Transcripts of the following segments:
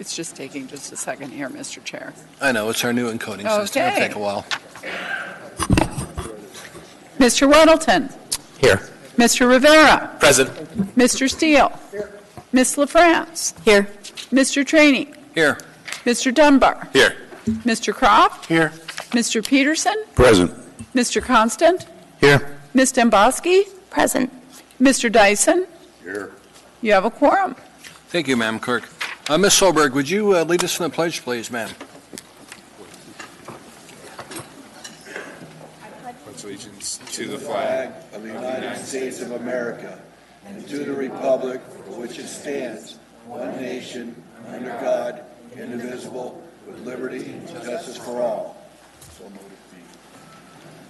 It's just taking just a second here, Mr. Chair. I know, it's our new encoding system. It'll take a while. Mr. Weddleton. Here. Mr. Rivera. Present. Mr. Steele. Here. Ms. LaFrance. Here. Mr. Trainee. Here. Mr. Dunbar. Here. Mr. Croft. Here. Mr. Peterson. Present. Mr. Constant. Here. Ms. Demboski. Present. Mr. Dyson. Here. You have a quorum. Thank you, Madam Clerk. Ms. Solberg, would you lead us in the pledge, please, ma'am? Allegiance to the flag of the United States of America and to the republic for which it stands, one nation, under God, indivisible, with liberty and justice for all. So moved.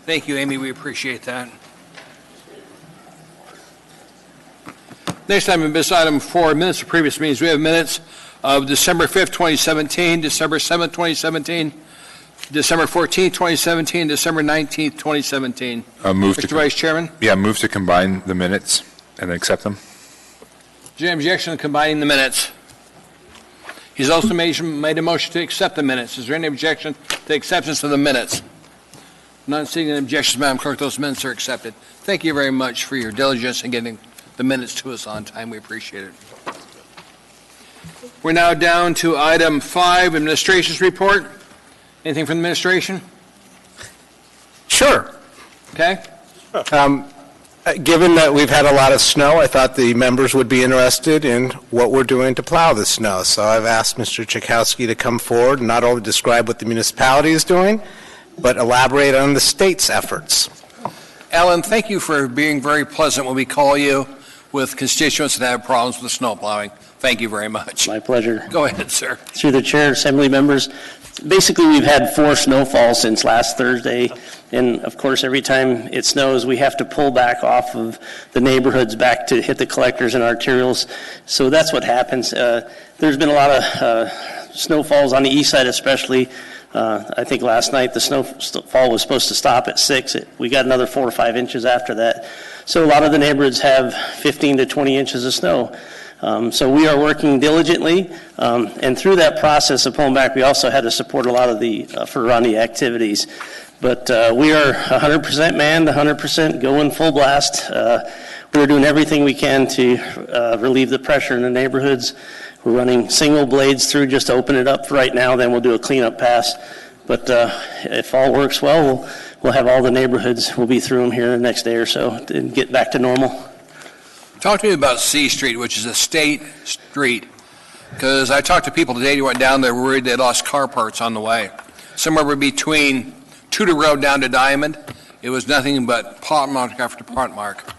Thank you, Amy. We appreciate that. Next item of business, item 4, minutes of previous meetings. We have minutes of December 5th, 2017, December 7th, 2017, December 14th, 2017, December 19th, 2017. Mr. Vice Chairman? Yeah, move to combine the minutes and accept them. Is there an objection to combining the minutes? He's also made a motion to accept the minutes. Is there any objection to acceptance of the minutes? Not seeing any objections, Madam Clerk, those minutes are accepted. Thank you very much for your diligence in getting the minutes to us on time. We appreciate it. We're now down to item 5, Administration's report. Anything from the administration? Sure. Okay. Given that we've had a lot of snow, I thought the members would be interested in what we're doing to plow the snow. So I've asked Mr. Chakowski to come forward and not only describe what the municipality is doing, but elaborate on the state's efforts. Alan, thank you for being very pleasant when we call you with constituents that have problems with snow plowing. Thank you very much. My pleasure. Go ahead, sir. Through the chair, assembly members, basically we've had 4 snowfalls since last Thursday, and of course every time it snows we have to pull back off of the neighborhoods back to hit the collectors and arterials. So that's what happens. There's been a lot of snowfalls on the east side especially. I think last night the snowfall was supposed to stop at 6. We got another 4 or 5 inches after that. So a lot of the neighborhoods have 15 to 20 inches of snow. So we are working diligently, and through that process of pulling back, we also had to support a lot of the Ferrandi activities. But we are 100% manned, 100% going full blast. We're doing everything we can to relieve the pressure in the neighborhoods. We're running single blades through just to open it up for right now, then we'll do a cleanup pass. But if all works well, we'll have all the neighborhoods, we'll be through them here the next day or so and get back to normal. Talk to me about C Street, which is a state street, because I talked to people today who went down there worried they lost car parts on the way. Somewhere between Tudor Road down to Diamond, it was nothing but pot mark after pot mark.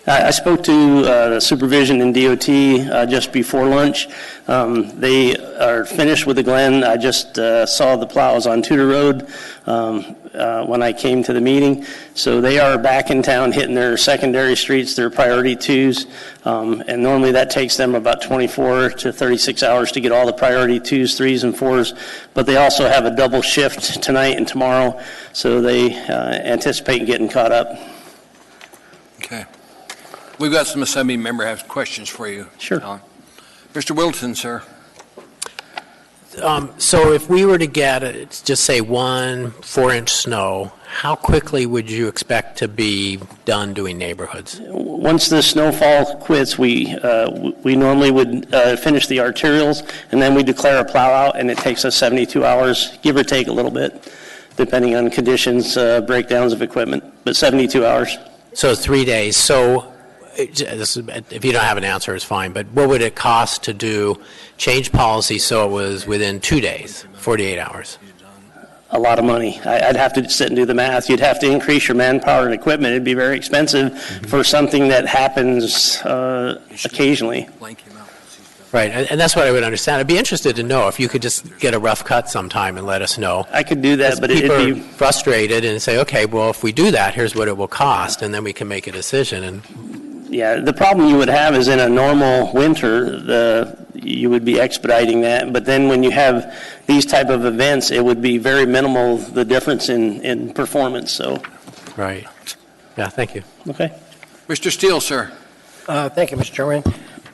I spoke to the supervision in DOT just before lunch. They are finished with the Glen. I just saw the plows on Tudor Road when I came to the meeting. So they are back in town hitting their secondary streets, their priority 2s. And normally that takes them about 24 to 36 hours to get all the priority 2s, 3s, and 4s. But they also have a double shift tonight and tomorrow. So they anticipate getting caught up. Okay. We've got some assembly member have questions for you. Sure. Alan. Mr. Wilton, sir. So if we were to get, just say 1 4-inch snow, how quickly would you expect to be done doing neighborhoods? Once the snowfall quits, we normally would finish the arterials, and then we declare a plow out, and it takes us 72 hours, give or take a little bit, depending on conditions, breakdowns of equipment, but 72 hours. So 3 days. So if you don't have an answer, it's fine, but what would it cost to change policy so it was within 2 days, 48 hours? A lot of money. I'd have to sit and do the math. You'd have to increase your manpower and equipment. It'd be very expensive for something that happens occasionally. Right, and that's what I would understand. I'd be interested to know if you could just get a rough cut sometime and let us know. I could do that, but people it'd be are frustrated and say, okay, well, if we do that, here's what it will cost, and then we can make a decision. And yeah, the problem you would have is in a normal winter, you would be expediting that. But then when you have these type of events, it would be very minimal, the difference in performance. So, right. Yeah, thank you. Okay. Mr. Steele, sir. Thank you, Mr. Chairman.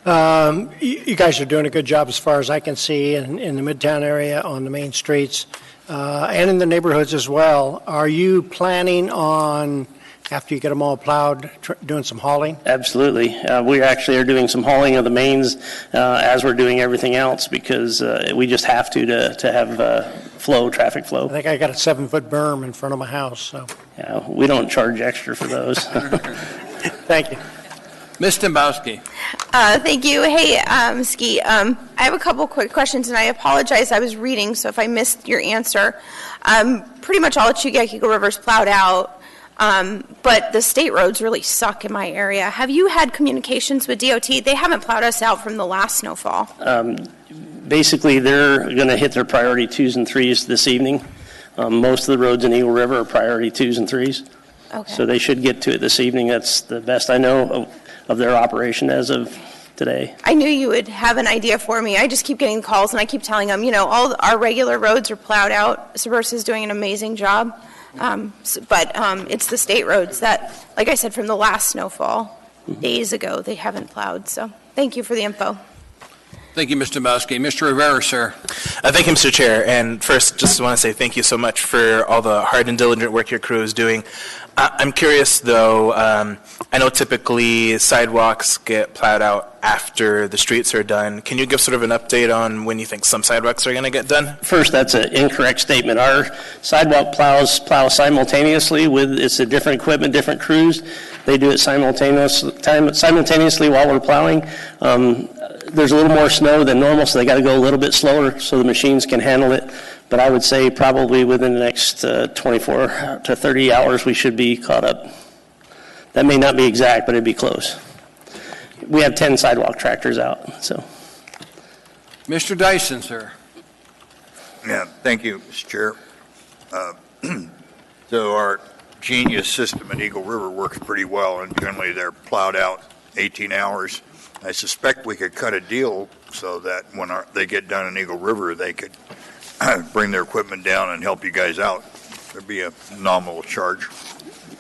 You guys are doing a good job as far as I can see in the Midtown area on the main streets and in the neighborhoods as well. Are you planning on, after you get them all plowed, doing some hauling? Absolutely. We actually are doing some hauling of the mains as we're doing everything else because we just have to have traffic flow. I think I got a 7-foot berm in front of my house, so. Yeah, we don't charge extra for those. Thank you. Ms. Dembowski. Thank you. Hey, Ski, I have a couple quick questions, and I apologize. I was reading, so if I missed your answer. Pretty much all of Chugach Eagle River's plowed out, but the state roads really suck in my area. Have you had communications with DOT? They haven't plowed us out from the last snowfall. Basically, they're going to hit their priority 2s and 3s this evening. Most of the roads in Eagle River are priority 2s and 3s. Okay. So they should get to it this evening. That's the best I know of their operation as of today. I knew you would have an idea for me. I just keep getting calls, and I keep telling them, all our regular roads are plowed out. Subursa is doing an amazing job. But it's the state roads that, like I said, from the last snowfall days ago, they haven't plowed. So thank you for the info. Thank you, Mr. Dembowski. Mr. Rivera, sir. Thank you, Mr. Chair. And first, just want to say thank you so much for all the hard and diligent work your crew is doing. I'm curious, though, I know typically sidewalks get plowed out after the streets are done. Can you give sort of an update on when you think some sidewalks are going to get done? First, that's an incorrect statement. Our sidewalk plow simultaneously with, it's a different equipment, different crews. They do it simultaneously while we're plowing. There's a little more snow than normal, so they got to go a little bit slower so the machines can handle it. But I would say probably within the next 24 to 30 hours, we should be caught up. That may not be exact, but it'd be close. We have 10 sidewalk tractors out, so. Mr. Dyson, sir. Yeah, thank you, Mr. Chair. So our Genius system at Eagle River works pretty well, and generally they're plowed out 18 hours. I suspect we could cut a deal so that when they get done in Eagle River, they could bring their equipment down and help you guys out. There'd be a nominal charge.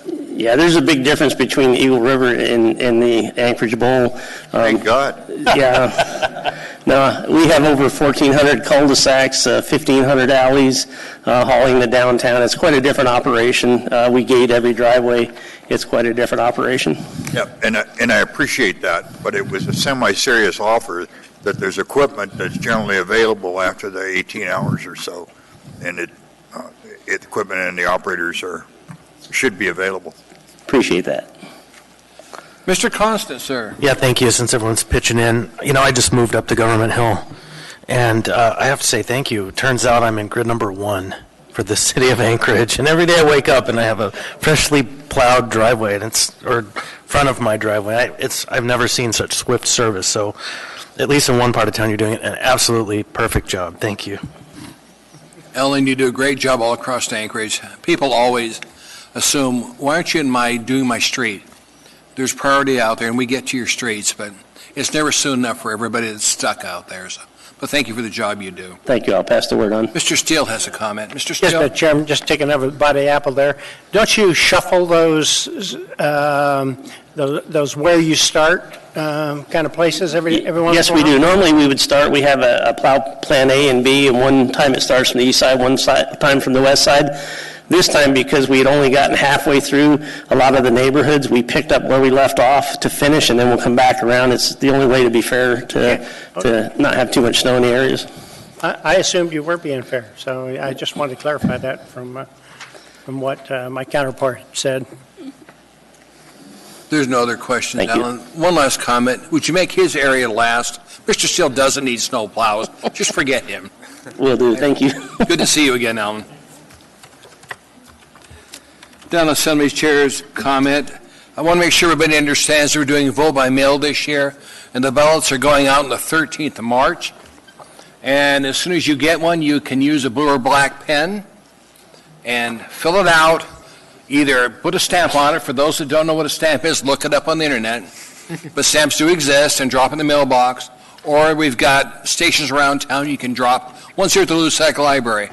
Yeah, there's a big difference between Eagle River and the Anchorage Bowl. Thank God. Yeah. No, we have over 1,400 cul-de-sacs, 1,500 alleys hauling the downtown. It's quite a different operation. We gate every driveway. It's quite a different operation. Yeah, and I appreciate that, but it was a semi-serious offer that there's equipment that's generally available after the 18 hours or so, and the equipment and the operators should be available. Appreciate that. Mr. Constant, sir. Yeah, thank you, since everyone's pitching in. I just moved up to Government Hill, and I have to say thank you. It turns out I'm in grid number 1 for the city of Anchorage, and every day I wake up and I have a freshly plowed driveway, and or front of my driveway. I've never seen such swift service, so at least in one part of town you're doing an absolutely perfect job. Thank you. Ellen, you do a great job all across Anchorage. People always assume, why aren't you doing my street? There's priority out there, and we get to your streets, but it's never soon enough for everybody that's stuck out there. So, but thank you for the job you do. Thank you. I'll pass the word on. Mr. Steele has a comment. Mr. Steele? Yes, Mr. Chairman, just taking another bite of the apple there. Don't you shuffle those where you start kind of places every once in a while? Yes, we do. Normally we would start, we have a plow plan A and B, and one time it starts from the east side, one time from the west side. This time, because we had only gotten halfway through a lot of the neighborhoods, we picked up where we left off to finish, and then we'll come back around. It's the only way to be fair to not have too much snow in the areas. I assumed you were being fair, so I just wanted to clarify that from what my counterpart said. There's no other questions, Alan. One last comment. Would you make his area last? Mr. Steele doesn't need snow plows. Just forget him. Will do. Thank you. Good to see you again, Alan. Down Assembly's Chair's comment. I want to make sure everybody understands we're doing vote by mail this year, and the ballots are going out on the 13th of March. And as soon as you get one, you can use a blue or black pen and fill it out. Either put a stamp on it. For those that don't know what a stamp is, look it up on the internet. But stamps do exist, and drop in the mailbox. Or we've got stations around town you can drop. One's here at the Lusaka Library.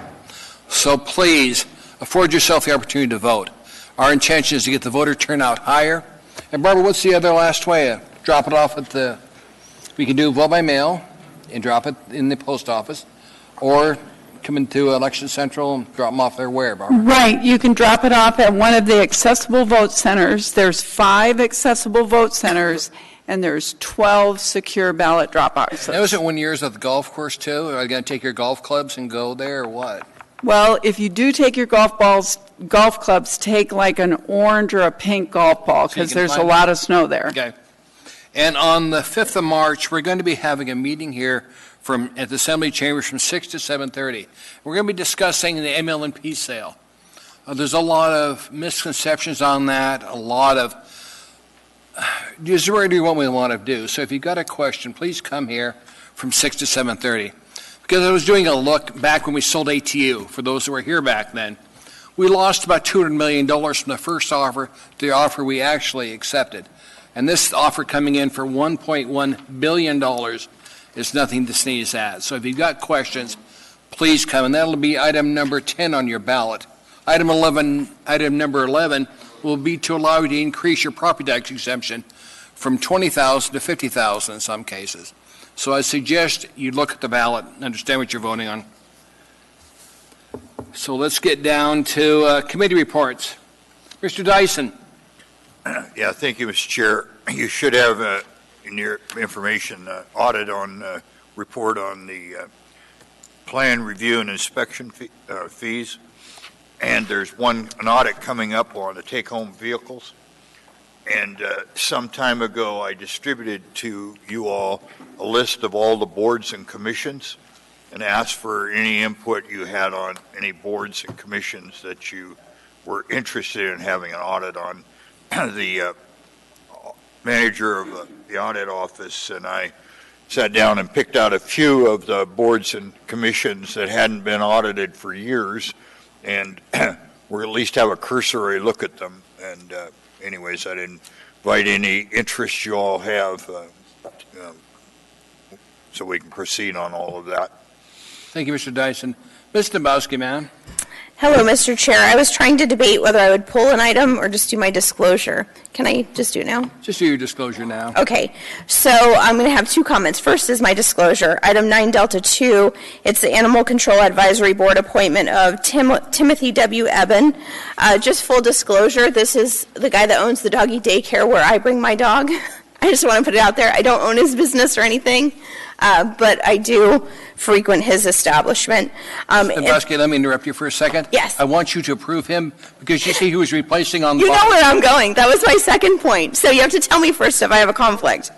So please, afford yourself the opportunity to vote. Our intention is to get the voter turnout higher. And Barbara, what's the other last way? Drop it off at the We can do vote by mail and drop it in the post office, or come into Election Central and drop them off there where, Barbara? Right, you can drop it off at one of the accessible vote centers. There's 5 accessible vote centers, and there's 12 secure ballot drop boxes. That was at 1 year's at the golf course, too? Are you going to take your golf clubs and go there, or what? Well, if you do take your golf clubs, take like an orange or a pink golf ball, So you because can there's a find lot of snow there. Okay. And on the 5th of March, we're going to be having a meeting here at the Assembly Chambers from 6 to 7:30. We're going to be discussing the MLNP sale. There's a lot of misconceptions on that, a lot of just where do you want me to want to do. So if you've got a question, please come here from 6 to 7:30. Because I was doing a look back when we sold ATU, for those who were here back then. We lost about $200 million from the first offer to the offer we actually accepted. And this offer coming in for $1.1 billion is nothing to sneeze at. So if you've got questions, please come, and that'll be item number 10 on your ballot. Item number 11 will be to allow you to increase your property tax exemption from $20,000 to $50,000 in some cases. So I suggest you look at the ballot and understand what you're voting on. So let's get down to committee reports. Mr. Dyson. Yeah, thank you, Mr. Chair. You should have in your information audit on report on the plan review and inspection fees. And there's an audit coming up on the take-home vehicles. And some time ago, I distributed to you all a list of all the boards and commissions and asked for any input you had on any boards and commissions that you were interested in having an audit on. The manager of the audit office and I sat down and picked out a few of the boards and commissions that hadn't been audited for years, and we'll at least have a cursory look at them. And anyways, I'd invite any interest you all have so we can proceed on all of that. Thank you, Mr. Dyson. Ms. Dombrowski, ma'am. Hello, Mr. Chair. I was trying to debate whether I would pull an item or just do my disclosure. Can I just do it now? Just do your disclosure now. Okay. So I'm going to have 2 comments. First is my disclosure. Item 9 Delta 2, it's the Animal Control Advisory Board appointment of Timothy W. Eben. Just full disclosure, this is the guy that owns the doggy daycare where I bring my dog. I just want to put it out there. I don't own his business or anything, but I do frequent his establishment. Dombrowski, let me interrupt you for a second. Yes. I want you to approve him because you see who he's replacing on the You know where I'm going. That was my second point. So you have to tell me first if I have a conflict.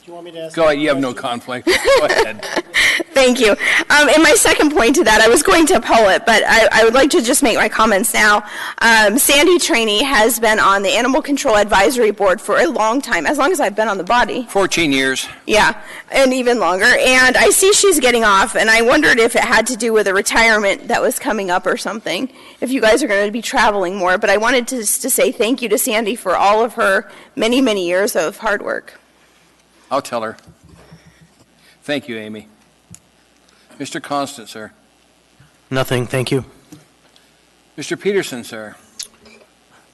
Do you want me to ask? Go ahead. You have no conflict. Go ahead. Thank you. And my second point to that, I was going to pull it, but I would like to just make my comments now. Sandy Trainee has been on the Animal Control Advisory Board for a long time, as long as I've been on the body. 14 years. Yeah, and even longer. And I see she's getting off, and I wondered if it had to do with a retirement that was coming up or something, if you guys are going to be traveling more. But I wanted to say thank you to Sandy for all of her many, many years of hard work. I'll tell her. Thank you, Amy. Mr. Constant, sir. Nothing, thank you. Mr. Peterson, sir.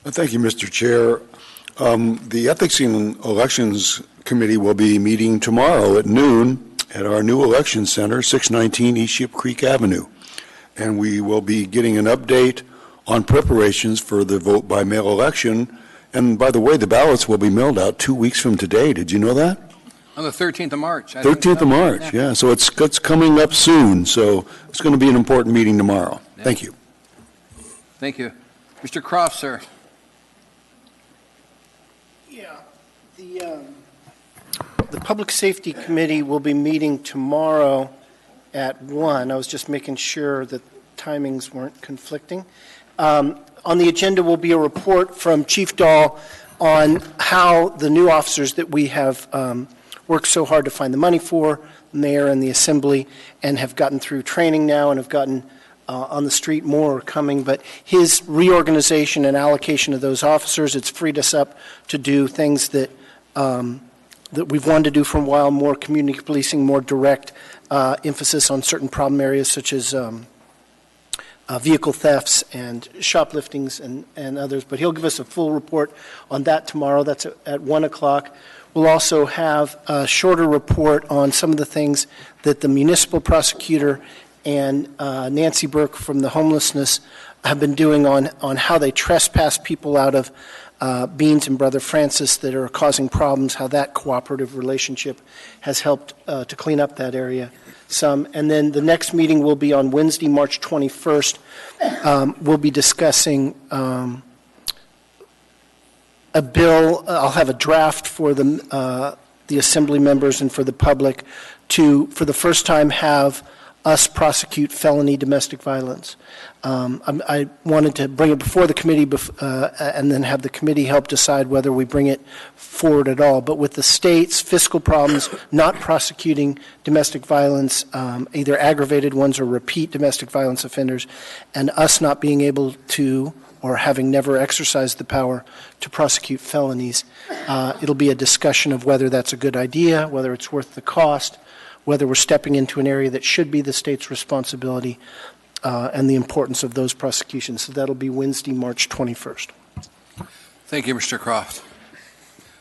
Thank you, Mr. Chair. The Ethics and Elections Committee will be meeting tomorrow at noon at our new election center, 619 East Ship Creek Avenue. And we will be getting an update on preparations for the vote by mail election. And by the way, the ballots will be mailed out 2 weeks from today. Did you know that? On the 13th of March. 13th of March, yeah. So it's coming up soon. So it's going to be an important meeting tomorrow. Yeah. Thank you. Thank you. Mr. Croft, sir. Yeah, the Public Safety Committee will be meeting tomorrow at 1. I was just making sure that timings weren't conflicting. On the agenda will be a report from Chief Dahl on how the new officers that we have worked so hard to find the money for, the mayor and the assembly, and have gotten through training now and have gotten on the street more are coming. But his reorganization and allocation of those officers, it's freed us up to do things that that we've wanted to do for a while, more community policing, more direct emphasis on certain problem areas such as vehicle thefts and shopliftings and others. But he'll give us a full report on that tomorrow. That's at 1 o'clock. We'll also have a shorter report on some of the things that the municipal prosecutor and Nancy Burke from the homelessness have been doing on how they trespass people out of Beans and Brother Francis that are causing problems, how that cooperative relationship has helped to clean up that area some. And then the next meeting will be on Wednesday, March 21st. We'll be discussing a bill. I'll have a draft for the assembly members and for the public to, for the first time, have us prosecute felony domestic violence. I wanted to bring it before the committee and then have the committee help decide whether we bring it forward at all. But with the state's fiscal problems not prosecuting domestic violence, either aggravated ones or repeat domestic violence offenders, and us not being able to or having never exercised the power to prosecute felonies, it'll be a discussion of whether that's a good idea, whether it's worth the cost, whether we're stepping into an area that should be the state's responsibility, and the importance of those prosecutions. So that'll be Wednesday, March 21st. Thank you, Mr. Croft.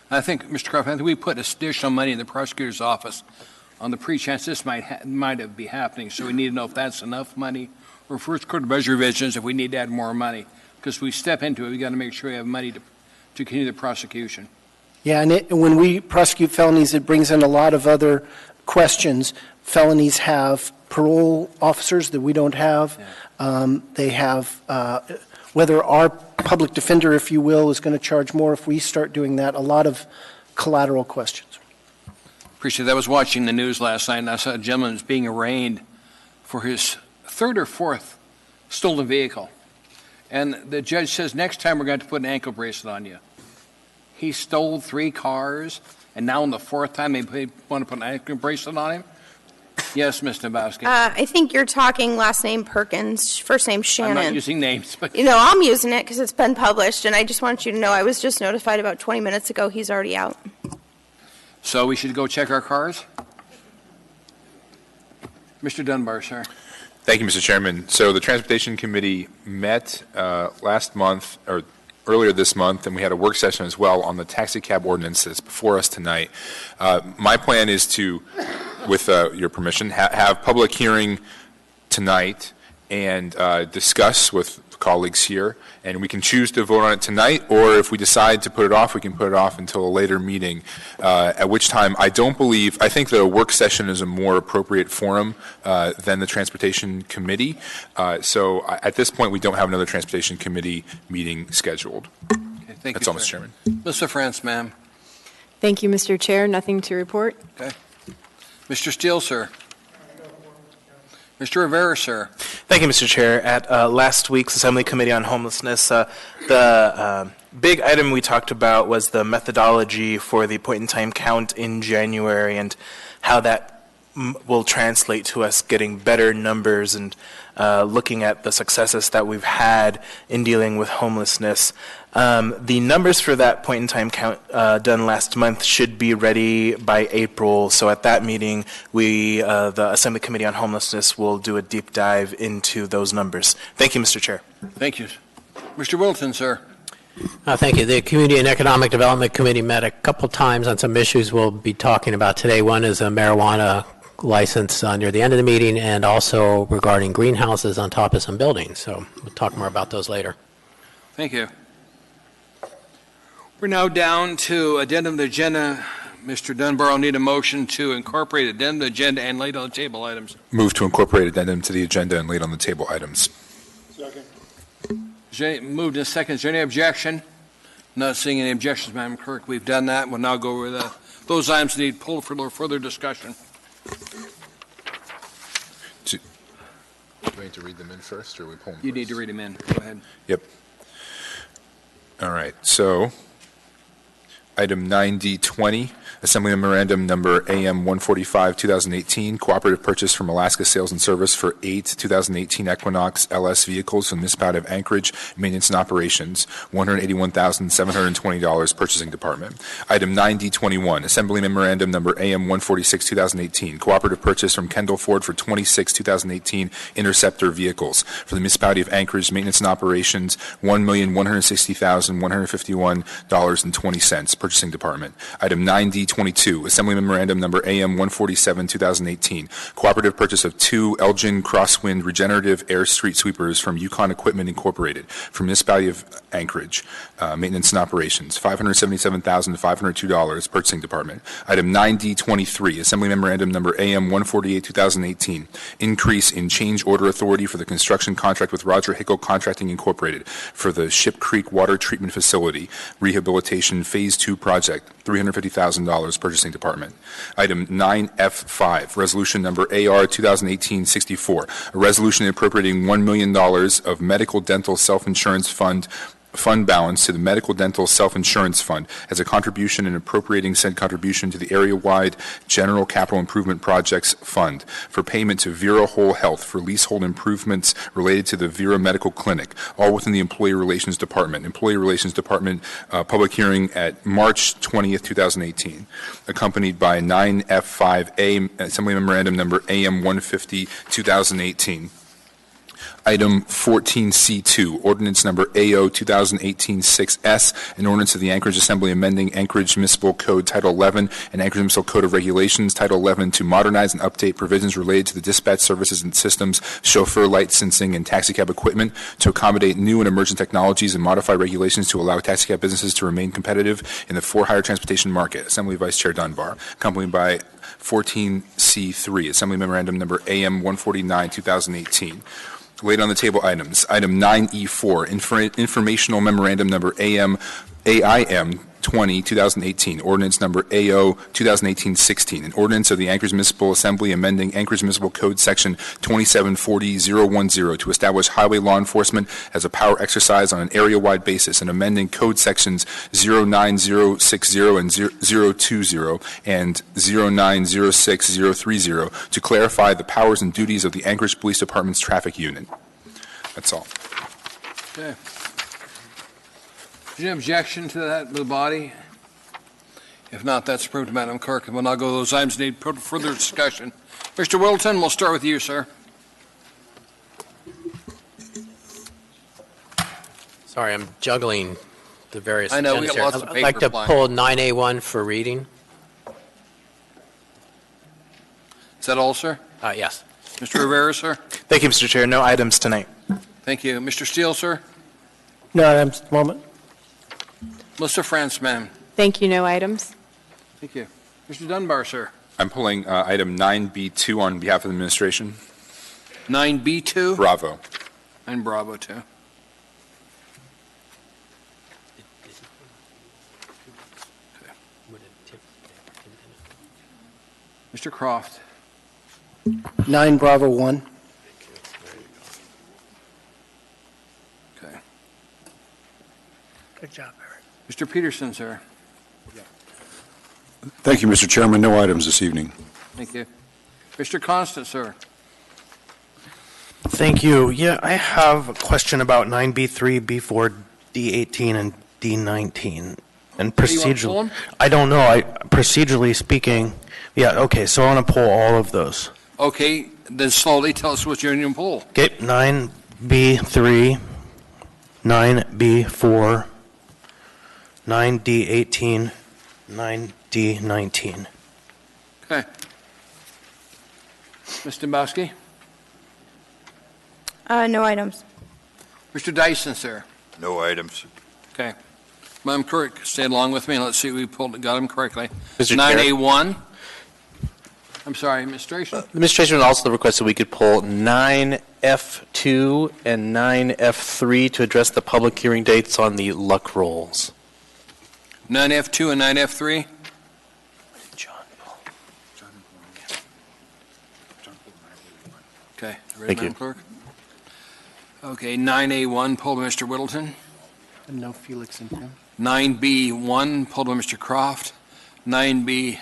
I think, Mr. Croft, I think we put additional money in the prosecutor's office on the pre-chance this might be happening, so we need to know if that's enough money, or first quarter budget revisions if we need to add more money. Because we step into it, we've got to make sure we have money to continue the prosecution. Yeah, and when we prosecute felonies, it brings in a lot of other questions. Felonies have parole officers that we don't have. Yeah. They have whether our public defender, if you will, is going to charge more if we start doing that. A lot of collateral questions. Appreciate that. I was watching the news last night, and I saw a gentleman was being arraigned for his third or fourth stolen vehicle. And the judge says, next time we're going to put an ankle bracelet on you. He stole 3 cars, and now on the 4th time they want to put an ankle bracelet on him? Yes, Ms. Nabowski. I think you're talking last name Perkins, first name Shannon. I'm not using names. But I'm using it because it's been published, and I just want you to know I was just notified about 20 minutes ago he's already out. So we should go check our cars? Mr. Dunbar, sir. Thank you, Mr. Chairman. So the Transportation Committee met last month, or earlier this month, and we had a work session as well on the taxi cab ordinance that's before us tonight. My plan is to, with your permission, have public hearing tonight and discuss with colleagues here, and we can choose to vote on it tonight, or if we decide to put it off, we can put it off until a later meeting, at which time I think that a work session is a more appropriate forum than the Transportation Committee. So at this point, we don't have another Transportation Committee meeting scheduled. Okay, thank That's you, all, Mr. Chairman. Mr. France, ma'am. Thank you, Mr. Chair. Nothing to report. Okay. Mr. Steele, sir. Mr. Rivera, sir. Thank you, Mr. Chair. At last week's Assembly Committee on Homelessness, the big item we talked about was the methodology for the point-in-time count in January and how that will translate to us getting better numbers and looking at the successes that we've had in dealing with homelessness. The numbers for that point-in-time count done last month should be ready by April. So at that meeting, the Assembly Committee on Homelessness will do a deep dive into those numbers. Thank you, Mr. Chair. Thank you. Mr. Wilton, sir. Thank you. The Community and Economic Development Committee met a couple times on some issues we'll be talking about today. One is a marijuana license near the end of the meeting, and also regarding greenhouses on top of some buildings. So we'll talk more about those later. Thank you. We're now down to addendum to agenda. Mr. Dunbar, I'll need a motion to incorporate addendum to agenda and lay on the table items. Move to incorporate addendum to the agenda and lay on the table items. Second. Moved in second. Is there any objection? Not seeing any objections, Madam Clerk. We've done that. We'll now go over those items that need pulled for further discussion. Do we need to read them in first, or we pull them You first? need to read them in. Go ahead. Yep. All right. So, item 9D20, Assembly Memorandum Number AM 145, 2018, cooperative purchase from Alaska Sales and Service for 8 2018 Equinox LS vehicles from the Municipality of Anchorage, Maintenance and Operations, $181,720, Purchasing Department. Item 9D21, Assembly Memorandum Number AM 146, 2018, cooperative purchase from Kendall Ford for 26 2018 Interceptor vehicles for the Municipality of Anchorage, Maintenance and Operations, $1,160,151.20, Purchasing Department. Item 9D22, Assembly Memorandum Number AM 147, 2018, cooperative purchase of 2 Elgin Crosswind regenerative air street sweepers from Yukon Equipment Incorporated for Municipality of Anchorage, maintenance and operations, $577,502, Purchasing Department. Item 9D23, Assembly Memorandum Number AM 148, 2018, increase in change order authority for the construction contract with Roger Hickle Contracting Incorporated for the Ship Creek Water Treatment Facility Rehabilitation Phase 2 project, $350,000, Purchasing Department. Item 9F5, Resolution Number AR 2018-64, a resolution appropriating $1 million of medical dental self-insurance fund balance to the Medical Dental Self-Insurance Fund as a contribution and appropriating said contribution to the area-wide General Capital Improvement Projects Fund for payment to Vera Whole Health for leasehold improvements related to the Vera Medical Clinic, all within the Employee Relations Department. Employee Relations Department public hearing at March 20th, 2018, accompanied by 9F5A, Assembly Memorandum Number AM 150, 2018. Item 14C2, Ordinance Number AO 2018-6S, an ordinance of the Anchorage Assembly amending Anchorage Municipal Code Title 11 and Anchorage Municipal Code of Regulations Title 11 to modernize and update provisions related to the dispatch services and systems, chauffeur licensing, and taxicab equipment to accommodate new and emerging technologies and modify regulations to allow taxicab businesses to remain competitive in the for-hire transportation market. Assembly Vice Chair Dunbar, accompanied by 14C3, Assembly Memorandum Number AM 149, 2018. Laid on the table items. Item 9E4, Informational Memorandum Number AIM 20, 2018, Ordinance Number AO 2018-16, an ordinance of the Anchorage Municipal Assembly amending Anchorage Municipal Code Section 2740010 to establish highway law enforcement as a power exercise on an area-wide basis and amending Code Sections 09060 and 020 and 0906030 to clarify the powers and duties of the Anchorage Police Department's traffic unit. That's all. Okay. Is there any objection to that, the body? If not, that's approved, Madam Clerk. And we'll now go to those items that need further discussion. Mr. Wilton, we'll start with you, sir. Sorry, I'm juggling the various I know, we agendas got here. lots of I'd like to paper pull 9A1 for reading. Is that all, sir? Yes. Mr. Rivera, sir? Thank you, Mr. Chair. No items tonight. Thank you. Mr. Steele, sir? No items at the moment. Mr. France, ma'am? Thank you, no items. Thank you. Mr. Dunbar, sir? I'm pulling item 9B2 on behalf of the administration. 9B2? Bravo. And Bravo, too. Mr. Croft? 9 Bravo 1. Okay. Good job, Eric. Mr. Peterson, sir? Thank you, Mr. Chairman. No items this evening. Thank you. Mr. Constant, sir? Thank you. Yeah, I have a question about 9B3, B4, D18, and D19. And Do you want to pull procedural. them? I don't know. Procedurally speaking, yeah, okay, so I want to pull all of those. Okay, then slowly tell us what you're going to pull. Okay, 9B3, 9B4, 9D18, 9D19. Okay. Ms. Dombowski? No items. Mr. Dyson, sir? No items. Okay. Madam Clerk, stay along with me, and let's see if we got them correctly. Mr. Chair. 9A1. I'm sorry, administration. The administration would also request that we could pull 9F2 and 9F3 to address the public hearing dates on the luck rolls. 9F2 and 9F3? Okay. Ready, Thank you. Madam Clerk? Okay, 9A1, pulled by Mr. Whittleton. And no Felix and Tim. 9B1, pulled by Mr. Croft. 9B2,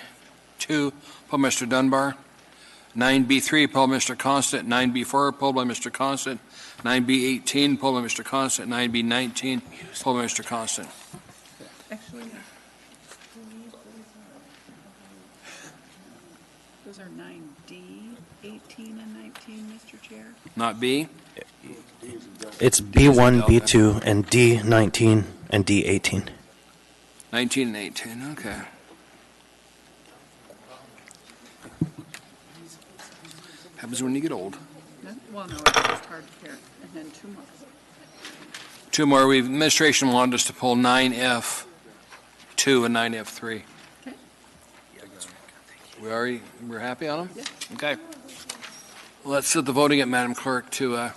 pulled by Mr. Dunbar. 9B3, pulled by Mr. Constant. 9B4, pulled by Mr. Constant. 9B18, pulled by Mr. Constant. 9B19, pulled by Mr. Constant. Actually, those are 9D, 18, and 19, Mr. Chair. Not B? It's B1, B2, and D19, and D18. 19 and 18, okay. Happens when you get old. Well, no, it's just hard to hear. And then 2 more. 2 more. Administration wanted us to pull 9F2 and 9F3. Okay. We're happy on them? Yeah. Okay. Let's set the voting at Madam Clerk to,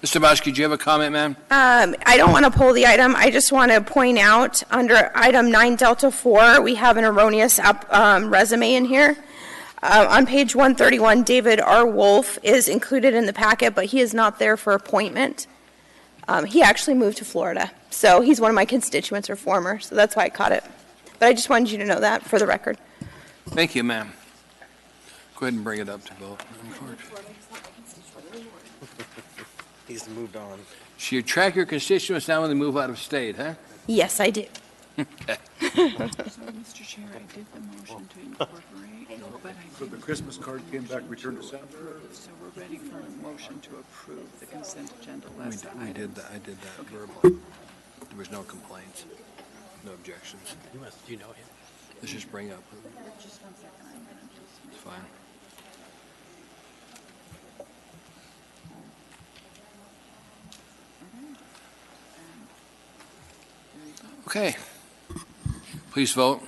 Mr. Boschke, do you have a comment, ma'am? I don't want to pull the item. I just want to point out, under item 9 Delta 4, we have an erroneous resume in here. On page 131, David R. Wolf is included in the packet, but he is not there for appointment. He actually moved to Florida, so he's one of my constituents or former, so that's why I caught it. But I just wanted you to know that for the record. Thank you, ma'am. Go ahead and bring it up to vote, Madam Clerk. He's moved on. So you track your constituents now when they move out of state, huh? Yes, I do. Okay. So, Mr. Chair, I did the motion to incorporate, but I So the Christmas card came back returned to sender? So we're ready for a motion to approve the consent agenda last time. I did that verbally. There was no complaints, no objections. You know him. Let's just bring up. Just 1 second. I'm going to just It's fine. Okay. Please vote.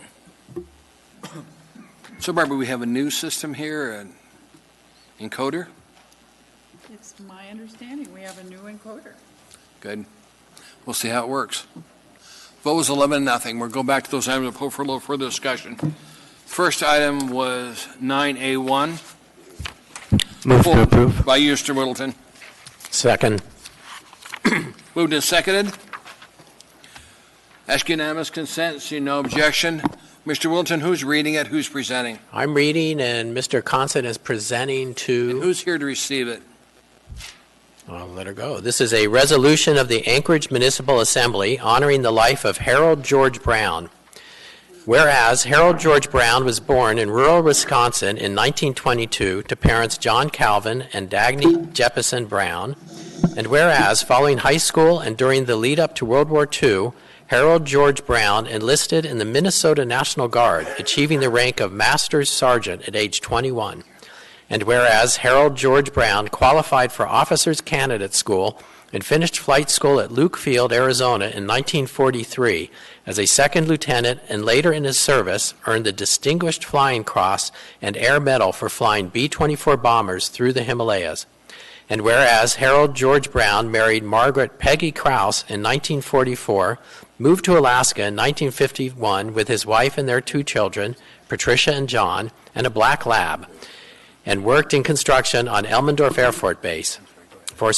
So, Barbara, we have a new system here, an encoder. It's my understanding we have a new encoder. Good. We'll see how it works. Vote was 11-0. We'll go back to those items and pull for a little further discussion. First item was 9A1. Move to approve. By you, Mr. Whittleton. Second. Moved and seconded. Ask unanimous consent, see no objection. Mr. Whittleton, who's reading it? Who's presenting? I'm reading, and Mr. Constant is presenting And to... who's here to receive it? I'll let her go. This is a resolution of the Anchorage Municipal Assembly honoring the life of Harold George Brown. Whereas Harold George Brown was born in rural Wisconsin in 1922 to parents John Calvin and Dagny Jeppesen Brown, and whereas following high school and during the lead-up to World War II, Harold George Brown enlisted in the Minnesota National Guard, achieving the rank of Master's Sergeant at age 21. And whereas Harold George Brown qualified for Officers Candidate School and finished flight school at Luke Field, Arizona in 1943 as a second lieutenant, and later in his service earned the Distinguished Flying Cross and Air Medal for flying B-24 bombers through the Himalayas. And whereas Harold George Brown married Margaret Peggy Krause in 1944, moved to Alaska in 1951 with his wife and their 2 children, Patricia and John, and a black lab, and worked in construction on Elmendorf Air Force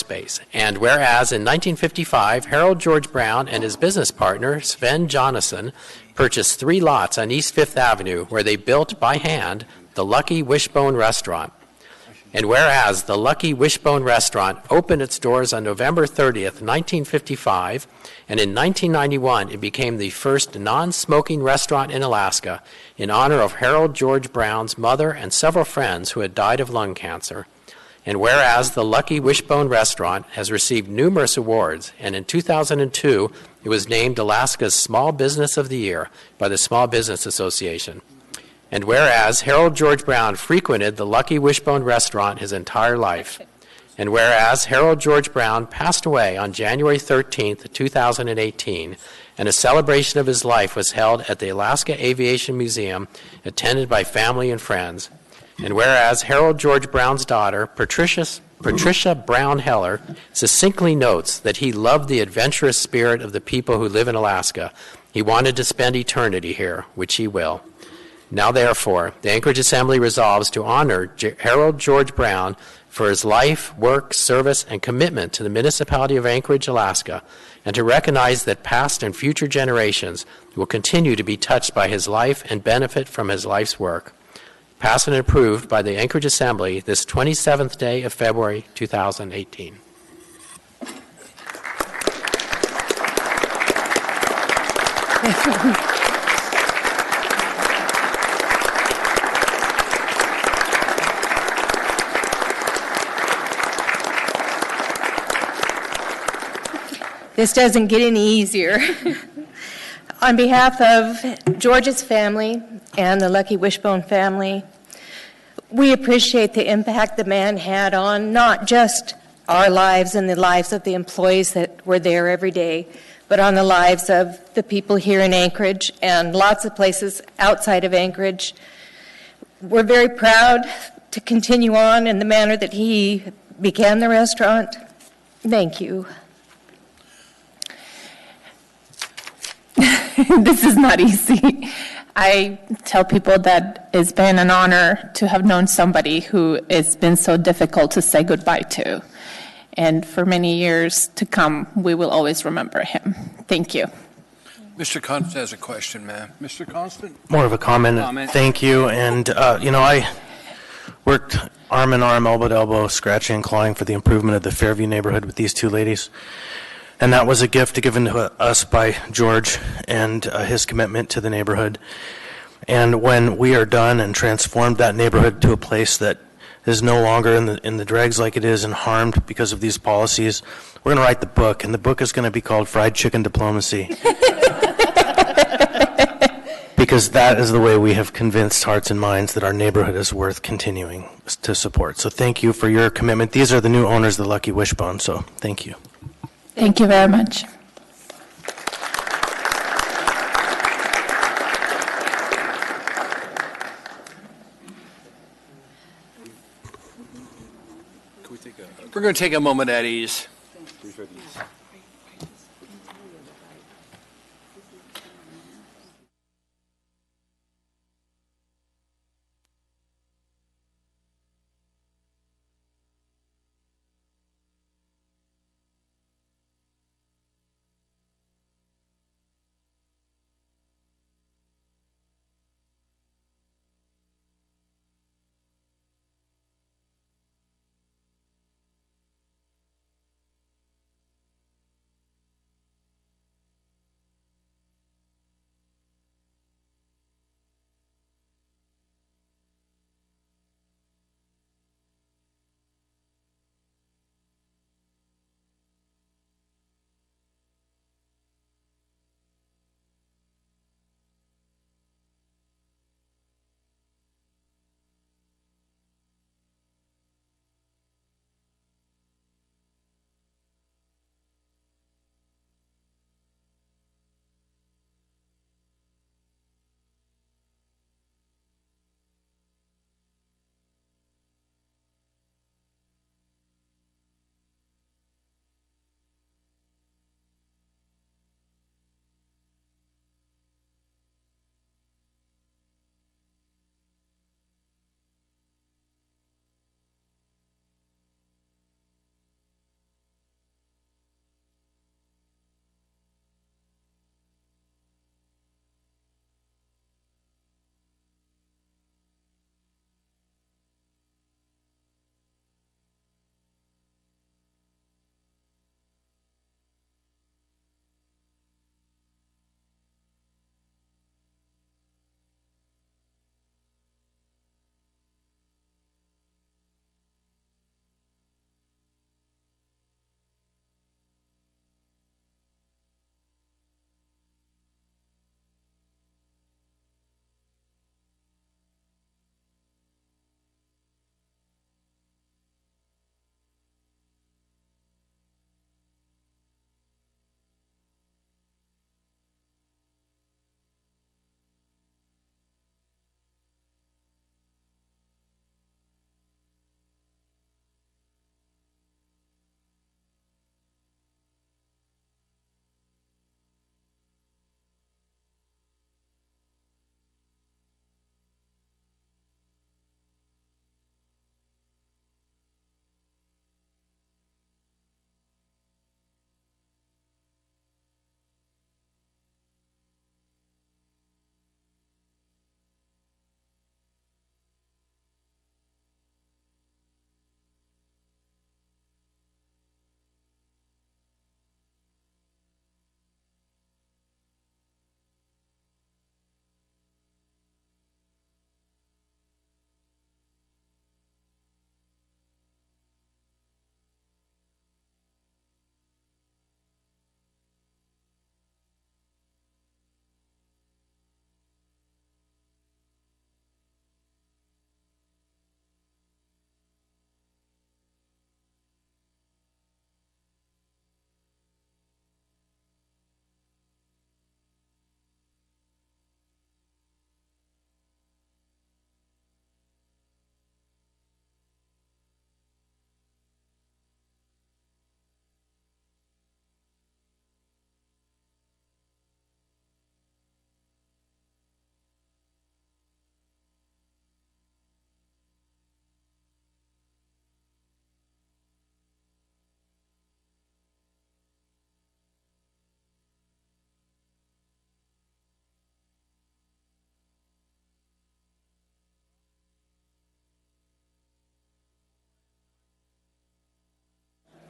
Base. And whereas in 1955, Harold George Brown and his business partner, Sven Jonasson, purchased 3 lots on East Fifth Avenue where they built by hand the Lucky Wishbone Restaurant. And whereas the Lucky Wishbone Restaurant opened its doors on November 30th, 1955, and in 1991 it became the first non-smoking restaurant in Alaska in honor of Harold George Brown's mother and several friends who had died of lung cancer. And whereas the Lucky Wishbone Restaurant has received numerous awards, and in 2002 it was named Alaska's Small Business of the Year by the Small Business Association. And whereas Harold George Brown frequented the Lucky Wishbone Restaurant his entire life. And whereas Harold George Brown passed away on January 13th, 2018, and a celebration of his life was held at the Alaska Aviation Museum, attended by family and friends. And whereas Harold George Brown's daughter, Patricia Brown Heller, succinctly notes that he loved the adventurous spirit of the people who live in Alaska. He wanted to spend eternity here, which he will. Now, therefore, the Anchorage Assembly resolves to honor Harold George Brown for his life, work, service, and commitment to the municipality of Anchorage, Alaska, and to recognize that past and future generations will continue to be touched by his life and benefit from his life's work. Passed and approved by the Anchorage Assembly this 27th day of February, 2018. This doesn't get any easier. On behalf of George's family and the Lucky Wishbone family, we appreciate the impact the man had on not just our lives and the lives of the employees that were there every day, but on the lives of the people here in Anchorage and lots of places outside of Anchorage. We're very proud to continue on in the manner that he began the restaurant. Thank you. This is not easy. I tell people that it's been an honor to have known somebody who it's been so difficult to say goodbye to. And for many years to come, we will always remember him. Thank you. Mr. Constant has a question, ma'am. Mr. Constant? More of a comment. Thank you. And, I worked arm in arm, elbow to elbow, scratching and clawing for the improvement of the Fairview neighborhood with these two ladies. And that was a gift given to us by George and his commitment to the neighborhood. And when we are done and transformed that neighborhood to a place that is no longer in the dregs like it is and harmed because of these policies, we're going to write the book, and the book is going to be called Fried Chicken Diplomacy. Because that is the way we have convinced hearts and minds that our neighborhood is worth continuing to support. So thank you for your commitment. These are the new owners of the Lucky Wishbone, so thank you. Thank you very much. We're going to take a moment at ease.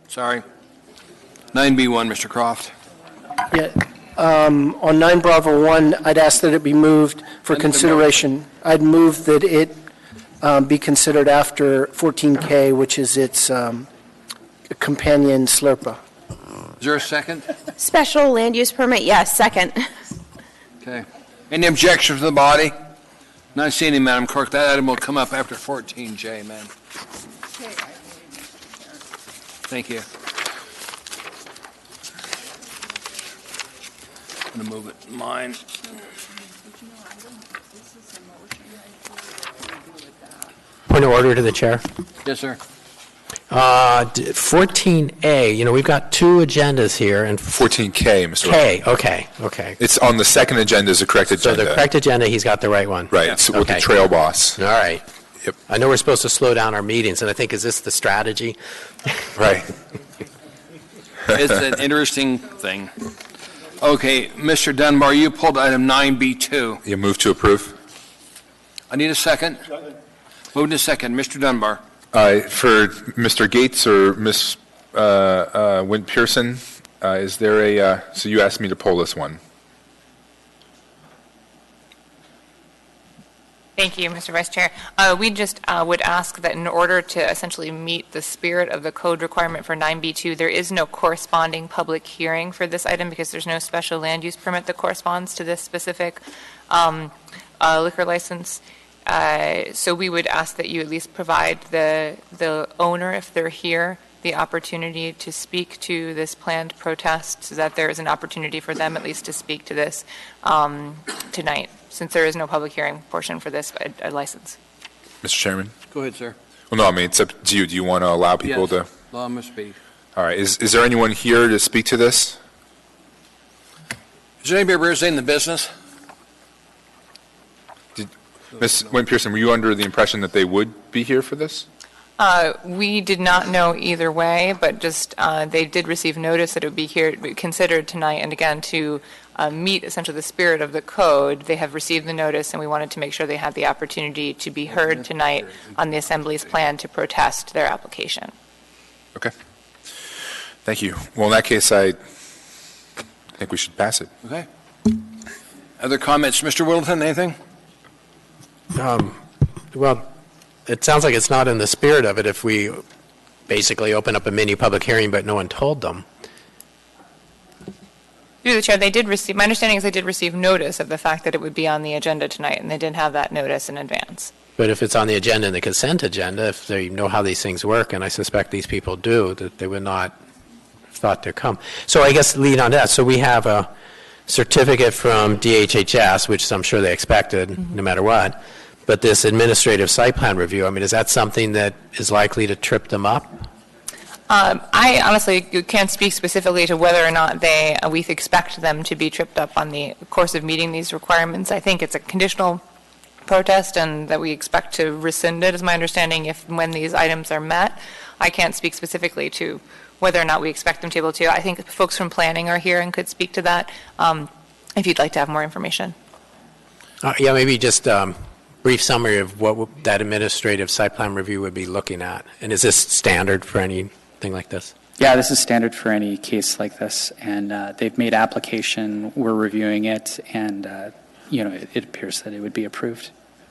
Sorry. 9B1, Mr. Croft. Yeah, on 9 Bravo 1, I'd ask that it be moved for consideration. I'd move that it be considered after 14K, which is its companion Slurpa. Is there a second? Special land use permit, yes, second. Okay. Any objection from the body? Not seeing any, Madam Clerk. That item will come up after 14J, ma'am. Thank you. I'm going to move it. Mine. Point of order to the chair. Yes, sir. 14A, we've got two agendas here, and 14K, Mr. K, okay. It's on the second agenda is the correct agenda. So the correct agenda, he's got the right one. Right, it's with the trail boss. All right. Yep. I know we're supposed to slow down our meetings, and I think, is this the strategy? Right. It's an interesting thing. Okay, Mr. Dunbar, you pulled item 9B2. You move to approve? I need a second. Moved to second. Mr. Dunbar. For Mr. Gates or Ms. Wynn Pearson, is there so you asked me to pull this one. Thank you, Mr. Vice Chair. We just would ask that in order to essentially meet the spirit of the code requirement for 9B2, there is no corresponding public hearing for this item because there's no special land use permit that corresponds to this specific liquor license. So we would ask that you at least provide the owner, if they're here, the opportunity to speak to this planned protest so that there is an opportunity for them at least to speak to this tonight, since there is no public hearing portion for this license. Mr. Chairman? Go ahead, sir. Well, no, I mean, it's up to you. Do you want to allow people to? Allow them to speak. All right. Is there anyone here to speak to this? Is there anybody representing the business? Ms. Wynn Pearson, were you under the impression that they would be here for this? We did not know either way, but just they did receive notice that it would be here, considered tonight, and again, to meet essentially the spirit of the code, they have received the notice, and we wanted to make sure they had the opportunity to be heard tonight on the Assembly's plan to protest their application. Okay. Thank you. Well, in that case, I think we should pass it. Okay. Other comments? Mr. Whittleton, anything? Well, it sounds like it's not in the spirit of it if we basically open up a mini public hearing, but no one told them. Through the chair, they did receive, my understanding is they did receive notice of the fact that it would be on the agenda tonight, and they did have that notice in advance. But if it's on the agenda and the consent agenda, if they know how these things work, and I suspect these people do, that they would not have thought to come. So I guess lead on that. So we have a certificate from DHHS, which I'm sure they expected no matter what. But this administrative site plan review, I mean, is that something that is likely to trip them up? I honestly can't speak specifically to whether or not we expect them to be tripped up on the course of meeting these requirements. I think it's a conditional protest and that we expect to rescind it, is my understanding, when these items are met. I can't speak specifically to whether or not we expect them to be able to. I think folks from planning are here and could speak to that if you'd like to have more information. Yeah, maybe just brief summary of what that administrative site plan review would be looking at. And is this standard for anything like this? Yeah, this is standard for any case like this. And they've made application, we're reviewing it, and it appears that it would be approved.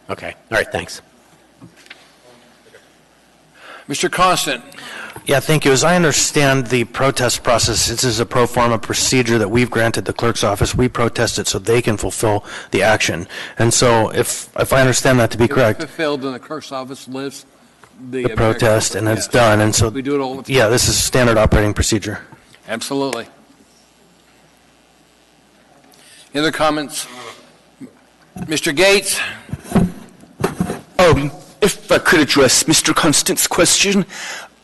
Okay. All right, thanks. Mr. Constant. Yeah, thank you. As I understand the protest process, this is a pro forma procedure that we've granted the clerk's office. We protest it so they can fulfill the action. And so if I understand that to be correct. If fulfilled, then the clerk's office lifts the protest and it's done. And so, we do it all the time. Yeah, this is standard operating procedure. Absolutely. Any other comments? Mr. Gates? If I could address Mr. Constant's question,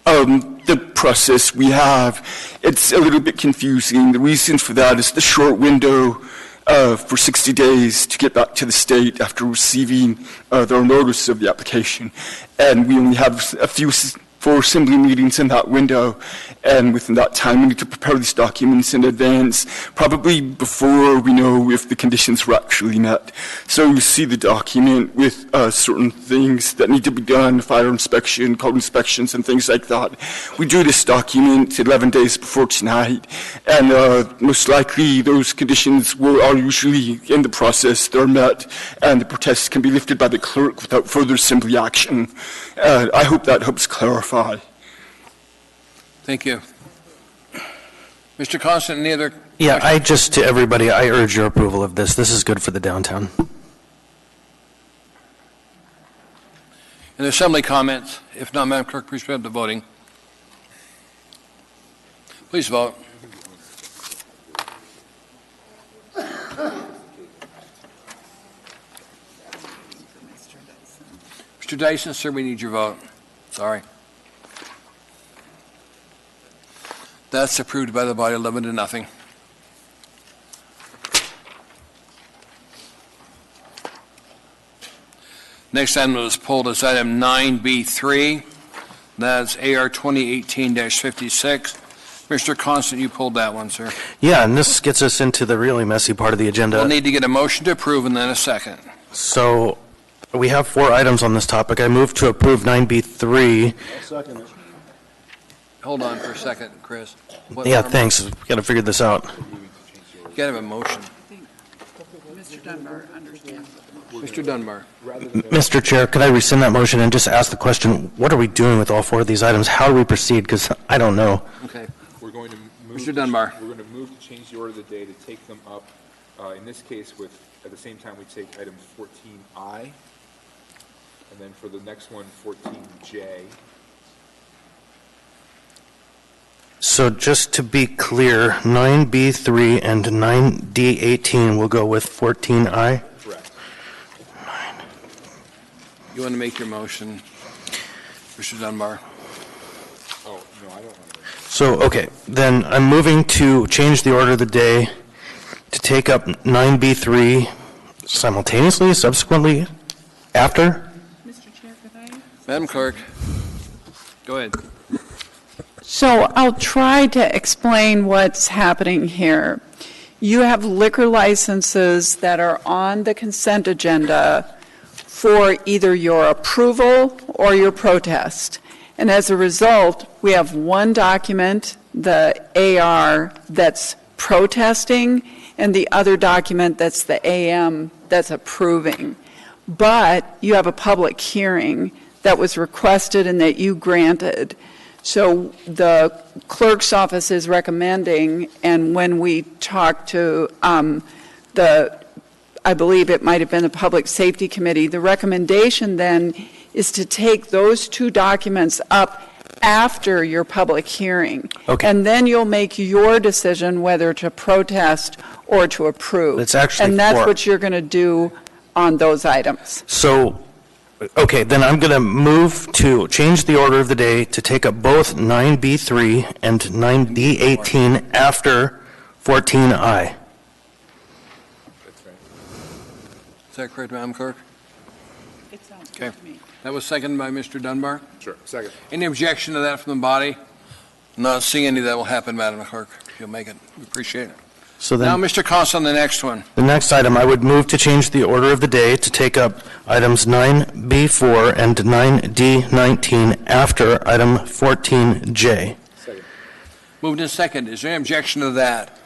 the process we have, it's a little bit confusing. The reason for that is the short window for 60 days to get back to the state after receiving their notice of the application. And we only have a few for assembly meetings in that window. And within that time, we need to prepare these documents in advance, probably before we know if the conditions were actually met. So you see the document with certain things that need to be done, fire inspection, code inspections, and things like that. We do this document 11 days before tonight, and most likely those conditions are usually in the process, they're met, and the protests can be lifted by the clerk without further assembly action. I hope that helps clarify. Thank you. Mr. Constant, any other? Yeah, to everybody, I urge your approval of this. This is good for the downtown. And assembly comments? If not, Madam Clerk, please proceed to voting. Please vote. Mr. Dyson, sir, we need your vote. Sorry. That's approved by the body, 11-0. Next item that was pulled is item 9B3. That's AR 2018-56. Mr. Constant, you pulled that one, sir. Yeah, and this gets us into the really messy part of the agenda. We'll need to get a motion to approve and then a second. So we have 4 items on this topic. I move to approve 9B3. I'll second it. Hold on for a second, Chris. Yeah, thanks. We've got to figure this out. You got to have a motion. Mr. Dunbar understands. Mr. Dunbar. Mr. Chair, could I rescind that motion and just ask the question, what are we doing with all 4 of these items? How do we proceed? Because I don't know. Okay. We're going to move. Mr. Dunbar. We're going to move to change the order of the day to take them up. In this case, at the same time, we take item 14I, and then for the next one, 14J. So just to be clear, 9B3 and 9D18 will go with 14I? Correct. You want to make your motion, Mr. Dunbar? Oh, no, I don't want to. So, okay, then I'm moving to change the order of the day to take up 9B3 simultaneously, subsequently, after? Mr. Chair, could I? Madam Clerk, go ahead. So I'll try to explain what's happening here. You have liquor licenses that are on the consent agenda for either your approval or your protest. And as a result, we have one document, the AR, that's protesting, and the other document that's the AM that's approving. But you have a public hearing that was requested and that you granted. So the clerk's office is recommending, and when we talked to I believe it might have been the Public Safety Committee, the recommendation then is to take those 2 documents up after your public hearing. Okay. And then you'll make your decision whether to protest or to approve. It's actually And that's 4. what you're going to do on those items. So, okay, then I'm going to move to change the order of the day to take up both 9B3 and 9D18 after 14I. That's right. Is that correct, Madam Clerk? It sounds Okay. good to me. That was seconded by Mr. Dunbar. Sure, second. Any objection to that from the body? Not seeing any, that will happen, Madam Clerk. If you'll make it, we appreciate it. So Now, then, Mr. Constant, the next one. the next item, I would move to change the order of the day to take up items 9B4 and 9D19 after item 14J. Second. Moved in second. Is there any objection to that?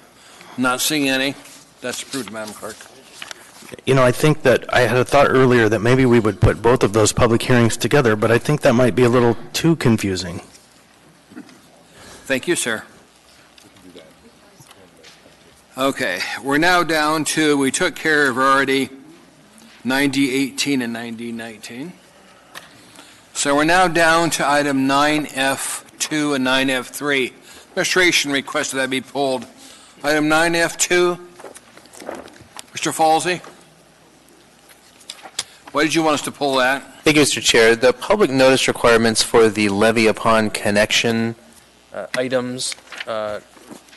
Not seeing any. That's approved, Madam Clerk. You know, I think that I had a thought earlier that maybe we would put both of those public hearings together, but I think that might be a little too confusing. Thank you, sir. Okay, we're now down to, we took care of already 9D18 and 9D19. So we're now down to item 9F2 and 9F3. Administration requested that be pulled. Item 9F2, Mr. Falsey, why did you want us to pull that? Thank you, Mr. Chair. The public notice requirements for the levy upon connection items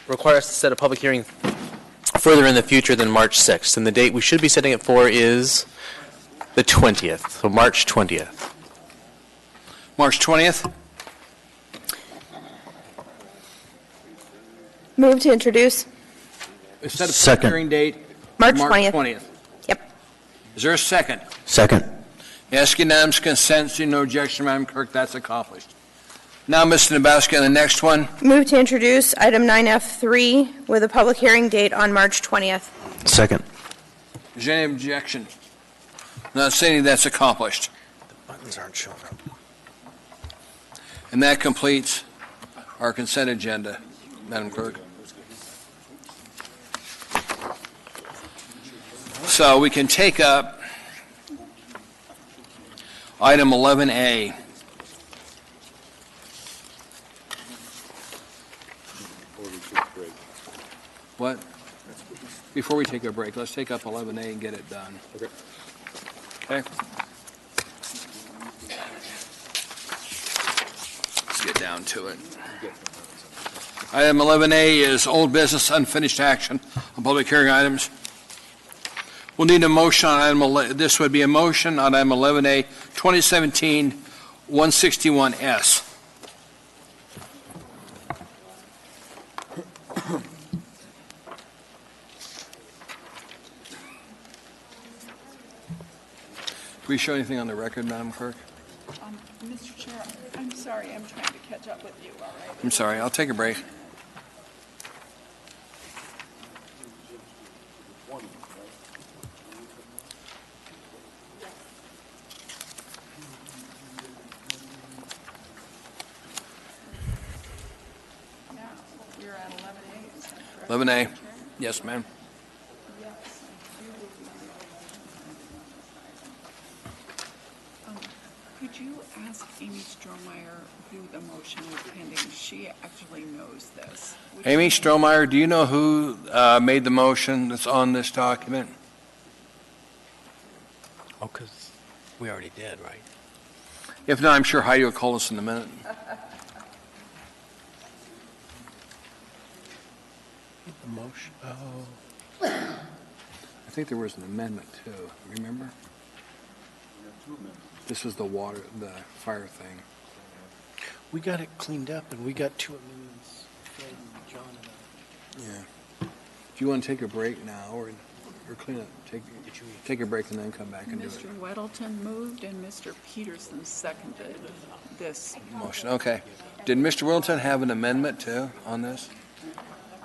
require us to set a public hearing further in the future than March 6th. And the date we should be setting it for is the 20th, so March 20th. March 20th? Move to introduce. Set a public Second. hearing date. March 20th. Yep. Is there a second? Second. Ask unanimous consent, seeing no objection, Madam Clerk, that's accomplished. Now, Mr. Nabowski, on the next one. Move to introduce item 9F3 with a public hearing date on March 20th. Second. Is there any objection? Not saying that's accomplished. Buttons aren't showing up. And that completes our consent agenda, Madam Clerk. So we can take up item 11A. What? Before we take a break, let's take up 11A and get it done. Okay? Let's get down to it. Item 11A is old business, unfinished action on public hearing items. We'll need a motion on item, this would be a motion on item 11A, 2017-161S. Do we show anything on the record, Madam Clerk? Mr. Chair, I'm sorry, I'm trying to catch up with you, all right? I'm sorry, I'll take a break. You're at 11A, is that correct? 11A, yes, ma'am. Could you ask Amy Strohmeyer who the motion is pending? She actually knows this. Amy Strohmeyer, do you know who made the motion that's on this document? Oh, because we already did, right? If not, I'm sure Heidi will call us in a minute. The motion. Oh. I think there was an amendment too, remember? This was the water, the fire thing. We got it cleaned up, and we got 2 amendments from John and I. Yeah. Do you want to take a break now or clean up, take a break and then come back and do it? Mr. Weddleton moved and Mr. Peterson seconded this Motion, okay. Did Mr. Wilton have an amendment too on this?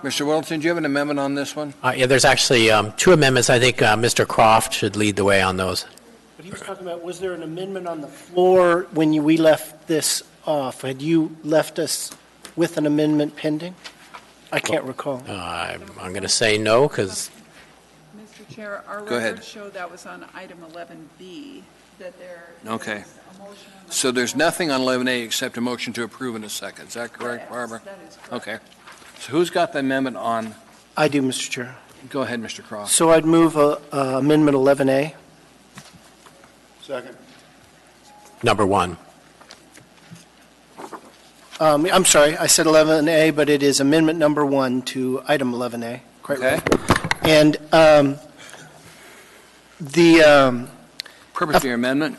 Mr. Wilton, do you have an amendment on this one? Yeah, there's actually 2 amendments. I think Mr. Croft should lead the way on those. But he was talking about, was there an amendment on the floor when we left this off? Had you left us with an amendment pending? I can't recall. I'm going to say no, because Mr. Chair, our Go ahead. records show that was on item 11B, that there Okay. is a motion on the So there's floor. nothing on 11A except a motion to approve in a second. Is that correct, Barbara? That is correct. Okay. So who's got the amendment on? I do, Mr. Chair. Go ahead, Mr. Croft. So I'd move Amendment 11A. Second. number 1. I'm sorry, I said 11A, but it is Amendment Number 1 to Item 11A. Quite Okay. right. And Purpose of your amendment?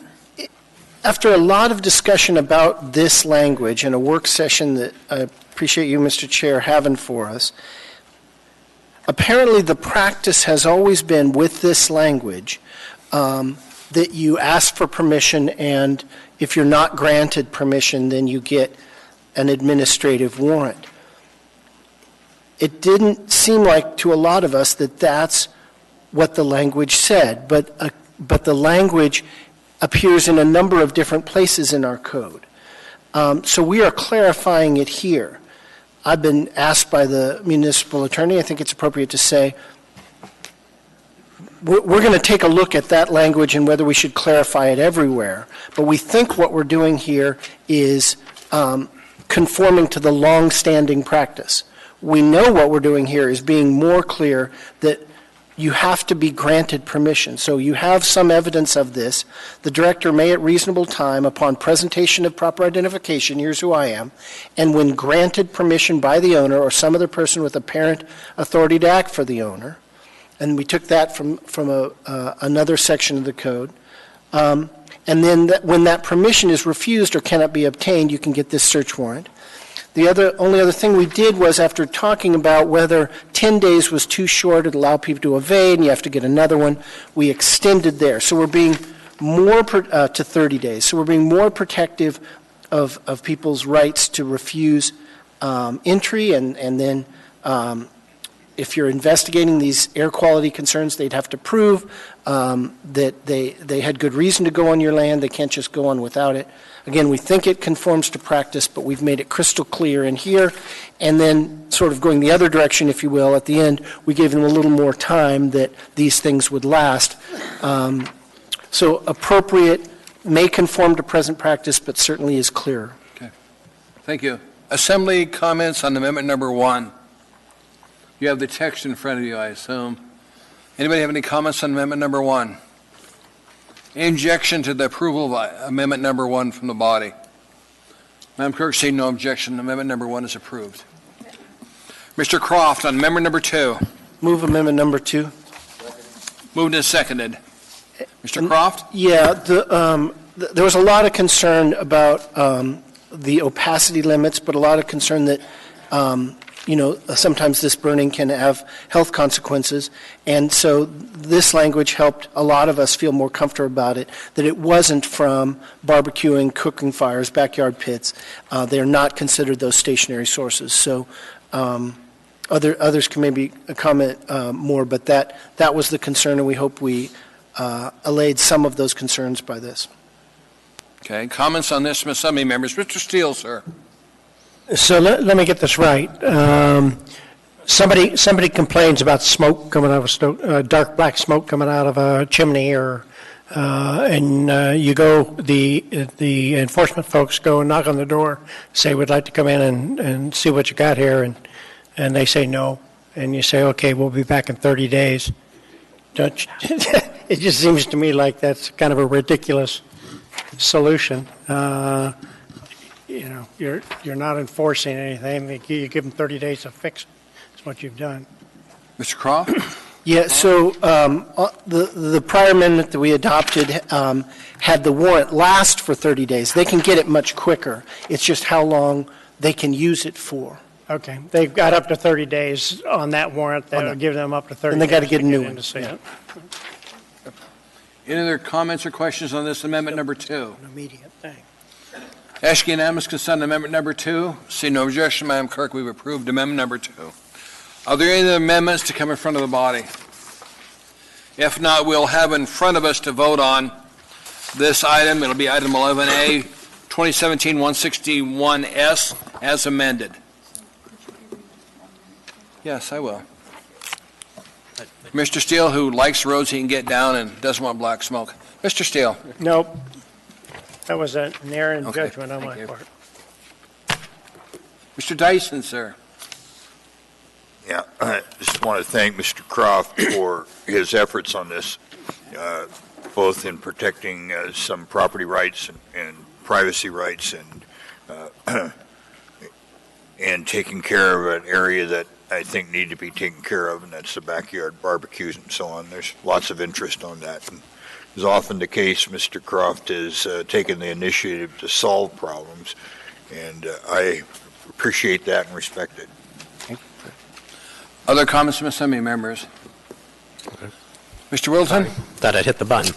after a lot of discussion about this language and a work session that I appreciate you, Mr. Chair, having for us, apparently the practice has always been with this language that you ask for permission, and if you're not granted permission, then you get an administrative warrant. It didn't seem like to a lot of us that that's what the language said, but the language appears in a number of different places in our code. So we are clarifying it here. I've been asked by the municipal attorney, I think it's appropriate to say, we're going to take a look at that language and whether we should clarify it everywhere. But we think what we're doing here is conforming to the long-standing practice. We know what we're doing here is being more clear that you have to be granted permission. So you have some evidence of this. The director may at reasonable time, upon presentation of proper identification, here's who I am, and when granted permission by the owner or some other person with apparent authority to act for the owner, and we took that from another section of the code, and then when that permission is refused or cannot be obtained, you can get this search warrant. The only other thing we did was, after talking about whether 10 days was too short, it allowed people to evade, and you have to get another one, we extended there. So we're being more to 30 days. So we're being more protective of people's rights to refuse entry, and then if you're investigating these air quality concerns, they'd have to prove that they had good reason to go on your land. They can't just go on without it. Again, we think it conforms to practice, but we've made it crystal clear in here. And then, sort of going the other direction, if you will, at the end, we gave them a little more time that these things would last. So appropriate, may conform to present practice, but certainly is clearer. Okay. Thank you. Assembly comments on amendment number 1. You have the text in front of you, I assume. Anybody have any comments on amendment number 1? Injection to the approval of amendment number 1 from the body. Madam Clerk, seeing no objection, amendment number 1 is approved. Mr. Croft on amendment number 2. Move amendment number 2. Moved and seconded. Mr. Croft? Yeah, there was a lot of concern about the opacity limits, but a lot of concern that sometimes this burning can have health consequences. And so this language helped a lot of us feel more comfortable about it, that it wasn't from barbecuing, cooking fires, backyard pits. They are not considered those stationary sources. So others can maybe comment more, but that was the concern, and we hope we allayed some of those concerns by this. Okay, comments on this from assembly members. Mr. Steele, sir. So let me get this right. Somebody complains about smoke coming out of a stove, dark black smoke coming out of a chimney, and you go. The enforcement folks go and knock on the door, say we'd like to come in and see what you got here, and they say no, and you say okay, we'll be back in 30 days. It just seems to me like that's kind of a ridiculous solution. You're not enforcing anything. You give them 30 days to fix it. That's what you've done. Mr. Croft? Yeah, so the prior amendment that we adopted had the warrant last for 30 days. They can get it much quicker. It's just how long they can use it for. Okay. They've got up to 30 days on that warrant. That'll give them up to 30 days. And they got to get a new one. Yeah. Any other comments or questions on this amendment number 2? An immediate thing. Ask unanimous consent on amendment number 2. See no objection, Madam Clerk. We've approved amendment number 2. Are there any other amendments to come in front of the body? If not, we'll have in front of us to vote on this item. It'll be item 11A, 2017-161S, as amended. Yes, I will. Mr. Steele, who likes roads he can get down and doesn't want black smoke. Mr. Steele. Nope. That was an error in judgment on my part. Mr. Dyson, sir. Yeah, I just want to thank Mr. Croft for his efforts on this, both in protecting some property rights and privacy rights and taking care of an area that I think need to be taken care of, and that's the backyard barbecues and so on. There's lots of interest on that. And as often the case, Mr. Croft has taken the initiative to solve problems, and I appreciate that and respect it. Other comments from assembly members? Okay. Mr. Wilson? Thought I'd hit the button.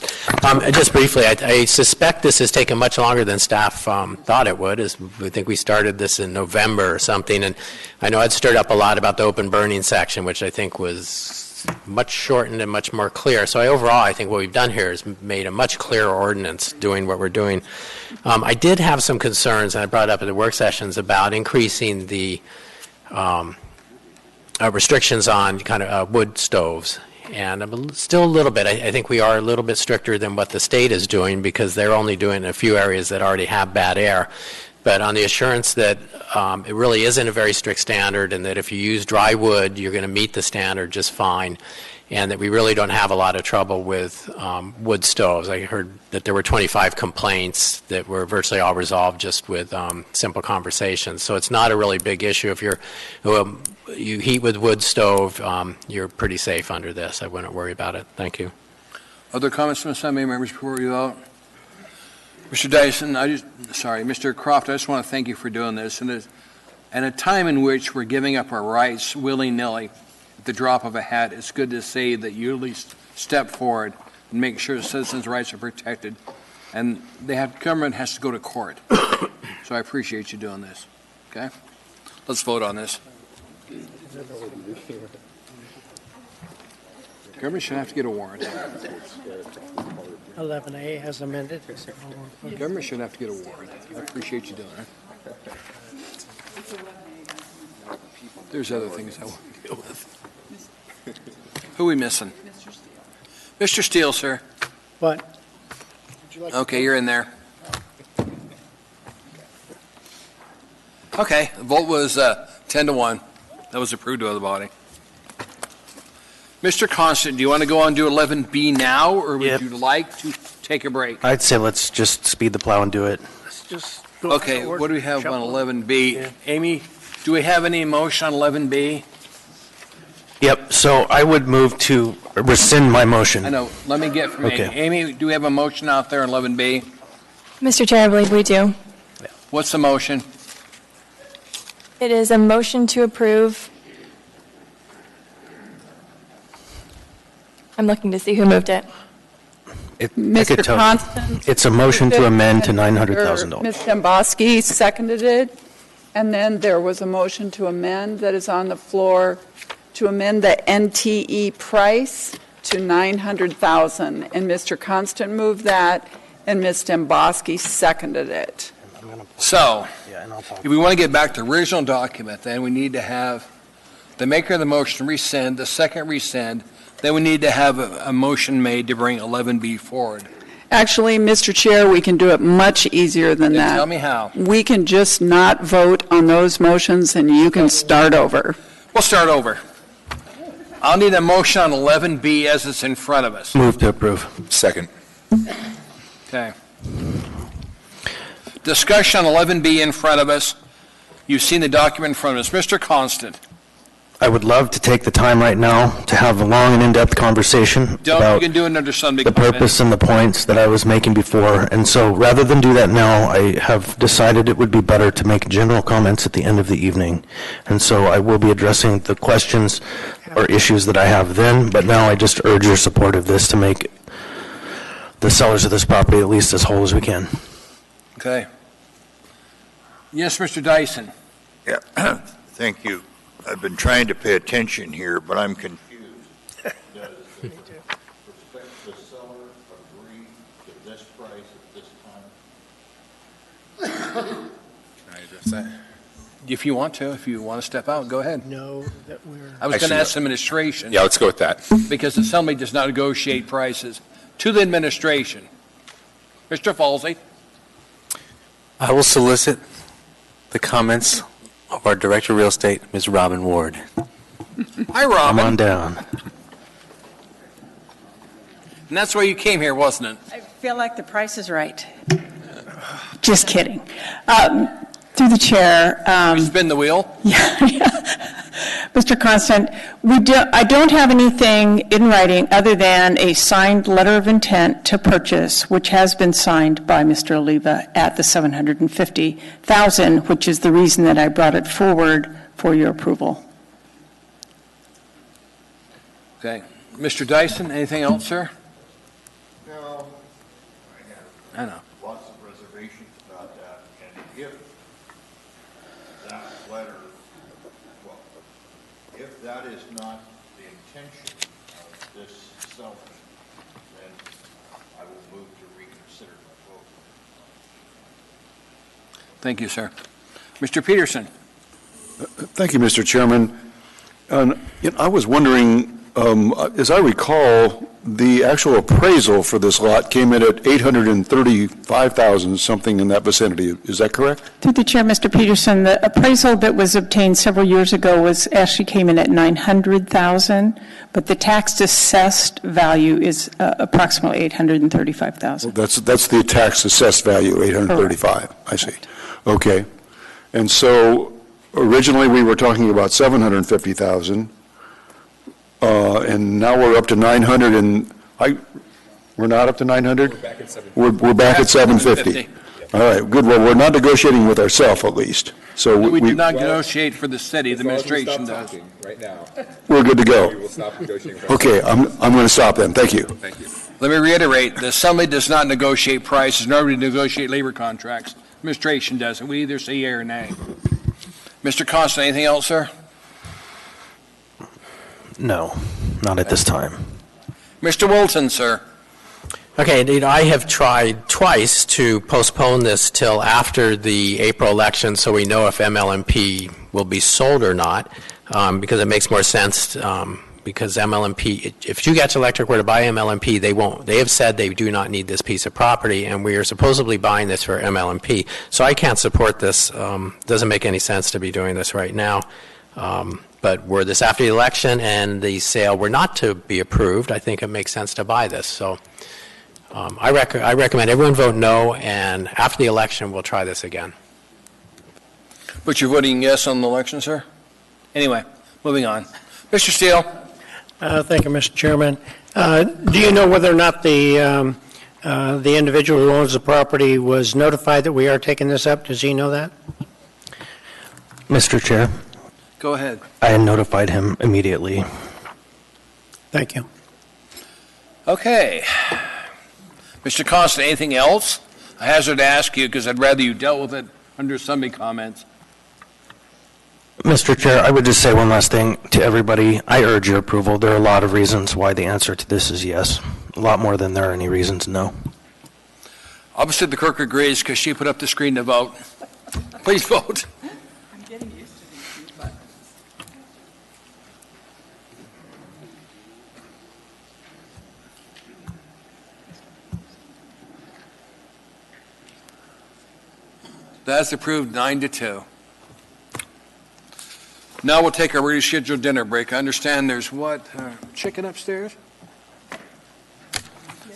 Just briefly, I suspect this has taken much longer than staff thought it would. I think we started this in November or something, and I know I'd stirred up a lot about the open burning section, which I think was much shortened and much more clear. So overall, I think what we've done here is made a much clearer ordinance doing what we're doing. I did have some concerns, and I brought up at the work sessions, about increasing the restrictions on kind of wood stoves. And still a little bit. I think we are a little bit stricter than what the state is doing, because they're only doing a few areas that already have bad air. But on the assurance that it really isn't a very strict standard, and that if you use dry wood, you're going to meet the standard just fine, and that we really don't have a lot of trouble with wood stoves. I heard that there were 25 complaints that were virtually all resolved just with simple conversations. So it's not a really big issue. If you heat with wood stove, you're pretty safe under this. I wouldn't worry about it. Thank you. Other comments from assembly members before we vote? Mr. Dyson, Mr. Croft, I just want to thank you for doing this. And and a time in which we're giving up our rights willy-nilly at the drop of a hat, it's good to say that you at least step forward and make sure the citizens' rights are protected, and government has to go to court. So I appreciate you doing this. Okay? Let's vote on this. Government should have to get a warrant. 11A has amended. Government should have to get a warrant. I appreciate you doing it. There's other things I want to deal with. Who are we missing? Mr. Steele, sir. What? Okay, you're in there. Okay, the vote was 10-1. That was approved by the body. Mr. Constant, do you want to go on to 11B now, or would you like to take a break? I'd say let's just speed the plow and do it. Okay, what do we have on 11B? Yeah. Amy, do we have any motion on 11B? Yep, so I would move to rescind my motion. I know. Let me get from Okay. Amy. Amy, do we have a motion out there on 11B? Mr. Chair, I believe we do. What's the motion? It is a motion to approve. I'm looking to see who moved it. Mr. Constant? It's a motion to amend to $900,000. Ms. Demboski seconded it, and then there was a motion to amend that is on the floor to amend the NTE price to $900,000. And Mr. Constant moved that, and Ms. Demboski seconded it. So, if we want to get back to the original document, then we need to have the maker of the motion rescind, the second rescind, then we need to have a motion made to bring 11B forward. Actually, Mr. Chair, we can do it much easier than Then that. tell me how. We can just not vote on those motions, and you can start over. We'll start over. I'll need a motion on 11B as it's in front of us. Move to approve. Second. Okay. Discussion on 11B in front of us. You've seen the document in front of us. Mr. Constant. I would love to take the time right now to have a long and in-depth conversation You about can do it under Sunday the comment. purpose and the points that I was making before. And so rather than do that now, I have decided it would be better to make general comments at the end of the evening. And so I will be addressing the questions or issues that I have then, but now I just urge your support of this to make the sellers of this property at least as whole as we can. Okay. Yes, Mr. Dyson. Yeah, thank you. I've been trying to pay attention here, but I'm confused. Does the seller agree to this price at this time? Can I address that? If you want to step out, go ahead. No, that we're. I was going to ask the administration. Yeah, let's go with that. Because the assembly does not negotiate prices. To the administration. Mr. Falsey. I will solicit the comments of our Director of Real Estate, Ms. Robin Ward. Hi, Robin. Come on down. And that's why you came here, wasn't it? I feel like the price is right. Just kidding. Through the chair. Spin the wheel. Mr. Constant, I don't have anything in writing other than a signed letter of intent to purchase, which has been signed by Mr. Oliva at the $750,000, which is the reason that I brought it forward for your approval. Okay. Mr. Dyson, anything else, sir? No. I know. Lots of reservations about that, and if that letter, well, if that is not the intention of this seller, then I will move to reconsider my vote. Thank you, sir. Mr. Peterson. Thank you, Mr. Chairman. I was wondering, as I recall, the actual appraisal for this lot came in at $835,000, something in that vicinity. Is that correct? Through the chair, Mr. Peterson, the appraisal that was obtained several years ago actually came in at $900,000, but the tax assessed value is approximately $835,000. That's the tax assessed value, $835,000. I see. Okay. And so originally we were talking about $750,000. And now we're up to 900, and we're not up to 900? We're back at 750. We're back at 750. All right, good. Well, we're not negotiating with ourselves, at least. So We do not negotiate for the city, the administration does. Right now. we're good to go. We will stop negotiating. Okay, I'm going to stop then. Thank you. Thank you. Let me reiterate, the Assembly does not negotiate prices, nor do we negotiate labor contracts. Administration does, and we either say yea or nay. Mr. Constant, anything else, sir? No, not at this time. Mr. Wilson, sir? Okay, I have tried twice to postpone this till after the April election so we know if MLMP will be sold or not, because it makes more sense, because MLMP, if Two Gatch Electric were to buy MLMP, they won't. They have said they do not need this piece of property, and we are supposedly buying this for MLMP. So I can't support this. Doesn't make any sense to be doing this right now. But were this after the election and the sale were not to be approved, I think it makes sense to buy this. So I recommend everyone vote no, and after the election, we'll try this again. But you're voting yes on the election, sir? Anyway, moving on. Mr. Steele? Thank you, Mr. Chairman. Do you know whether or not the individual who owns the property was notified that we are taking this up? Does he know that? Mr. Chair, Go ahead. I notified him immediately. Thank you. Okay. Mr. Constant, anything else? I hazard to ask you because I'd rather you dealt with it under Sunday comments. Mr. Chair, I would just say one last thing to everybody. I urge your approval. There are a lot of reasons why the answer to this is yes. A lot more than there are any reasons no. Obviously, the clerk agrees because she put up the screen to vote. Please vote. I'm getting used to these buttons. That's approved 9-2. Now we'll take our rescheduled dinner break. I understand there's what, chicken upstairs?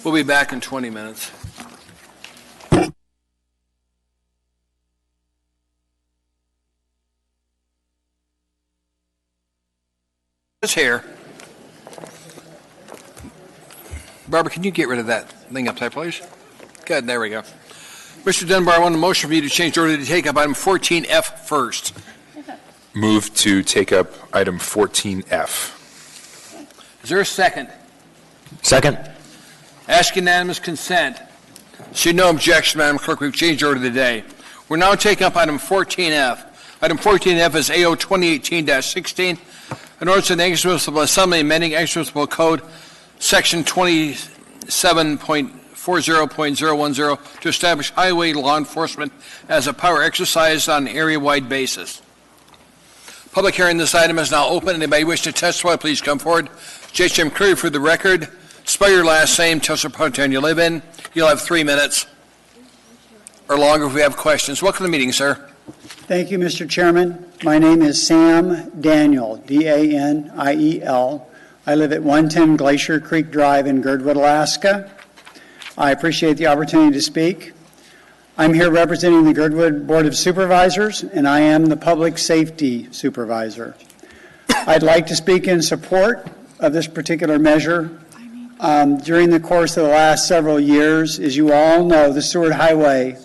We'll be back in 20 minutes. It's here. Barbara, can you get rid of that thing up there, please? Good, there we go. Mr. Dunbar, I want a motion for you to change the order to take up item 14F first. Move to take up item 14F. Is there a second? Second. Ask unanimous consent. See no objection, Madam Clerk. We've changed order today. We're now taking up item 14F. Item 14F is AO 2018-16, an ordinance of the Municipal Assembly amending Municipal Code Section 27.40.010 to establish highway law enforcement as a power exercised on an area-wide basis. Public hearing on this item is now open. Anybody wish to testify, please come forward. J.H.M. Curry for the record. Spell your last name, tell us what town you live in. You'll have 3 minutes or longer if we have questions. Welcome to the meeting, sir. Thank you, Mr. Chairman. My name is Sam Daniel, D-A-N-I-E-L. I live at 110 Glacier Creek Drive in Girdwood, Alaska. I appreciate the opportunity to speak. I'm here representing the Girdwood Board of Supervisors, and I am the Public Safety Supervisor. I'd like to speak in support of this particular measure. During the course of the last several years, as you all know, the Seward Highway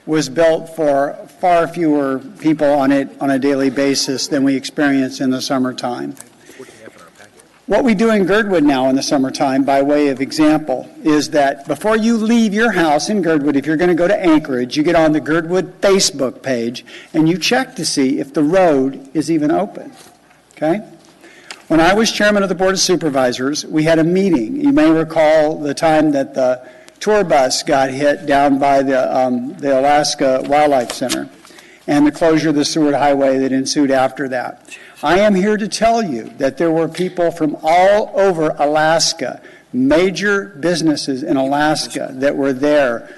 was built for far fewer people on it on a daily basis than we experience in the summertime. What we do in Girdwood now in the summertime, by way of example, is that before you leave your house in Girdwood, if you're going to go to Anchorage, you get on the Girdwood Facebook page and you check to see if the road is even open. Okay? When I was chairman of the Board of Supervisors, we had a meeting. You may recall the time that the tour bus got hit down by the Alaska Wildlife Center and the closure of the Seward Highway that ensued after that. I am here to tell you that there were people from all over Alaska, major businesses in Alaska that were there,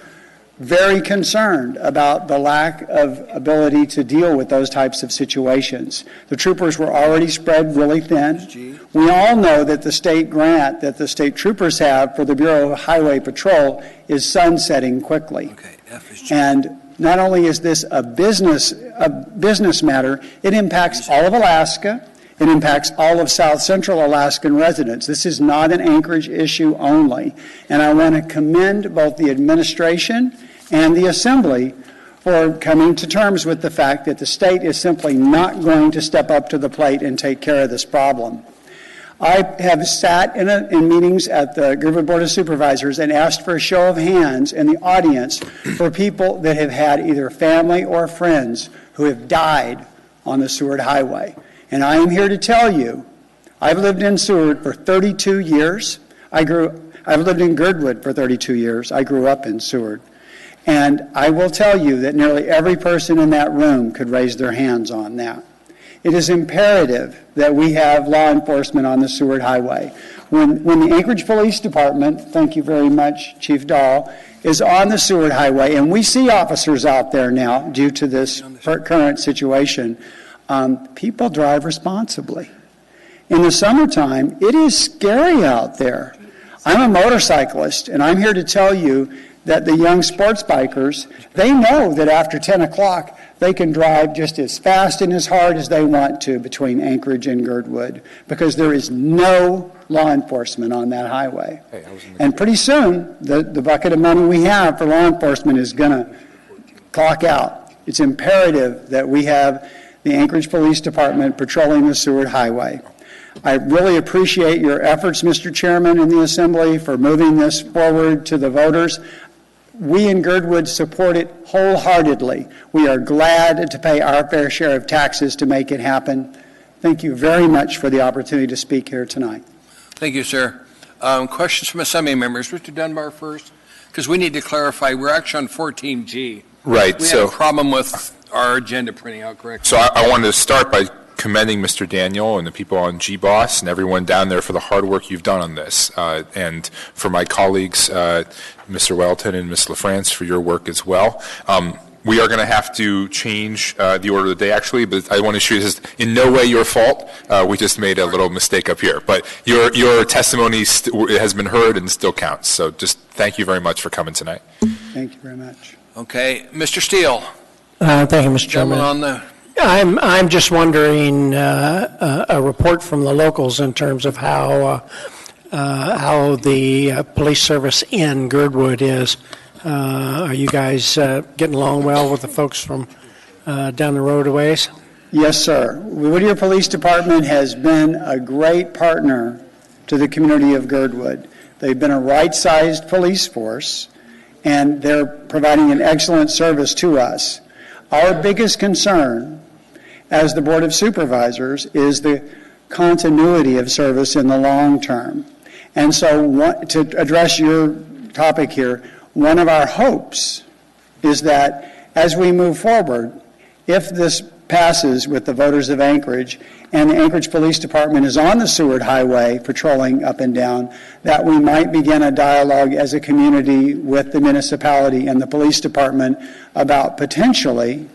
very concerned about the lack of ability to deal with those types of situations. The troopers were already spread really thin. We all know that the state grant that the state troopers have for the Bureau of Highway Patrol is sunsetting quickly. And not only is this a business matter, it impacts all of Alaska. It impacts all of South Central Alaskan residents. This is not an Anchorage issue only. And I want to commend both the administration and the Assembly for coming to terms with the fact that the state is simply not going to step up to the plate and take care of this problem. I have sat in meetings at the Girdwood Board of Supervisors and asked for a show of hands in the audience for people that have had either family or friends who have died on the Seward Highway. And I am here to tell you, I've lived in Seward for 32 years. I've lived in Girdwood for 32 years. I grew up in Seward. And I will tell you that nearly every person in that room could raise their hands on that. It is imperative that we have law enforcement on the Seward Highway. When the Anchorage Police Department, thank you very much, Chief Dahl, is on the Seward Highway, and we see officers out there now due to this current situation, people drive responsibly. In the summertime, it is scary out there. I'm a motorcyclist, and I'm here to tell you that the young sports bikers, they know that after 10 o'clock, they can drive just as fast and as hard as they want to between Anchorage and Girdwood because there is no law enforcement on that highway. And pretty soon, the bucket of money we have for law enforcement is going to clock out. It's imperative that we have the Anchorage Police Department patrolling the Seward Highway. I really appreciate your efforts, Mr. Chairman, in the Assembly for moving this forward to the voters. We in Girdwood support it wholeheartedly. We are glad to pay our fair share of taxes to make it happen. Thank you very much for the opportunity to speak here tonight. Thank you, sir. Questions from Assembly members. Mr. Dunbar first, because we need to clarify, we're actually on 14G. Right. We have a problem with our agenda printing out, correct? So I wanted to start by commending Mr. Daniel and the people on GBOS and everyone down there for the hard work you've done on this. And for my colleagues, Mr. Welton and Ms. LaFrance, for your work as well. We are going to have to change the order of the day, actually, but I want to assure you this is in no way your fault. We just made a little mistake up here. But your testimony has been heard and still counts. So just thank you very much for coming tonight. Thank you very much. Okay. Mr. Steele. Thank you, Mr. Chairman. On the I'm just wondering a report from the locals in terms of how the police service in Girdwood is. Are you guys getting along well with the folks from down the road a ways? Yes, sir. Whittier Police Department has been a great partner to the community of Girdwood. They've been a right-sized police force, and they're providing an excellent service to us. Our biggest concern as the Board of Supervisors is the continuity of service in the long term. And so to address your topic here, one of our hopes is that as we move forward, if this passes with the voters of Anchorage and the Anchorage Police Department is on the Seward Highway patrolling up and down, that we might begin a dialogue as a community with the municipality and the police department about potentially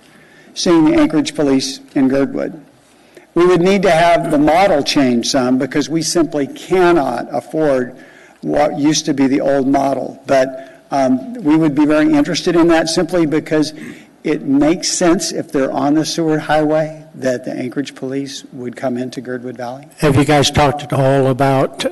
seeing the Anchorage Police in Girdwood. We would need to have the model change some because we simply cannot afford what used to be the old model. But we would be very interested in that simply because it makes sense if they're on the Seward Highway that the Anchorage Police would come into Girdwood Valley. Have you guys talked at all about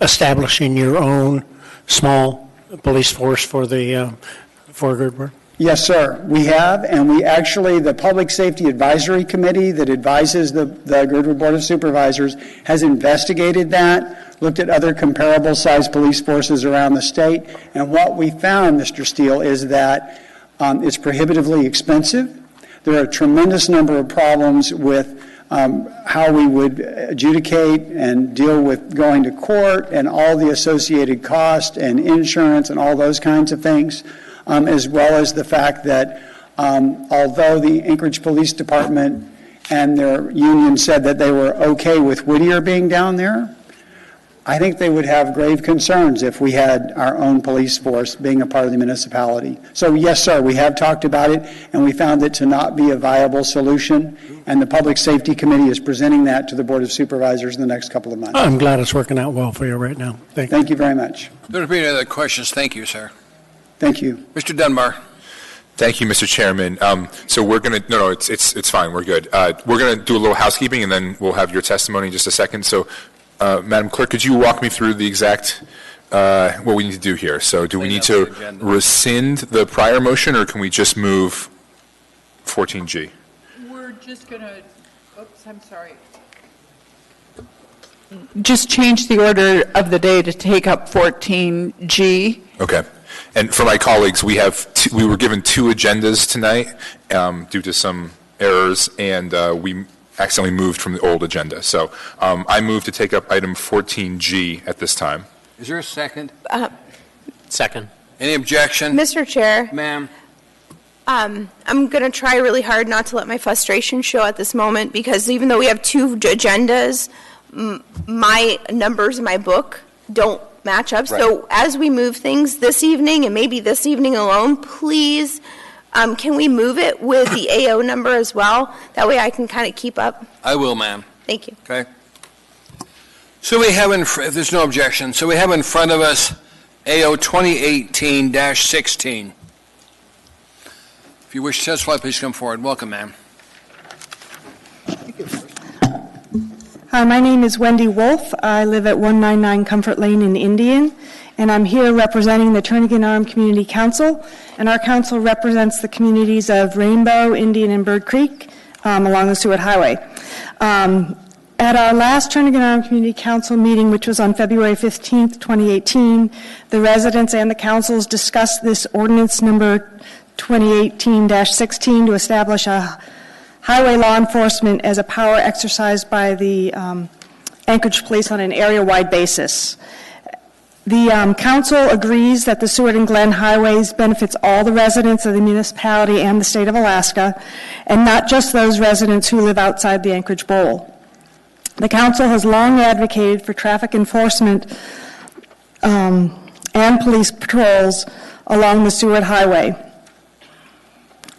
establishing your own small police force for Girdwood? Yes, sir. We have, and we actually, the Public Safety Advisory Committee that advises the Girdwood Board of Supervisors has investigated that, looked at other comparable sized police forces around the state, and what we found, Mr. Steele, is that it's prohibitively expensive. There are a tremendous number of problems with how we would adjudicate and deal with going to court and all the associated costs and insurance and all those kinds of things. As well as the fact that although the Anchorage Police Department and their union said that they were okay with Whittier being down there, I think they would have grave concerns if we had our own police force being a part of the municipality. So yes, sir, we have talked about it, and we found it to not be a viable solution, and the Public Safety Committee is presenting that to the Board of Supervisors in the next couple of months. I'm glad it's working out well for you right now. Thank you very much. There don't be any other questions. Thank you, sir. Thank you. Mr. Dunbar. Thank you, Mr. Chairman. So we're going to, no, it's fine. We're good. We're going to do a little housekeeping, and then we'll have your testimony in just a second. So, Madam Clerk, could you walk me through the exact what we need to do here. So do we need to rescind the prior motion, or can we just move 14G? We're just going to, oops, I'm sorry. Just change the order of the day to take up 14G. Okay. And for my colleagues, we were given 2 agendas tonight due to some errors, and we accidentally moved from the old agenda. So I move to take up item 14G at this time. Is there a second? Second. Any objection? Mr. Chair. Ma'am. I'm going to try really hard not to let my frustration show at this moment, because even though we have 2 agendas, my numbers in my book don't match up. Right. So as we move things this evening, and maybe this evening alone, please, can we move it with the AO number as well? That way I can kind of keep up. I will, ma'am. Thank you. Okay. So we have, if there's no objection, so we have in front of us AO 2018-16. If you wish to testify, please come forward. Welcome, ma'am. Hi, my name is Wendy Wolf. I live at 199 Comfort Lane in Indian, and I'm here representing the Turnagain Arm Community Council. And our council represents the communities of Rainbow, Indian, and Bird Creek along the Seward Highway. At our last Turnagain Arm Community Council meeting, which was on February 15th, 2018, the residents and the councils discussed this ordinance number 2018-16 to establish a highway law enforcement as a power exercised by the Anchorage Police on an area-wide basis. The council agrees that the Seward and Glen Highways benefits all the residents of the municipality and the state of Alaska, and not just those residents who live outside the Anchorage Bowl. The council has long advocated for traffic enforcement and police patrols along the Seward Highway.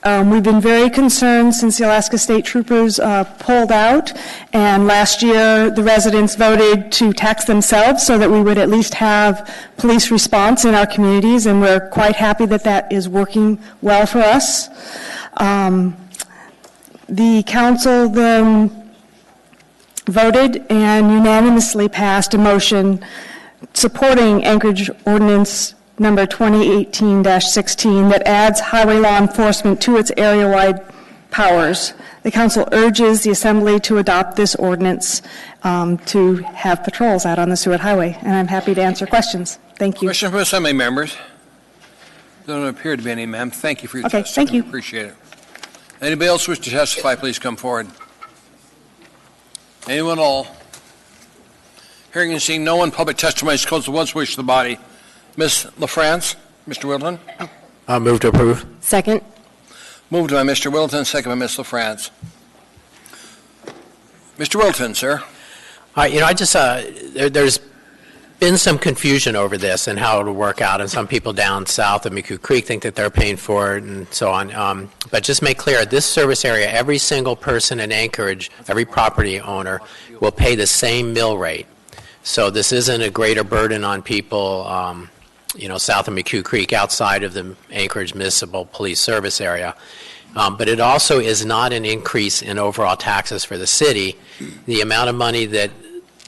We've been very concerned since the Alaska State Troopers pulled out, and last year the residents voted to tax themselves so that we would at least have police response in our communities, and we're quite happy that that is working well for us. The council then voted and unanimously passed a motion supporting Anchorage Ordinance number 2018-16 that adds highway law enforcement to its area-wide powers. The council urges the assembly to adopt this ordinance to have patrols out on the Seward Highway, and I'm happy to answer questions. Thank you. Question from assembly members? There don't appear to be any, ma'am. Thank you for your testimony. Thank you. Appreciate it. Anybody else wish to testify, please come forward. Anyone at all? Hearing and seeing no one, public testimony is closed. The ones wish to the body. Ms. LaFrance, Mr. Wilton. Move to approve. Second. Moved by Mr. Wilton, second by Ms. LaFrance. Mr. Wilton, sir. I just, there's been some confusion over this and how it'll work out, and some people down south of McHugh Creek think that they're paying for it and so on. But just make clear, this service area, every single person in Anchorage, every property owner will pay the same mill rate. So this isn't a greater burden on people, south of McHugh Creek, outside of the Anchorage Municipal Police Service area. But it also is not an increase in overall taxes for the city. The amount of money that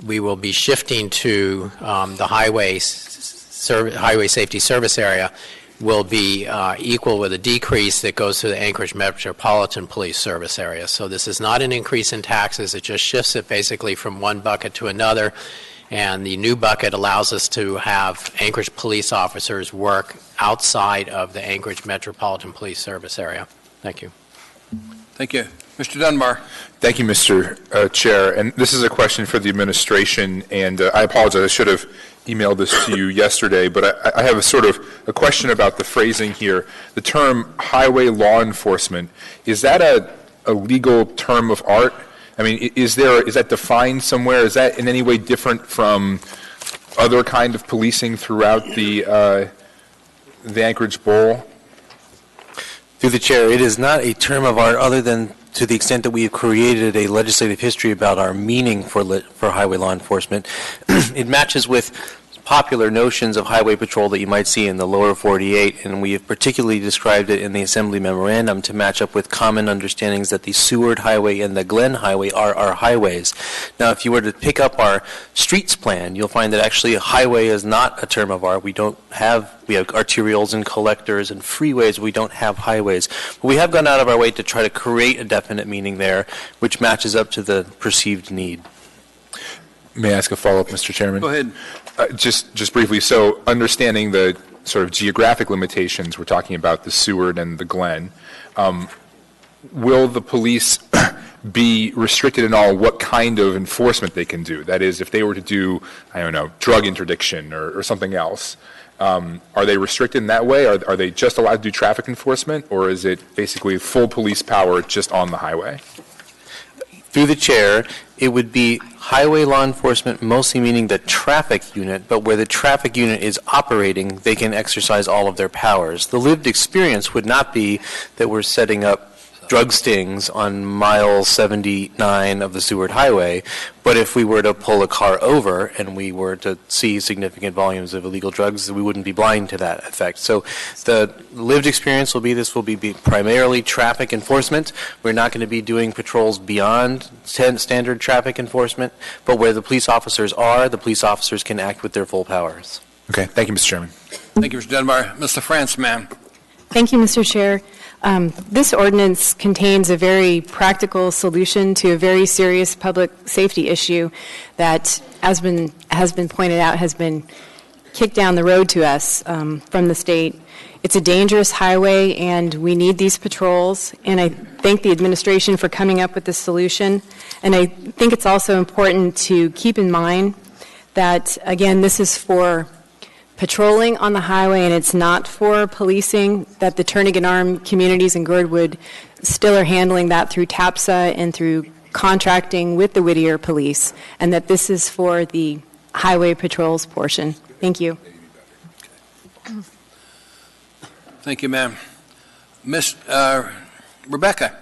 we will be shifting to the highway safety service area will be equal with a decrease that goes to the Anchorage Metropolitan Police Service area. So this is not an increase in taxes. It just shifts it basically from one bucket to another. And the new bucket allows us to have Anchorage police officers work outside of the Anchorage Metropolitan Police Service area. Thank you. Thank you. Mr. Dunbar. Thank you, Mr. Chair. And this is a question for the administration, and I apologize. I should have emailed this to you yesterday, but I have a question about the phrasing here. The term highway law enforcement, is that a legal term of art? I mean, is that defined somewhere? Is that in any way different from other kind of policing throughout the Anchorage Bowl? Through the chair, it is not a term of art other than to the extent that we have created a legislative history about our meaning for highway law enforcement. It matches with popular notions of highway patrol that you might see in the lower 48, and we have particularly described it in the Assembly Memorandum to match up with common understandings that the Seward Highway and the Glen Highway are our highways. Now, if you were to pick up our streets plan, you'll find that actually a highway is not a term of art. We have arterials and collectors and freeways. We don't have highways. But we have gone out of our way to try to create a definite meaning there, which matches up to the perceived need. May I ask a follow-up, Mr. Chairman? Go ahead. Just briefly, so understanding the sort of geographic limitations, we're talking about the Seward and the Glen, will the police be restricted in all what kind of enforcement they can do? That is, if they were to do, I don't know, drug interdiction or something else, are they restricted in that way? Are they just allowed to do traffic enforcement, or is it basically full police power just on the highway? Through the chair, it would be highway law enforcement, mostly meaning the traffic unit, but where the traffic unit is operating, they can exercise all of their powers. The lived experience would not be that we're setting up drug stings on mile 79 of the Seward Highway, but if we were to pull a car over and we were to see significant volumes of illegal drugs, we wouldn't be blind to that effect. So the lived experience will be this will be primarily traffic enforcement. We're not going to be doing patrols beyond standard traffic enforcement, but where the police officers are, the police officers can act with their full powers. Okay. Thank you, Mr. Chairman. Thank you, Mr. Dunbar. Mr. France, ma'am. Thank you, Mr. Chair. This ordinance contains a very practical solution to a very serious public safety issue that, has been pointed out, has been kicked down the road to us from the state. It's a dangerous highway, and we need these patrols. And I thank the administration for coming up with this solution. And I think it's also important to keep in mind that, again, this is for patrolling on the highway, and it's not for policing, that the Turnagain Arm communities in Girdwood still are handling that through TAPSA and through contracting with the Whittier Police, and that this is for the highway patrols portion. Thank you. Thank you, ma'am. Miss Rebecca.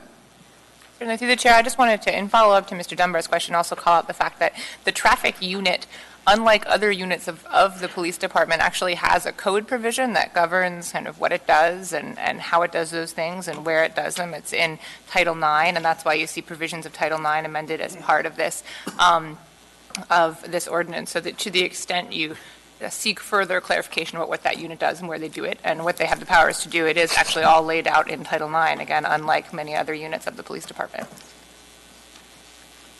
Through the chair, I just wanted to, in follow-up to Mr. Dunbar's question, also call out the fact that the traffic unit, unlike other units of the police department, actually has a code provision that governs kind of what it does and how it does those things and where it does them. It's in Title IX, and that's why you see provisions of Title IX amended as part of this ordinance, so that to the extent you seek further clarification about what that unit does and where they do it and what they have the powers to do, it is actually all laid out in Title IX, again, unlike many other units of the police department.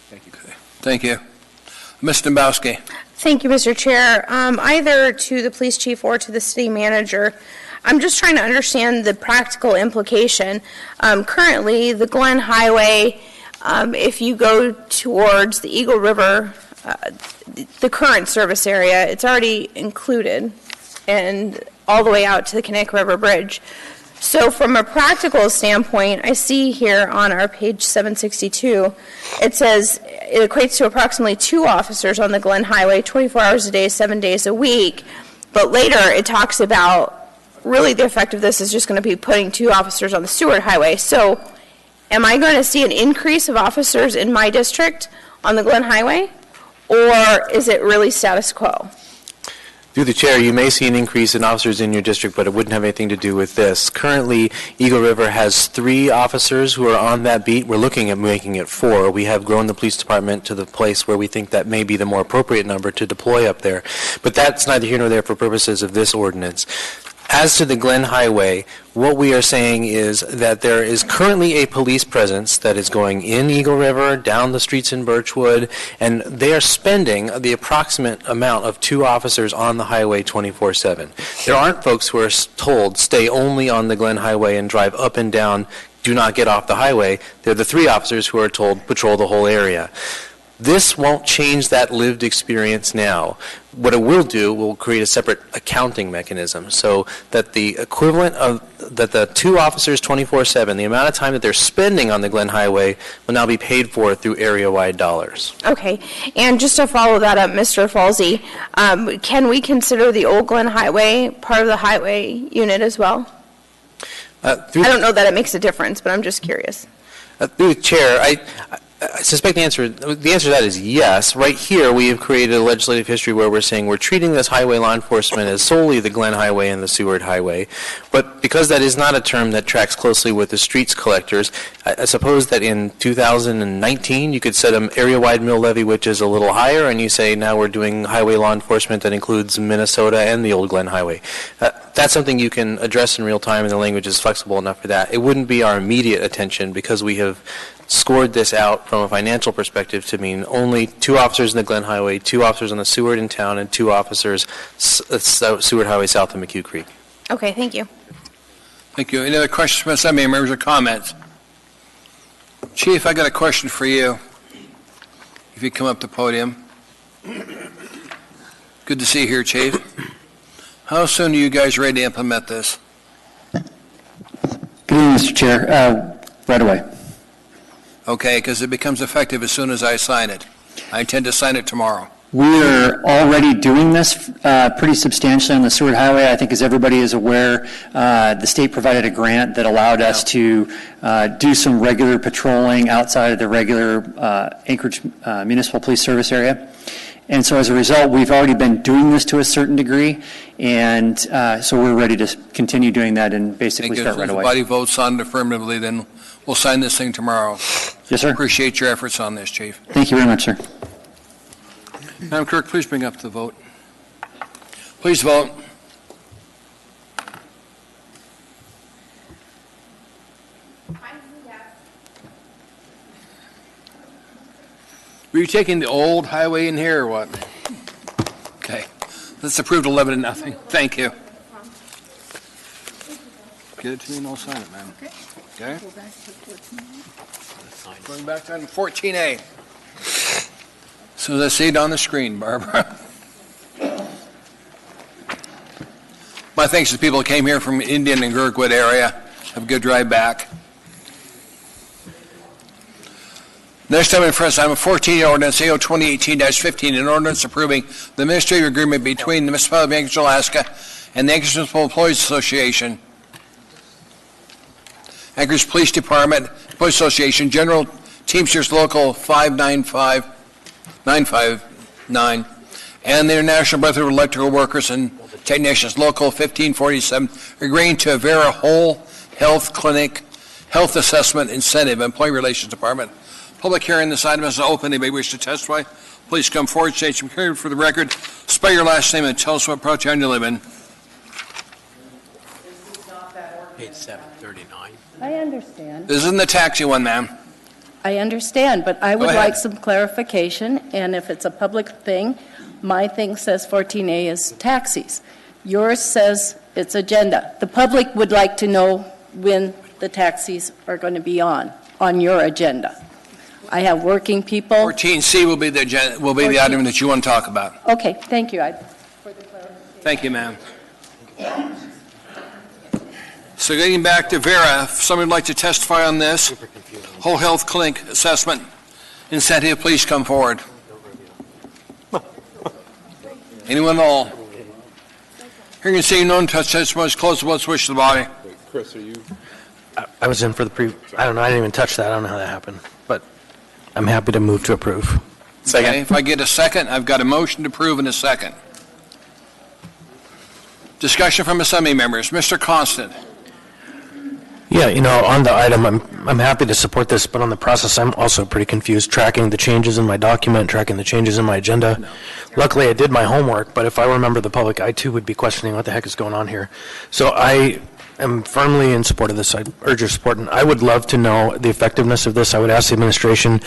Thank you. Thank you. Ms. Dembowski. Thank you, Mr. Chair. Either to the police chief or to the city manager, I'm just trying to understand the practical implication. Currently, the Glen Highway, if you go towards the Eagle River, the current service area, it's already included, and all the way out to the Connecticut River Bridge. So from a practical standpoint, I see here on our page 762, it says it equates to approximately 2 officers on the Glen Highway, 24 hours a day, 7 days a week. But later it talks about really the effect of this is just going to be putting 2 officers on the Seward Highway. So am I going to see an increase of officers in my district on the Glen Highway, or is it really status quo? Through the chair, you may see an increase in officers in your district, but it wouldn't have anything to do with this. Currently, Eagle River has 3 officers who are on that beat. We're looking at making it 4. We have grown the police department to the place where we think that may be the more appropriate number to deploy up there. But that's neither here nor there for purposes of this ordinance. As to the Glen Highway, what we are saying is that there is currently a police presence that is going in Eagle River, down the streets in Birchwood, and they are spending the approximate amount of 2 officers on the highway 24/7. There aren't folks who are told stay only on the Glen Highway and drive up and down, do not get off the highway. They're the 3 officers who are told patrol the whole area. This won't change that lived experience now. What it will do will create a separate accounting mechanism so that the equivalent of that the 2 officers 24/7, the amount of time that they're spending on the Glen Highway will now be paid for through area-wide dollars. Okay. And just to follow that up, Mr. Falsey, can we consider the old Glen Highway part of the highway unit as well? I don't know that it makes a difference, but I'm just curious. Through the chair, I suspect the answer to that is yes. Right here, we have created a legislative history where we're saying we're treating this highway law enforcement as solely the Glen Highway and the Seward Highway. But because that is not a term that tracks closely with the streets collectors, I suppose that in 2019, you could set an area-wide mill levy which is a little higher, and you say now we're doing highway law enforcement that includes Minnesota and the old Glen Highway. That's something you can address in real time, and the language is flexible enough for that. It wouldn't be our immediate attention because we have scored this out from a financial perspective to mean only 2 officers in the Glen Highway, 2 officers on the Seward in town, and 2 officers Seward Highway south of McHugh Creek. Okay, thank you. Thank you. Any other questions from Assembly members or comments? Chief, I got a question for you. If you come up to the podium. Good to see you here, Chief. How soon are you guys ready to implement this? Good evening, Mr. Chair. Right away. Okay, because it becomes effective as soon as I sign it. I intend to sign it tomorrow. We're already doing this pretty substantially on the Seward Highway. I think, as everybody is aware, the state provided a grant that allowed us to do some regular patrolling outside of the regular Anchorage Municipal Police Service area. And so as a result, we've already been doing this to a certain degree, and so we're ready to continue doing that and basically start right away. If the body votes on it affirmatively, then we'll sign this thing tomorrow. Yes, sir. Appreciate your efforts on this, Chief. Thank you very much, sir. Madam Clerk, please bring up the vote. Please vote. Were you taking the old highway in here or what? Okay. That's approved 11-0. Thank you. Get it to me and I'll sign it, ma'am. Okay? Going back to item 14A. So as I see it on the screen, Barbara. My thanks to the people that came here from Indian and Girkwood area. Have a good drive back. Next time in front of us, item 14, ordinance AO 2018-15, an ordinance approving the administrative agreement between the Municipality of Anchorage, Alaska and the Anchorage Municipal Employees Association, Anchorage Police Department, Police Association, General Teamsters Local 5959, and the International Brotherhood of Electrical Workers and Technicians Local 1547, agreeing to a Vera Whole Health Clinic Health Assessment Incentive, Employee Relations Department. Public hearing, this item is open. Anybody wish to testify? Please come forward, state your name for the record, spell your last name, and tell us what part town you live in. Page 739. I understand. This isn't the taxi one, ma'am. I understand, but I would ahead. like some clarification, and if it's a public thing, my thing says 14A is taxis. Yours says it's agenda. The public would like to know when the taxis are going to be on your agenda. I have working people. 14C will be the item that you want to talk about. Okay, thank you. Thank you, ma'am. So getting back to Vera, if somebody would like to testify on this, Whole Health Clinic Assessment Incentive, please come forward. Anyone at all? Hearing and seeing none, touch testimony is closed. What's wish of the body? Chris, are you? I was in for the I don't know. I didn't even touch that. I don't know how that happened. But I'm happy to move to approve. Second. Okay, if I get a second, I've got a motion to approve in a second. Discussion from Assembly members. Mr. Constant. Yeah, on the item, I'm happy to support this, but on the process, I'm also pretty confused, tracking the changes in my document, tracking the changes in my agenda. No. Luckily, I did my homework, but if I were a member of the public, I too would be questioning what the heck is going on here. So I am firmly in support of this. I urge your support, and I would love to know the effectiveness of this. I would ask the administration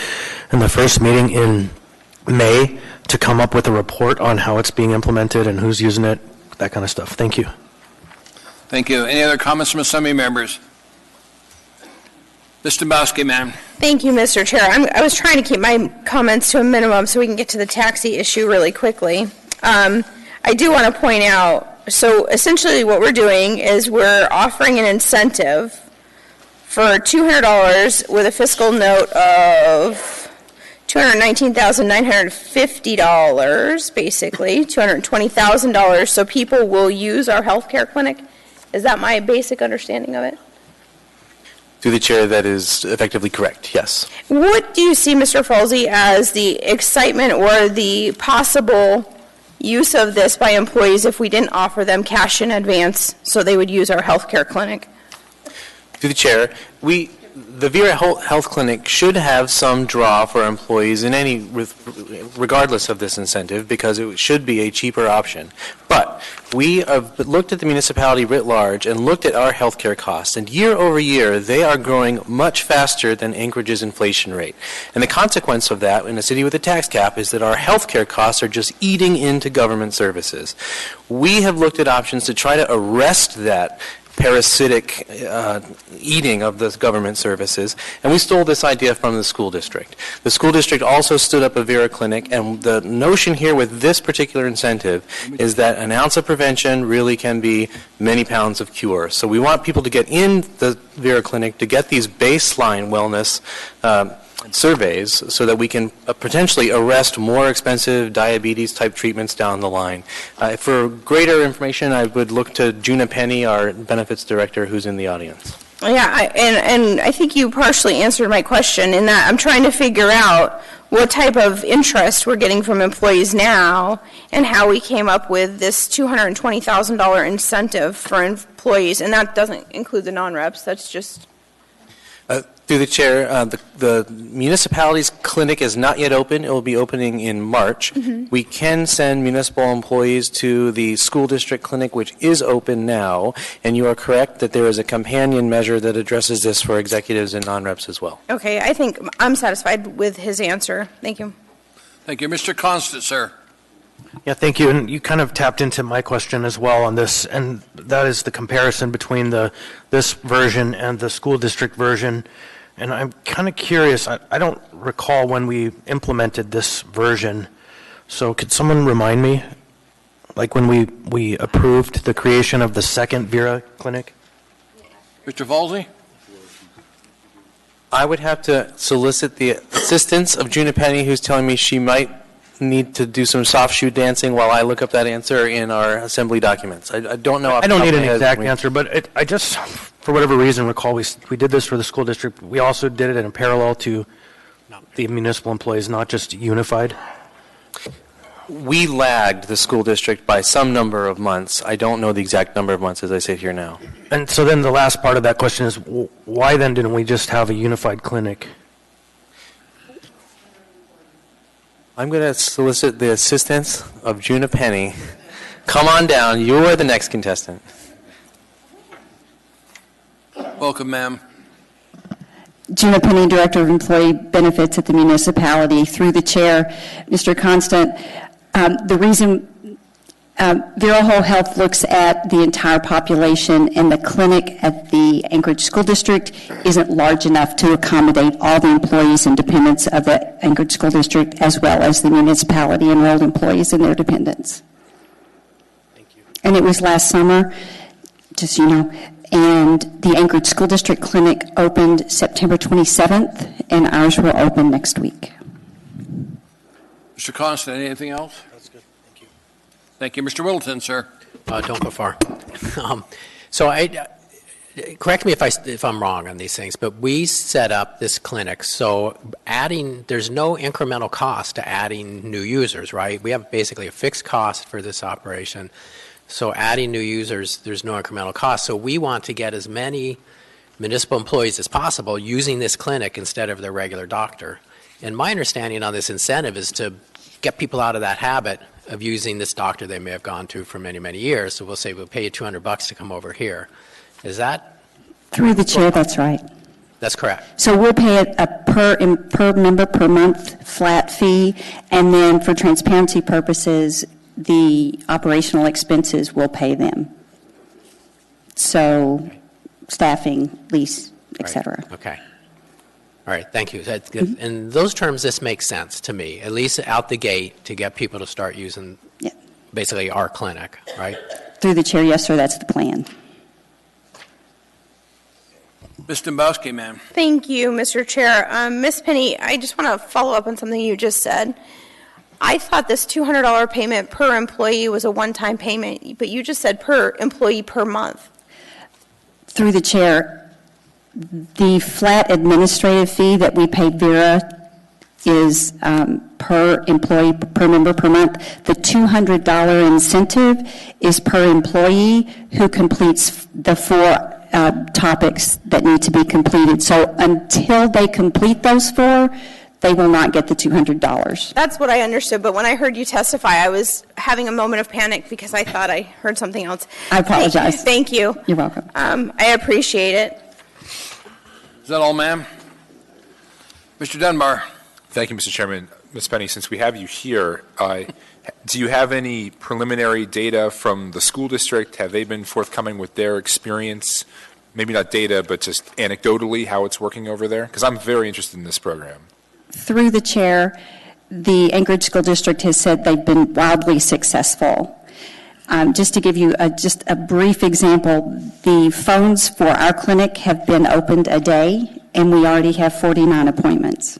in the first meeting in May to come up with a report on how it's being implemented and who's using it, that kind of stuff. Thank you. Thank you. Any other comments from Assembly members? Ms. Dombrowski, ma'am. Thank you, Mr. Chair. I was trying to keep my comments to a minimum so we can get to the taxi issue really quickly. I do want to point out, so essentially what we're doing is we're offering an incentive for $200 with a fiscal note of $219,950, basically, $220,000, so people will use our health care clinic. Is that my basic understanding of it? Through the chair, that is effectively correct, yes. What do you see, Mr. Falsey, as the excitement or the possible use of this by employees if we didn't offer them cash in advance so they would use our healthcare clinic? Through the chair, the Vera Health Clinic should have some draw for employees regardless of this incentive, because it should be a cheaper option. But we have looked at the municipality writ large and looked at our healthcare costs, and year over year, they are growing much faster than Anchorage's inflation rate. And the consequence of that in a city with a tax cap is that our healthcare costs are just eating into government services. We have looked at options to try to arrest that parasitic eating of the government services, and we stole this idea from the school district. The school district also stood up a Vera clinic, and the notion here with this particular incentive is that an ounce of prevention really can be many pounds of cure. So we want people to get in the Vera clinic to get these baseline wellness surveys so that we can potentially arrest more expensive diabetes-type treatments down the line. For greater information, I would look to Juna Penny, our benefits director, who's in the audience. Yeah, and I think you partially answered my question in that I'm trying to figure out what type of interest we're getting from employees now and how we came up with this $220,000 incentive for employees, and that doesn't include the non-reps, that's just... Through the chair, the municipality's clinic is not yet open. It will be opening in March. Mm-hmm. We can send municipal employees to the school district clinic, which is open now, and you are correct that there is a companion measure that addresses this for executives and non-reps as well. Okay, I think I'm satisfied with his answer. Thank you. Thank you. Mr. Constant, sir. Yeah, thank you. And you kind of tapped into my question as well on this, and that is the comparison between this version and the school district version. And I'm kind of curious, I don't recall when we implemented this version. So could someone remind me, like when we approved the creation of the second Vera clinic? Mr. Falsey? I would have to solicit the assistance of Juna Penny, who's telling me she might need to do some soft shoe dancing while I look up that answer in our assembly documents. I don't know. I don't need an exact answer, but I just, for whatever reason, recall we did this for the school district. We also did it in parallel to the municipal employees, not just unified. We lagged the school district by some number of months. I don't know the exact number of months as I sit here now. And so then the last part of that question is, why then didn't we just have a unified clinic? I'm going to solicit the assistance of Juna Penny. Come on down. You are the next contestant. Welcome, ma'am. Juna Penny, Director of Employee Benefits at the municipality. Through the chair, Mr. Constant, the reason Vera Whole Health looks at the entire population, and the clinic at the Anchorage School District isn't large enough to accommodate all the employees and dependents of the Anchorage School District, as well as the municipality enrolled employees and their dependents. Thank you. And it was last summer, just so you know, and the Anchorage School District clinic opened September 27th, and ours will open next week. Mr. Constant, anything else? That's good. Thank you. Thank you. Mr. Middleton, sir. Don't go far. So correct me if I'm wrong on these things, but we set up this clinic, so there's no incremental cost to adding new users, right? We have basically a fixed cost for this operation. So adding new users, there's no incremental cost. So we want to get as many municipal employees as possible using this clinic instead of their regular doctor. And my understanding on this incentive is to get people out of that habit of using this doctor they may have gone to for many, many years. So we'll say we'll pay you $200 to come over here. Is that? Through the chair, that's right. That's correct. So we'll pay a per member per month flat fee, and then for transparency purposes, the operational expenses will pay them. So staffing, lease, et cetera. Okay. All right, thank you. In those terms, this makes sense to me, at least out the gate, to get people to start using basically our clinic, right? Through the chair, yes, sir, that's the plan. Ms. Dombowski, ma'am. Thank you, Mr. Chair. Ms. Penny, I just want to follow up on something you just said. I thought this $200 payment per employee was a one-time payment, but you just said per employee per month. Through the chair, The flat administrative fee that we paid Vera is per employee, per member per month. The $200 incentive is per employee who completes the 4 topics that need to be completed. So until they complete those 4, they will not get the $200. That's what I understood, but when I heard you testify, I was having a moment of panic because I thought I heard something else. I apologize. Thank you. You're welcome. I appreciate it. Is that all, ma'am? Mr. Dunbar. Thank you, Mr. Chairman. Ms. Penny, since we have you here, do you have any preliminary data from the school district? Have they been forthcoming with their experience? Maybe not data, but just anecdotally how it's working over there? Because I'm very interested in this program. Through the chair, the Anchorage School District has said they've been wildly successful. Just to give you just a brief example, the phones for our clinic have been opened a day, and we already have 49 appointments.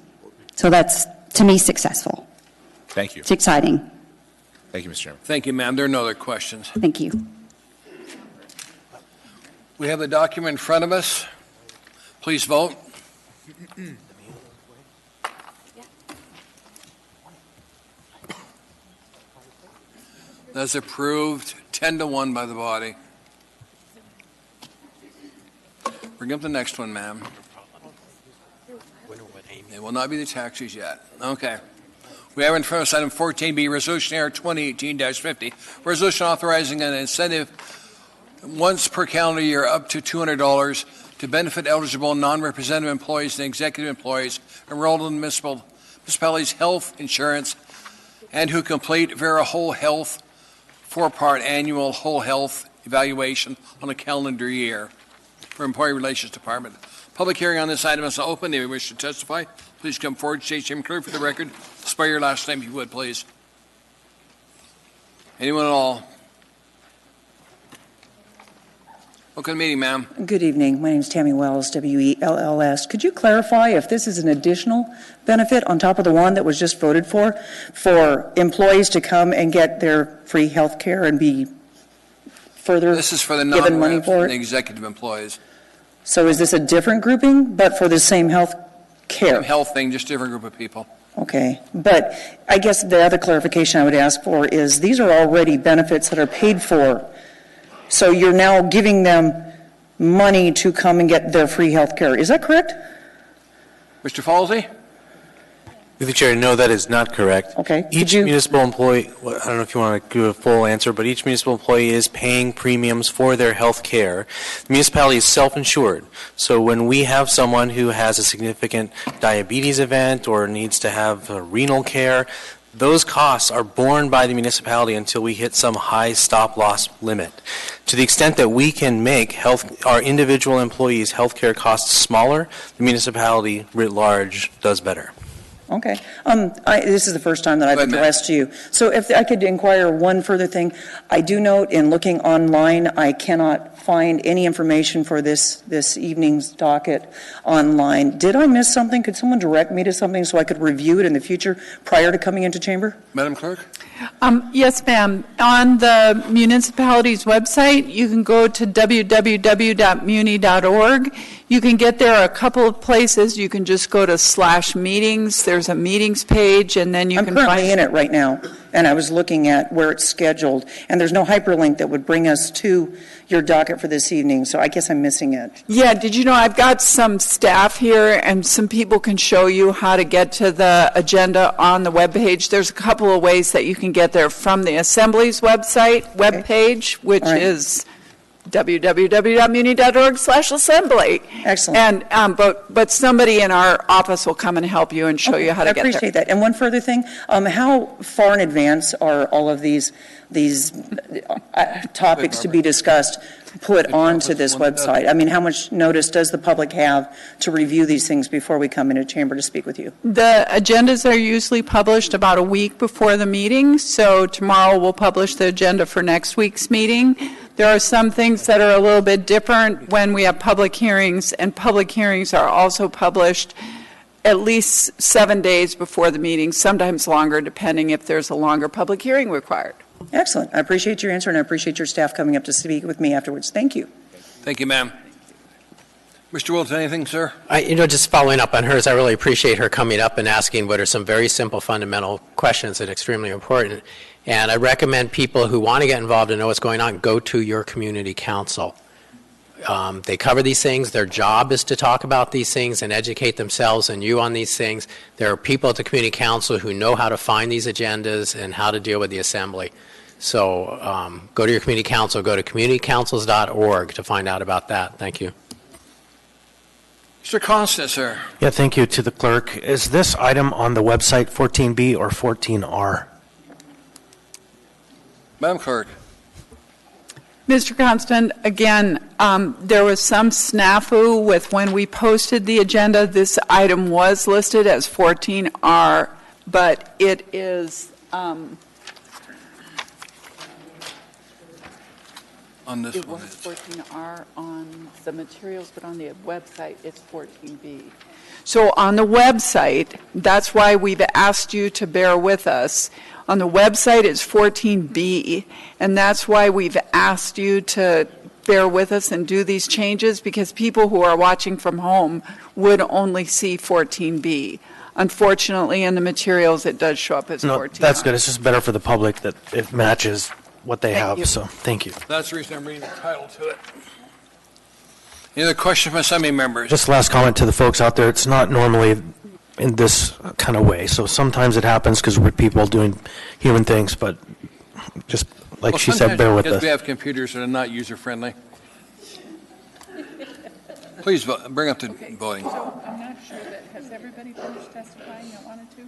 So that's, to me, successful. Thank you. It's exciting. Thank you, Mr. Chairman. Thank you, ma'am. There are no other questions. Thank you. We have the document in front of us. Please vote. That's approved 10-1 by the body. Bring up the next one, ma'am. It will not be the taxes yet. Okay. We have in front of us item 14B, Resolution Air 2018-50, resolution authorizing an incentive once per calendar year up to $200 to benefit eligible non-representative employees and executive employees enrolled in municipalities' health insurance and who complete Vera Whole Health 4-part annual whole health evaluation on a calendar year for Employee Relations Department. Public hearing on this item is open. If you wish to testify, please come forward. State your name clearly for the record. Spell your last name if you would, please. Anyone at all? Welcome to the meeting, ma'am. Good evening. My name is Tammy Wells, WELLS. Could you clarify if this is an additional benefit on top of the one that was just voted for employees to come and get their free health care and be further This is for the given money non-reps for and it? executive employees. So is this a different grouping, but for the same health care? Same health thing, just different group of people. Okay, but I guess the other clarification I would ask for is these are already benefits that are paid for. So you're now giving them money to come and get their free health care. Is that correct? Mr. Falsey? Through the chair, no, that is not correct. Okay. Each municipal employee, well, I don't know if you want to give a full answer, but each municipal employee is paying premiums for their health care. The municipality is self-insured. So when we have someone who has a significant diabetes event or needs to have renal care, those costs are borne by the municipality until we hit some high stop-loss limit. To the extent that we can make our individual employees' health care costs smaller, the municipality writ large does better. Okay. This is the first time that I've addressed you. So if I could inquire one further thing, I do note in looking online, I cannot find any information for this evening's docket online. Did I miss something? Could someone direct me to something so I could review it in the future prior to coming into chamber? Madam Clerk? Yes, ma'am. On the municipality's website, you can go to www.muni.org. You can get there a couple of places. You can just go to /meetings. There's a meetings page, and then you can find... I'm currently in it right now, and I was looking at where it's scheduled, and there's no hyperlink that would bring us to your docket for this evening, so I guess I'm missing it. Yeah, did you know I've got some staff here, and some people can show you how to get to the agenda on the webpage. There's a couple of ways that you can get there from the Assembly's webpage, which is www.muni.org/assembly. Excellent. And but somebody in our office will come and help you and show you how to get there. I appreciate that. And one further thing, how far in advance are all of these topics to be discussed put onto this website? I mean, how much notice does the public have to review these things before we come into chamber to speak with you? The agendas are usually published about a week before the meeting, so tomorrow we'll publish the agenda for next week's meeting. There are some things that are a little bit different when we have public hearings, and public hearings are also published at least 7 days before the meeting, sometimes longer, depending if there's a longer public hearing required. Excellent. I appreciate your answer, and I appreciate your staff coming up to speak with me afterwards. Thank you. Thank you, ma'am. Mr. Wilton, anything, sir? Just following up on hers, I really appreciate her coming up and asking what are some very simple fundamental questions that are extremely important. And I recommend people who want to get involved and know what's going on, go to your community council. They cover these things. Their job is to talk about these things and educate themselves and you on these things. There are people at the community council who know how to find these agendas and how to deal with the assembly. So go to your community council. Go to communitycouncils.org to find out about that. Thank you. Mr. Constant, sir. Yeah, thank you to the clerk. Is this item on the website 14B or 14R? Madam Clerk. Mr. Constant, again, there was some snafu with when we posted the agenda. This item was listed as 14R, but it is on this it one. was 14R on the materials, but on the website, it's 14B. So on the website, that's why we've asked you to bear with us. On the website, it's 14B, and that's why we've asked you to bear with us and do these changes, because people who are watching from home would only see 14B. Unfortunately, in the materials, it does show up as 14R. That's good. It's just better for the public that it matches what they have, you. so thank you. That's the reason I'm reading the title to it. Any other questions from Assembly members? Just last comment to the folks out there. It's not normally in this kind of way, so sometimes it happens because we're people doing human things, but just like she said, bear with because us. we have computers that are not user-friendly. Please bring up the voting. So I'm not sure that, has everybody finished testifying that wanted to?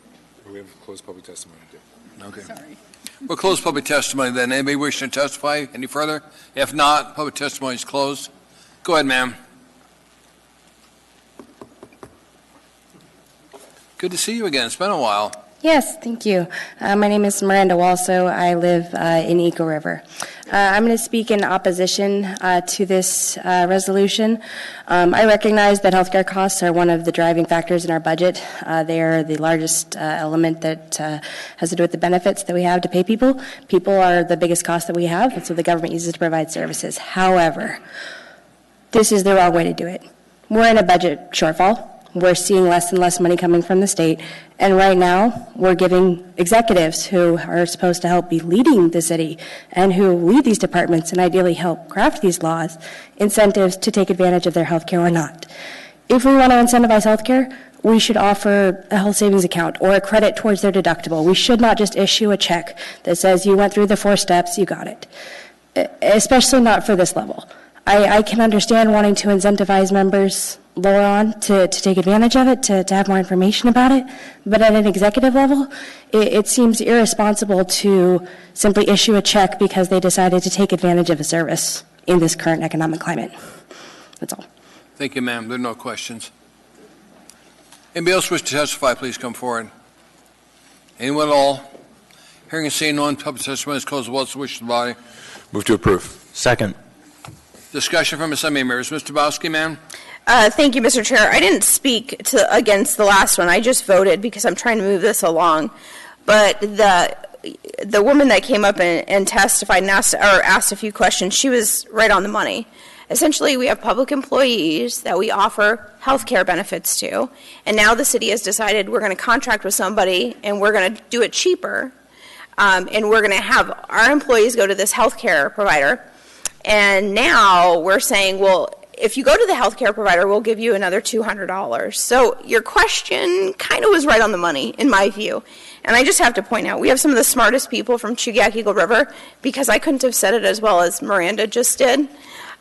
We have closed public testimony to do. Okay. Sorry. We'll close public testimony then. Anybody wishing to testify any further? If not, public testimony is closed. Go ahead, ma'am. Good to see you again. It's been a while. Yes, thank you. My name is Miranda Walso. I live in Eagle River. I'm going to speak in opposition to this resolution. I recognize that healthcare costs are one of the driving factors in our budget. They are the largest element that has to do with the benefits that we have to pay people. People are the biggest cost that we have, and so the government uses to provide services. However, this is the wrong way to do it. We're in a budget shortfall. We're seeing less and less money coming from the state. And right now, we're giving executives who are supposed to help be leading the city and who lead these departments and ideally help craft these laws, incentives to take advantage of their health care or not. If we want to incentivize health care, we should offer a health savings account or a credit towards their deductible. We should not just issue a check that says you went through the 4 steps, you got it, especially not for this level. I can understand wanting to incentivize members lower on to take advantage of it, to have more information about it, but at an executive level, it seems irresponsible to simply issue a check because they decided to take advantage of a service in this current economic climate. That's all. Thank you, ma'am. There are no questions. Anybody else wish to testify, please come forward. Anyone at all? Hearing and seeing no one, public testimony is closed. What's the wish of the body? Move to approve. Second. Discussion from Assembly members. Mr. Bowski, ma'am? Thank you, Mr. Chair. I didn't speak against the last one. I just voted because I'm trying to move this along. But the woman that came up and testified and asked a few questions, she was right on the money. Essentially, we have public employees that we offer health care benefits to, and now the city has decided we're going to contract with somebody and we're going to do it cheaper, and we're going to have our employees go to this health care provider. And now we're saying, well, if you go to the health care provider, we'll give you another $200. So your question kind of was right on the money, in my view. And I just have to point out, we have some of the smartest people from Chugiak Eagle River, because I couldn't have said it as well as Miranda just did.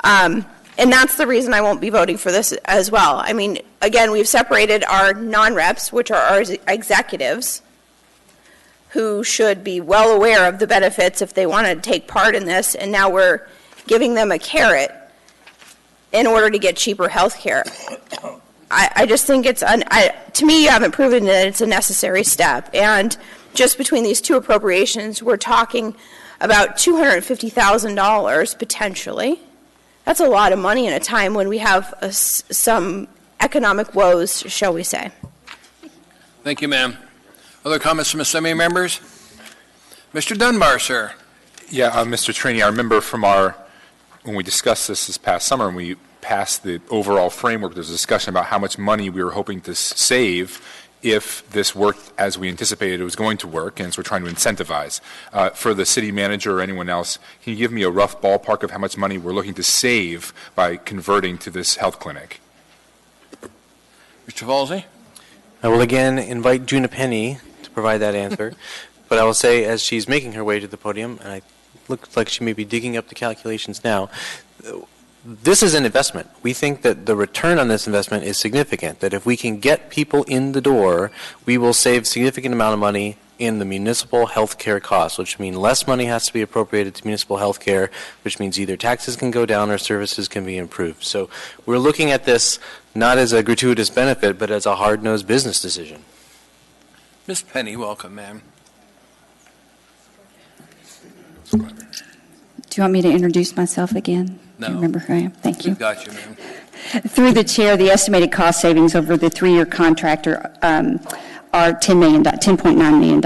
And that's the reason I won't be voting for this as well. I mean, again, we've separated our non-reps, which are our executives, who should be well aware of the benefits if they want to take part in this, and now we're giving them a carrot in order to get cheaper health care. I just think it's, to me, you haven't proven that it's a necessary step. And just between these two appropriations, we're talking about $250,000 potentially. That's a lot of money in a time when we have some economic woes, shall we say. Thank you, ma'am. Other comments from Assembly members? Mr. Dunbar, sir. Yeah, Mr. Trini, I remember from when we discussed this past summer and we past the overall framework, there's a discussion about how much money we were hoping to save if this worked as we anticipated it was going to work, and so we're trying to incentivize. For the city manager or anyone else, can you give me a rough ballpark of how much money we're looking to save by converting to this health clinic? Mr. Valsey? I will again invite Juna Penny to provide that answer, but I will say, as she's making her way to the podium, and it looks like she may be digging up the calculations now, this is an investment. We think that the return on this investment is significant, that if we can get people in the door, we will save significant amount of money in the municipal health care costs, which means less money has to be appropriated to municipal health care, which means either taxes can go down or services can be improved. So we're looking at this not as a gratuitous benefit, but as a hard-nosed business decision. Ms. Penny, welcome, ma'am. Do you want me to introduce myself again? No. Do you remember who I am? Thank you. Got you, ma'am. Through the chair, the estimated cost savings over the 3-year contract are $10.9 million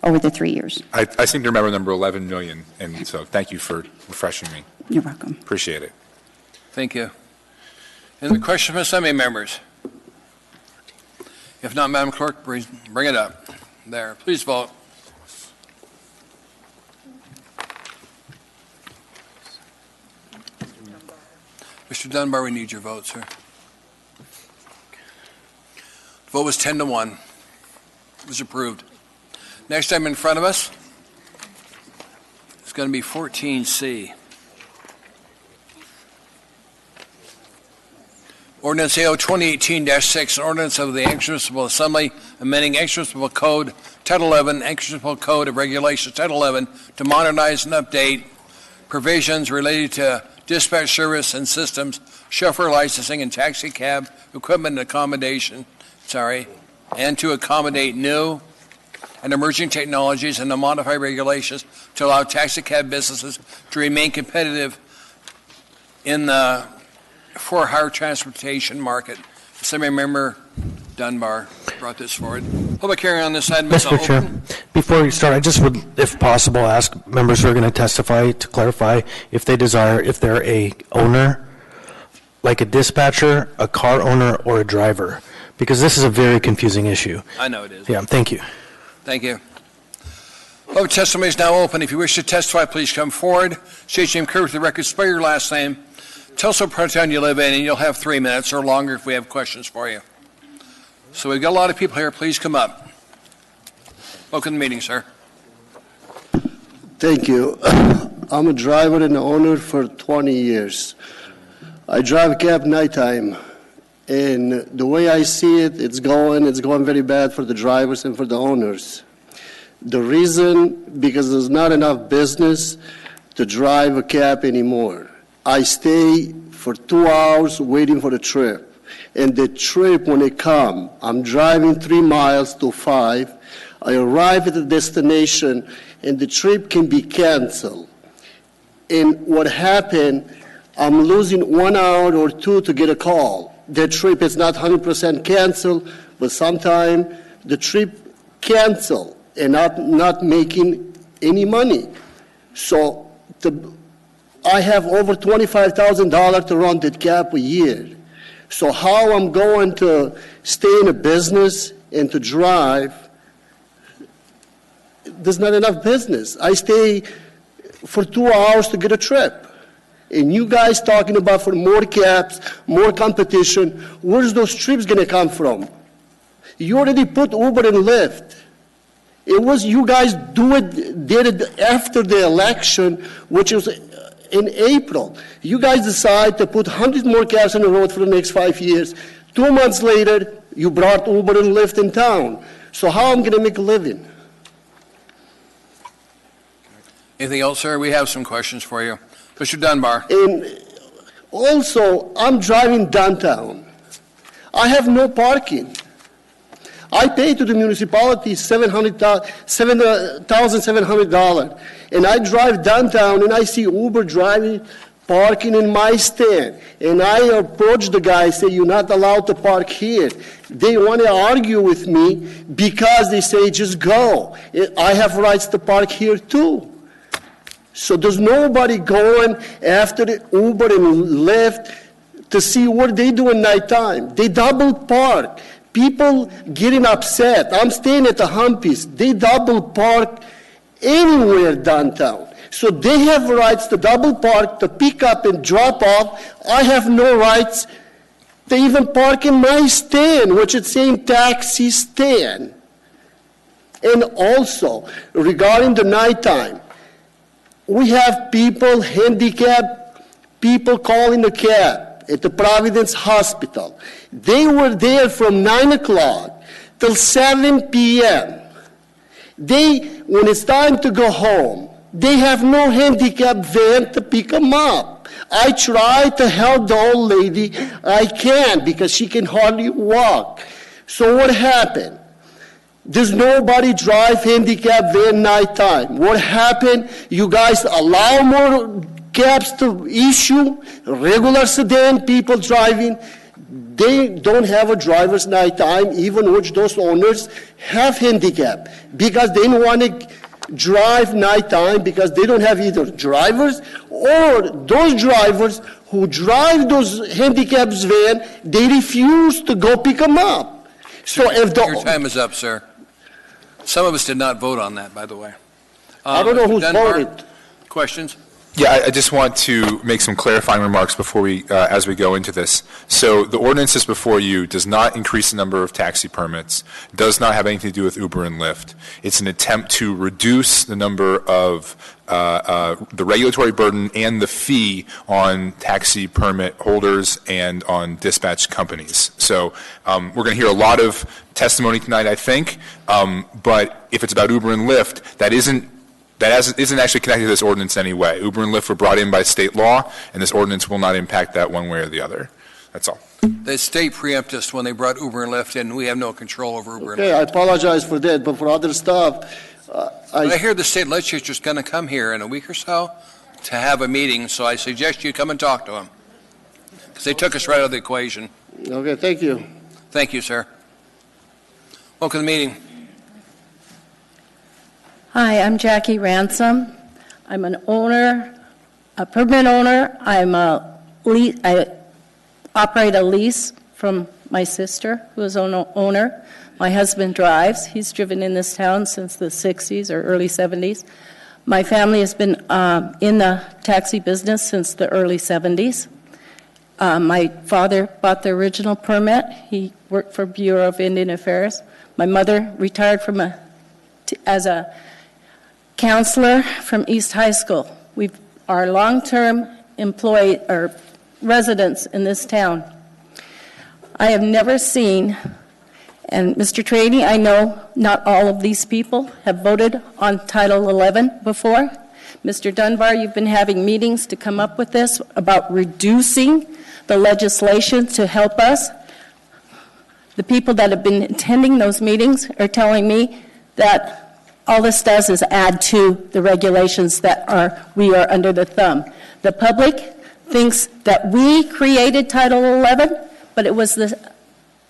over the 3 years. I seem to remember number 11 million, and so thank you for refreshing me. You're welcome. Appreciate it. Thank you. Any question from Assembly members? If not, Madam Clerk, bring it up. There. Please vote. Mr. Dunbar, we need your vote, sir. The vote was 10-1. It was approved. Next item in front of us is going to be 14C. Ordinance AO 2018-6, an ordinance of the Anchorage Municipal Assembly amending Anchorage Municipal Code Title 11, Anchorage Municipal Code of Regulations Title 11 to modernize and update provisions related to dispatch service and systems, chauffeur licensing, and taxi cab equipment and accommodation, and to accommodate new and emerging technologies and to modify regulations to allow taxi cab businesses to remain competitive in the for-hire transportation market. Assembly Member Dunbar brought this forward. Public hearing on this item is Mr. Chair, open. before we start, I just would, if possible, ask members who are going to testify to clarify if they desire, if they're a owner, like a dispatcher, a car owner, or a driver, because this is a very confusing issue. I know it is. Yeah, thank you. Thank you. Public testimony is now open. If you wish to testify, please come forward. State your name clearly for the record. Spell your last name. Tell us what town you live in, and you'll have 3 minutes or longer if we have questions for you. So we've got a lot of people here. Please come up. Welcome to the meeting, sir. Thank you. I'm a driver and owner for 20 years. I drive a cab nighttime, and the way I see it, it's going very bad for the drivers and for the owners. The reason, because there's not enough business to drive a cab anymore. I stay for 2 hours waiting for the trip. And the trip, when it comes, I'm driving 3 miles to 5. I arrive at the destination, and the trip can be canceled. And what happened, I'm losing 1 hour or 2 to get a call. The trip is not 100% canceled, but sometimes the trip canceled and not making any money. So I have over $25,000 to run that cab a year. So how I'm going to stay in a business and to drive, there's not enough business. I stay for 2 hours to get a trip. And you guys talking about for more cabs, more competition, where's those trips going to come from? You already put Uber and Lyft. It was you guys did it after the election, which was in April. You guys decide to put 100 more cabs on the road for the next 5 years. 2 months later, you brought Uber and Lyft in town. So how am I going to make a living? Anything else, sir? We have some questions for you. Mr. Dunbar. And also, I'm driving downtown. I have no parking. I pay to the municipality $7,700, and I drive downtown and I see Uber driving, parking in my stand. And I approach the guy, say, you're not allowed to park here. They want to argue with me because they say, just go. I have rights to park here too. So there's nobody going after the Uber and Lyft to see what they do at nighttime. They double park. People getting upset. I'm staying at the Humpies. They double park anywhere downtown. So they have rights to double park, to pick up and drop off. I have no rights to even park in my stand, which is saying taxi stand. And also, regarding the nighttime, we have people, handicapped people calling the cab at the Providence Hospital. They were there from 9 o'clock till 7 p.m. When it's time to go home, they have no handicap van to pick them up. I try to help the old lady. I can't because she can hardly walk. So what happened? There's nobody drive handicap van nighttime. What happened? You guys allow more cabs to issue, regular sedan people driving. They don't have a driver's nighttime, even which those owners have handicap, because they don't want to drive nighttime because they don't have either drivers or those drivers who drive those handicapped van, they refuse to go pick them up. So if Your time is up, sir. Some of us did not vote on that, by the way. I don't know who voted. Questions? Yeah, I just want to make some clarifying remarks before we, as we go into this. So the ordinance that's before you does not increase the number of taxi permits, does not have anything to do with Uber and Lyft. It's an attempt to reduce the number of the regulatory burden and the fee on taxi permit holders and on dispatch companies. So we're going to hear a lot of testimony tonight, I think, but if it's about Uber and Lyft, that isn't actually connected to this ordinance anyway. Uber and Lyft were brought in by state law, and this ordinance will not impact that one way or the other. That's all. The state preempted us when they brought Uber and Lyft in. We have no control over Uber and Lyft. Okay, I apologize for that, but for other stuff, I hear the state legislature is going to come here in a week or so to have a meeting, so I suggest you come and talk to them, because they took us right out of the equation. Okay, thank you. Thank you, sir. Welcome to the meeting. Hi, I'm Jackie Ransom. I'm an owner, a permanent owner. I operate a lease from my sister, who is an owner. My husband drives. He's driven in this town since the 60s or early 70s. My family has been in the taxi business since the early 70s. My father bought the original permit. He worked for Bureau of Indian Affairs. My mother retired as a counselor from East High School. We are long-term employee or residents in this town. I have never seen, and Mr. Trady, I know not all of these people have voted on Title 11 before. Mr. Dunbar, you've been having meetings to come up with this about reducing the legislation to help us. The people that have been attending those meetings are telling me that all this does is add to the regulations that we are under the thumb. The public thinks that we created Title 11, but it was the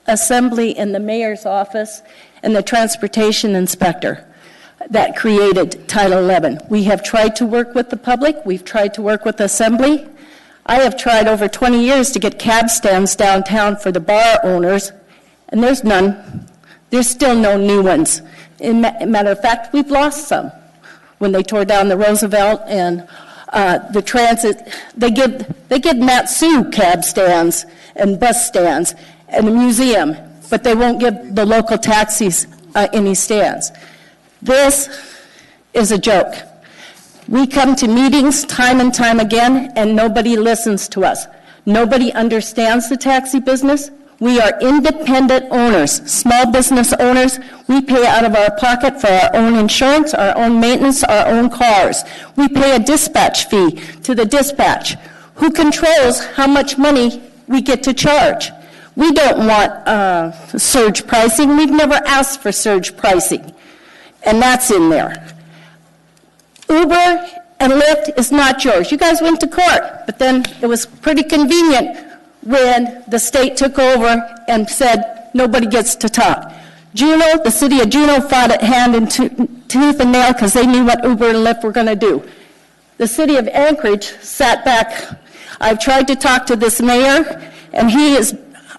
Assembly and the Mayor's office and the Transportation Inspector that created Title 11. We have tried to work with the public. We've tried to work with the Assembly. I have tried over 20 years to get cab stands downtown for the bar owners, and there's none. There's still no new ones. Matter of fact, we've lost some. When they tore down the Roosevelt and the transit, they give Matsu cab stands and bus stands and the museum, but they won't give the local taxis any stands. This is a joke. We come to meetings time and time again, and nobody listens to us. Nobody understands the taxi business. We are independent owners, small business owners. We pay out of our pocket for our own insurance, our own maintenance, our own cars. We pay a dispatch fee to the dispatch. Who controls how much money we get to charge? We don't want surge pricing. We've never asked for surge pricing, and that's in there. Uber and Lyft is not yours. You guys went to court, but then it was pretty convenient when the state took over and said nobody gets to talk. Juneau, the city of Juneau fought it hand and tooth and nail because they knew what Uber and Lyft were going to do. The city of Anchorage sat back. I've tried to talk to this mayor, And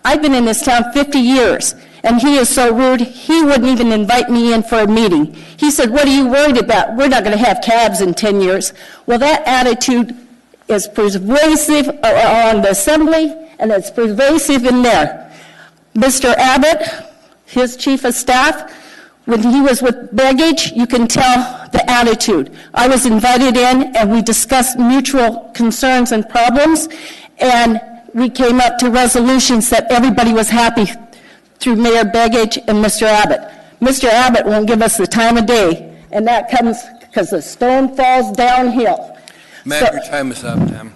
I've been in this town 50 years, and he is so rude, he wouldn't even invite me in for a meeting. He said, what are you worried about? We're not going to have cabs in 10 years. Well, that attitude is pervasive on the assembly, and it's pervasive in there. Mr. Abbott, his chief of staff, when he was with Baggage, you can tell the attitude. I was invited in, and we discussed mutual concerns and problems, and we came up to resolutions that everybody was happy through Mayor Baggage and Mr. Abbott. Mr. Abbott won't give us the time of day, and that comes because the stone falls downhill. Ma'am, your time is up, ma'am.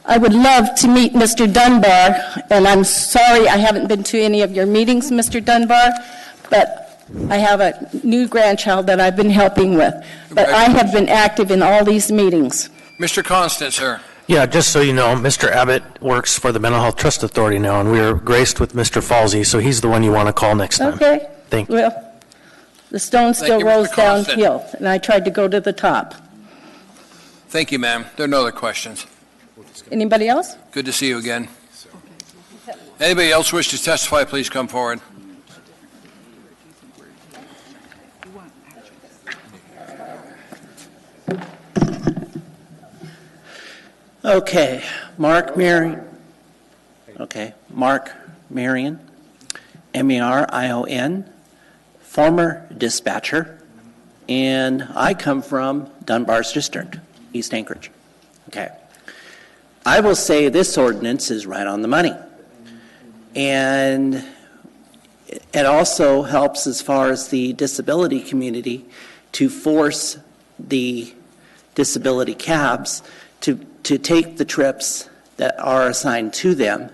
I would love to meet Mr. Dunbar, and I'm sorry I haven't been to any of your meetings, Mr. Dunbar, but I have a new grandchild that I've been helping with. But I have been active in all these meetings. Mr. Constant, sir. Yeah, just so you know, Mr. Abbott works for the Mental Health Trust Authority now, and we are graced with Mr. Falsey, so he's the one you want to call next time. Okay. Thank you. Well, the stone Thank still you, rolls Mr. Constant. downhill, and I tried to go to the top. Thank you, ma'am. There are no other questions. Anybody else? Good to see you again. Anybody else wish to testify, please come forward. Okay, Mark Marion. Okay, Mark Marion, M-A-R-I-O-N, former dispatcher, and I come from Dunbar's district, East Anchorage. Okay, I will say this ordinance is right on the money, and it also helps as far as the disability community to force the disability cabs to take the trips that are assigned to them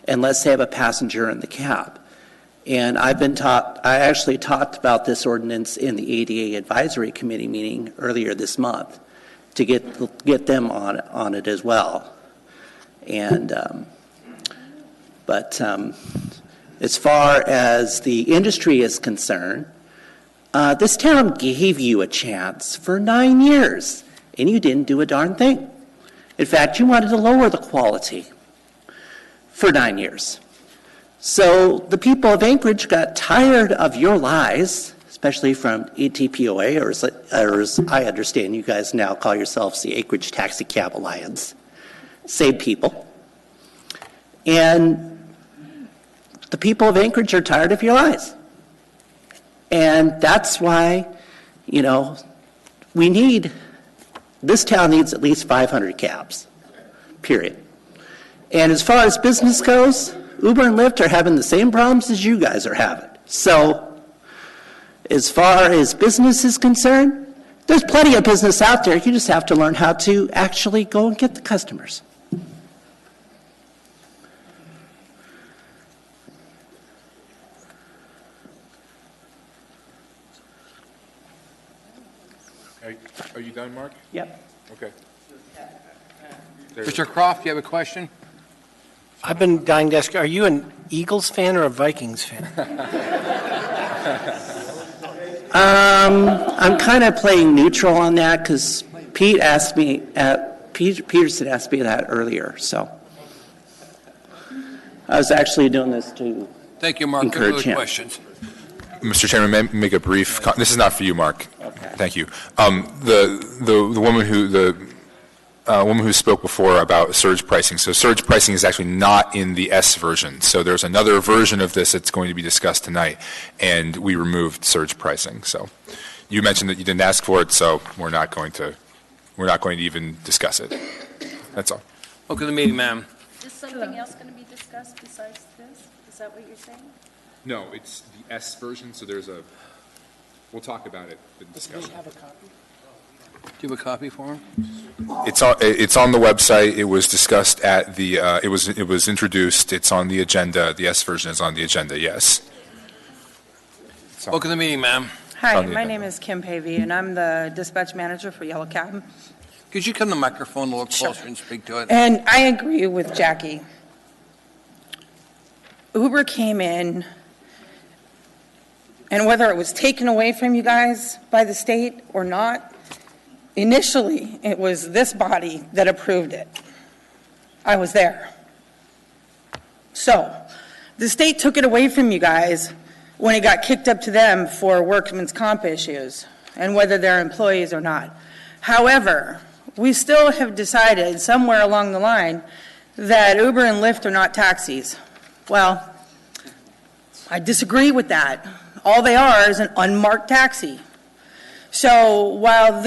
unless they have a passenger in the cab. And I actually talked about this ordinance in the ADA Advisory Committee meeting earlier this month to get them on it as well. And as far as the industry is concerned, this town gave you a chance for 9 years, and you didn't do a darn thing. In fact, you wanted to lower the quality for 9 years. So the people of Anchorage got tired of your lies, especially from ATPOA, or as I understand you guys now call yourselves the Anchorage Taxi Cab Alliance. Same people. And the people of Anchorage are tired of your lies. And that's why, this town needs at least 500 cabs, period. And as far as business goes, Uber and Lyft are having the same problems as you guys are having. So as far as business is concerned, there's plenty of business out there. You just have to learn how to actually go and get the customers. Are you done, Mark? Yep. Okay. Mr. Croft, you have a question? I've been dying to ask, are you an Eagles fan or a Vikings fan? I'm kind of playing neutral on that because Peterson asked me that earlier. So I was actually doing this to Thank you, Mark. encourage Good him. questions. Mr. Chairman, may I make a brief, this is not for you, Mark. Okay. Thank you. The woman who spoke before about surge pricing. So surge pricing is actually not in the S version. So there's another version of this that's going to be discussed tonight, and we removed surge pricing. So you mentioned that you didn't ask for it, so we're not going to even discuss it. That's all. Welcome to the meeting, ma'am. Is something else going to be discussed besides this? Is that what you're saying? No, it's the S version, so we'll talk about it in discussion. Do you have a copy for him? It's on the website. It was discussed at the, it was introduced. It's on the agenda. The S version is on the agenda, yes. Welcome to the meeting, ma'am. Hi, my name is Kim Pavey, and I'm the dispatch manager for Yellow Cab. Could you come to the microphone a little closer and speak to it? And I agree with Jackie. Uber came in, and whether it was taken away from you guys by the state or not, initially it was this body that approved it. I was there. So, the state took it away from you guys when it got kicked up to them for workman's comp issues and whether they're employees or not. However, we still have decided somewhere along the line that Uber and Lyft are not taxis. Well, I disagree with that. All they are is an unmarked taxi. So while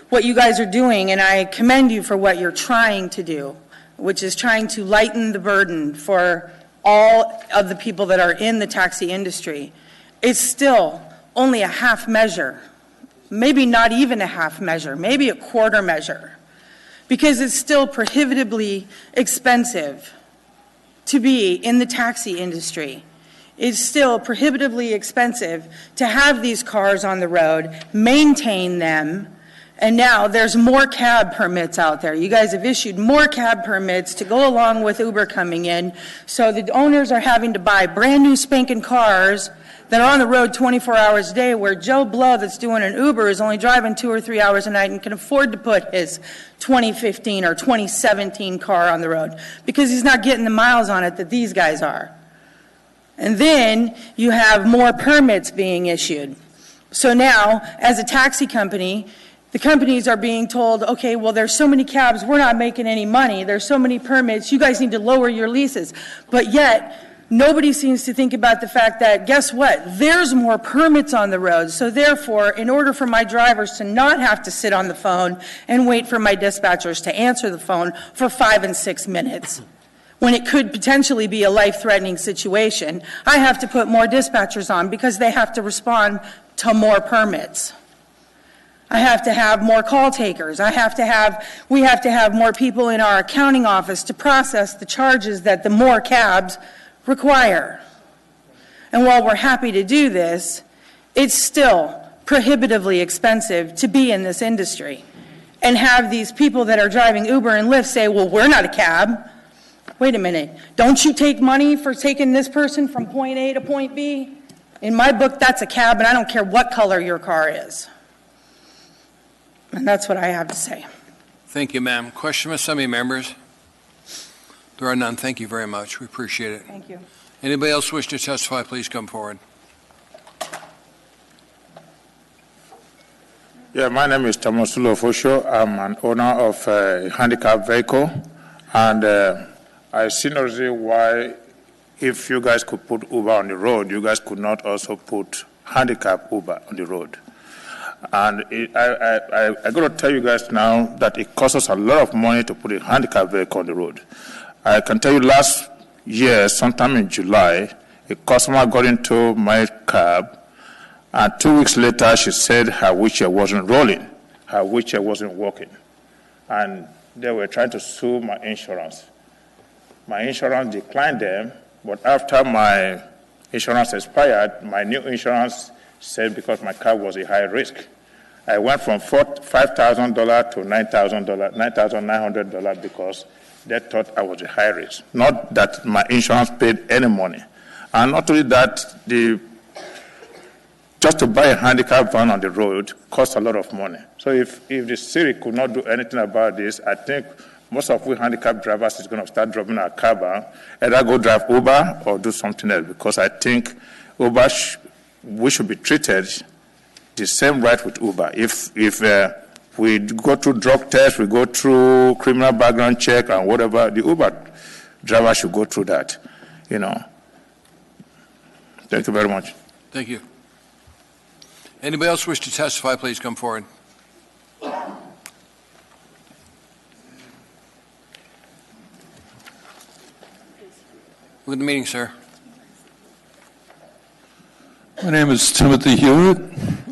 what you guys are doing, and I commend you for what you're trying to do, which is trying to lighten the burden for all of the people that are in the taxi industry, it's still only a half measure. Maybe not even a half measure, maybe a quarter measure, because it's still prohibitively expensive to be in the taxi industry. It's still prohibitively expensive to have these cars on the road, maintain them, and now there's more cab permits out there. You guys have issued more cab permits to go along with Uber coming in, so the owners are having to buy brand new spanking cars that are on the road 24 hours a day, where Joe Blow that's doing an Uber is only driving 2 or 3 hours a night and can afford to put his 2015 or 2017 car on the road because he's not getting the miles on it that these guys are. And then you have more permits being issued. So now, as a taxi company, the companies are being told, okay, well, there's so many cabs, we're not making any money. There's so many permits, you guys need to lower your leases. But yet, nobody seems to think about the fact that, guess what? There's more permits on the road. So therefore, in order for my drivers to not have to sit on the phone and wait for my dispatchers to answer the phone for 5 and 6 minutes, when it could potentially be a life-threatening situation, I have to put more dispatchers on because they have to respond to more permits. I have to have more call takers. We have to have more people in our accounting office to process the charges that the more cabs require. And while we're happy to do this, it's still prohibitively expensive to be in this industry and have these people that are driving Uber and Lyft say, well, we're not a cab. Wait a minute, don't you take money for taking this person from point A to point B? In my book, that's a cab, and I don't care what color your car is. And that's what I have to say. Thank you, ma'am. Question from some of you members? There are none. Thank you very much. We appreciate it. Thank you. Anybody else wish to testify, please come forward. Yeah, my name is Tomosulo Fosho. I'm an owner of a handicapped vehicle, and I see no reason why, if you guys could put Uber on the road, you guys could not also put handicapped Uber on the road. And I got to tell you guys now that it costs us a lot of money to put a handicapped vehicle on the road. I can tell you last year, sometime in July, a customer got into my cab, and 2 weeks later, she said her wheelchair wasn't rolling, her wheelchair wasn't working. And they were trying to sue my insurance. My insurance declined them, but after my insurance expired, my new insurance said because my car was a high risk. I went from $5,000 to $9,900 because they thought I was a high risk. Not that my insurance paid any money. And not only that, just to buy a handicapped van on the road costs a lot of money. So if the city could not do anything about this, I think most of we handicapped drivers is going to start dropping our car ban, either go drive Uber or do something else, because I think Uber, we should be treated the same right with Uber. If we go through drug tests, we go through criminal background check and whatever, the Uber driver should go through that, you know. Thank you very much. Thank you. Anybody else wish to testify, please come forward. Look at the meeting, sir. My name is Timothy Hewitt.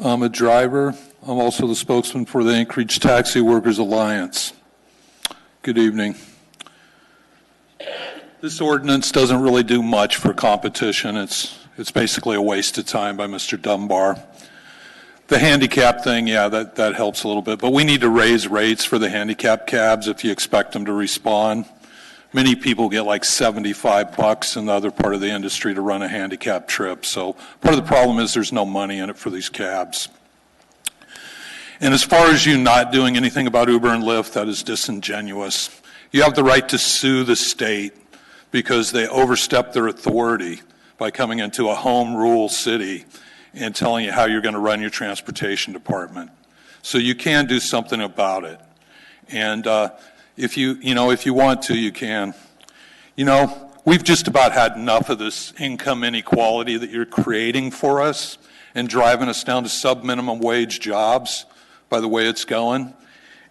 I'm a driver. I'm also the spokesman for the Anchorage Taxi Workers Alliance. Good evening. This ordinance doesn't really do much for competition. It's basically a waste of time by Mr. Dunbar. The handicap thing, yeah, that helps a little bit, but we need to raise rates for the handicap cabs if you expect them to respond. Many people get like $75 in the other part of the industry to run a handicap trip. So part of the problem is there's no money in it for these cabs. And as far as you not doing anything about Uber and Lyft, that is disingenuous. You have the right to sue the state because they overstepped their authority by coming into a home rule city and telling you how you're going to run your transportation department. So you can do something about it. And if you want to, you can. We've just about had enough of this income inequality that you're creating for us and driving us down to sub-minimum wage jobs by the way it's going.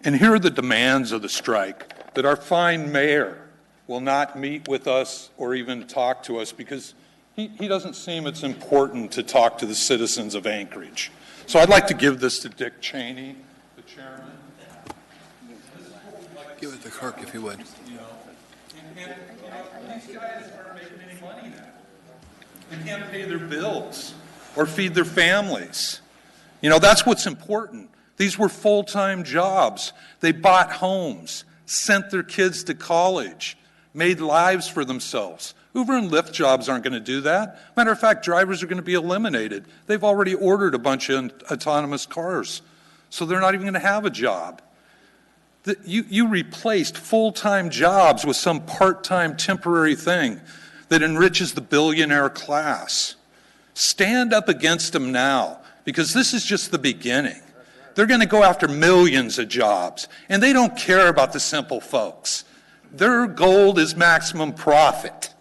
And here are the demands of the strike, that our fine mayor will not meet with us or even talk to us because he doesn't seem it's important to talk to the citizens of Anchorage. So I'd like to give this to Dick Cheney, the chairman. Give it to Kirk if you would. These guys aren't making any money now. They can't pay their bills or feed their families. That's what's important. These were full-time jobs. They bought homes, sent their kids to college, made lives for themselves. Uber and Lyft jobs aren't going to do that. Matter of fact, drivers are going to be eliminated. They've already ordered a bunch of autonomous cars, so they're not even going to have a job. You replaced full-time jobs with some part-time temporary thing that enriches the billionaire class. Stand up against them now, because this is just the beginning. They're going to go after millions of jobs, and they don't care about the simple folks. Their goal is maximum profit,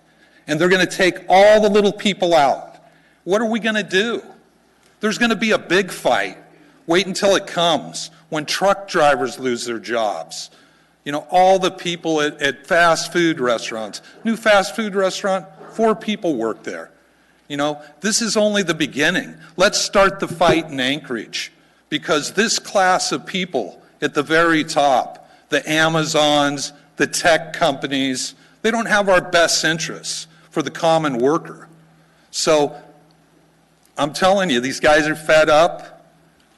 and they're going to take all the little people out. What are we going to do? There's going to be a big fight. Wait until it comes, when truck drivers lose their jobs. All the people at fast food restaurants. New fast food restaurant, 4 people work there. This is only the beginning. Let's start the fight in Anchorage, because this class of people at the very top, the Amazons, the tech companies, they don't have our best interests for the common worker. So I'm telling you, these guys are fed up.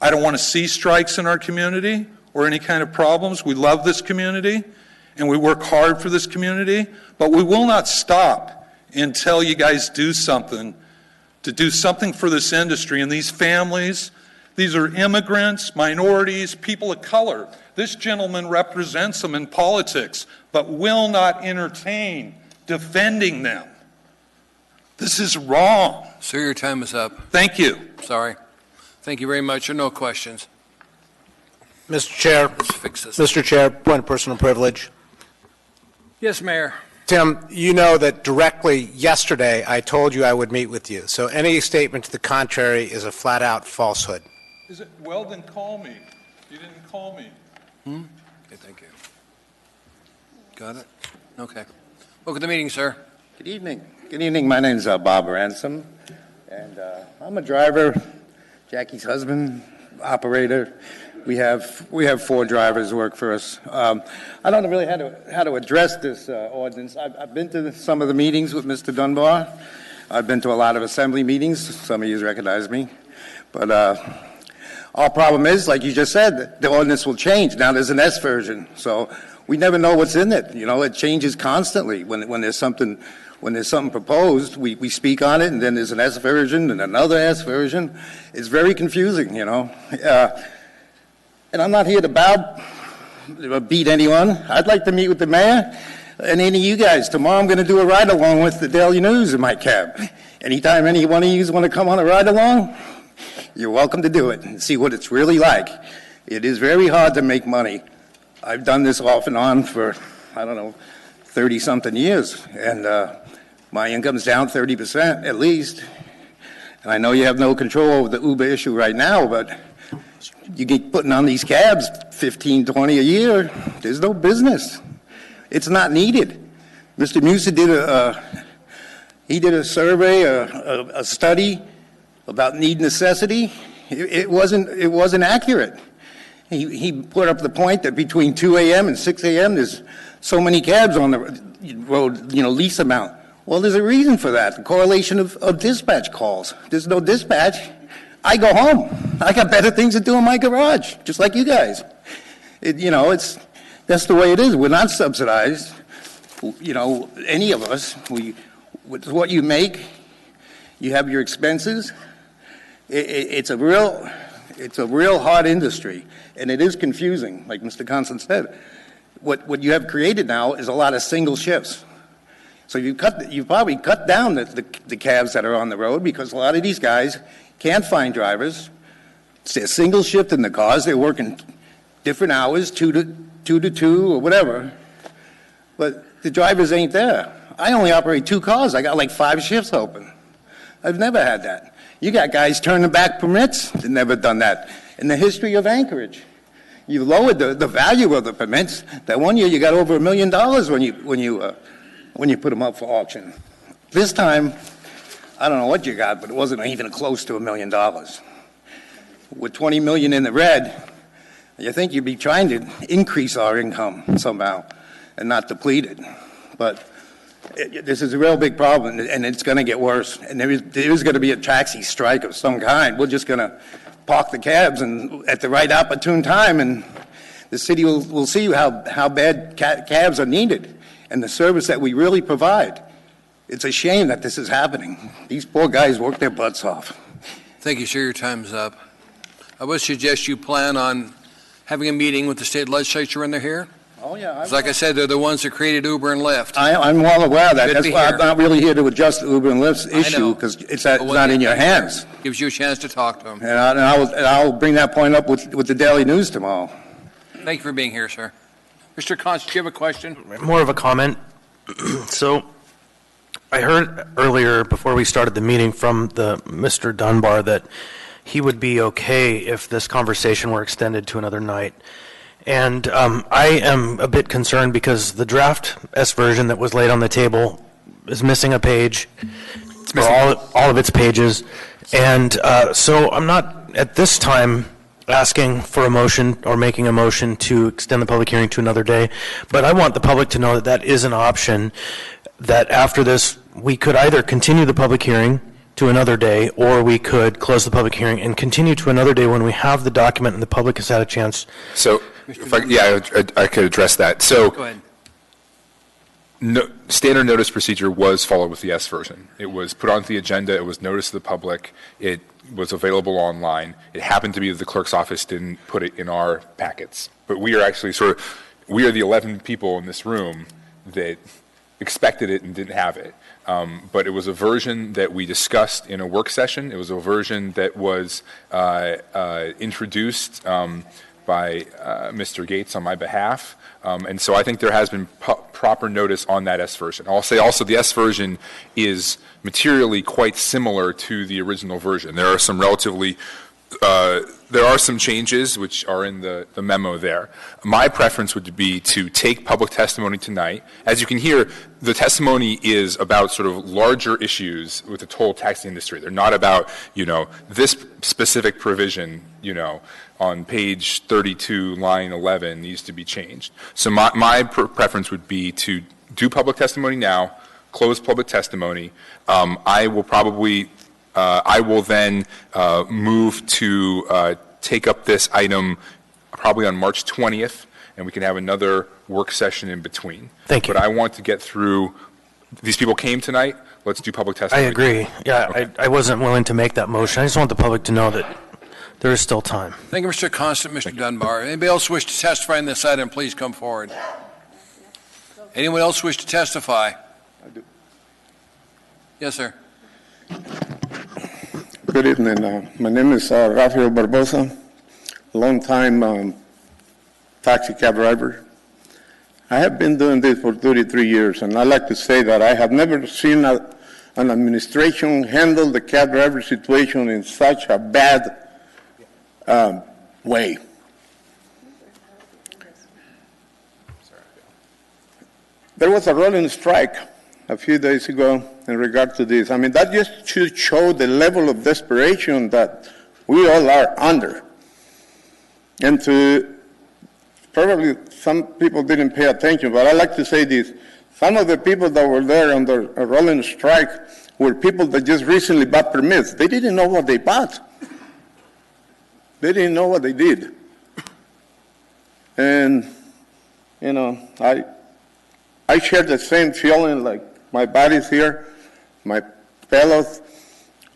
I don't want to see strikes in our community or any kind of problems. We love this community, and we work hard for this community, but we will not stop until you guys do something to do something for this industry and these families. These are immigrants, minorities, people of color. This gentleman represents them in politics, but will not entertain defending them. This is wrong. Sir, your time is up. Thank you. Sorry. Thank you very much. There are no questions. Mr. Chair. Let's fix this. Mr. Chair, point of personal privilege. Yes, Mayor. Tim, you know that directly yesterday I told you I would meet with you. So any statement to the contrary is a flat-out falsehood. Is it? Well, then call me. You didn't call me. Okay, thank you. Got it? Okay. Welcome to the meeting, sir. Good evening. Good evening. My name is Bob Ransom, and I'm a driver, Jackie's husband, operator. We have 4 drivers who work for us. I don't know really how to address this ordinance. I've been to some of the meetings with Mr. Dunbar. I've been to a lot of assembly meetings. Some of you recognize me. But our problem is, like you just said, the ordinance will change. Now there's an S version, so we never know what's in it. It changes constantly. When there's something proposed, we speak on it, and then there's an S version and another S version. It's very confusing, And I'm not here to beat anyone. I'd like to meet with the mayor and any of you guys. Tomorrow I'm going to do a ride-along with the Daily News in my cab. Anytime any one of you want to come on a ride-along, you're welcome to do it and see what it's really like. It is very hard to make money. I've done this off and on for, 30-something years, and my income's down 30% at least. And I know you have no control over the Uber issue right now, but you get putting on these cabs 15, 20 a year, there's no business. It's not needed. Mr. Musa did a survey, a study about need and necessity. It wasn't accurate. He put up the point that between 2 a.m. and 6 a.m. there's so many cabs on the road, lease amount. Well, there's a reason for that, the correlation of dispatch calls. There's no dispatch. I go home. I got better things to do in my garage, just like you guys. That's the way it is. We're not subsidized. Any of us. With what you make, you have your expenses. It's a real hard industry, and it is confusing, like Mr. Constant said. What you have created now is a lot of single shifts. So you probably cut down the cabs that are on the road because a lot of these guys can't find drivers. It's a single shift in the cars. They're working different hours, 2 to 2 or whatever. But the drivers ain't there. I only operate 2 cars. I got like 5 shifts open. I've never had that. You got guys turning back permits. They've never done that in the history of Anchorage. You lowered the value of the permits. That one year you got over $1 million when you put them up for auction. This time, I don't know what you got, but it wasn't even close to $1 million. With $20 million in the red, you think you'd be trying to increase our income somehow and not deplete it. But this is a real big problem, and it's going to get worse. And there is going to be a taxi strike of some kind. We're just going to park the cabs and at the right opportune time, and the city will see how bad cabs are needed and the service that we really provide. It's a shame that this is happening. These poor guys work their butts off. Thank you, sir. Your time's up. I would suggest you plan on having a meeting with the state legislature when they're here. Oh, yeah. Like I said, they're the ones that created Uber and Lyft. I'm well aware of that. Good That's to why hear. I'm not really here to adjust the Uber and Lyft's issue, because it's not in your hands. Gives you a chance to talk to them. And I'll bring that point up with the Daily News tomorrow. Thank you for being here, sir. Mr. Constant, do you have a question? More of a comment. So I heard earlier before we started the meeting from Mr. Dunbar that he would be okay if this conversation were extended to another night. And I am a bit concerned because the draft S version that was laid on the table is missing a page, or all of its pages. And so I'm not at this time asking for a motion or making a motion to extend the public hearing to another day, but I want the public to know that that is an option, that after this we could either continue the public hearing to another day, or we could close the public hearing and continue to another day when we have the document and the public has had a chance. So, I could address that. So, Go ahead. Standard notice procedure was followed with the S version. It was put onto the agenda. It was noticed to the public. It was available online. It happened to be that the clerk's office didn't put it in our packets. But we are actually we are the 11 people in this room that expected it and didn't have it. But it was a version that we discussed in a work session. It was a version that was introduced by Mr. Gates on my behalf. And so I think there has been proper notice on that S version. I'll say also the S version is materially quite similar to the original version. There are some there are some changes which are in the memo there. My preference would be to take public testimony tonight. As you can hear, the testimony is about sort of larger issues with the toll taxi industry. They're not about, this specific provision, on page 32, line 11 needs to be changed. So my preference would be to do public testimony now, close public testimony. I will then move to take up this item probably on March 20th, and we can have another work session in between. Thank you. But I want to get through, these people came tonight, let's do public testimony. I agree. Yeah, okay. I wasn't willing to make that motion. I just want the public to know that there is still time. Thank you, Mr. Constant, Mr. Dunbar. Anybody else wish to testify on this item, please come forward. Anyone else wish to testify? I do. Yes, sir. Good evening. My name is Rafael Barbosa, long-time taxi cab driver. I have been doing this for 33 years, and I like to say that I have never seen an administration handle the cab driver situation in such a bad way. There was a rolling strike a few days ago in regard to this. I mean, that just should show the level of desperation that we all are under. And probably some people didn't pay attention, but I like to say this. Some of the people that were there under a rolling strike were people that just recently bought permits. They didn't know what they bought. They didn't know what they did. And, I share the same feeling like my buddies here, my fellows,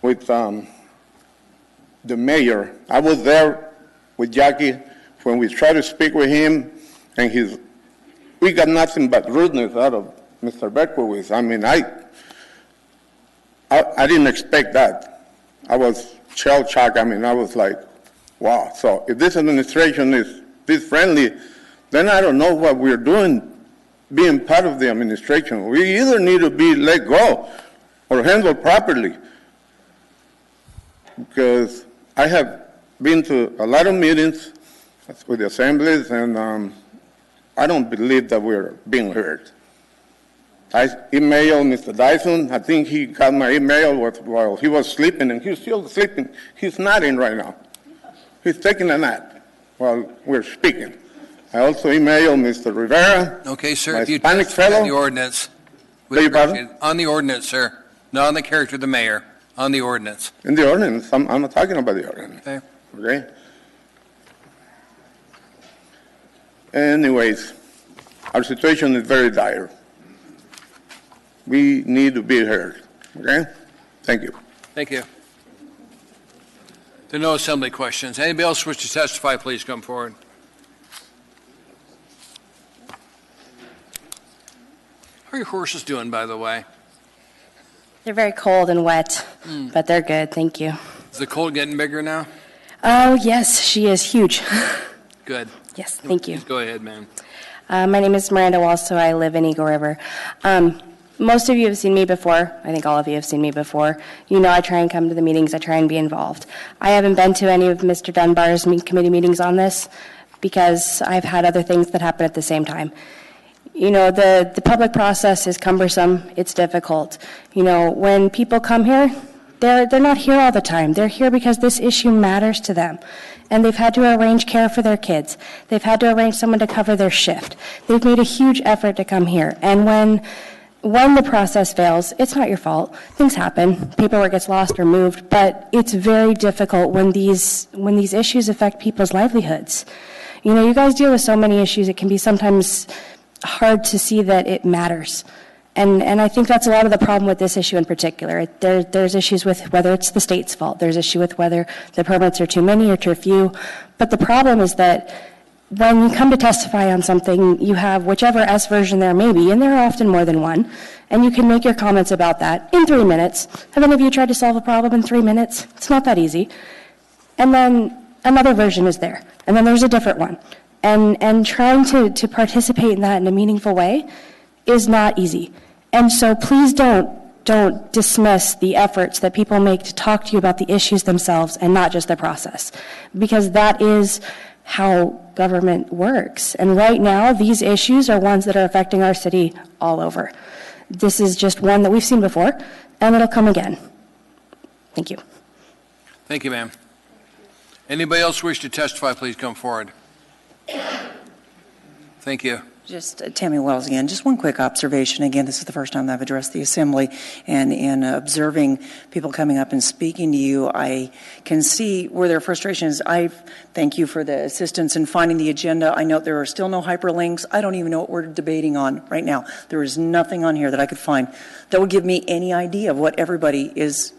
with the mayor. I was there with Jackie when we tried to speak with him, and we got nothing but rudeness out of Mr. Berkowitz. I mean, I didn't expect that. I was shell-shocked. I mean, I was like, wow. So if this administration is this friendly, then I don't know what we're doing being part of the administration. We either need to be let go or handled properly. Because I have been to a lot of meetings with the assemblies, and I don't believe that we're being heard. I emailed Mr. Dyson. I think he got my email while he was sleeping, and he's still sleeping. He's nodding right now. He's taking a nap while we're speaking. I also emailed Mr. Rivera. Okay, sir, my if you Hispanic testify fellow. on the ordinance. Beg your pardon? On the ordinance, sir, not on the character of the mayor, on the ordinance. In the ordinance, I'm not talking about the ordinance. Okay. Okay? Anyways, our situation is very dire. We need to be heard. Okay? Thank you. Thank you. There are no assembly questions. Anybody else wish to testify, please come forward. How are your horses doing, by the way? They're very cold and wet, but they're good, thank you. Is the cold getting bigger now? Oh, yes, she is huge. Good. Yes, thank you. Please go ahead, ma'am. My name is Miranda Walso. I live in Eagle River. Most of you have seen me before. I think all of you have seen me before. You know I try and come to the meetings. I try and be involved. I haven't been to any of Mr. Dunbar's committee meetings on this because I've had other things that happen at the same time. You know, the public process is cumbersome. It's difficult. You know, when people come here, they're not here all the time. They're here because this issue matters to them. And they've had to arrange care for their kids. They've had to arrange someone to cover their shift. They've made a huge effort to come here. And when the process fails, it's not your fault. Things happen. Paperwork gets lost or moved. But it's very difficult when these issues affect people's livelihoods. You know, you guys deal with so many issues, it can be sometimes hard to see that it matters. And I think that's a lot of the problem with this issue in particular. There's issues with whether it's the state's fault. There's issue with whether the permits are too many or too few. But the problem is that when you come to testify on something, you have whichever S version there may be, and there are often more than one, and you can make your comments about that in 3 minutes. Have any of you tried to solve a problem in 3 minutes? It's not that easy. And then another version is there, and then there's a different one. And trying to participate in that in a meaningful way is not easy. And so please don't dismiss the efforts that people make to talk to you about the issues themselves and not just the process, because that is how government works. And right now, these issues are ones that are affecting our city all over. This is just one that we've seen before, and it'll come again. Thank you. Thank you, ma'am. Anybody else wish to testify, please come forward. Thank you. Just Tammy Wells again. Just one quick observation. Again, this is the first time I've addressed the Assembly, and in observing people coming up and speaking to you, I can see where their frustration is. I thank you for the assistance in finding the agenda. I note there are still no hyperlinks. I don't even know what we're debating on right now. There is nothing on here that I could find that would give me any idea of what everybody is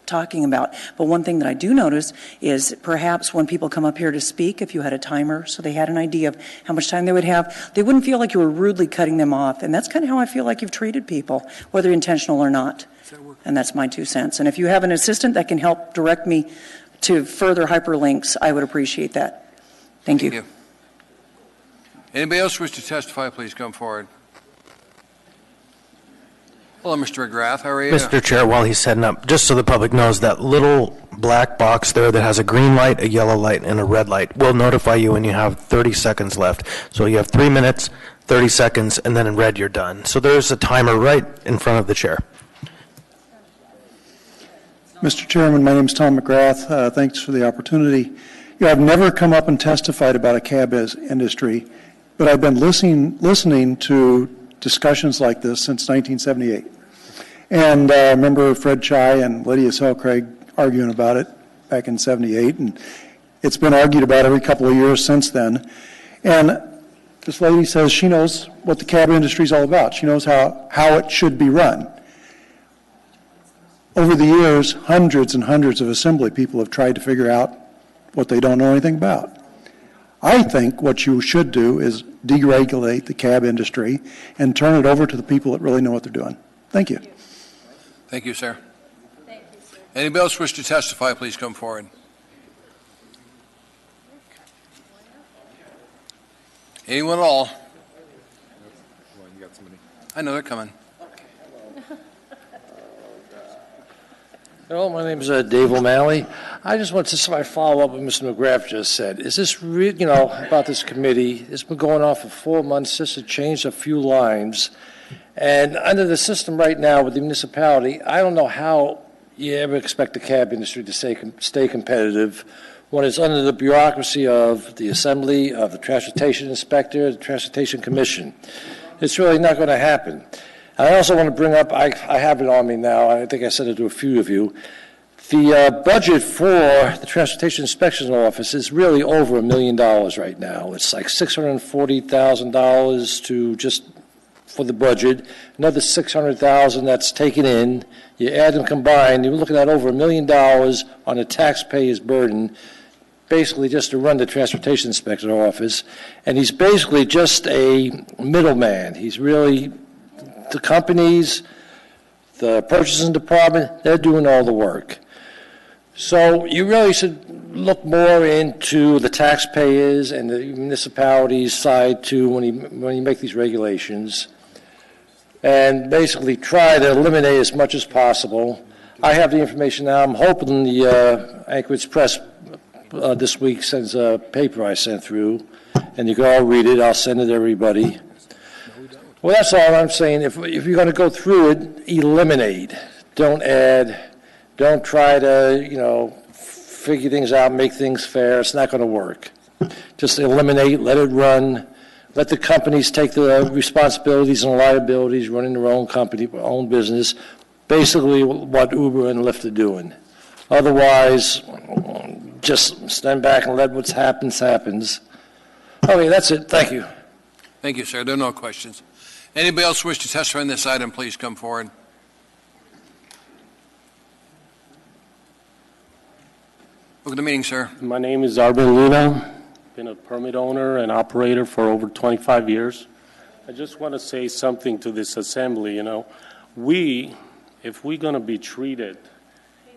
talking about. But one thing that I do notice is perhaps when people come up here to speak, if you had a timer so they had an idea of how much time they would have, they wouldn't feel like you were rudely cutting them off. And that's kind of how I feel like you've treated people, whether intentional or not. And that's my 2 cents. And if you have an assistant that can help direct me to further hyperlinks, I would appreciate that. Thank you. Anybody else wish to testify, please come forward. Hello, Mr. McGrath. How are you? Mr. Chair, while he's setting up, just so the public knows, that little black box there that has a green light, a yellow light, and a red light will notify you when you have 30 seconds left. So you have 3 minutes, 30 seconds, and then in red you're done. So there's a timer right in front of the chair. Mr. Chairman, my name is Tom McGrath. Thanks for the opportunity. You know, I've never come up and testified about a cab industry, but I've been listening to discussions like this since 1978. And I remember Fred Chai and Lydia Selcraig arguing about it back in 78, and it's been argued about every couple of years since then. And this lady says she knows what the cab industry is all about. She knows how it should be run. Over the years, hundreds and hundreds of assembly people have tried to figure out what they don't know anything about. I think what you should do is deregulate the cab industry and turn it over to the people that really know what they're doing. Thank you. Thank you, sir. Anybody else wish to testify, please come forward. Anyone at all? I know they're coming. Hello, my name is Dave O'Malley. I just want to follow up what Mr. McGrath just said. Is this about this committee? It's been going on for 4 months, just to change a few lines. And under the system right now with the municipality, I don't know how you ever expect the cab industry to stay competitive when it's under the bureaucracy of the Assembly, of the Transportation Inspector, the Transportation Commission. It's really not going to happen. I also want to bring up, I have it on me now, I think I said it to a few of you, the budget for the Transportation Inspection Office is really over $1 million right now. It's like $640,000 to just for the budget, another $600,000 that's taken in. You add them combined, you're looking at over $1 million on a taxpayer's burden, basically just to run the Transportation Inspector Office. And he's basically just a middleman. He's really the companies, the purchasing department, they're doing all the work. So you really should look more into the taxpayers and the municipalities' side too when you make these regulations, and basically try to eliminate as much as possible. I have the information now. I'm hoping the Anchorage Press this week sends a paper I sent through, and you can all read it. I'll send it to everybody. Well, that's all I'm saying. If you're going to go through it, eliminate. Don't add. Don't try to, figure things out, make things fair. It's not going to work. Just eliminate, let it run. Let the companies take the responsibilities and liabilities running their own company, own business. Basically what Uber and Lyft are doing. Otherwise, just stand back and let what happens. Okay, that's it. Thank you. Thank you, sir. There are no questions. Anybody else wish to testify on this item, please come forward. Look at the meeting, sir. My name is Arvin Luna. Been a permit owner and operator for over 25 years. I just want to say something to this assembly. If we're going to be treated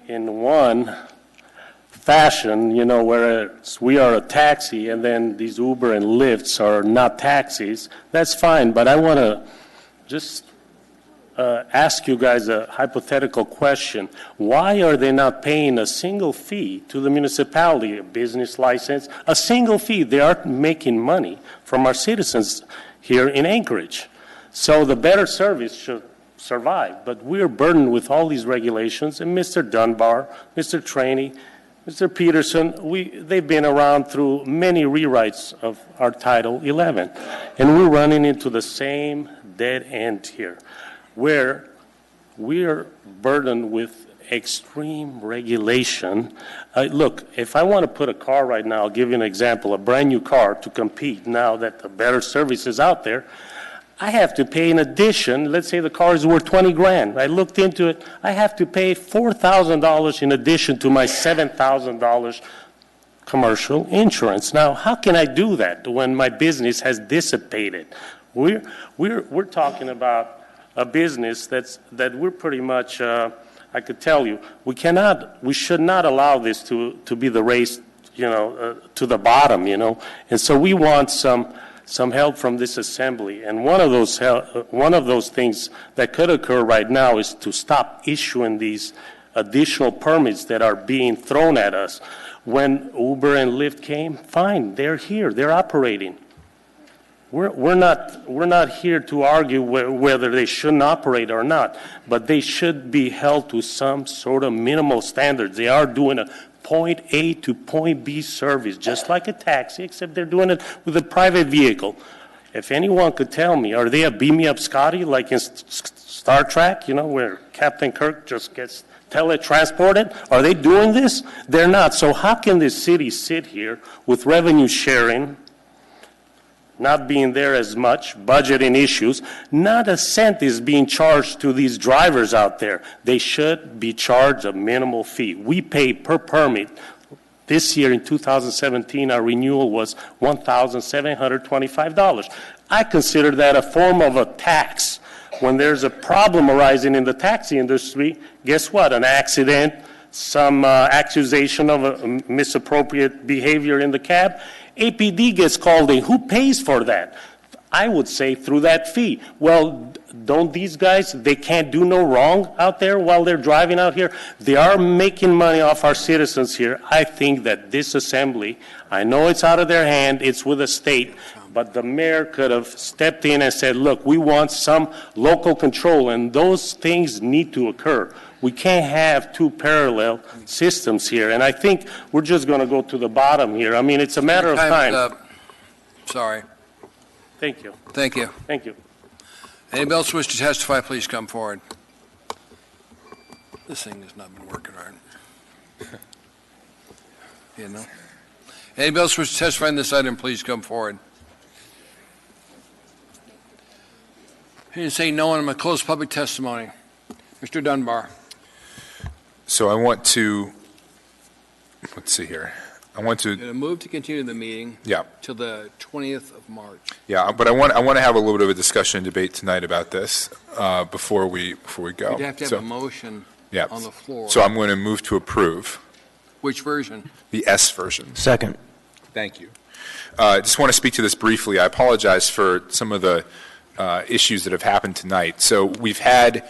in one fashion, whereas we are a taxi and then these Uber and Lyfts are not taxis, that's fine. But I want to just ask you guys a hypothetical question. Why are they not paying a single fee to the municipality, a business license, a single fee? They are making money from our citizens here in Anchorage. So the better service should survive. But we're burdened with all these regulations, and Mr. Dunbar, Mr. Trainee, Mr. Peterson, they've been around through many rewrites of our Title 11, and we're running into the same dead end here, where we are burdened with extreme regulation. Look, if I want to put a car right now, I'll give you an example, a brand new car to compete now that the better service is out there, I have to pay in addition, let's say the car is worth 20 grand. I looked into it, I have to pay $4,000 in addition to my $7,000 commercial insurance. Now, how can I do that when my business has dissipated? We're talking about a business that we're pretty much, I could tell you, we should not allow this to be the race, to the bottom, And so we want some help from this assembly. And one of those things that could occur right now is to stop issuing these additional permits that are being thrown at us. When Uber and Lyft came, fine, they're here, they're operating. We're not here to argue whether they shouldn't operate or not, but they should be held to some sort of minimal standards. They are doing a point A to point B service, just like a taxi, except they're doing it with a private vehicle. If anyone could tell me, are they a beam me up Scotty like in Star Trek, where Captain Kirk just gets teletransported? Are they doing this? They're not. So how can this city sit here with revenue sharing, not being there as much, budgeting issues, not a cent is being charged to these drivers out there. They should be charged a minimal fee. We pay per permit This year, in 2017, our renewal was $1,725. I consider that a form of a tax. When there's a problem arising in the taxi industry, guess what? An accident, some accusation of a misappropriate behavior in the cab, APD gets called in. Who pays for that? I would say through that fee. Well, don't these guys, they can't do no wrong out there while they're driving out here? They are making money off our citizens here. I think that this assembly, I know it's out of their hand, it's with the state, but the mayor could have stepped in and said, look, we want some local control, and those things need to occur. We can't have two parallel systems here, and I think we're just going to go to the bottom here. I mean, it's a matter of time. Sorry. Thank you. Thank you. Thank you. Anybody else wish to testify, please come forward. This thing has not been working right. You know? Anybody else wish to testify on this item, please come forward. Hearing say no, I'm going to close public testimony. Mr. Dunbar. So I want to, let's see here. I want to move to continue the meeting. Yeah. Till the 20th of March. Yeah, but I want to have a little bit of a discussion and debate tonight about this before we go. You'd have to have a motion on the floor. So I'm going to move to approve. Which version? The S version. Second. Thank you. I just want to speak to this briefly. I apologize for some of the issues that have happened tonight. So we've had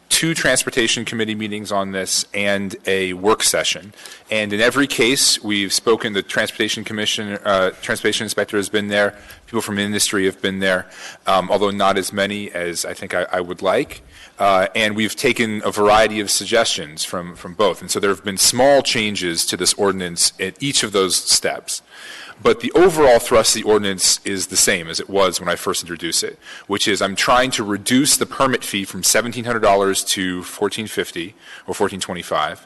2 Transportation Committee meetings on this and a work session. And in every case, we've spoken, the Transportation Commission, Transportation Inspector has been there, people from industry have been there, although not as many as I think I would like. And we've taken a variety of suggestions from both. And so there have been small changes to this ordinance at each of those steps. But the overall thrust of the ordinance is the same as it was when I first introduced it, which is I'm trying to reduce the permit fee from $1,700 to $1,450 or $1,425.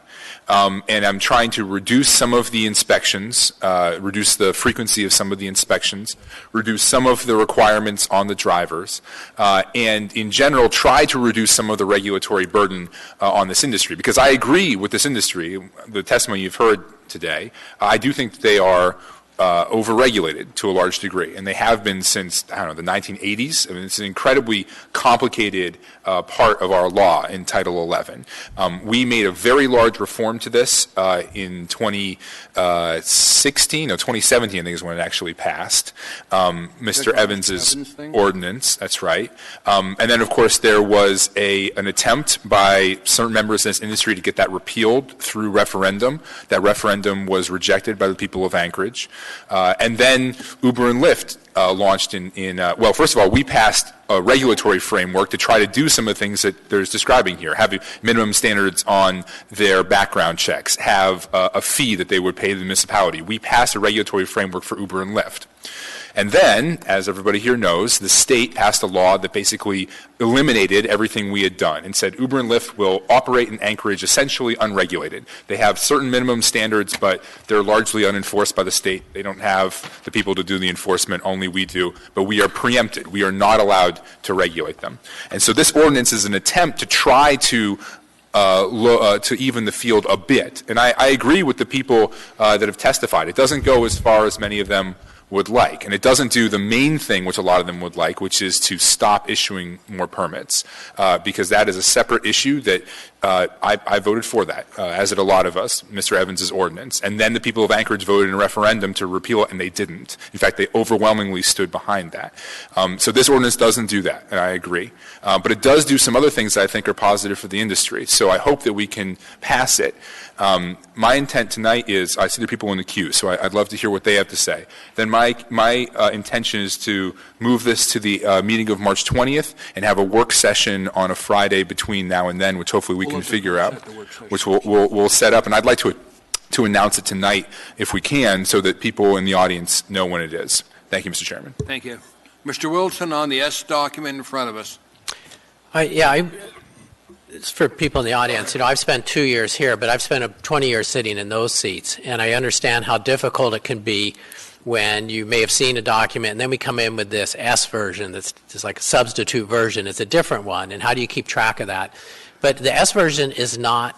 And I'm trying to reduce some of the inspections, reduce the frequency of some of the inspections, reduce some of the requirements on the drivers, and in general try to reduce some of the regulatory burden on this industry. Because I agree with this industry, the testimony you've heard today, I do think they are overregulated to a large degree, and they have been since, I don't know, the 1980s. I mean, it's an incredibly complicated part of our law in Title 11. We made a very large reform to this in 2016, or 2017, I think is when it actually passed. Mr. Evans's ordinance, that's right. And then, of course, there was an attempt by certain members in this industry to get that repealed through referendum. That referendum was rejected by the people of Anchorage. And then Uber and Lyft launched well, first of all, we passed a regulatory framework to try to do some of the things that there's describing here, have minimum standards on their background checks, have a fee that they would pay the municipality. We passed a regulatory framework for Uber and Lyft. And then, as everybody here knows, the state passed a law that basically eliminated everything we had done and said Uber and Lyft will operate in Anchorage essentially unregulated. They have certain minimum standards, but they're largely unenforced by the state. They don't have the people to do the enforcement, only we do. But we are preempted. We are not allowed to regulate them. And so this ordinance is an attempt to try to even the field a bit. And I agree with the people that have testified. It doesn't go as far as many of them would like. And it doesn't do the main thing which a lot of them would like, which is to stop issuing more permits, because that is a separate issue that I voted for that, as did a lot of us, Mr. Evans's ordinance. And then the people of Anchorage voted in a referendum to repeal it, and they didn't. In fact, they overwhelmingly stood behind that. So this ordinance doesn't do that, and I agree. But it does do some other things that I think are positive for the industry. So I hope that we can pass it. My intent tonight is, I see the people in the queue, so I'd love to hear what they have to say. Then my intention is to move this to the meeting of March 20th and have a work session on a Friday between now and then, which hopefully we can figure out, which we'll set up. And I'd like to announce it tonight if we can, so that people in the audience know when it is. Thank you, Mr. Chairman. Thank you. Mr. Wilson, on the S document in front of us. It's for people in the audience. You know, I've spent 2 years here, but I've spent 20 years sitting in those seats, and I understand how difficult it can be when you may have seen a document, and then we come in with this S version that's just like a substitute version. It's a different one, and how do you keep track of that? But the S version is not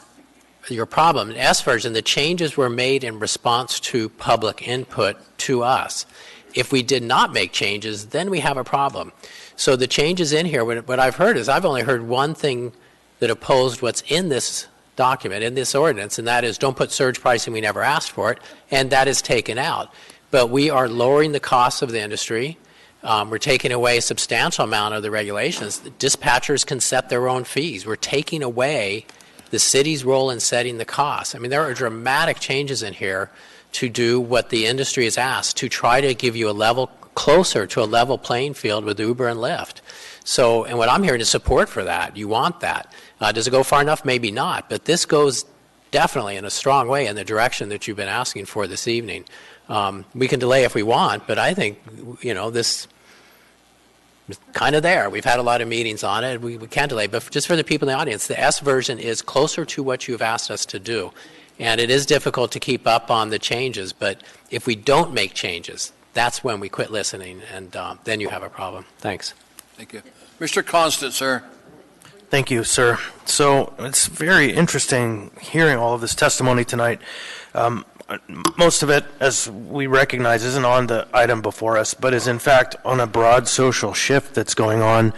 your problem. In S version, the changes were made in response to public input to us. If we did not make changes, then we have a problem. So the changes in here, what I've heard is I've only heard one thing that opposed what's in this document, in this ordinance, and that is don't put surge pricing, we never asked for it, and that is taken out. But we are lowering the costs of the industry. We're taking away a substantial amount of the regulations. The dispatchers can set their own fees. We're taking away the city's role in setting the costs. I mean, there are dramatic changes in here to do what the industry has asked, to try to give you a level closer to a level playing field with Uber and Lyft. So, and what I'm hearing is support for that. You want that. Does it go far enough? Maybe not. But this goes definitely in a strong way in the direction that you've been asking for this evening. We can delay if we want, but I think, this is kind of there. We've had a lot of meetings on it. We can delay. But just for the people in the audience, the S version is closer to what you've asked us to do. And it is difficult to keep up on the changes. But if we don't make changes, that's when we quit listening, and then you have a problem. Thanks. Thank you. Mr. Constant, sir. Thank you, sir. So it's very interesting hearing all of this testimony tonight. Most of it, as we recognize, isn't on the item before us, but is in fact on a broad social shift that's going on,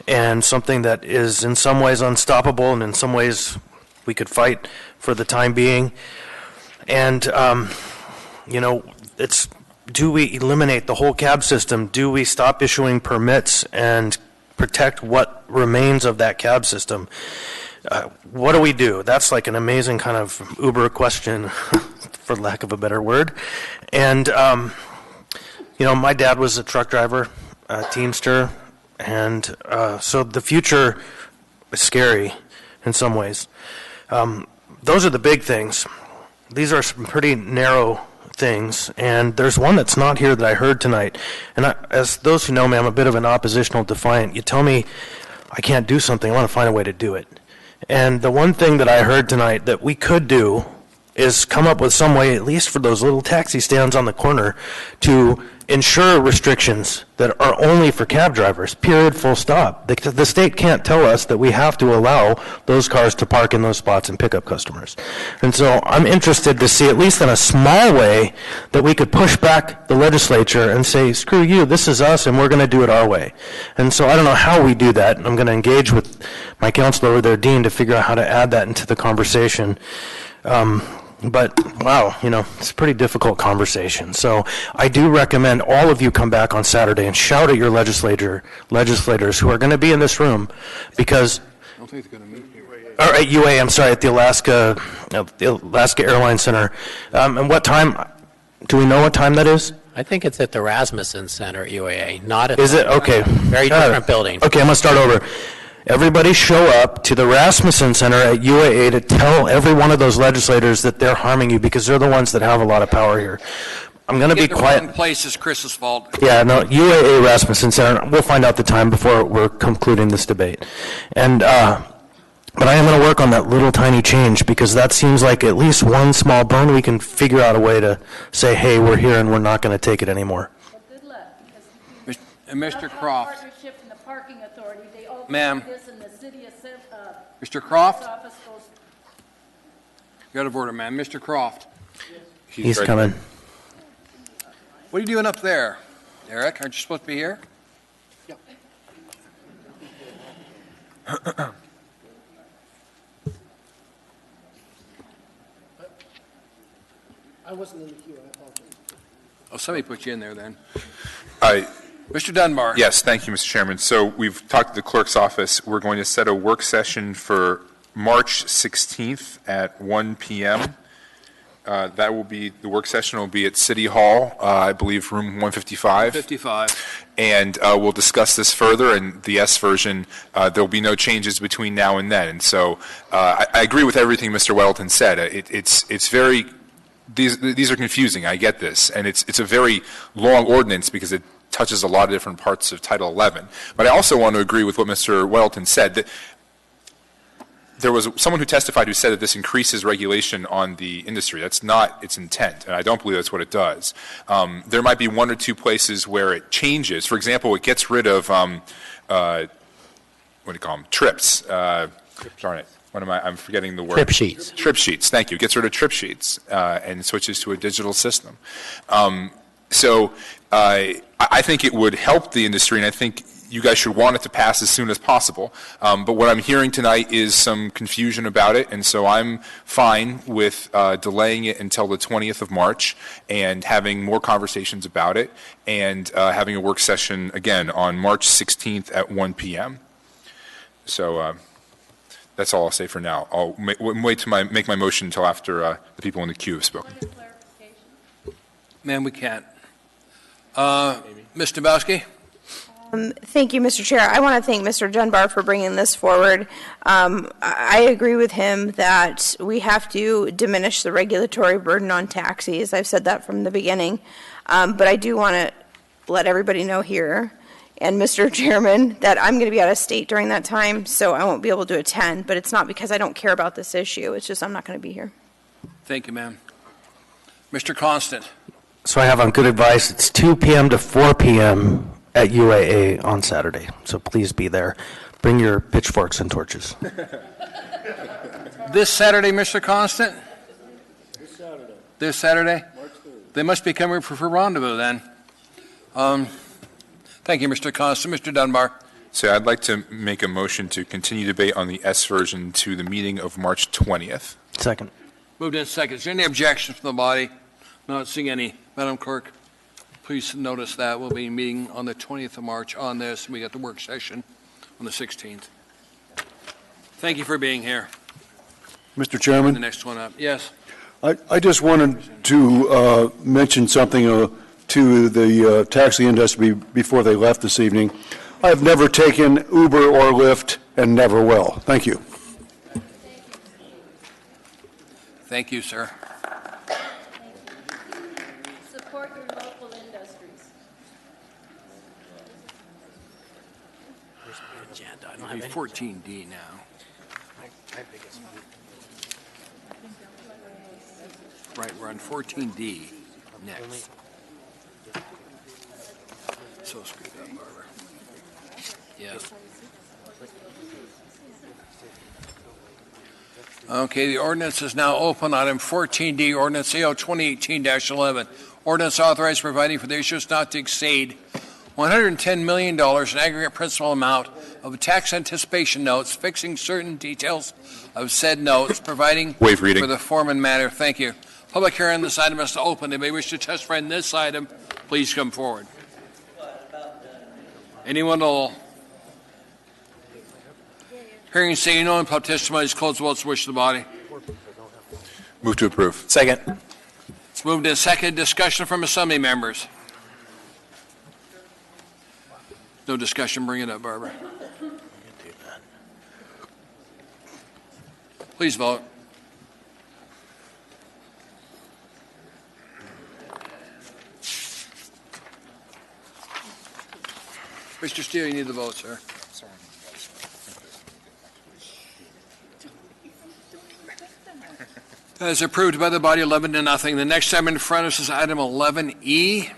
and something that is in some ways unstoppable and in some ways we could fight for the time being. And, it's, do we eliminate the whole cab system? Do we stop issuing permits and protect what remains of that cab system? What do we do? That's like an amazing kind of Uber question, for lack of a better word. And, my dad was a truck driver, a Teamster, and so the future is scary in some ways. Those are the big things. These are some pretty narrow things, and there's one that's not here that I heard tonight. And as those who know me, I'm a bit of an oppositional defiant. You tell me I can't do something, I want to find a way to do it. And the one thing that I heard tonight that we could do is come up with some way, at least for those little taxi stands on the corner, to ensure restrictions that are only for cab drivers, period, full stop. The state can't tell us that we have to allow those cars to park in those spots and pick up customers. And so I'm interested to see, at least in a small way, that we could push back the legislature and say, screw you, this is us, and we're going to do it our way. And so I don't know how we do that. I'm going to engage with my counselor over there, Dean, to figure out how to add that into the conversation. But, wow, it's a pretty difficult conversation. So I do recommend all of you come back on Saturday and shout at your legislators who are going to be in this room, because, I don't think they're going to meet here. or at UA, I'm sorry, at the Alaska Airlines Center. And what time, do we know what time that is? I think it's at the Rasmussen Center at UAA, not at Is it? Okay. very different building. Okay, I'm going to start over. Everybody show up to the Rasmussen Center at UAA to tell every one of those legislators that they're harming you, because they're the ones that have a lot of power here. I'm going to be quiet. The wrong place is Chris's fault. Yeah, no, UAA Rasmussen Center. We'll find out the time before we're concluding this debate. And, but I am going to work on that little tiny change, because that seems like at least one small bone we can figure out a way to say, hey, we're here and we're not going to take it anymore. Well, good luck. And Mr. Croft. Partnership and the parking authority, they all Ma'am. do this in the city of Mr. Croft? office goes. You're out of order, ma'am. Mr. Croft. He's coming. What are you doing up there, Eric? Aren't you supposed to be here? Yep. I wasn't in the queue, I apologize. Oh, somebody put you in there then. Mr. Dunbar. Yes, thank you, Mr. Chairman. So we've talked to the clerk's office. We're going to set a work session for March 16th at 1 p.m. That will be, the work session will be at City Hall, I believe room 155. 55. And we'll discuss this further. In the S version, there'll be no changes between now and then. And so I agree with everything Mr. Weddleton said. It's very, these are confusing. I get this. And it's a very long ordinance because it touches a lot of different parts of Title 11. But I also want to agree with what Mr. Weddleton said, that there was someone who testified who said that this increases regulation on the industry. That's not its intent, and I don't believe that's what it does. There might be one or two places where it changes. For example, it gets rid of, what do you call them, trips. Darn it. I'm forgetting the word. Trip sheets. Trip sheets, thank you. Gets rid of trip sheets and switches to a digital system. So I think it would help the industry, and I think you guys should want it to pass as soon as possible. But what I'm hearing tonight is some confusion about it, and so I'm fine with delaying it until the 20th of March and having more conversations about it and having a work session again on March 16th at 1 p.m. So that's all I'll say for now. I'll wait to make my motion until after the people in the queue have spoken. Ma'am, we can't. Ms. Dabowski? Thank you, Mr. Chair. I want to thank Mr. Dunbar for bringing this forward. I agree with him that we have to diminish the regulatory burden on taxis. I've said that from the beginning. But I do want to let everybody know here, and Mr. Chairman, that I'm going to be out of state during that time, so I won't be able to attend. But it's not because I don't care about this issue. It's just I'm not going to be here. Thank you, ma'am. Mr. Constant? So I have on good advice, it's 2 p.m. to 4 p.m. at UAA on Saturday. So please be there. Bring your pitchforks and torches. This Saturday, Mr. Constant? This Saturday? They must be coming for rendezvous then. Thank you, Mr. Constant. Mr. Dunbar? So I'd like to make a motion to continue debate on the S version to the meeting of March 20th. Second. Moved in second. Is there any objections from the body? Not seeing any. Madam Clerk, please notice that we'll be meeting on the 20th of March on this. We got the work session on the 16th. Thank you for being here. Mr. Chairman? The next one up. Yes. I just wanted to mention something to the taxi industry before they left this evening. I've never taken Uber or Lyft and never will. Thank you. Thank you, sir. Support your local industries. It'll be 14D now. Right, we're on 14D next. So screwed up, Barbara. Yes. Okay, the ordinance is now open. Item 14D, ordinance AO 2018-11. Ordinance authorized providing for the issuance not to exceed $110 million in aggregate principal amount of tax anticipation notes, fixing certain details of said notes, providing Waive reading. for the form and matter. Thank you. Public hearing on this item is open. If you wish to testify on this item, please come forward. Anyone at all? Hearing and seeing no one, public testimony is closed. What's the wish of the body? Move to approve. Second. It's moved to second. Discussion from assembly members. No discussion. Bring it up, Barbara. Please vote. Mr. Steele, you need the vote, sir. That is approved by the body 11-0. The next item in front of us is item 11E.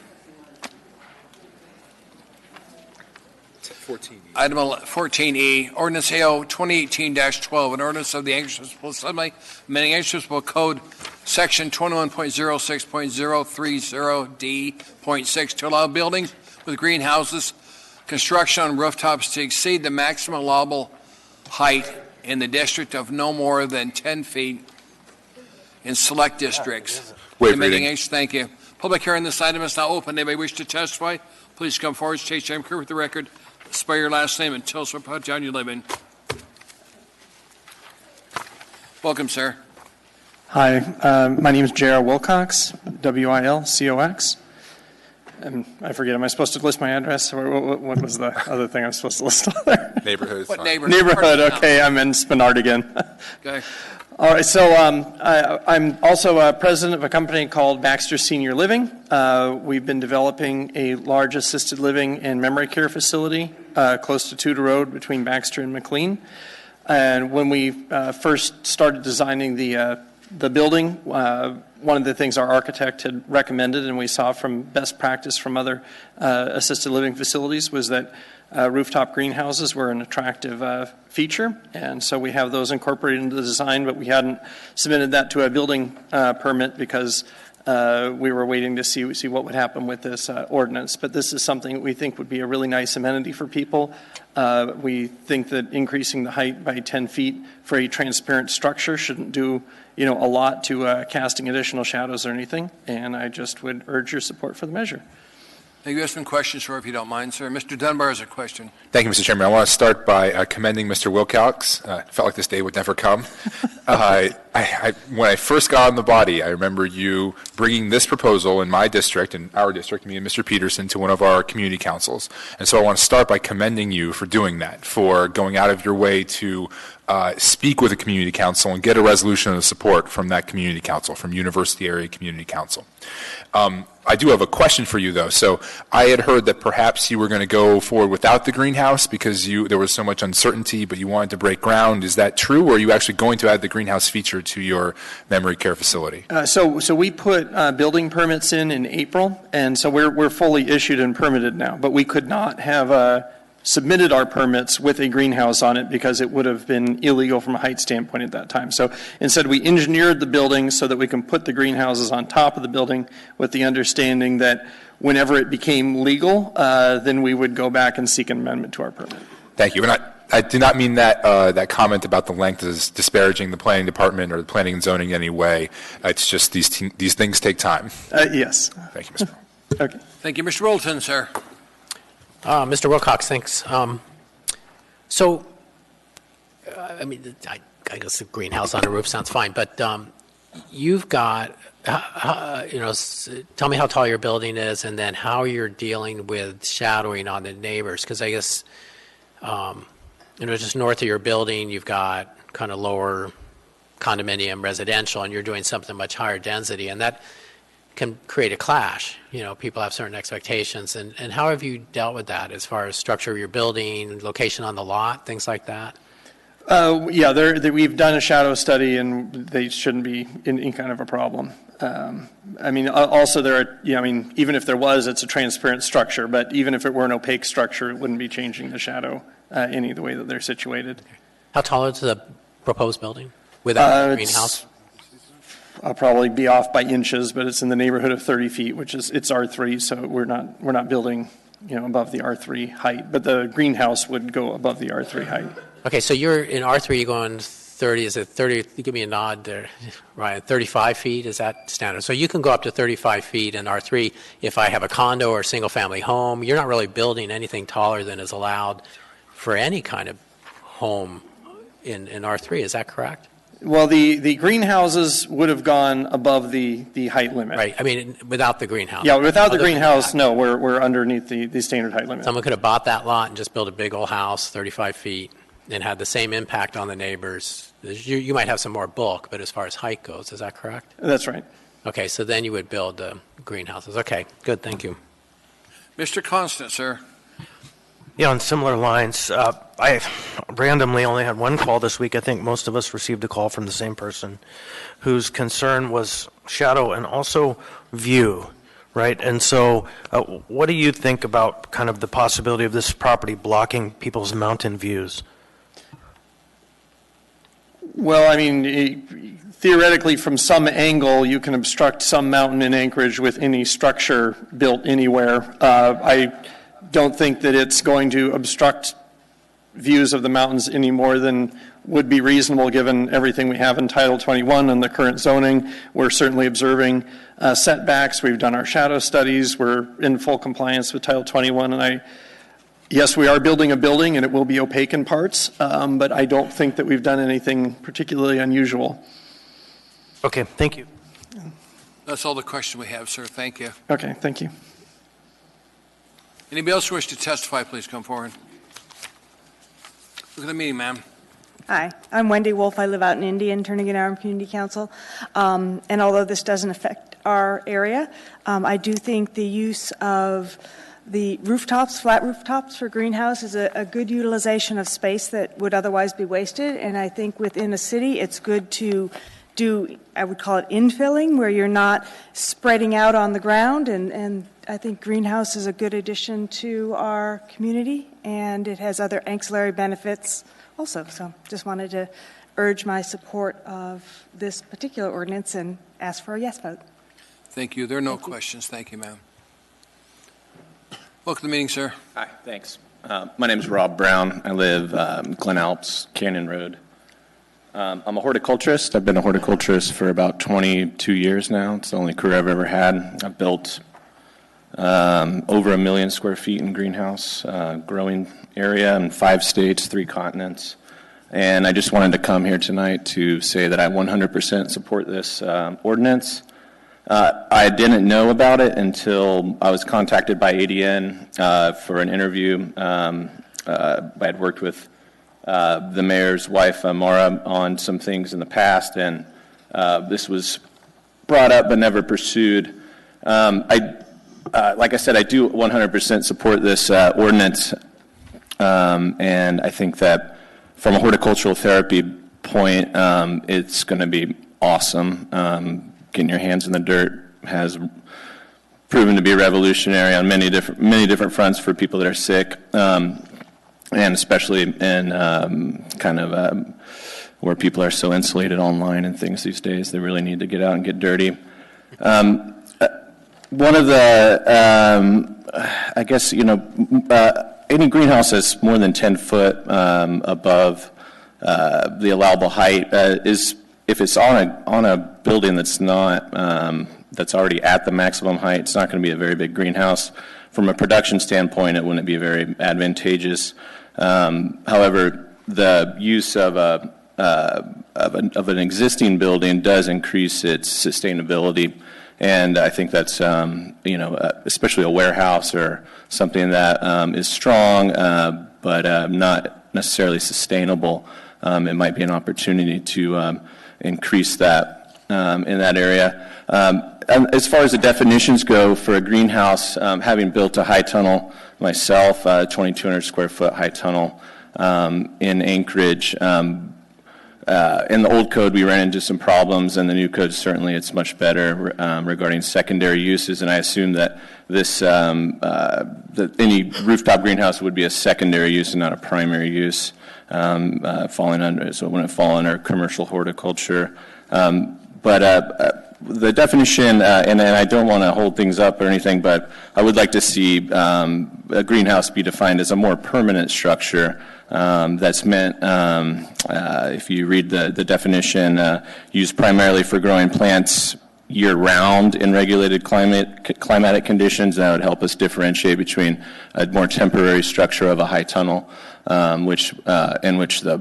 14E. Item 14E, ordinance AO 2018-12, an ordinance of the Anchorage Municipal Assembly, amending Anchorage Municipal Code, section 21.06.030D.6 to allow buildings with greenhouses, construction on rooftops to exceed the maximum allowable height in the district of no more than 10 feet in select districts. Waive reading. Thank you. Public hearing on this item is now open. Anybody wish to testify? Please come forward, state your name, clear with the record, spell your last name, and tell us what town you live in. Welcome, sir. Hi, my name is J.R. Wilcox, W-I-L-C-O-X. And I forget, am I supposed to list my address? Or what was the other thing I'm supposed to list on there? Neighborhood. What neighborhood? Neighborhood, okay, I'm in Spenard again. Okay. All right, so I'm also president of a company called Baxter Senior Living. We've been developing a large assisted living and memory care facility close to Tudor Road between Baxter and McLean. And when we first started designing the the building, one of the things our architect had recommended, and we saw from best practice from other assisted living facilities, was that rooftop greenhouses were an attractive feature, and so we have those incorporated into the design, but we hadn't submitted that to a building permit because we were waiting to see what would happen with this ordinance. But this is something that we think would be a really nice amenity for people. We think that increasing the height by 10 feet for a transparent structure shouldn't do a lot to casting additional shadows or anything, and I just would urge your support for the measure. Thank you. Have some questions, sir, if you don't mind, sir. Mr. Dunbar has a question. Thank you, Mr. Chairman. I want to start by commending Mr. Wilcox. Felt like this day would never come. When I first got on the body, I remember you bringing this proposal in my district, in our district, me and Mr. Peterson, to one of our community councils. And so I want to start by commending you for doing that, for going out of your way to speak with a community council and get a resolution of support from that community council, from University Area Community Council. I do have a question for you, though. So I had heard that perhaps you were going to go forward without the greenhouse because there was so much uncertainty, but you wanted to break ground. Is that true, or are you actually going to add the greenhouse feature to your memory care facility? So we put building permits in April, and so we're fully issued and permitted now. But we could not have submitted our permits with a greenhouse on it because it would have been illegal from a height standpoint at that time. So instead, we engineered the building so that we can put the greenhouses on top of the building with the understanding that whenever it became legal, then we would go back and seek an amendment to our permit. Thank you. And I did not mean that that comment about the length as disparaging the planning department or the planning and zoning in any way. It's just these things take time. Yes. Thank you, Mr. Okay. Thank you. Mr. Rolton, sir. Mr. Wilcox, thanks. I guess the greenhouse on the roof sounds fine, but you've got, tell me how tall your building is and then how you're dealing with shadowing on the neighbors, because I guess, just north of your building, you've got kind of lower condominium residential, and you're doing something much higher density, and that can create a clash. People have certain expectations. And how have you dealt with that as far as structure of your building, location on the lot, things like that? We've done a shadow study, and they shouldn't be any kind of a problem. Also there are, even if there was, it's a transparent structure, but even if it were an opaque structure, it wouldn't be changing the shadow any of the way that they're situated. How tall is the proposed building without the greenhouse? I'll probably be off by inches, but it's in the neighborhood of 30 feet, which is, it's R3, so we're not building, above the R3 height, but the greenhouse would go above the R3 height. Okay, so you're in R3, you're going 30, is it 30, give me a nod there, Ryan, 35 feet, is that standard? So you can go up to 35 feet in R3 if I have a condo or a single-family home. You're not really building anything taller than is allowed for any kind of home in R3, is that correct? Well, the greenhouses would have gone above the height limit. Right. Without the greenhouse. Yeah, without the greenhouse, no, we're underneath the standard height limit. Someone could have bought that lot and just built a big old house, 35 feet, and had the same impact on the neighbors. You might have some more bulk, but as far as height goes, is that correct? That's right. Okay, so then you would build greenhouses. Okay, good, thank you. Mr. Constant, sir. Yeah, on similar lines, I randomly only had one call this week. I think most of us received a call from the same person whose concern was shadow and also view, right? And so what do you think about kind of the possibility of this property blocking people's mountain views? Well, theoretically, from some angle, you can obstruct some mountain in Anchorage with any structure built anywhere. I don't think that it's going to obstruct views of the mountains any more than would be reasonable given everything we have in Title 21 and the current zoning. We're certainly observing setbacks. We've done our shadow studies. We're in full compliance with Title 21. And yes, we are building a building and it will be opaque in parts, but I don't think that we've done anything particularly unusual. Okay, thank you. That's all the questions we have, sir. Thank you. Okay, thank you. Anybody else wish to testify, please come forward. Look at the meeting, ma'am. Hi, I'm Wendy Wolf. I live out in Indy and Turnagain Arm Community Council. And although this doesn't affect our area, I do think the use of the rooftops, flat rooftops for greenhouse is a good utilization of space that would otherwise be wasted. And I think within a city, it's good to do, I would call it infilling, where you're not spreading out on the ground, and I think greenhouse is a good addition to our community, and it has other ancillary benefits also. So just wanted to urge my support of this particular ordinance and ask for a yes vote. Thank you. There are no questions. Thank you, ma'am. Welcome to the meeting, sir. Hi, thanks. My name is Rob Brown. I live Glen Alps, Canyon Road. I'm a horticulturist. I've been a horticulturist for about 22 years now. It's the only career I've ever had. I've built over 1 million square feet in greenhouse growing area in 5 states, 3 continents. And I just wanted to come here tonight to say that I 100% support this ordinance. I didn't know about it until I was contacted by ADN for an interview. I had worked with the mayor's wife, Maura, on some things in the past, and this was brought up but never pursued. Like I said, I do 100% support this ordinance, and I think that from a horticultural therapy point, it's going to be awesome. Getting your hands in the dirt has proven to be revolutionary on many different fronts for people that are sick. And especially in where people are so insulated online and things these days, they really need to get out and get dirty. One of the, I guess, any greenhouse that's more than 10 foot above the allowable height is, if it's on a building that's not, that's already at the maximum height, it's not going to be a very big greenhouse. From a production standpoint, it wouldn't be very advantageous. However, the use of an existing building does increase its sustainability, and I think that's especially a warehouse or something that is strong but not necessarily sustainable. It might be an opportunity to increase that in that area. And as far as the definitions go for a greenhouse, having built a high tunnel myself, 2,200 square foot high tunnel in Anchorage, in the old code we ran into some problems, and the new code certainly it's much better regarding secondary uses, and I assume that this that any rooftop greenhouse would be a secondary use and not a primary use, falling under, so it wouldn't fall under commercial horticulture. But the definition, and I don't want to hold things up or anything, but I would like to see a greenhouse be defined as a more permanent structure that's meant, if you read the definition, used primarily for growing plants year-round in regulated climatic conditions. That would help us differentiate between a more temporary structure of a high tunnel, in which the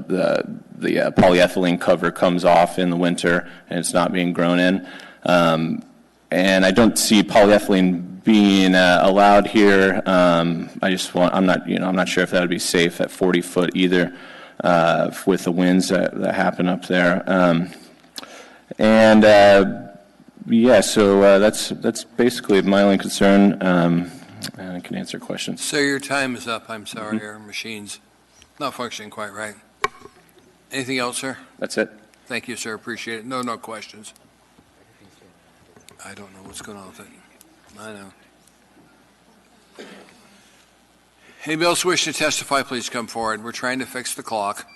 polyethylene cover comes off in the winter and it's not being grown in. And I don't see polyethylene being allowed here. I'm not sure if that would be safe at 40 foot either, with the winds that happen up there. So that's basically my only concern. And I can answer questions. Sir, your time is up. I'm sorry, our machine's not functioning quite right. Anything else, sir? That's it. Thank you, sir. Appreciate it. No questions. I don't know what's going on with it. I know. Anybody else wish to testify, please come forward. We're trying to fix the clock.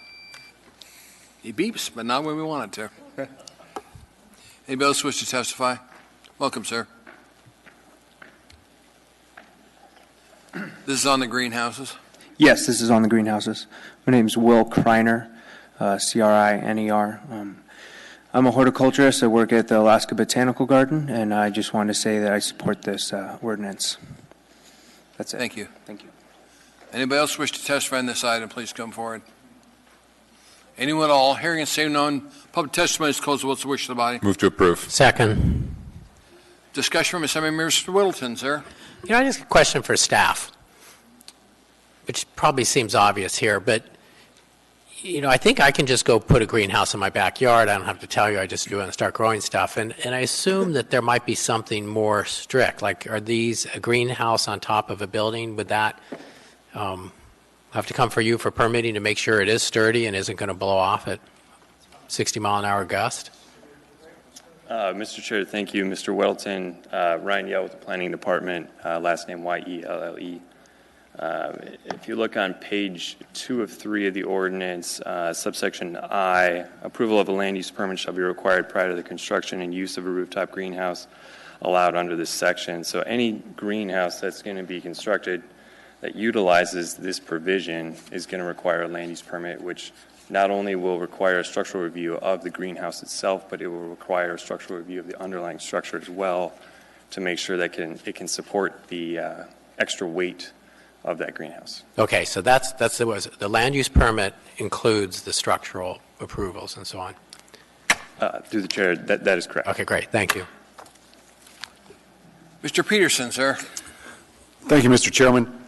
He beeps, but not when we want it to. Anybody else wish to testify? Welcome, sir. This is on the greenhouses? Yes, this is on the greenhouses. My name is Will Kreiner, Criner. I'm a horticulturist. I work at the Alaska Botanical Garden, and I just wanted to say that I support this ordinance. That's it. Thank you. Thank you. Anybody else wish to testify on this item, please come forward. Anyone at all? Hearing and seeing none, public testimony is closed. What's the wish of the body? Move to approve. Second. Discussion from Assembly Member Mr. Whittleton, sir. I just have a question for staff, which probably seems obvious here, but I think I can just go put a greenhouse in my backyard. I don't have to tell you. I just do it and start growing stuff. And I assume that there might be something more strict. Like, are these a greenhouse on top of a building? Would that have to come for you for permitting to make sure it is sturdy and isn't going to blow off at 60-mile-an-hour gust? Mr. Chair, thank you. Mr. Weddleton, Ryan Yell with the Planning Department, last name Y-E-L-L-E. If you look on page 2 of 3 of the ordinance, subsection I, approval of a land use permit shall be required prior to the construction and use of a rooftop greenhouse allowed under this section. So any greenhouse that's going to be constructed that utilizes this provision is going to require a land use permit, which not only will require a structural review of the greenhouse itself, but it will require a structural review of the underlying structure as well to make sure that it can support the extra weight of that greenhouse. Okay, so that's the land use permit includes the structural approvals and so on. Through the chair, that is correct. Okay, great. Thank you. Mr. Peterson, sir. Thank you, Mr. Chairman.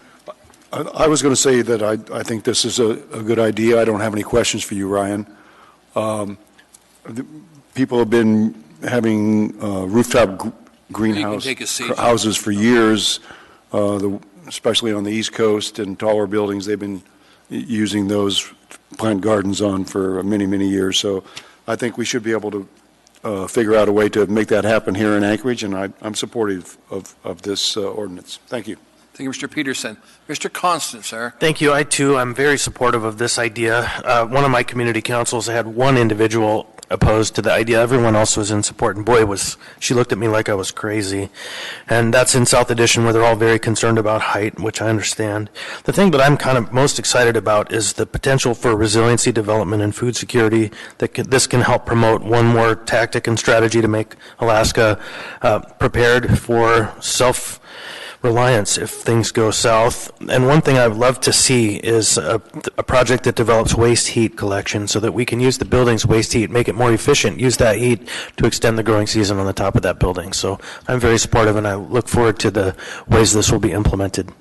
I was going to say that I think this is a good idea. I don't have any questions for you, Ryan. People have been having rooftop greenhouse houses for years, especially on the East Coast and taller buildings. They've been using those to plant gardens on for many, many years. So I think we should be able to figure out a way to make that happen here in Anchorage, and I'm supportive of this ordinance. Thank you. Thank you, Mr. Peterson. Mr. Constant, sir. Thank you. I, too, I'm very supportive of this idea. One of my community councils had one individual opposed to the idea. Everyone else was in support, and boy, she looked at me like I was crazy. And that's in South Addition, where they're all very concerned about height, which I understand. The thing that I'm kind of most excited about is the potential for resiliency development and food security. This can help promote one more tactic and strategy to make Alaska prepared for self-reliance if things go south. And one thing I would love to see is a project that develops waste heat collection so that we can use the building's waste heat, make it more efficient, use that heat to extend the growing season on the top of that building. So I'm very supportive, and I look forward to the ways this will be implemented.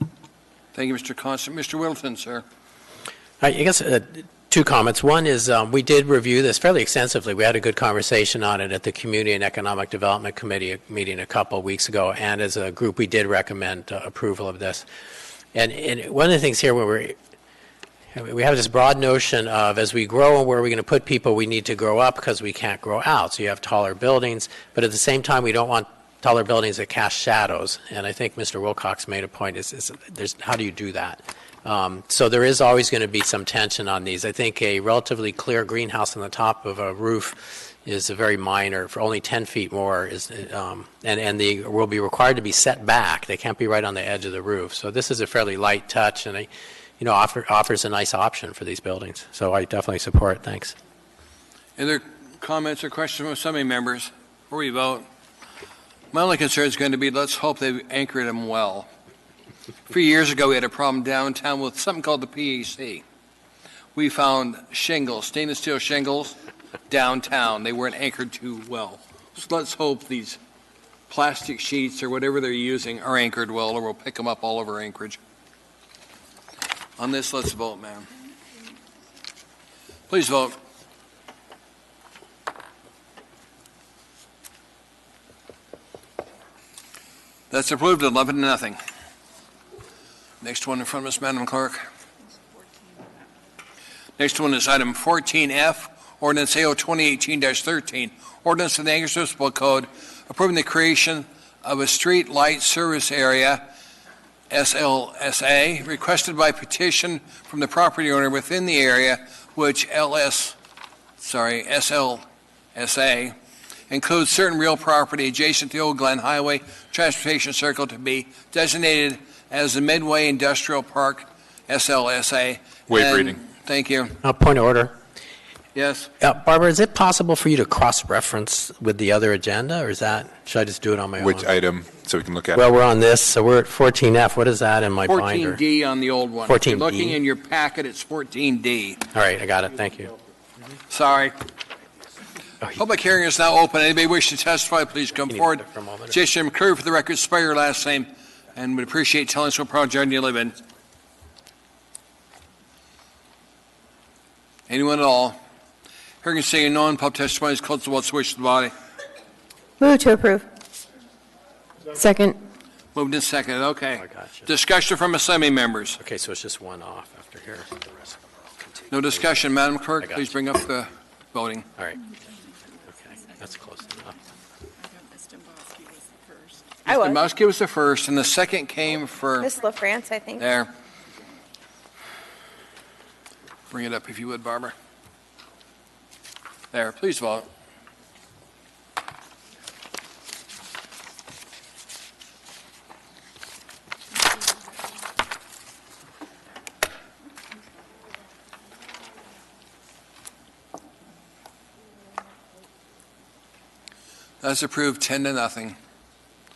Thank you, Mr. Constant. Mr. Wilton, sir. I guess two comments. One is we did review this fairly extensively. We had a good conversation on it at the Community and Economic Development Committee meeting a couple of weeks ago, and as a group we did recommend approval of this. And one of the things here where we have this broad notion of as we grow and where are we going to put people, we need to grow up because we can't grow out. So you have taller buildings, but at the same time we don't want taller buildings that cast shadows. And I think Mr. Wilcox made a point, how do you do that? So there is always going to be some tension on these. I think a relatively clear greenhouse on the top of a roof is a very minor, for only 10 feet more, and they will be required to be set back. They can't be right on the edge of the roof. So this is a fairly light touch, and offers a nice option for these buildings. So I definitely support it. Thanks. Any other comments or questions from some members before we vote? My only concern is going to be let's hope they anchored them well. A few years ago, we had a problem downtown with something called the PAC. We found shingles, stainless steel shingles, downtown. They weren't anchored too well. So let's hope these plastic sheets or whatever they're using are anchored well, or we'll pick them up all over Anchorage. On this, let's vote, ma'am. Please vote. That's approved, 11-0. Next one in front of us, Madam Clerk. Next one is item 14F, Ordinance AO 2018-13, Ordinance of the Anchorage Municipal Code approving the creation of a street light service area, SLSA, requested by petition from the property owner within the area, which SLSA includes certain real property adjacent to the Old Glen Highway Transportation Circle to be designated as the Midway Industrial Park, SLSA. Waive reading. Thank you. Point of order. Yes. Barbara, is it possible for you to cross-reference with the other agenda, or should I just do it on my own? Which item, so we can look at it? Well, we're on this, so we're at 14F. What is that in my binder? 14D on the old one. 14D. If you're looking in your packet, it's 14D. All right, I got it. Thank you. Sorry. Public hearing is now open. Anybody wish to testify, please come forward. Jason McCurry, for the record, spell your last name, and would appreciate telling us what project you live in. Anyone at all? Hearing and seeing none, public testimony is closed to what's the wish of the body. Move to approve. Second. Moved and seconded. Okay. Discussion from assembly members. Okay, so it's just one off after here. The rest of them will continue. No discussion. Madam Clerk, please bring up the voting. All right. Okay, that's close enough. I was. Dombrowski was the first, and the second came for, Miss LaFrance, I think. there. Bring it up if you would, Barbara. There, please vote. That's approved 10-0.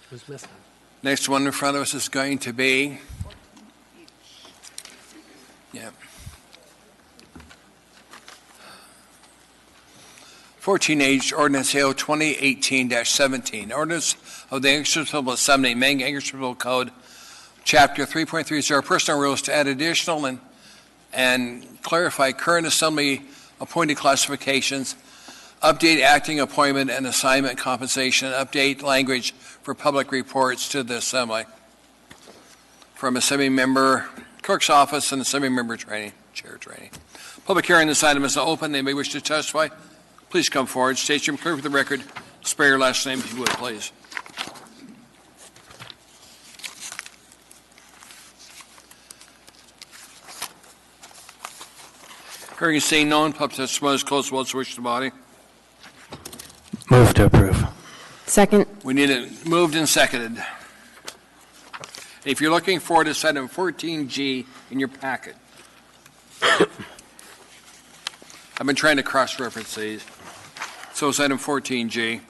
Who's missing? Next one in front of us is going to be, yeah. 14H Ordinance AO 2018-17, Ordinance of the Anchorage Assembly, amending Anchorage Code, Chapter 3.30, Personal Rules to add additional and clarify current Assembly appointed classifications, update acting appointment and assignment compensation, update language for public reports to the Assembly from Assembly member, Clerk's office, and Assembly member training, chair training. Public hearing this item is open. Anybody wish to testify? Please come forward. State your name, clear for the record. Spare your last name if you would, please. Hearing and seeing no one, public testimony is closed. What's the wish of the body? Move to approve. Second. We need it moved and seconded. If you're looking for it, it's item 14G in your packet. I've been trying to cross-reference these. So it's item 14G.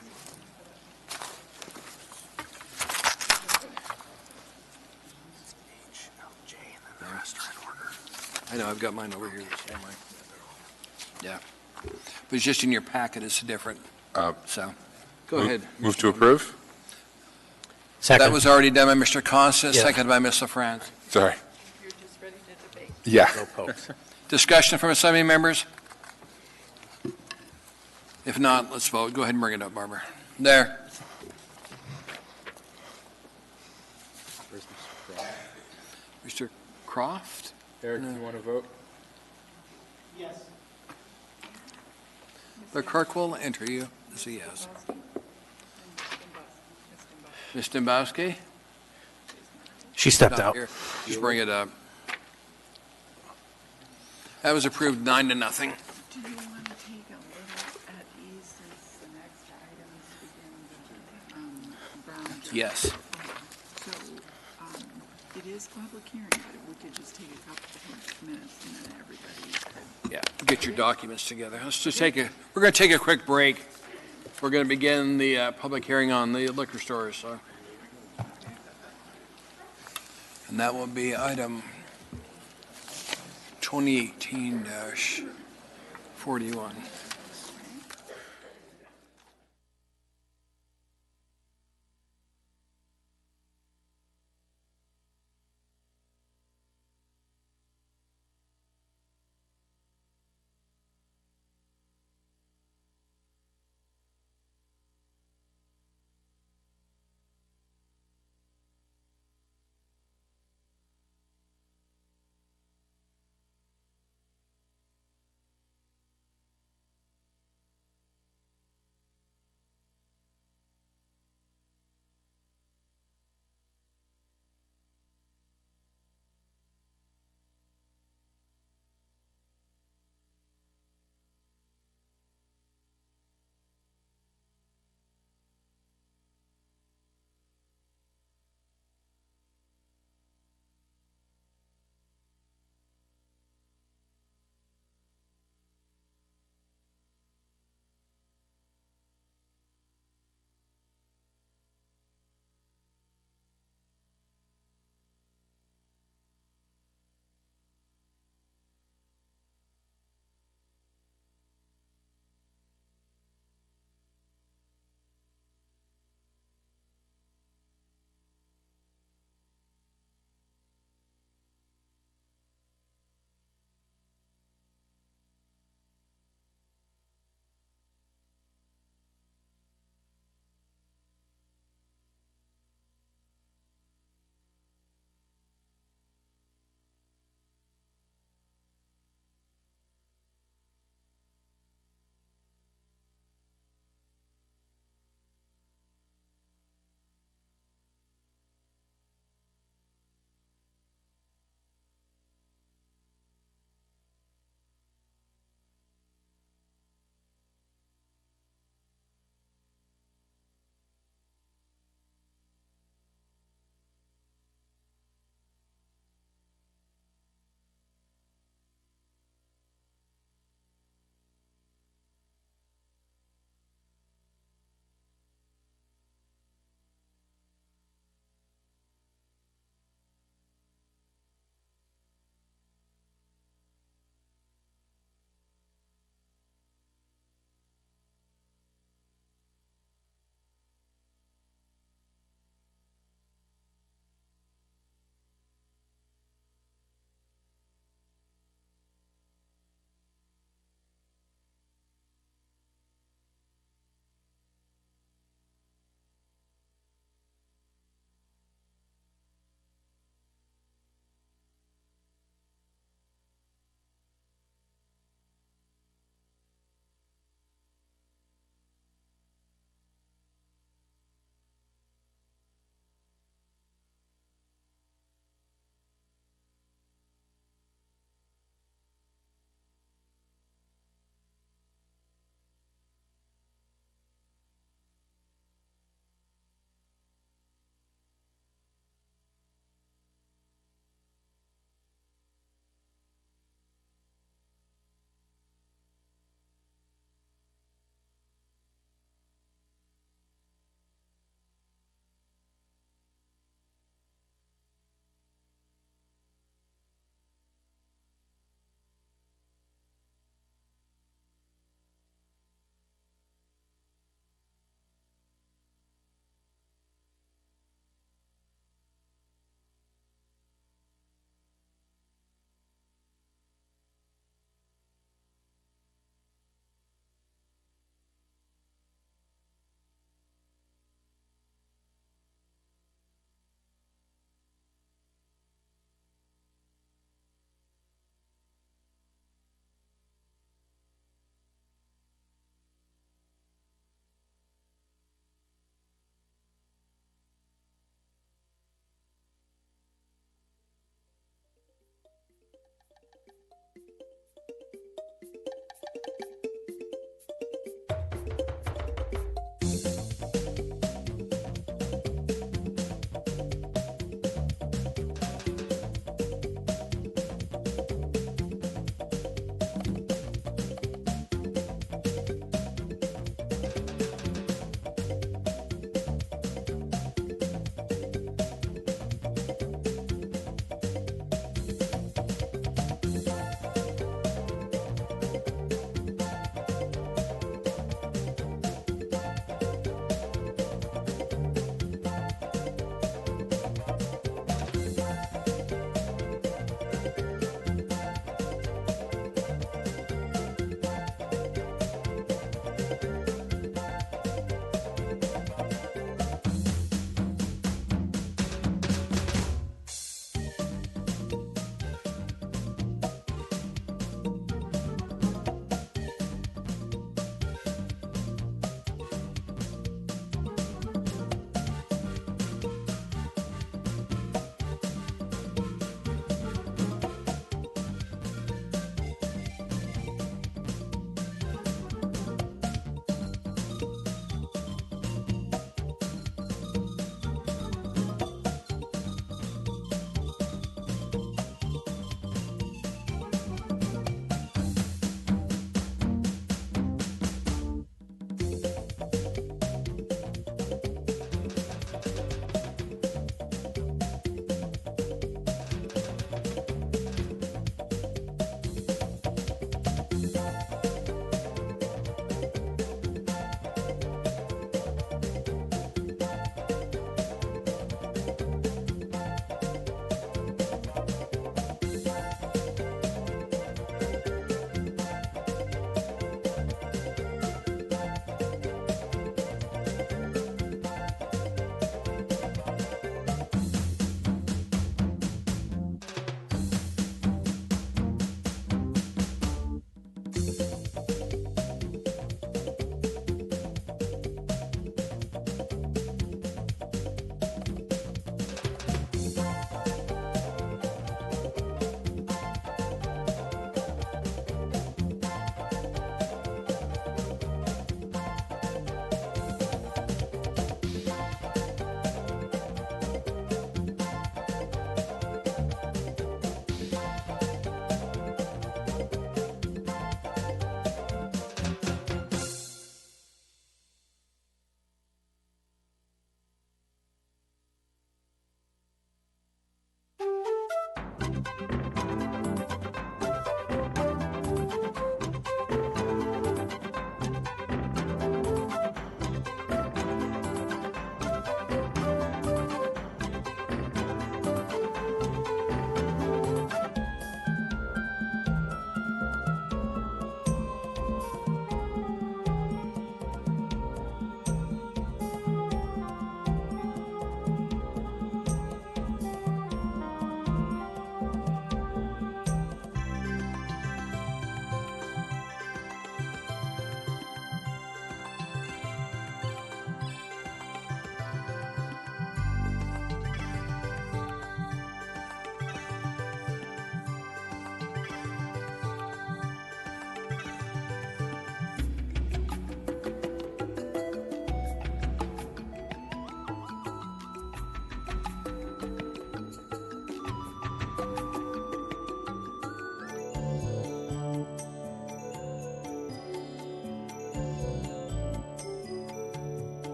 I know, I've got mine over here. Yeah. But it's just in your packet, it's different. So, go ahead. Move to approve? Second. That was already done by Mr. Constance, Yeah. seconded by Ms. LaFrance. Sorry. Yeah. No pokes. Discussion from Assembly members? If not, let's vote. Go ahead and bring it up, Barbara. There. Mr. Croft? Eric, do you want to vote? Yes. The clerk will enter you as a yes. Ms. Dombowski? She stepped Not out. here. Just bring it up. That was approved 9-0. Do you want to take a look at these as the next items within the Brown? Yes. So it is public hearing, but we could just take a couple of minutes and then everybody could. Yeah, get your documents together. Let's just we're going to take a quick break. We're going to begin the public hearing on the liquor stores. So. And that will be item 2018-41.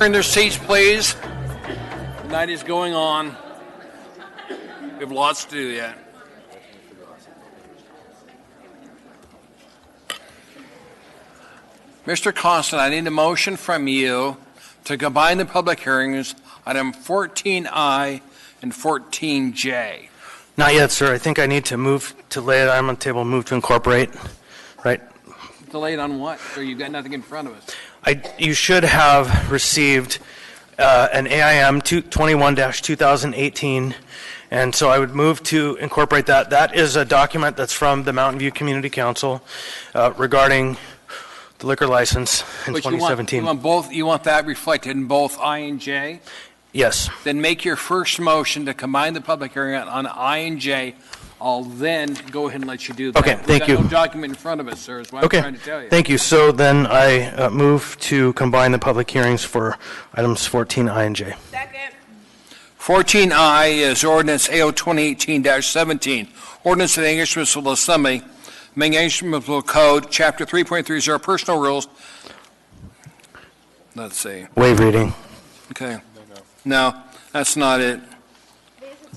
In their seats, please. The night is going on. We have lots to do yet. Mr. Constant, I need a motion from you to combine the public hearings, item 14I and 14J. Not yet, sir. I think I need to move to lay it on the table, move to incorporate, right? Delayed on what? Or you've got nothing in front of us? You should have received an AIM 21-2018, and so I would move to incorporate that. That is a document that's from the Mountain View Community Council regarding the liquor license in But 2017. You want that reflected in both I and J? Yes. Then make your first motion to combine the public hearing on I and J. I'll then go ahead and let you do that. Okay, thank you. We've got no document in front of us, sir, is what I'm trying to tell you. Thank you. So then I move to combine the public hearings for items 14I and J. 14I is ordinance AO 2018-17, ordinance of the English Municipal Assembly, English Municipal Code, Chapter 3.30, personal rules. Let's see. Waive reading. Okay. No, that's not it.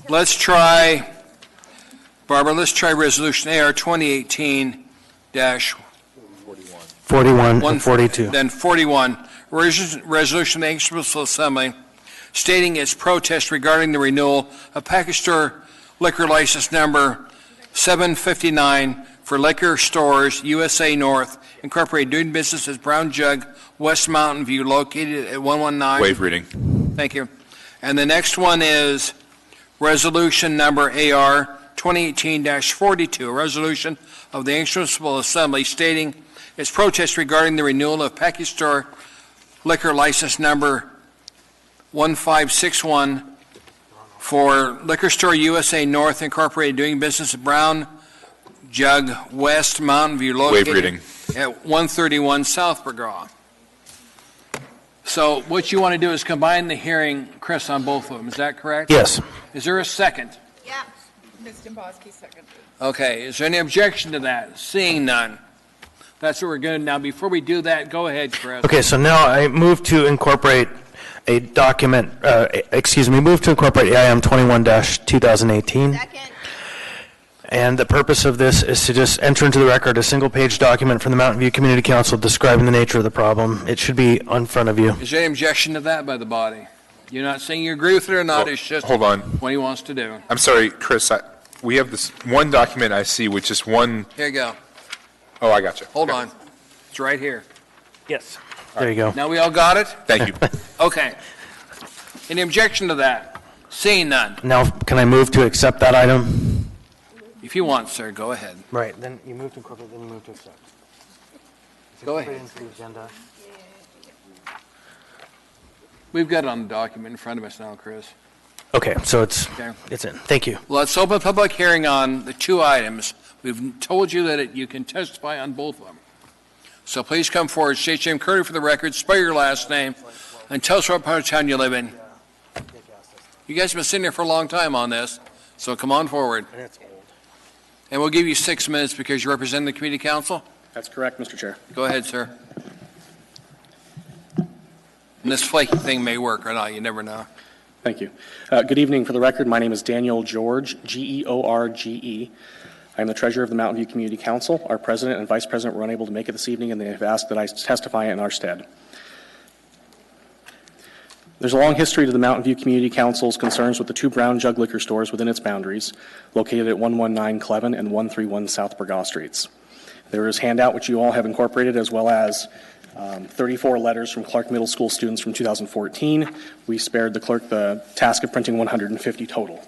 Let's try, Barbara, let's try resolution AR 2018-41 and 42. Then 41, resolution of the English Municipal Assembly stating its protest regarding the renewal of package store liquor license number 759 for Liquor Stores USA North Incorporated, doing business as Brown Jug, West Mountain View, located at 119. Waive reading. Thank you. And the next one is resolution number AR 2018-42, a resolution of the English Municipal Assembly stating its protest regarding the renewal of package store liquor license number 1561 for Liquor Store USA North Incorporated, doing business at Brown Jug, West Mountain View, located Waive reading. at 131 South Burgaw. So what you want to do is combine the hearing, Chris, on both of them. Is that correct? Yes. Is there a second? Yeah. Ms. Dombrowski, second. Okay. Is there any objection to that? Seeing none. That's what we're going to. Now, before we do that, go ahead, Chris. Okay, so now I move to incorporate a document, move to incorporate AIM 21-2018. Second. And the purpose of this is to just enter into the record a single-page document from the Mountain View Community Council describing the nature of the problem. It should be in front of you. Is there any objection to that by the body? You're not saying you agree with it or not. It's just hold on. What he wants to do. I'm sorry, Chris. We have this one document I see, which is one. Here you go. Oh, I got you. Hold on. It's right here. Yes. There you go. Now we all got it? Thank you. Okay. Any objection to that? Seeing none. Now, can I move to accept that item? If you want, sir, go ahead. Right. Then you move to incorporate, then you move to accept. Go ahead. Into the agenda. We've got it on the document in front of us now, Chris. Okay, so it's in. Thank you. Let's open a public hearing on the two items. We've told you that you can testify on both of them. So please come forward, state your name clearly for the record, spell your last name, and tell us what part of town you live in. You guys have been sitting here for a long time on this, so come on forward. And we'll give you 6 minutes because you represent the community council? That's correct, Mr. Chair. Go ahead, sir. And this flaky thing may work or not, you never know. Thank you. Good evening. For the record, my name is Daniel George, George. I'm the treasurer of the Mountain View Community Council. Our president and vice president were unable to make it this evening, and they have asked that I testify in our stead. There's a long history to the Mountain View Community Council's concerns with the two Brown Jug liquor stores within its boundaries, located at 119 Cleven and 131 South Burgaw Streets. There is a handout which you all have incorporated, as well as 34 letters from Clark Middle School students from 2014. We spared the clerk the task of printing 150 total.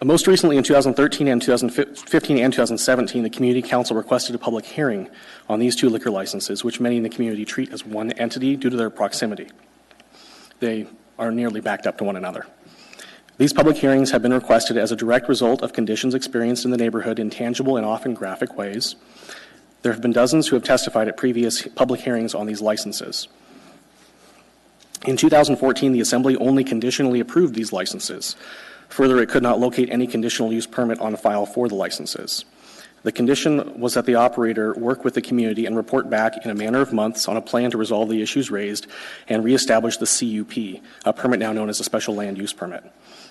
Most recently, in 2013 and 2015 and 2017, the Community Council requested a public hearing on these two liquor licenses, which many in the community treat as one entity due to their proximity. They are nearly backed up to one another. These public hearings have been requested as a direct result of conditions experienced in the neighborhood in tangible and often graphic ways. There have been dozens who have testified at previous public hearings on these licenses. In 2014, the Assembly only conditionally approved these licenses. Further, it could not locate any conditional use permit on file for the licenses. The condition was that the operator work with the community and report back in a manner of months on a plan to resolve the issues raised and reestablish the CUP, a permit now known as a special land use permit.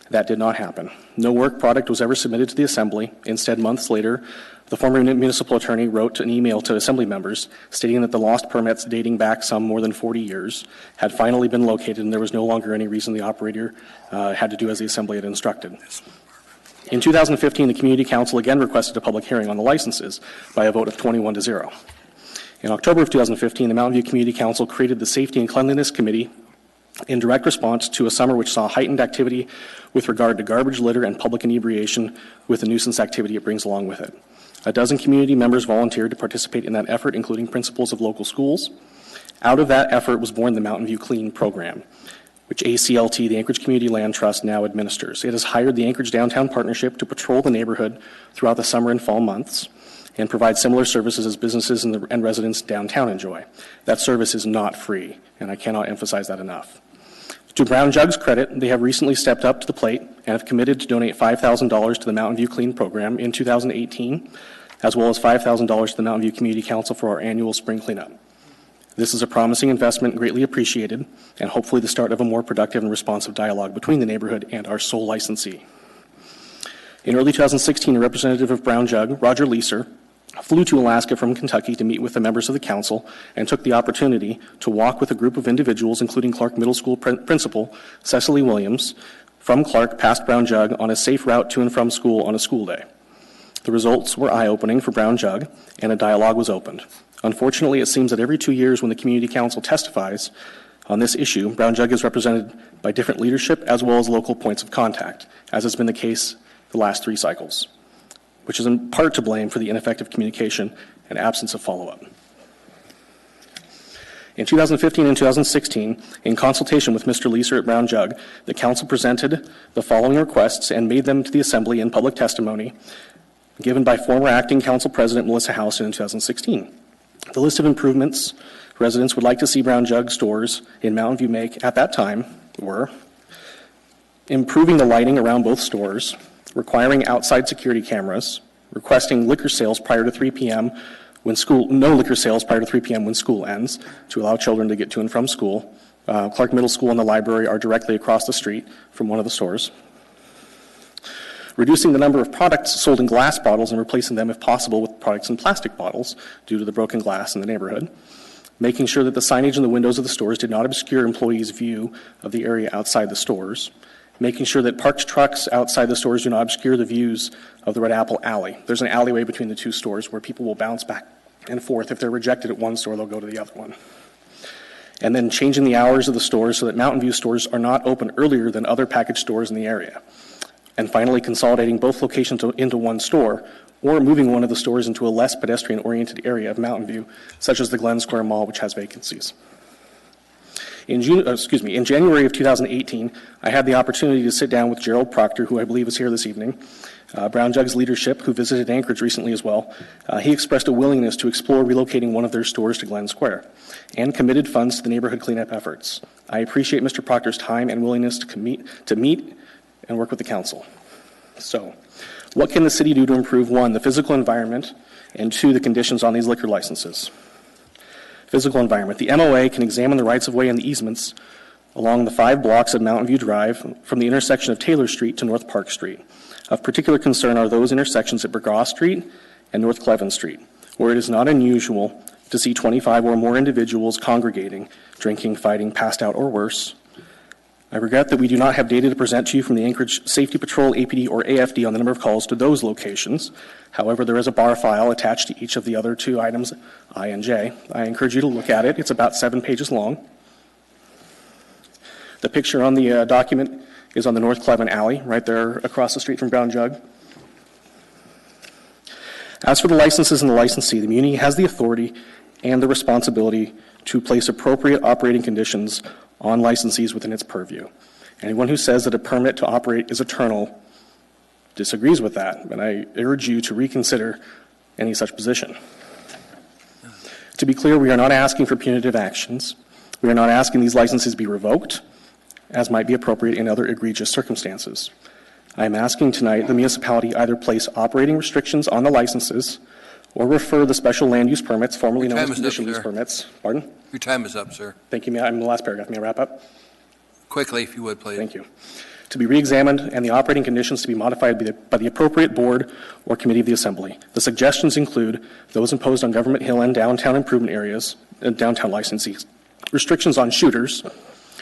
That did not happen. No work product was ever submitted to the Assembly. Instead, months later, the former municipal attorney wrote an email to Assembly members stating that the lost permits dating back some more than 40 years had finally been located and there was no longer any reason the operator had to do as the Assembly had instructed. In 2015, the Community Council again requested a public hearing on the licenses by a vote of 21-0. In October of 2015, the Mountain View Community Council created the Safety and Cleanliness Committee in direct response to a summer which saw heightened activity with regard to garbage, litter, and public inebriation with the nuisance activity it brings along with it. A dozen community members volunteered to participate in that effort, including principals of local schools. Out of that effort was born the Mountain View Clean program, which ACLT, the Anchorage Community Land Trust, now administers. It has hired the Anchorage Downtown Partnership to patrol the neighborhood throughout the summer and fall months and provide similar services as businesses and residents downtown enjoy. That service is not free, and I cannot emphasize that enough. To Brown Jug's credit, they have recently stepped up to the plate and have committed to donate $5,000 to the Mountain View Clean program in 2018, as well as $5,000 to the Mountain View Community Council for our annual spring cleanup. This is a promising investment, greatly appreciated, and hopefully the start of a more productive and responsive dialogue between the neighborhood and our sole licensee. In early 2016, a representative of Brown Jug, Roger Leeser, flew to Alaska from Kentucky to meet with the members of the council and took the opportunity to walk with a group of individuals, including Clark Middle School principal Cecily Williams, from Clark past Brown Jug on a safe route to and from school on a school day. The results were eye-opening for Brown Jug, and a dialogue was opened. Unfortunately, it seems that every 2 years when the Community Council testifies on this issue, Brown Jug is represented by different leadership as well as local points of contact, as has been the case the last 3 cycles, which is in part to blame for the ineffective communication and absence of follow-up. In 2015 and 2016, in consultation with Mr. Leeser at Brown Jug, the Council presented the following requests and made them to the Assembly in public testimony given by former Acting Council President Melissa Housen in 2016. The list of improvements residents would like to see Brown Jug stores in Mountain View make at that time were improving the lighting around both stores, requiring outside security cameras, requesting liquor sales prior to 3 p.m. No liquor sales prior to 3 p.m. when school ends to allow children to get to and from school. Clark Middle School and the library are directly across the street from one of the stores. Reducing the number of products sold in glass bottles and replacing them, if possible, with products in plastic bottles due to the broken glass in the neighborhood. Making sure that the signage in the windows of the stores did not obscure employees' view of the area outside the stores. Making sure that parked trucks outside the stores do not obscure the views of the Red Apple Alley. There's an alleyway between the 2 stores where people will bounce back and forth. If they're rejected at one store, they'll go to the other one. And then changing the hours of the stores so that Mountain View stores are not open earlier than other package stores in the area. And finally, consolidating both locations into one store or moving one of the stores into a less pedestrian-oriented area of Mountain View, such as the Glen Square Mall, which has vacancies. In January of 2018, I had the opportunity to sit down with Gerald Proctor, who I believe is here this evening, Brown Jug's leadership, who visited Anchorage recently as well. He expressed a willingness to explore relocating one of their stores to Glen Square and committed funds to the neighborhood cleanup efforts. I appreciate Mr. Proctor's time and willingness to meet and work with the council. So, what can the city do to improve, 1, the physical environment, and 2, the conditions on these liquor licenses? Physical environment. The MOA can examine the rights-of-way and the easements along the 5 blocks of Mountain View Drive from the intersection of Taylor Street to North Park Street. Of particular concern are those intersections at Burgaw Street and North Cleven Street, where it is not unusual to see 25 or more individuals congregating, drinking, fighting, passed out, or worse. I regret that we do not have data to present to you from the Anchorage Safety Patrol, APD, or AFD on the number of calls to those locations. However, there is a bar file attached to each of the other 2 items, I and J. I encourage you to look at it. It's about 7 pages long. The picture on the document is on the North Cleven Alley, right there across the street from Brown Jug. As for the licenses and the licensee, the community has the authority and the responsibility to place appropriate operating conditions on licensees within its purview. Anyone who says that a permit to operate is eternal disagrees with that, and I urge you to reconsider any such position. To be clear, we are not asking for punitive actions. We are not asking these licenses be revoked, as might be appropriate in other egregious circumstances. I am asking tonight the municipality either place operating restrictions on the licenses or refer the special land use permits, formerly known as conditional use permits. Pardon? Your time is up, sir. Thank you. I'm in the last paragraph. May I wrap up? Quickly, if you would, please. Thank you. To be reexamined and the operating conditions to be modified by the appropriate board or committee of the Assembly. The suggestions include those imposed on Government Hill and downtown improvement areas and downtown licensees, restrictions on shooters,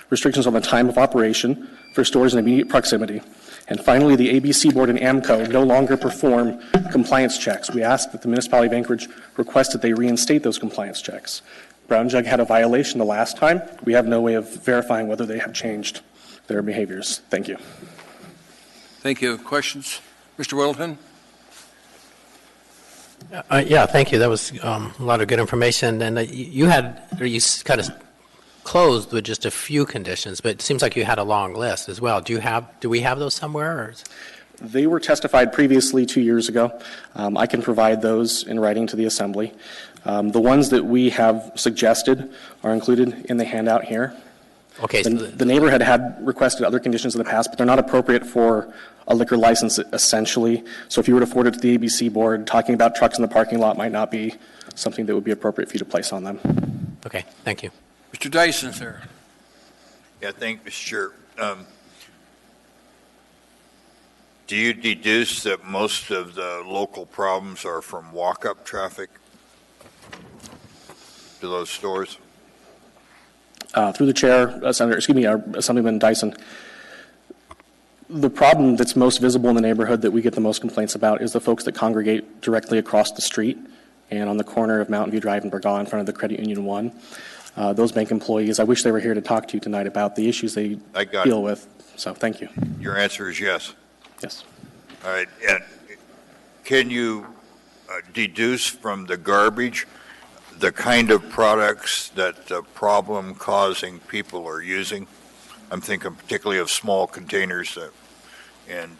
restrictions on the time of operation for stores in immediate proximity, and finally, the ABC Board and AMCO no longer perform compliance checks. We ask that the municipality of Anchorage request that they reinstate those compliance checks. Brown Jug had a violation the last time. We have no way of verifying whether they have changed their behaviors. Thank you. Thank you. Questions? Mr. Whittleton? Yeah, thank you. That was a lot of good information. And you kind of closed with just a few conditions, but it seems like you had a long list as well. Do we have those somewhere? Or? They were testified previously 2 years ago. I can provide those in writing to the Assembly. The ones that we have suggested are included in the handout here. Okay. The neighborhood had requested other conditions in the past, but they're not appropriate for a liquor license, essentially. So if you were to forward it to the ABC Board, talking about trucks in the parking lot might not be something that would be appropriate for you to place on them. Okay, thank you. Mr. Dyson, sir. Yeah, thank you, Mr. Chair. Do you deduce that most of the local problems are from walk-up traffic to those stores? Through the chair, Assemblyman Dyson, the problem that's most visible in the neighborhood that we get the most complaints about is the folks that congregate directly across the street and on the corner of Mountain View Drive and Burgaw in front of the Credit Union 1. Those bank employees, I wish they were here to talk to you tonight about the issues they deal with. So thank you. Your answer is yes. Yes. All right. And can you deduce from the garbage the kind of products that the problem-causing people are using? I'm thinking particularly of small containers and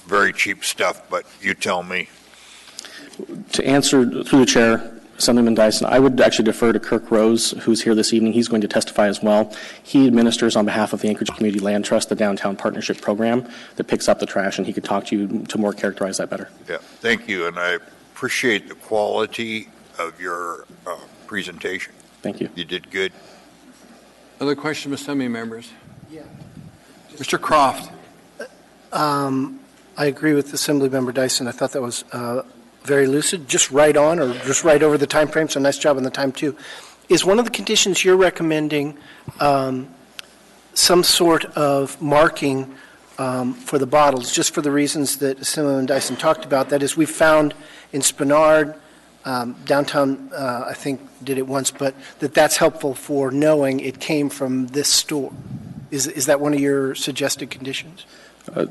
very cheap stuff, but you tell me. To answer through the chair, Assemblyman Dyson, I would actually defer to Kirk Rose, who's here this evening. He's going to testify as well. He administers on behalf of the Anchorage Community Land Trust the Downtown Partnership Program that picks up the trash, and he could talk to you to more characterize that better. Yeah, thank you, and I appreciate the quality of your presentation. Thank you. You did good. Other questions, Assembly members? Yeah. Mr. Croft. I agree with Assemblymember Dyson. I thought that was very lucid, just right on or just right over the time frame, so nice job on the time too. Is one of the conditions you're recommending some sort of marking for the bottles, just for the reasons that Assemblyman Dyson talked about? That is, we found in Spenard, downtown, I think did it once, but that's helpful for knowing it came from this store. Is that one of your suggested conditions?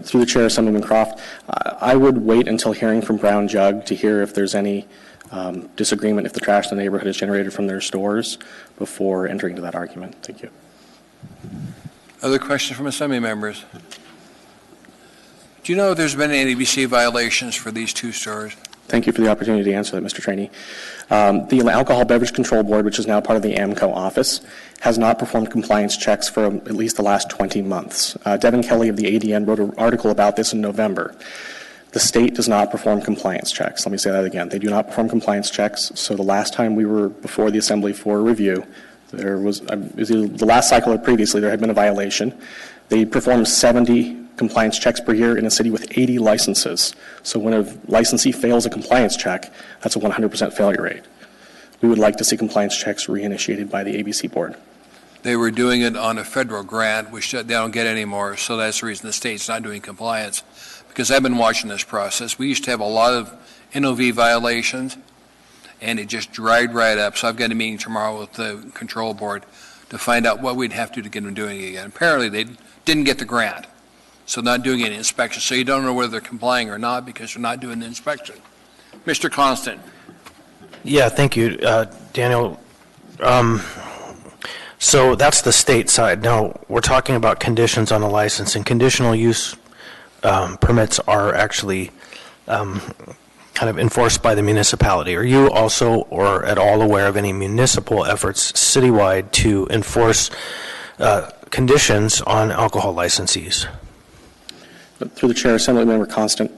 Through the chair, Assemblyman Croft, I would wait until hearing from Brown Jug to hear if there's any disagreement if the trash in the neighborhood is generated from their stores before entering into that argument. Thank you. Other questions from Assembly members? Do you know if there's been any ABC violations for these two stores? Thank you for the opportunity to answer that, Mr. Trainee. The Alcohol Beverage Control Board, which is now part of the AMCO office, has not performed compliance checks for at least the last 20 months. Devin Kelly of the ADN wrote an article about this in November. The state does not perform compliance checks. Let me say that again. They do not perform compliance checks. So the last time we were before the Assembly for review, there was the last cycle or previously there had been a violation. They performed 70 compliance checks per year in a city with 80 licenses. So when a licensee fails a compliance check, that's a 100% failure rate. We would like to see compliance checks reinitiated by the ABC Board. They were doing it on a federal grant, which they don't get anymore, so that's the reason the state's not doing compliance. Because I've been watching this process. We used to have a lot of NOV violations, and it just dried right up. So I've got a meeting tomorrow with the control board to find out what we'd have to do to get them doing it again. Apparently they didn't get the grant, so not doing any inspection. So you don't know whether they're complying or not because they're not doing the inspection. Mr. Constant. Yeah, thank you, Daniel. So that's the state side. Now, we're talking about conditions on a license, and conditional use permits are actually kind of enforced by the municipality. Are you also or at all aware of any municipal efforts citywide to enforce conditions on alcohol licensees? Through the chair, Assemblymember Constant.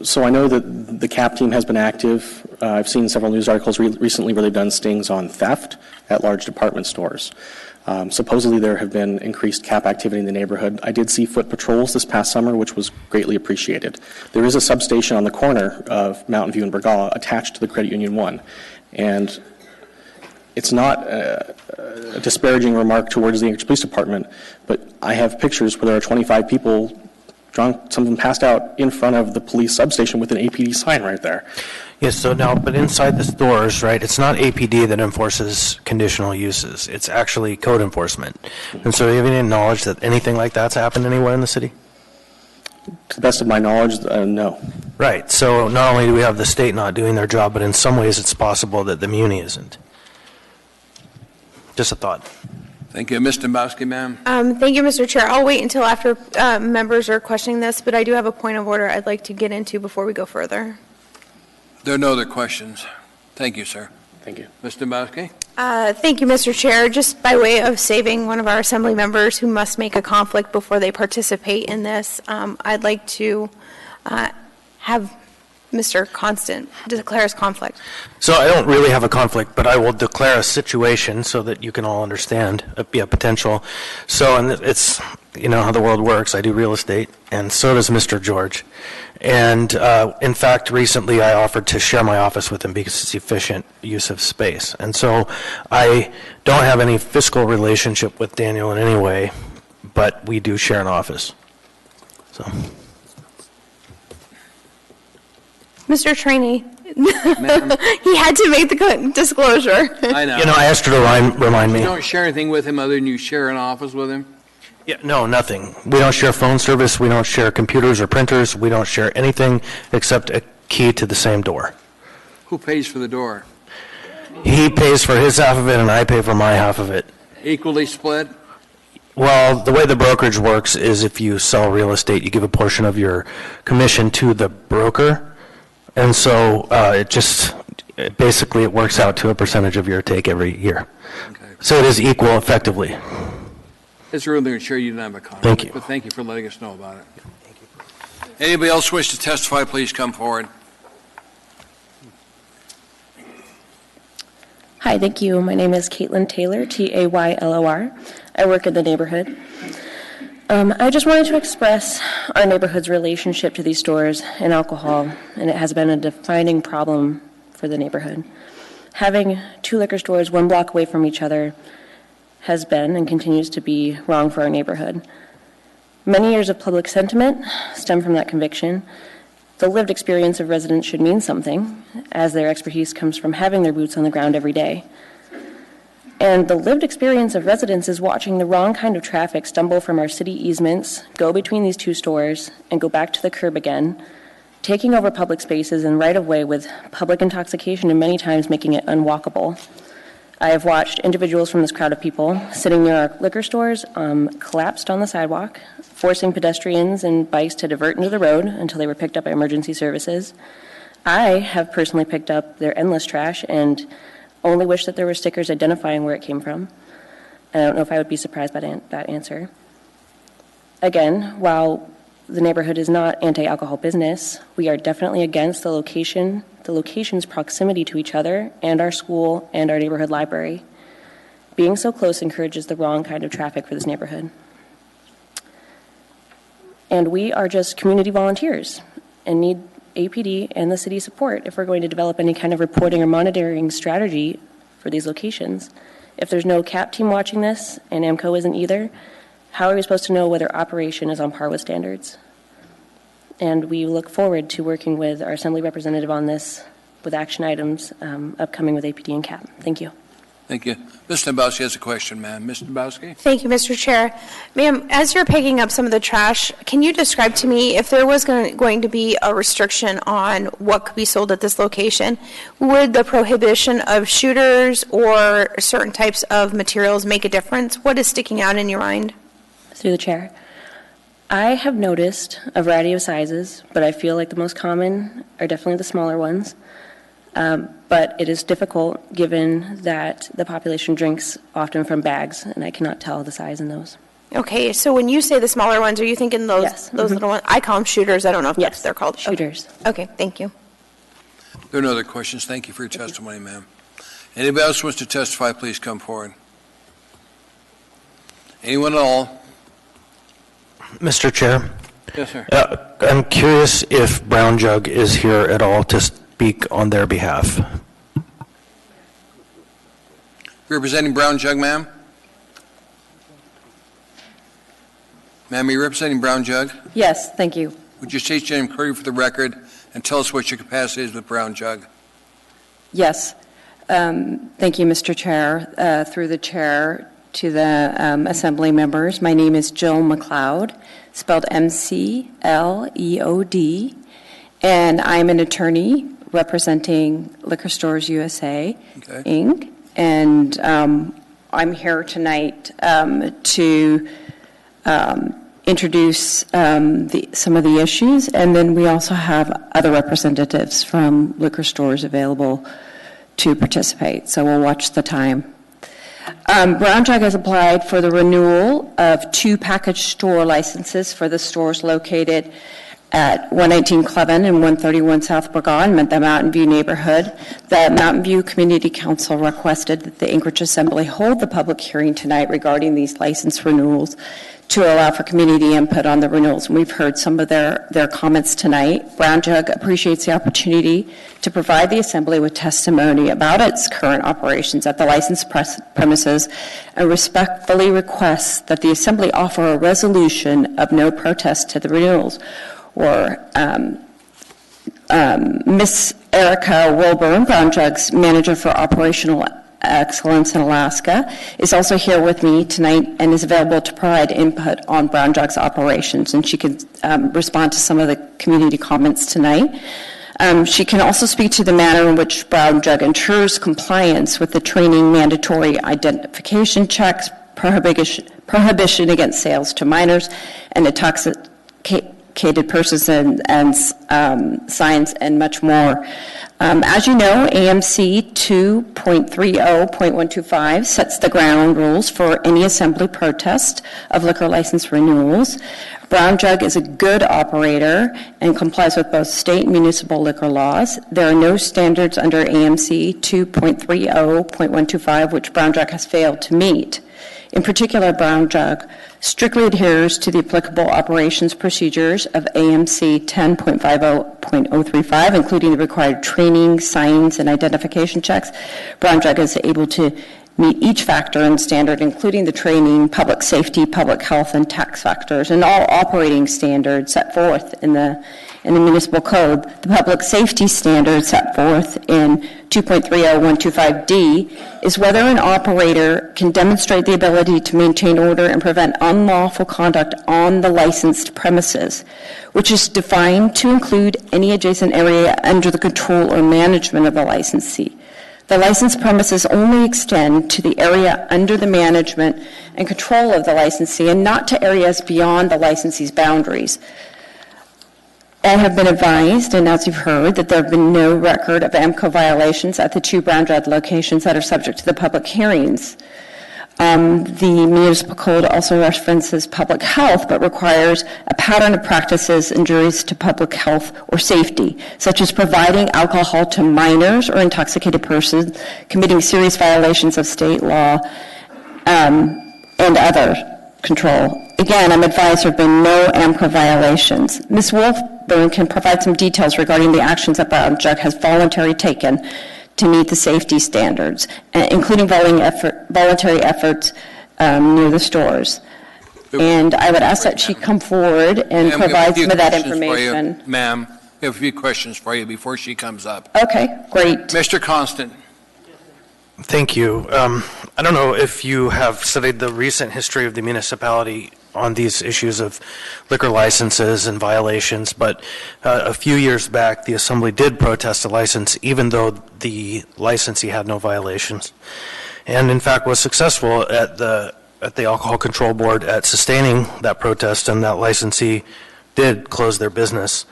So I know that the CAP team has been active. I've seen several news articles recently where they've done stings on theft at large department stores. Supposedly there have been increased CAP activity in the neighborhood. I did see foot patrols this past summer, which was greatly appreciated. There is a substation on the corner of Mountain View and Bergala attached to the Credit Union 1. And it's not a disparaging remark towards the Anchorage Police Department, but I have pictures where there are 25 people drunk, some of them passed out in front of the police substation with an APD sign right there. Yes, so now, but inside the stores, right, it's not APD that enforces conditional uses. It's actually code enforcement. And so do you have any knowledge that anything like that's happened anywhere in the city? To the best of my knowledge, no. Right, so not only do we have the state not doing their job, but in some ways it's possible that the Muni isn't. Just a thought. Thank you. Ms. Dombowski, ma'am. Thank you, Mr. Chair. I'll wait until after members are questioning this, but I do have a point of order I'd like to get into before we go further. There are no other questions. Thank you, sir. Thank you. Ms. Dombowski? Thank you, Mr. Chair. Just by way of saving one of our assembly members who must make a conflict before they participate in this, I'd like to have Mr. Constant declare his conflict. So I don't really have a conflict, but I will declare a situation so that you can all understand a potential. So, and it's, you know how the world works. I do real estate, and so does Mr. George. And in fact, recently I offered to share my office with him because it's efficient use of space. And so I don't have any fiscal relationship with Daniel in any way, but we do share an office. So. Mr. Trainee, he had to make the disclosure. I know. You know, I asked her to remind me. You don't share anything with him other than you share an office with him? Yeah, no, nothing. We don't share phone service. We don't share computers or printers. We don't share anything except a key to the same door. Who pays for the door? He pays for his half of it, and I pay for my half of it. Equally split? Well, the way the brokerage works is if you sell real estate, you give a portion of your commission to the broker. And so basically it works out to a percentage of your take every year. Okay. So it is equal effectively. It's really sure you didn't have a comment. Thank you. But thank you for letting us know about it. Thank you. Anybody else wish to testify, please come forward. Hi, thank you. My name is Caitlin Taylor, Taylor. I work in the neighborhood. I just wanted to express our neighborhood's relationship to these stores and alcohol, and it has been a defining problem for the neighborhood. Having two liquor stores 1 block away from each other has been and continues to be wrong for our neighborhood. Many years of public sentiment stem from that conviction. The lived experience of residents should mean something, as their expertise comes from having their boots on the ground every day. And the lived experience of residents is watching the wrong kind of traffic stumble from our city easements, go between these two stores, and go back to the curb again, taking over public spaces and right-of-way with public intoxication and many times making it unwalkable. I have watched individuals from this crowd of people sitting near our liquor stores collapsed on the sidewalk, forcing pedestrians and bikes to divert into the road until they were picked up by emergency services. I have personally picked up their endless trash and only wish that there were stickers identifying where it came from. And I don't know if I would be surprised by that answer. Again, while the neighborhood is not anti-alcohol business, we are definitely against the location's proximity to each other and our school and our neighborhood library. Being so close encourages the wrong kind of traffic for this neighborhood. And we are just community volunteers and need APD and the city support if we're going to develop any kind of reporting or monitoring strategy for these locations. If there's no CAP team watching this and AMCO isn't either, how are we supposed to know whether operation is on par with standards? And we look forward to working with our assembly representative on this with action items upcoming with APD and CAP. Thank you. Thank you. Ms. Dombowski has a question, ma'am. Ms. Dombowski? Thank you, Mr. Chair. Ma'am, as you're picking up some of the trash, can you describe to me if there was going to be a restriction on what could be sold at this location, would the prohibition of shooters or certain types of materials make a difference? What is sticking out in your mind? Through the chair. I have noticed a variety of sizes, but I feel like the most common are definitely the smaller ones. But it is difficult given that the population drinks often from bags, and I cannot tell the size in those. Okay, so when you say the smaller ones, are you thinking those Yes. those little ones? I call them shooters. I don't know if that's Yes, they're called. shooters. Okay, thank you. There are no other questions. Thank you for your testimony, ma'am. Anybody else wants to testify, please come forward. Anyone at all? Mr. Chair, Yes, sir. I'm curious if Brown Jug is here at all to speak on their behalf. Representing Brown Jug, ma'am? Ma'am, are you representing Brown Jug? Yes, thank you. Would you state your name clearly for the record and tell us what your capacity is with Brown Jug? Yes. Thank you, Mr. Chair. Through the chair to the assembly members, my name is Jill McLeod, spelled McLeod, and I'm an attorney representing Liquor Stores USA, Inc., and I'm here tonight to introduce some of the issues, and then we also have other representatives from liquor stores available to participate, so we'll watch the time. Brown Jug has applied for the renewal of 2 package store licenses for the stores located at 119 Cleven and 131 South Burgon in the Mountain View neighborhood. The Mountain View Community Council requested that the Anchorage Assembly hold the public hearing tonight regarding these license renewals to allow for community input on the renewals. And we've heard some of their comments tonight. Brown Jug appreciates the opportunity to provide the Assembly with testimony about its current operations at the licensed premises and respectfully requests that the Assembly offer a resolution of no protest to the renewals. Or Ms. Erica Wilburn, Brown Jug's manager for operational excellence in Alaska, is also here with me tonight and is available to provide input on Brown Jug's operations, and she can respond to some of the community comments tonight. She can also speak to the manner in which Brown Jug ensures compliance with the training mandatory identification checks, prohibition against sales to minors, and intoxicated persons and signs, and much more. As you know, AMC 2.30.125 sets the ground rules for any Assembly protest of liquor license renewals. Brown Jug is a good operator and complies with both state and municipal liquor laws. There are no standards under AMC 2.30.125 which Brown Jug has failed to meet. In particular, Brown Jug strictly adheres to the applicable operations procedures of AMC 10.50.035, including the required training, signs, and identification checks. Brown Jug is able to meet each factor and standard, including the training, public safety, public health, and tax factors, and all operating standards set forth in the municipal code. The public safety standard set forth in 2.30125D is whether an operator can demonstrate the ability to maintain order and prevent unlawful conduct on the licensed premises, which is defined to include any adjacent area under the control or management of the licensee. The licensed premises only extend to the area under the management and control of the licensee and not to areas beyond the licensee's boundaries. I have been advised, and as you've heard, that there have been no record of AMCO violations at the 2 Brown Jug locations that are subject to the public hearings. The municipal code also references public health, but requires a pattern of practices injurious to public health or safety, such as providing alcohol to minors or intoxicated persons, committing serious violations of state law, and other control. Again, I'm advised there have been no AMCO violations. Ms. Wolfburn can provide some details regarding the actions that Brown Jug has voluntarily taken to meet the safety standards, including voluntary efforts near the stores. And I would ask that she come forward and provide some of that information. Ma'am, we have a few questions for you before she comes up. Okay, great. Mr. Constant. Thank you. I don't know if you have studied the recent history of the municipality on these issues of liquor licenses and violations, but a few years back, the Assembly did protest a license, even though the licensee had no violations, and in fact was successful at the Alcohol Control Board at sustaining that protest, and that licensee did close their business.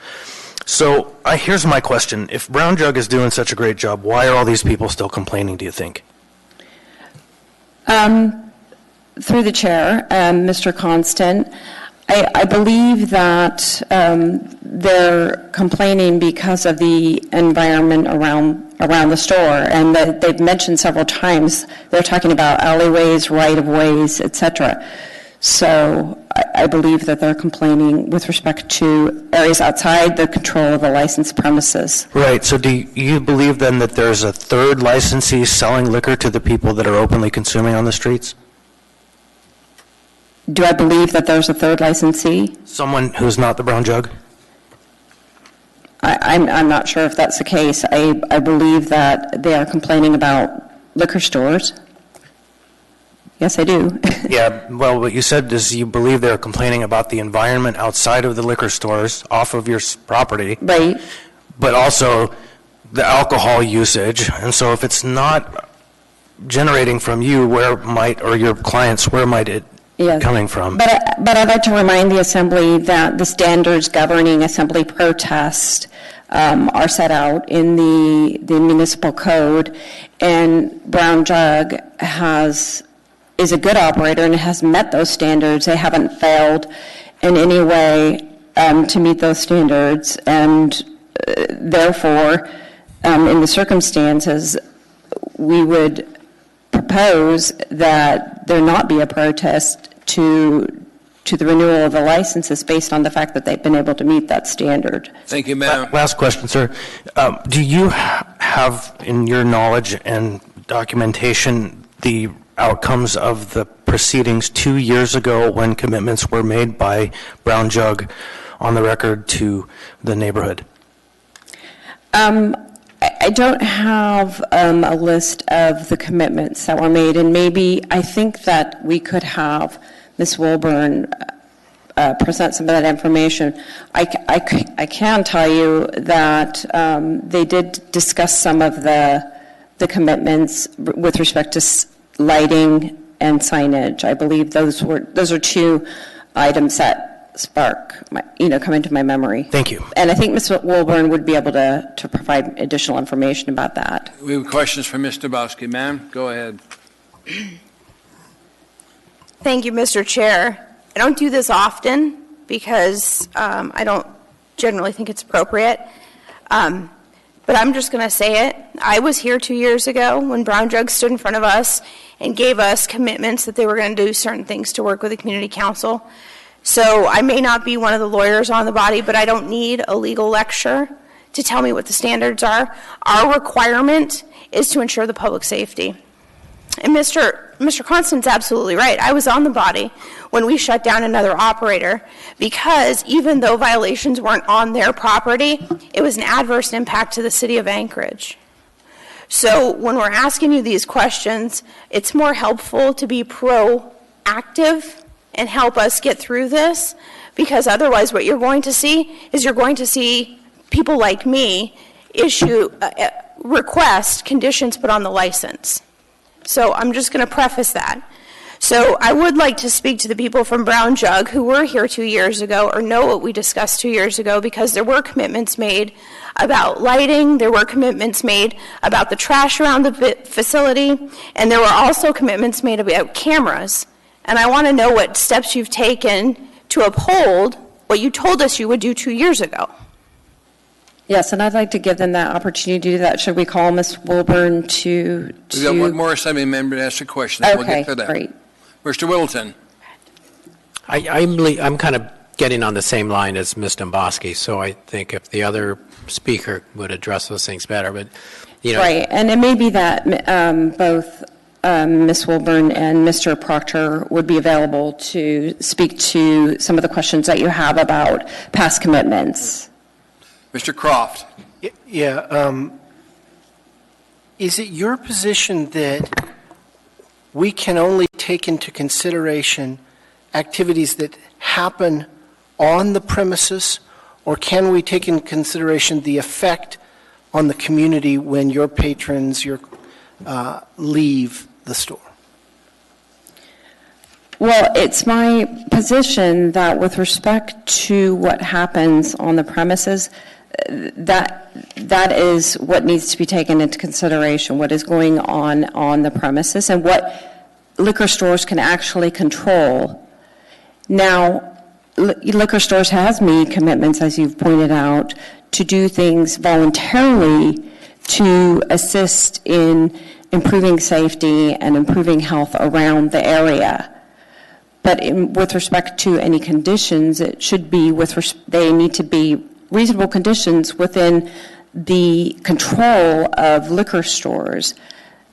So here's my question. If Brown Jug is doing such a great job, why are all these people still complaining, do you think? Through the chair, Mr. Constant, I believe that they're complaining because of the environment around the store, and that they've mentioned several times they're talking about alleyways, right-of-ways, etc. So I believe that they're complaining with respect to areas outside the control of the licensed premises. Right, so do you believe then that there's a third licensee selling liquor to the people that are openly consuming on the streets? Do I believe that there's a third licensee? Someone who's not the Brown Jug? I'm not sure if that's the case. I believe that they are complaining about liquor stores. Yes, I do. Yeah, well, what you said is you believe they're complaining about the environment outside of the liquor stores, off of your property. Right. But also the alcohol usage. And so if it's not generating from you, where might, or your clients, where might it coming from? But I'd like to remind the Assembly that the standards governing Assembly protest are set out in the municipal code, and Brown Jug is a good operator and has met those standards. They haven't failed in any way to meet those standards, and therefore, in the circumstances, we would propose that there not be a protest to the renewal of the licenses based on the fact that they've been able to meet that standard. Thank you, ma'am. Last question, sir. Do you have, in your knowledge and documentation, the outcomes of the proceedings 2 years ago when commitments were made by Brown Jug on the record to the neighborhood? I don't have a list of the commitments that were made, and maybe I think that we could have Ms. Wilburn present some of that information. I can tell you that they did discuss some of the commitments with respect to lighting and signage. I believe those are two items that come into my memory. Thank you. And I think Ms. Wilburn would be able to provide additional information about that. We have questions for Mr. Bosky. Ma'am, go ahead. Thank you, Mr. Chair. I don't do this often because I don't generally think it's appropriate. But I'm just going to say it. I was here 2 years ago when Brown Jug stood in front of us and gave us commitments that they were going to do certain things to work with the community council. So I may not be one of the lawyers on the body, but I don't need a legal lecture to tell me what the standards are. Our requirement is to ensure the public safety. And Mr. Constant's absolutely right. I was on the body when we shut down another operator because even though violations weren't on their property, it was an adverse impact to the city of Anchorage. So when we're asking you these questions, it's more helpful to be proactive and help us get through this, because otherwise what you're going to see is you're going to see people like me request conditions put on the license. So I'm just going to preface that. So I would like to speak to the people from Brown Jug who were here 2 years ago or know what we discussed 2 years ago, because there were commitments made about lighting, there were commitments made about the trash around the facility, and there were also commitments made about cameras. And I want to know what steps you've taken to uphold what you told us you would do 2 years ago. Yes, and I'd like to give them that opportunity to do that. Should we call Ms. Wilburn to... We've got one more Assembly member to ask a question. Then we'll get to that. Great. Mr. Whittleton. I'm kind of getting on the same line as Ms. Domboski, so I think if the other speaker would address those things better. But, Right, and it may be that both Ms. Wilburn and Mr. Proctor would be available to speak to some of the questions that you have about past commitments. Mr. Croft. Yeah. Is it your position that we can only take into consideration activities that happen on the premises, or can we take into consideration the effect on the community when your patrons leave the store? Well, it's my position that with respect to what happens on the premises, that is what needs to be taken into consideration, what is going on the premises, and what liquor stores can actually control. Now, liquor stores has made commitments, as you've pointed out, to do things voluntarily to assist in improving safety and improving health around the area. But with respect to any conditions, it should be they need to be reasonable conditions within the control of liquor stores.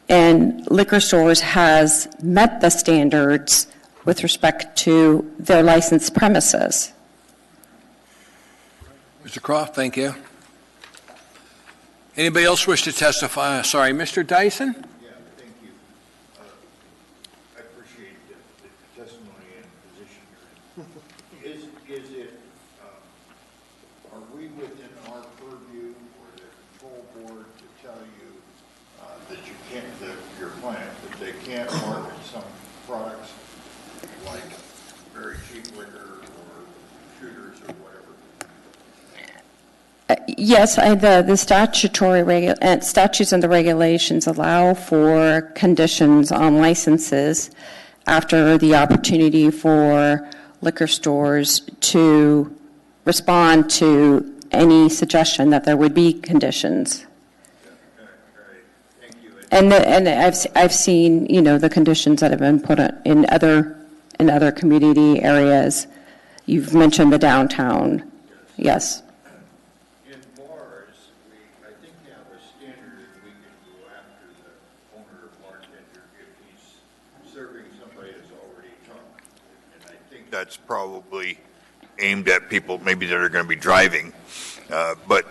And liquor stores has met the standards with respect to their licensed premises. Mr. Croft, thank you. Anybody else wish to testify? Sorry, Mr. Dyson? Yeah, thank you. I appreciate the testimony and position you're in. Is it, are we within our purview or the control board to tell you that you can't, your plant, that they can't market some products like very cheap liquor or shooters or whatever? Yes, the statutes and the regulations allow for conditions on licenses after the opportunity for liquor stores to respond to any suggestion that there would be conditions. And I've seen, the conditions that have been put in other community areas. You've mentioned the downtown. Yes. In bars, I think we have a standard that we can go after the owner or bartender if he's serving somebody that's already drunk. And I think that's probably aimed at people maybe that are going to be driving. But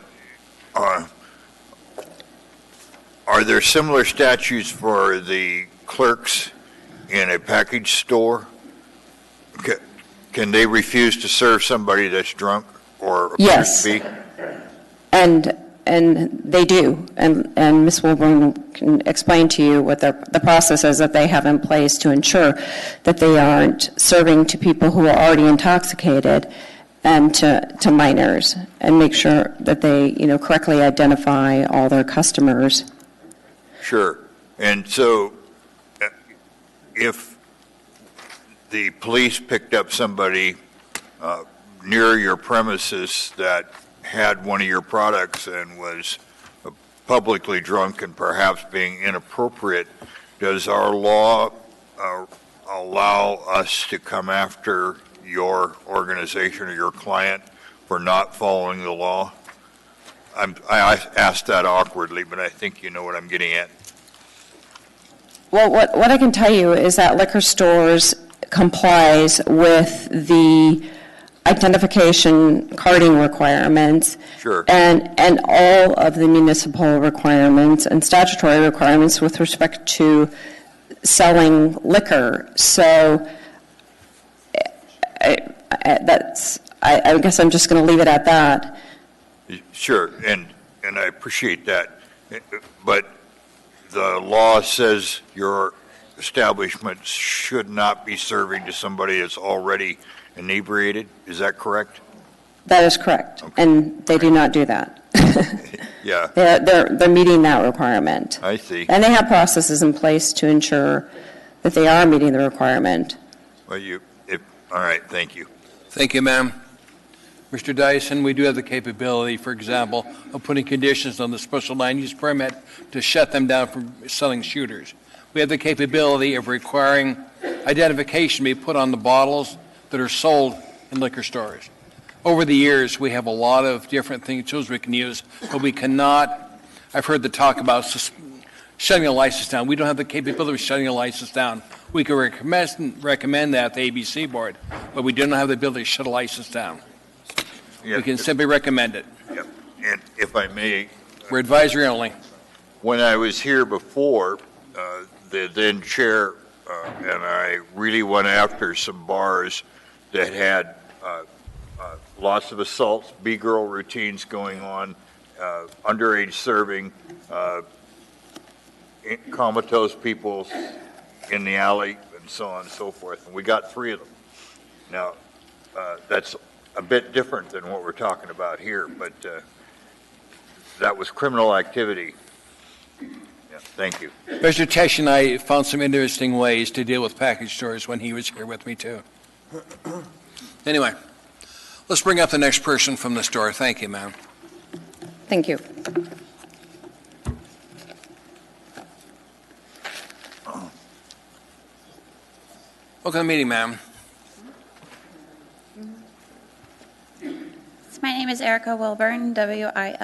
are there similar statutes for the clerks in a package store? Can they refuse to serve somebody that's drunk or yes, to be? And they do, and Ms. Wilburn can explain to you what the process is that they have in place to ensure that they aren't serving to people who are already intoxicated and to minors, and make sure that they correctly identify all their customers. Sure. And so if the police picked up somebody near your premises that had one of your products and was publicly drunk and perhaps being inappropriate, does our law allow us to come after your organization or your client for not following the law? I asked that awkwardly, but I think you know what I'm getting at. Well, what I can tell you is that liquor stores complies with the identification carding requirements. Sure. And all of the municipal requirements and statutory requirements with respect to selling liquor. So I guess I'm just going to leave it at that. Sure, and I appreciate that. But the law says your establishment should not be serving to somebody that's already inebriated. Is that correct? That is correct. Okay. And they do not do that. Yeah. They're meeting that requirement. I see. And they have processes in place to ensure that they are meeting the requirement. Well, all right, thank you. Thank you, ma'am. Mr. Dyson, we do have the capability, for example, of putting conditions on the special land use permit to shut them down from selling shooters. We have the capability of requiring identification be put on the bottles that are sold in liquor stores. Over the years, we have a lot of different tools we can use, but we cannot, I've heard the talk about shutting a license down. We don't have the capability of shutting a license down. We can recommend that to the ABC board, but we do not have the ability to shut a license down. Yeah, we can simply recommend it. Yep. And if I may, we're advisory only. When I was here before, the then chair and I really went after some bars that had lots of assaults, B-girl routines going on, underage serving, comatose people in the alley, and so on and so forth. And we got 3 of them. Now, that's a bit different than what we're talking about here, but that was criminal activity. Yeah. Thank you. Mr. Tesh and I found some interesting ways to deal with package stores when he was here with me, too. Anyway, let's bring up the next person from the store. Thank you, ma'am. Thank you. Welcome to the meeting, ma'am. My name is Erica Wilburn, Wilburn,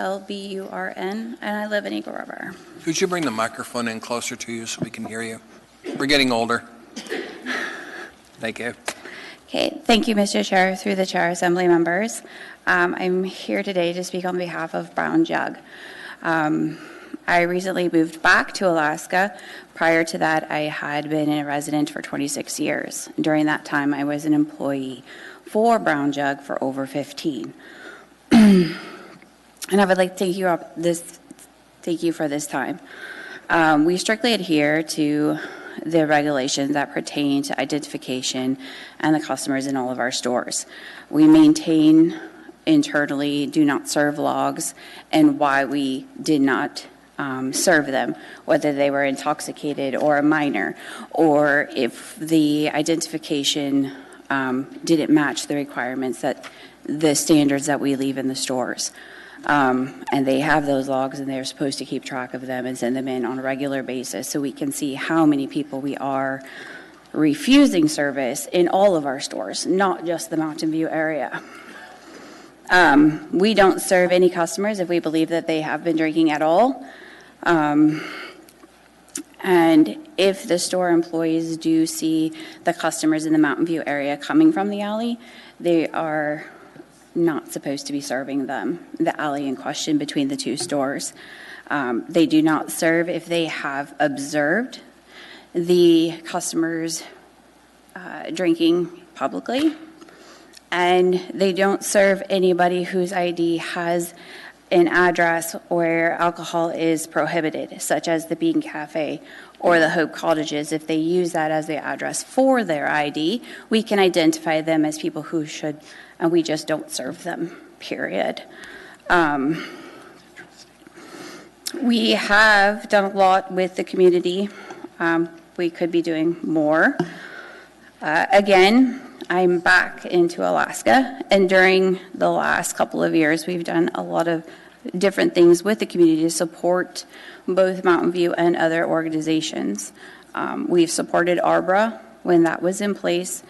and I live in Eagle River. Could you bring the microphone in closer to you so we can hear you? We're getting older. Thank you. Okay, thank you, Mr. Chair, through the chair, assembly members. I'm here today to speak on behalf of Brown Jug. I recently moved back to Alaska. Prior to that, I had been a resident for 26 years. During that time, I was an employee for Brown Jug for over 15. And I would like to thank you for this time. We strictly adhere to the regulations that pertain to identification and the customers in all of our stores. We maintain internally do not serve logs and why we did not serve them, whether they were intoxicated or a minor, or if the identification didn't match the requirements that the standards that we leave in the stores. And they have those logs and they're supposed to keep track of them and send them in on a regular basis so we can see how many people we are refusing service in all of our stores, not just the Mountain View area. We don't serve any customers if we believe that they have been drinking at all. And if the store employees do see the customers in the Mountain View area coming from the alley, they are not supposed to be serving them, the alley in question between the two stores. They do not serve if they have observed the customers drinking publicly, and they don't serve anybody whose ID has an address where alcohol is prohibited, such as the Bean Cafe or the Hope Cottages. If they use that as the address for their ID, we can identify them as people who should, and we just don't serve them, period. We have done a lot with the community. We could be doing more. Again, I'm back into Alaska, and during the last couple of years, we've done a lot of different things with the community to support both Mountain View and other organizations. We've supported ARBRA when that was in place.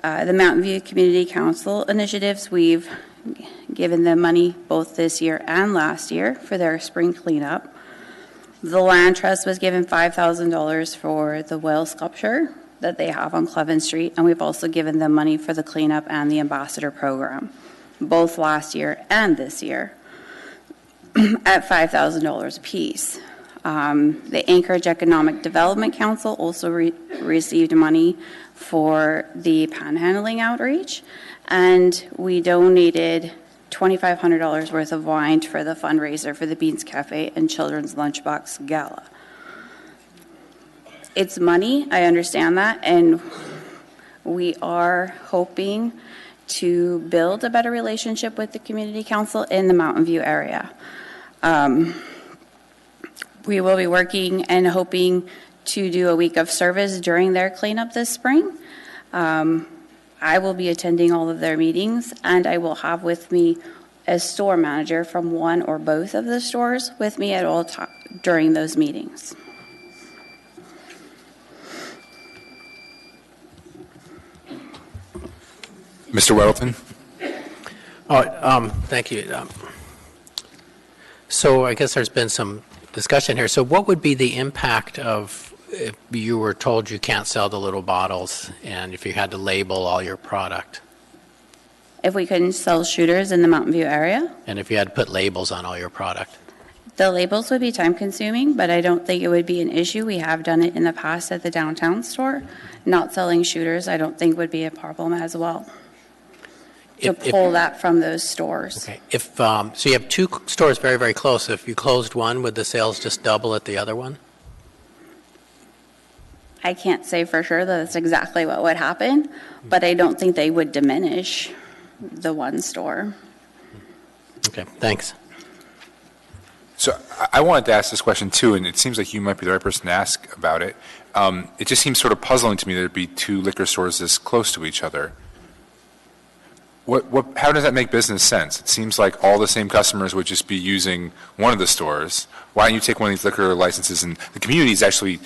The Mountain View Community Council initiatives, we've given them money both this year and last year for their spring cleanup. The Land Trust was given $5,000 for the whale sculpture that they have on Cleven Street, and we've also given them money for the cleanup and the ambassador program, both last year and this year, at $5,000 apiece. The Anchorage Economic Development Council also received money for the panhandling outreach, and we donated $2,500 worth of wine for the fundraiser for the Beans Cafe and Children's Lunchbox Gala. It's money, I understand that, and we are hoping to build a better relationship with the community council in the Mountain View area. We will be working and hoping to do a week of service during their cleanup this spring. I will be attending all of their meetings, and I will have with me a store manager from one or both of the stores with me at all times during those meetings. Mr. Weddleton? Thank you. So I guess there's been some discussion here. So what would be the impact of if you were told you can't sell the little bottles and if you had to label all your product? If we couldn't sell shooters in the Mountain View area? And if you had to put labels on all your product? The labels would be time consuming, but I don't think it would be an issue. We have done it in the past at the downtown store. Not selling shooters, I don't think would be a problem as well. To pull that from those stores. Okay. If so you have two stores very, very close. If you closed one, would the sales just double at the other one? I can't say for sure that that's exactly what would happen, but I don't think they would diminish the one store. Okay, thanks. So I wanted to ask this question too, and it seems like you might be the right person to ask about it. It just seems sort of puzzling to me that there'd be two liquor stores this close to each other. How does that make business sense? It seems like all the same customers would just be using one of the stores. Why don't you take one of these liquor licenses, and the community is actually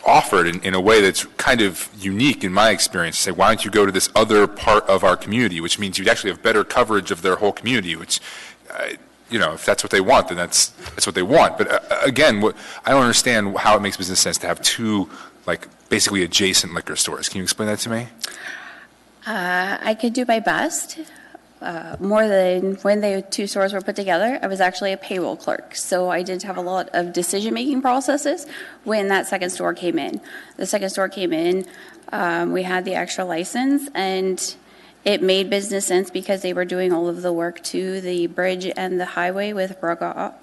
offered in a way that's kind of unique in my experience. Say, why don't you go to this other part of our community, which means you'd actually have better coverage of their whole community, which, if that's what they want, then that's what they want. But again, I don't understand how it makes business sense to have two, basically adjacent liquor stores. Can you explain that to me? I could do my best. More than when the two stores were put together, I was actually a payroll clerk. So I did have a lot of decision-making processes when that second store came in. The second store came in, we had the extra license, and it made business sense because they were doing all of the work to the bridge and the highway with Braga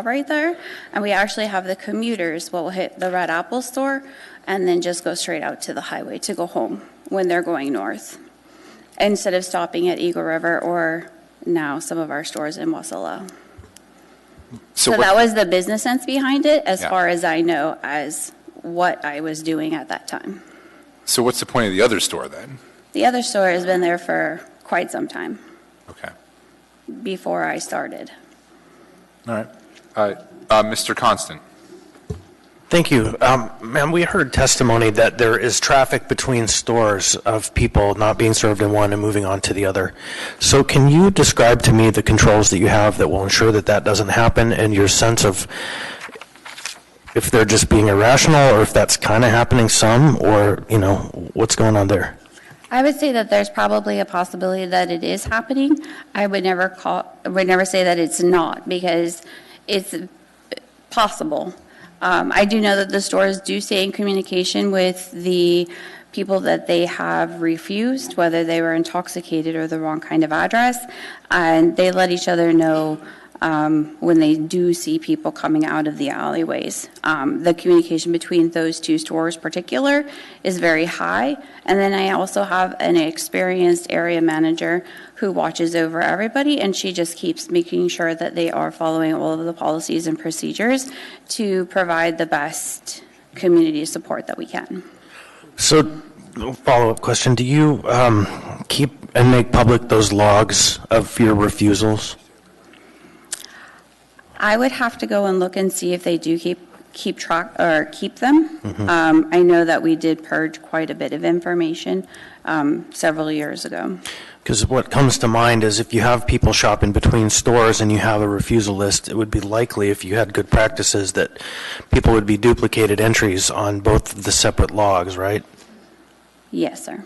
right there. And we actually have the commuters will hit the Red Apple store and then just go straight out to the highway to go home when they're going north, instead of stopping at Eagle River or now some of our stores in Wasilla. So that was the business sense behind it, as far as I know, as what I was doing at that time. So what's the point of the other store then? The other store has been there for quite some time. Okay. Before I started. All right. Mr. Constant. Thank you. Ma'am, we heard testimony that there is traffic between stores of people not being served in one and moving on to the other. So can you describe to me the controls that you have that will ensure that that doesn't happen, and your sense of if they're just being irrational or if that's kind of happening some, or, what's going on there? I would say that there's probably a possibility that it is happening. I would never say that it's not, because it's possible. I do know that the stores do stay in communication with the people that they have refused, whether they were intoxicated or the wrong kind of address, and they let each other know when they do see people coming out of the alleyways. The communication between those two stores in particular is very high. And then I also have an experienced area manager who watches over everybody, and she just keeps making sure that they are following all of the policies and procedures to provide the best community support that we can. So, follow-up question, do you keep and make public those logs of your refusals? I would have to go and look and see if they do keep track or keep them. Mm-hmm. I know that we did purge quite a bit of information several years ago. Because what comes to mind is if you have people shopping between stores and you have a refusal list, it would be likely, if you had good practices, that people would be duplicated entries on both of the separate logs, right? Yes, sir.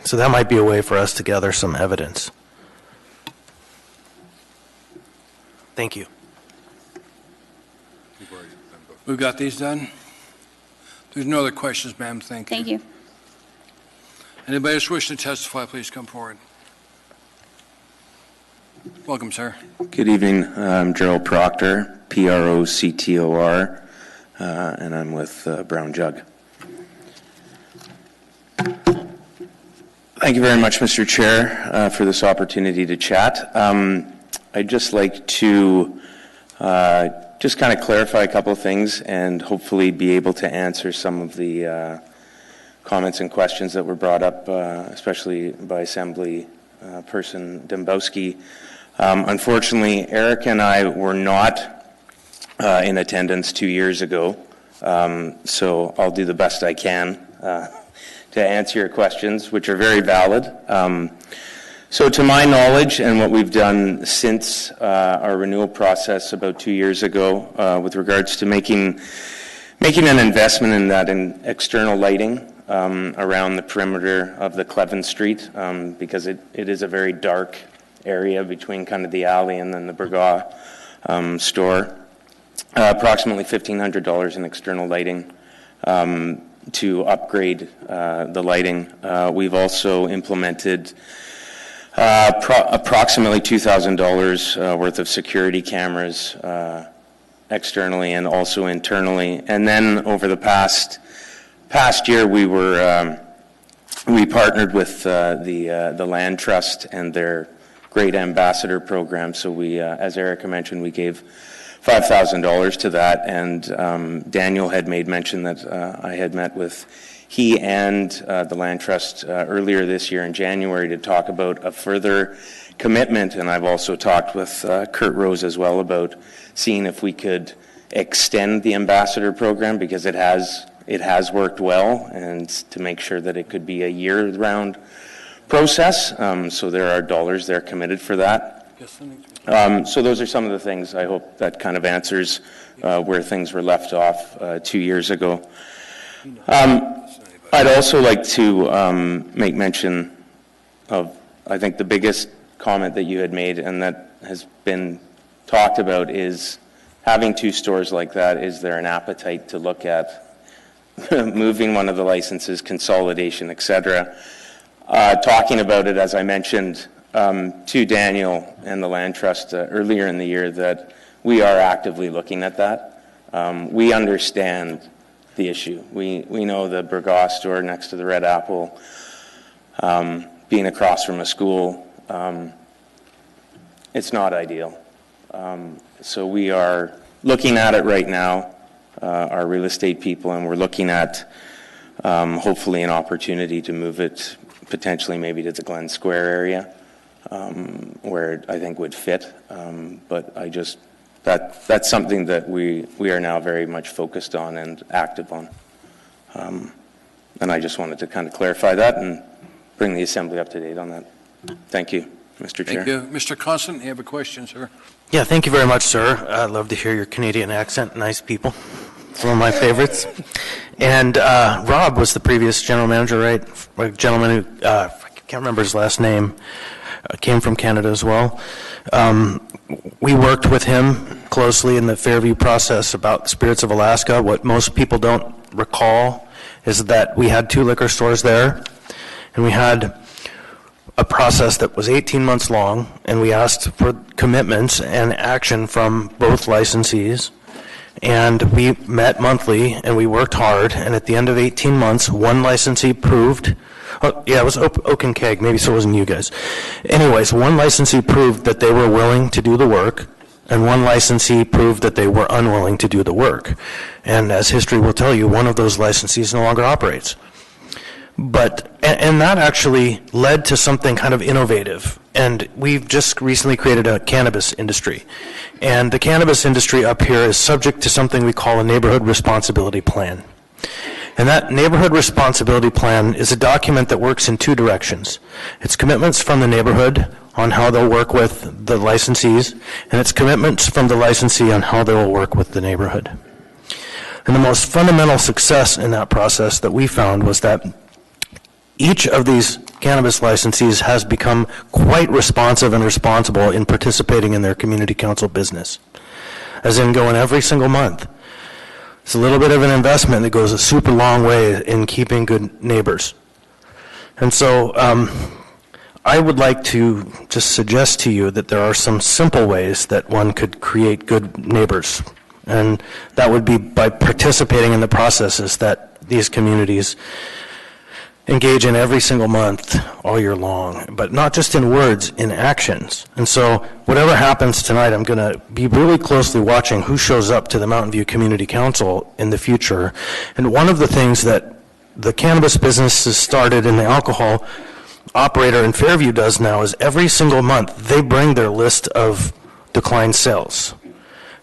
So that might be a way for us to gather some evidence. Thank you. We've got these done. There's no other questions, ma'am. Thank you. Thank you. Anybody else wishing to testify, please come forward. Welcome, sir. Good evening. I'm Gerald Proctor, Proctor, and I'm with Brown Jug. Thank you very much, Mr. Chair, for this opportunity to chat. I'd just like to just kind of clarify a couple of things and hopefully be able to answer some of the comments and questions that were brought up, especially by Assembly Person Dembowski. Unfortunately, Eric and I were not in attendance 2 years ago, so I'll do the best I can to answer your questions, which are very valid. So to my knowledge, and what we've done since our renewal process about 2 years ago with regards to making an investment in that in external lighting around the perimeter of the Cleven Street, because it is a very dark area between kind of the alley and then the Braga store. Approximately $1,500 in external lighting to upgrade the lighting. We've also implemented approximately $2,000 worth of security cameras externally and also internally. And then over the past year, we partnered with the Land Trust and their Great Ambassador program. So we, as Erica mentioned, we gave $5,000 to that, and Daniel had made mention that I had met with he and the Land Trust earlier this year in January to talk about a further commitment, and I've also talked with Kurt Rose as well about seeing if we could extend the ambassador program, because it has worked well, and to make sure that it could be a year-round process. So there are dollars there committed for that. So those are some of the things. I hope that kind of answers where things were left off 2 years ago. I'd also like to make mention of, I think, the biggest comment that you had made and that has been talked about is having 2 stores like that. Is there an appetite to look at moving one of the licenses, consolidation, etc.? Talking about it, as I mentioned, to Daniel and the Land Trust earlier in the year, that we are actively looking at that. We understand the issue. We know the Burgos store next to the Red Apple, being across from a school, it's not ideal. So we are looking at it right now, our real estate people, and we're looking at hopefully an opportunity to move it potentially maybe to the Glen Square area, where I think would fit. But that's something that we are now very much focused on and active on. And I just wanted to kind of clarify that and bring the Assembly up to date on that. Thank you, Mr. Chair. Thank you. Mr. Constant, you have a question, sir? Yeah, thank you very much, sir. I love to hear your Canadian accent. Nice people. It's one of my favorites. And Rob was the previous general manager, right? A gentleman who, I can't remember his last name, came from Canada as well. We worked with him closely in the Fairview process about Spirits of Alaska. What most people don't recall is that we had 2 liquor stores there, and we had a process that was 18 months long, and we asked for commitments and action from both licensees. And we met monthly, and we worked hard, and at the end of 18 months, one licensee proved, it was Oak and Keg, maybe so it wasn't you guys. Anyways, one licensee proved that they were willing to do the work, and one licensee proved that they were unwilling to do the work. And as history will tell you, one of those licensees no longer operates. And that actually led to something kind of innovative. And we've just recently created a cannabis industry. And the cannabis industry up here is subject to something we call a neighborhood responsibility plan. And that neighborhood responsibility plan is a document that works in 2 directions. It's commitments from the neighborhood on how they'll work with the licensees, and it's commitments from the licensee on how they will work with the neighborhood. And the most fundamental success in that process that we found was that each of these cannabis licensees has become quite responsive and responsible in participating in their community council business, as in going every single month. It's a little bit of an investment that goes a super long way in keeping good neighbors. And so I would like to just suggest to you that there are some simple ways that one could create good neighbors. And that would be by participating in the processes that these communities engage in every single month all year long, but not just in words, in actions. And so whatever happens tonight, I'm going to be really closely watching who shows up to the Mountain View Community Council in the future. And one of the things that the cannabis business has started and the alcohol operator in Fairview does now is every single month they bring their list of declined sales.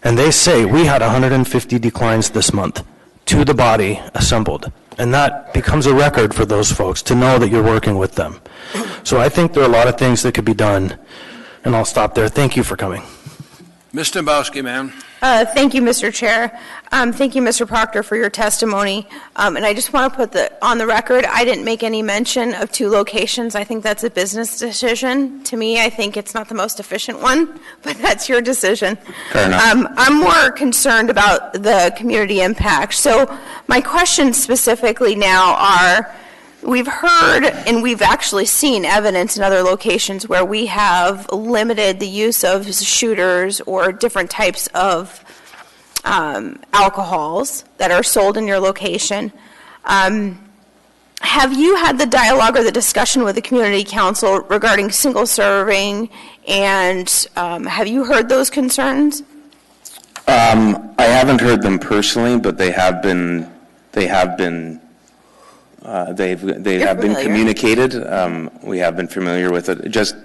And they say, we had 150 declines this month to the body assembled. And that becomes a record for those folks to know that you're working with them. So I think there are a lot of things that could be done, and I'll stop there. Thank you for coming. Ms. Dombrowski, ma'am. Thank you, Mr. Chair. Thank you, Mr. Proctor, for your testimony. And I just want to put on the record, I didn't make any mention of 2 locations. I think that's a business decision. To me, I think it's not the most efficient one, but that's your decision. Fair enough. I'm more concerned about the community impact. So my questions specifically now are, we've heard and we've actually seen evidence in other locations where we have limited the use of shooters or different types of alcohols that are sold in your location. Have you had the dialogue or the discussion with the community council regarding single serving, and have you heard those concerns? I haven't heard them personally, but they have been communicated. We have been familiar with it. Just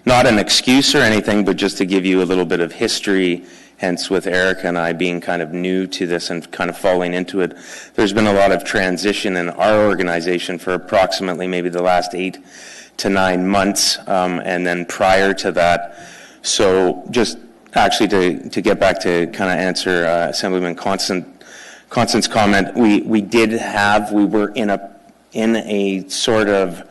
not an excuse or anything, but just to give you a little bit of history, hence with Erica and I being kind of new to this and kind of falling into it. There's been a lot of transition in our organization for approximately maybe the last 8 to 9 months, and then prior to that. So just actually to get back to kind of answer Assemblyman Constant's comment, we were in a sort of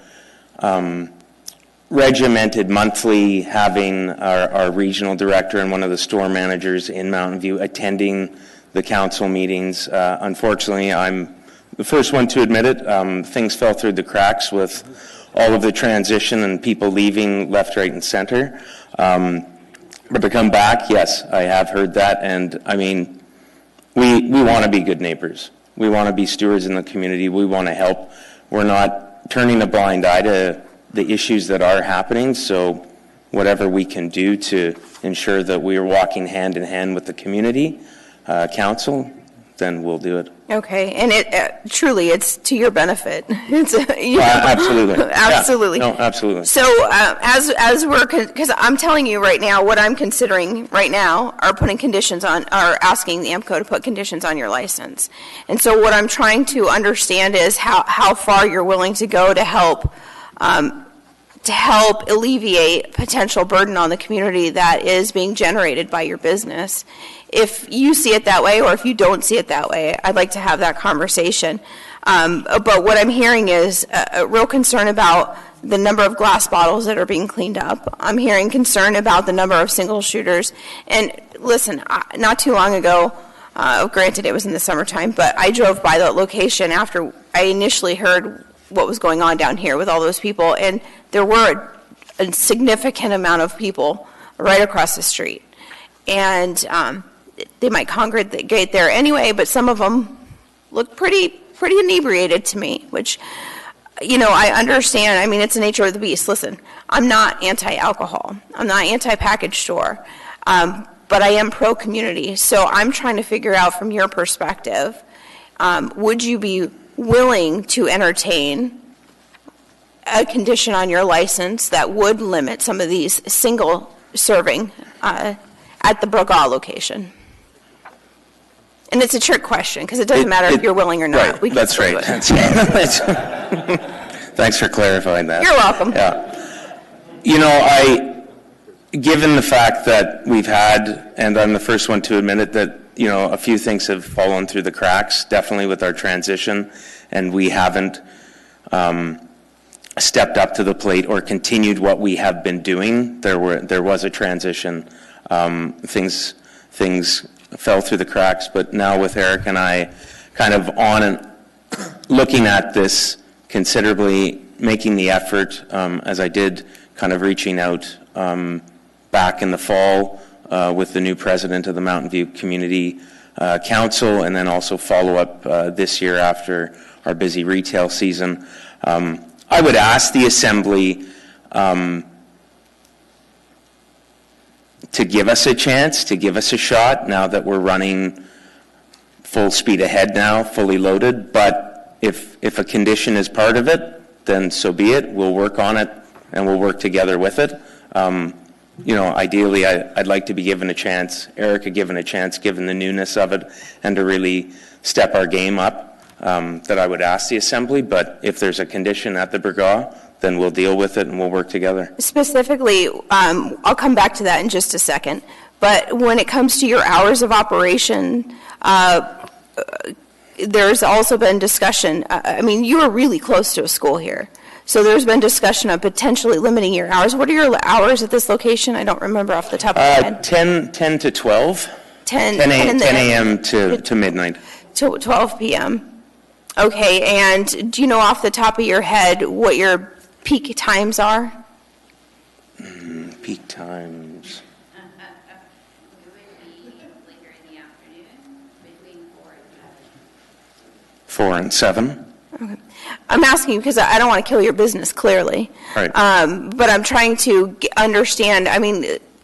regimented monthly, having our regional director and one of the store managers in Mountain View attending the council meetings. Unfortunately, I'm the first one to admit it. Things fell through the cracks with all of the transition and people leaving left, right, and center. But to come back, yes, I have heard that, and I mean, we want to be good neighbors. We want to be stewards in the community. We want to help. We're not turning a blind eye to the issues that are happening, so whatever we can do to ensure that we are walking hand in hand with the community council, then we'll do it. Okay, and it truly, it's to your benefit. It's absolutely. Absolutely. Yeah. No, absolutely. So as we're, because I'm telling you right now, what I'm considering right now are putting conditions on, are asking the AMCO to put conditions on your license. And so what I'm trying to understand is how far you're willing to go to help alleviate potential burden on the community that is being generated by your business. If you see it that way, or if you don't see it that way, I'd like to have that conversation. But what I'm hearing is a real concern about the number of glass bottles that are being cleaned up. I'm hearing concern about the number of single shooters. And listen, not too long ago, granted it was in the summertime, but I drove by that location after I initially heard what was going on down here with all those people, and there were a significant amount of people right across the street. And they might congregate there anyway, but some of them look pretty inebriated to me, which, I understand. I mean, it's the nature of the beast. Listen, I'm not anti-alcohol. I'm not anti-package store, but I am pro-community. So I'm trying to figure out from your perspective, would you be willing to entertain a condition on your license that would limit some of these single serving at the Brokaw location? And it's a trick question, because it doesn't matter if you're willing or not. Right, that's right. Thanks for clarifying that. You're welcome. Yeah. Given the fact that we've had, and I'm the first one to admit it, that, a few things have fallen through the cracks, definitely with our transition, and we haven't stepped up to the plate or continued what we have been doing. There was a transition. Things fell through the cracks, but now with Eric and I kind of on and looking at this considerably, making the effort, as I did, kind of reaching out back in the fall with the new president of the Mountain View Community Council, and then also follow up this year after our busy retail season. I would ask the Assembly to give us a chance, to give us a shot, now that we're running full speed ahead now, fully loaded. But if a condition is part of it, then so be it. We'll work on it, and we'll work together with it. Ideally, I'd like to be given a chance, Erica given a chance, given the newness of it, and to really step our game up, that I would ask the Assembly. But if there's a condition at the Brokaw, then we'll deal with it and we'll work together. Specifically, I'll come back to that in just a second, but when it comes to your hours of operation, there's also been discussion. You are really close to a school here, so there's been discussion of potentially limiting your hours. What are your hours at this location? I don't remember off the top of my head. 10 to 12. 10 a.m. to midnight. To 12 p.m. Okay, and do you know off the top of your head what your peak times are? Peak times. 4 and 7. Okay. I'm asking you because I don't want to kill your business, clearly. Right. But I'm trying to understand.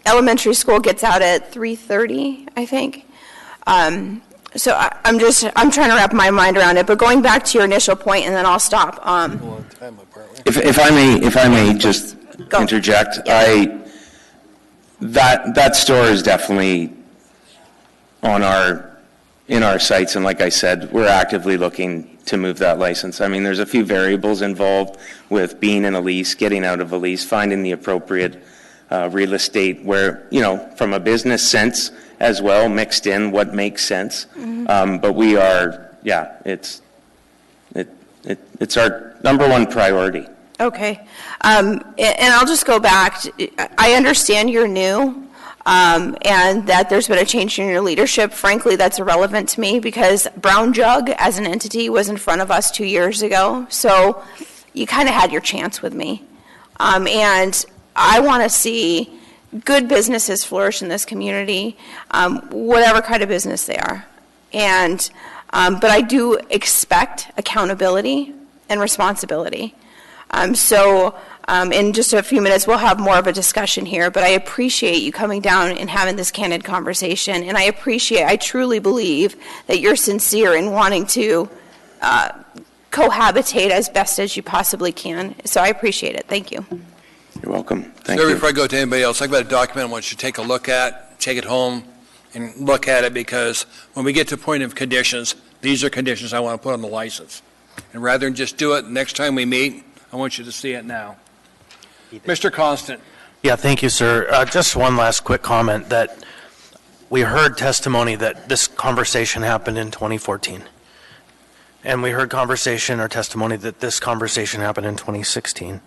Elementary school gets out at 3:30, I think. So I'm trying to wrap my mind around it, but going back to your initial point, and then I'll stop. If I may just interject, that store is definitely in our sights, and like I said, we're actively looking to move that license. I mean, there's a few variables involved with being in a lease, getting out of a lease, finding the appropriate real estate where, from a business sense as well, mixed in what makes sense. But we are, it's our number one priority. Okay. And I'll just go back. I understand you're new. And that there's been a change in your leadership. Frankly, that's irrelevant to me because Brown Jug as an entity was in front of us 2 years ago. So you kind of had your chance with me. And I want to see good businesses flourish in this community, whatever kind of business they are. And but I do expect accountability and responsibility. In just a few minutes, we'll have more of a discussion here, but I appreciate you coming down and having this candid conversation, and I truly believe that you're sincere in wanting to cohabitate as best as you possibly can. So I appreciate it. Thank you. You're welcome. Thank you. Before I go to anybody else, I've got a document I want you to take a look at, take it home, and look at it, because when we get to the point of conditions, these are conditions I want to put on the license. And rather than just do it next time we meet, I want you to see it now. Mr. Constant. Yeah, thank you, sir. Just one last quick comment that we heard testimony that this conversation happened in 2014. And we heard conversation or testimony that this conversation happened in 2016.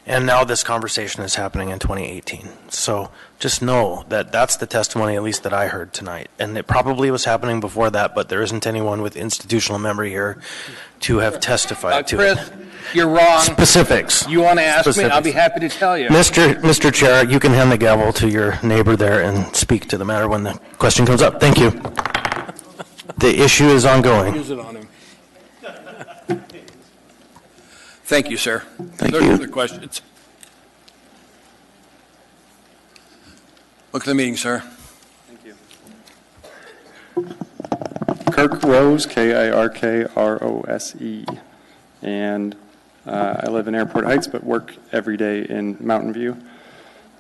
And now this conversation is happening in 2018. So just know that that's the testimony, at least that I heard tonight. And it probably was happening before that, but there isn't anyone with institutional memory here to have testified to Chris, it. You're wrong. Specifics. You want to ask Specifics. me? I'll be happy to tell you. Mr. Chair, you can hand the gavel to your neighbor there and speak to the matter when the question comes up. Thank you. The issue is ongoing. Use it on him. Thank you, sir. Thank Are there you. other questions? Look at the meeting, sir. Kirk Rose, Kirkrose, and I live in Airport Heights but work every day in Mountain View.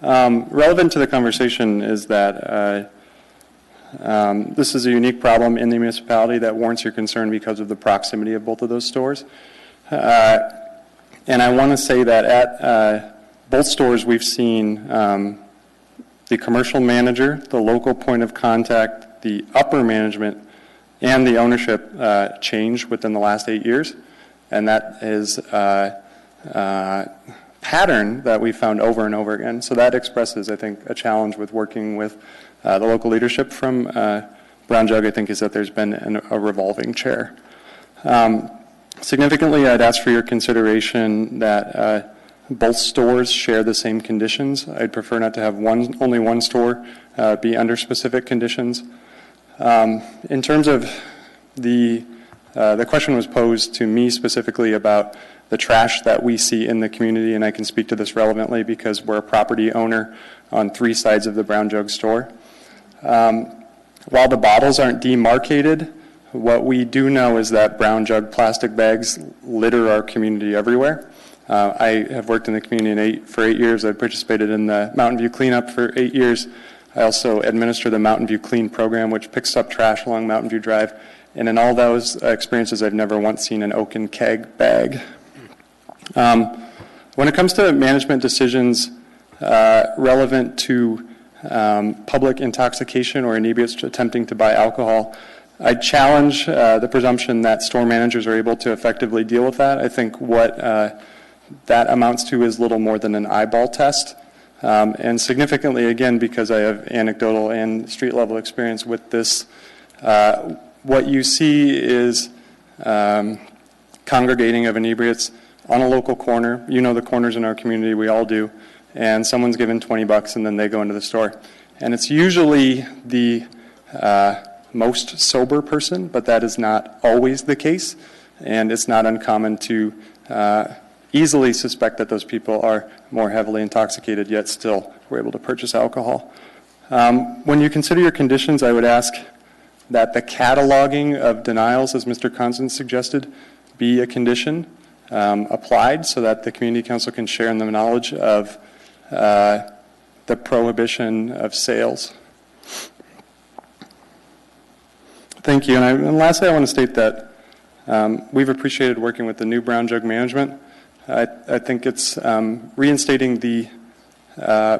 Relevant to the conversation is that this is a unique problem in the municipality that warrants your concern because of the proximity of both of those stores. And I want to say that at both stores we've seen the commercial manager, the local point of contact, the upper management, and the ownership change within the last 8 years. And that is a pattern that we found over and over again. So that expresses, I think, a challenge with working with the local leadership from Brown Jug, I think, is that there's been a revolving chair. Significantly, I'd ask for your consideration that both stores share the same conditions. I'd prefer not to have only one store be under specific conditions. In terms of the question was posed to me specifically about the trash that we see in the community, and I can speak to this relevantly because we're a property owner on 3 sides of the Brown Jug store. While the bottles aren't demarcated, what we do know is that Brown Jug plastic bags litter our community everywhere. I have worked in the community for 8 years. I participated in the Mountain View cleanup for 8 years. I also administer the Mountain View Clean program, which picks up trash along Mountain View Drive. And in all those experiences, I've never once seen an oaken keg bag. When it comes to management decisions relevant to public intoxication or inebriates attempting to buy alcohol, I challenge the presumption that store managers are able to effectively deal with that. I think what that amounts to is little more than an eyeball test. And significantly, again, because I have anecdotal and street-level experience with this, what you see is congregating of inebriates on a local corner. You know the corners in our community, we all do. And someone's given $20 and then they go into the store. And it's usually the most sober person, but that is not always the case. And it's not uncommon to easily suspect that those people are more heavily intoxicated, yet still were able to purchase alcohol. When you consider your conditions, I would ask that the cataloging of denials, as Mr. Constance suggested, be a condition applied so that the community council can share in the knowledge of the prohibition of sales. Thank you. And lastly, I want to state that we've appreciated working with the new Brown Jug management. I think it's reinstating the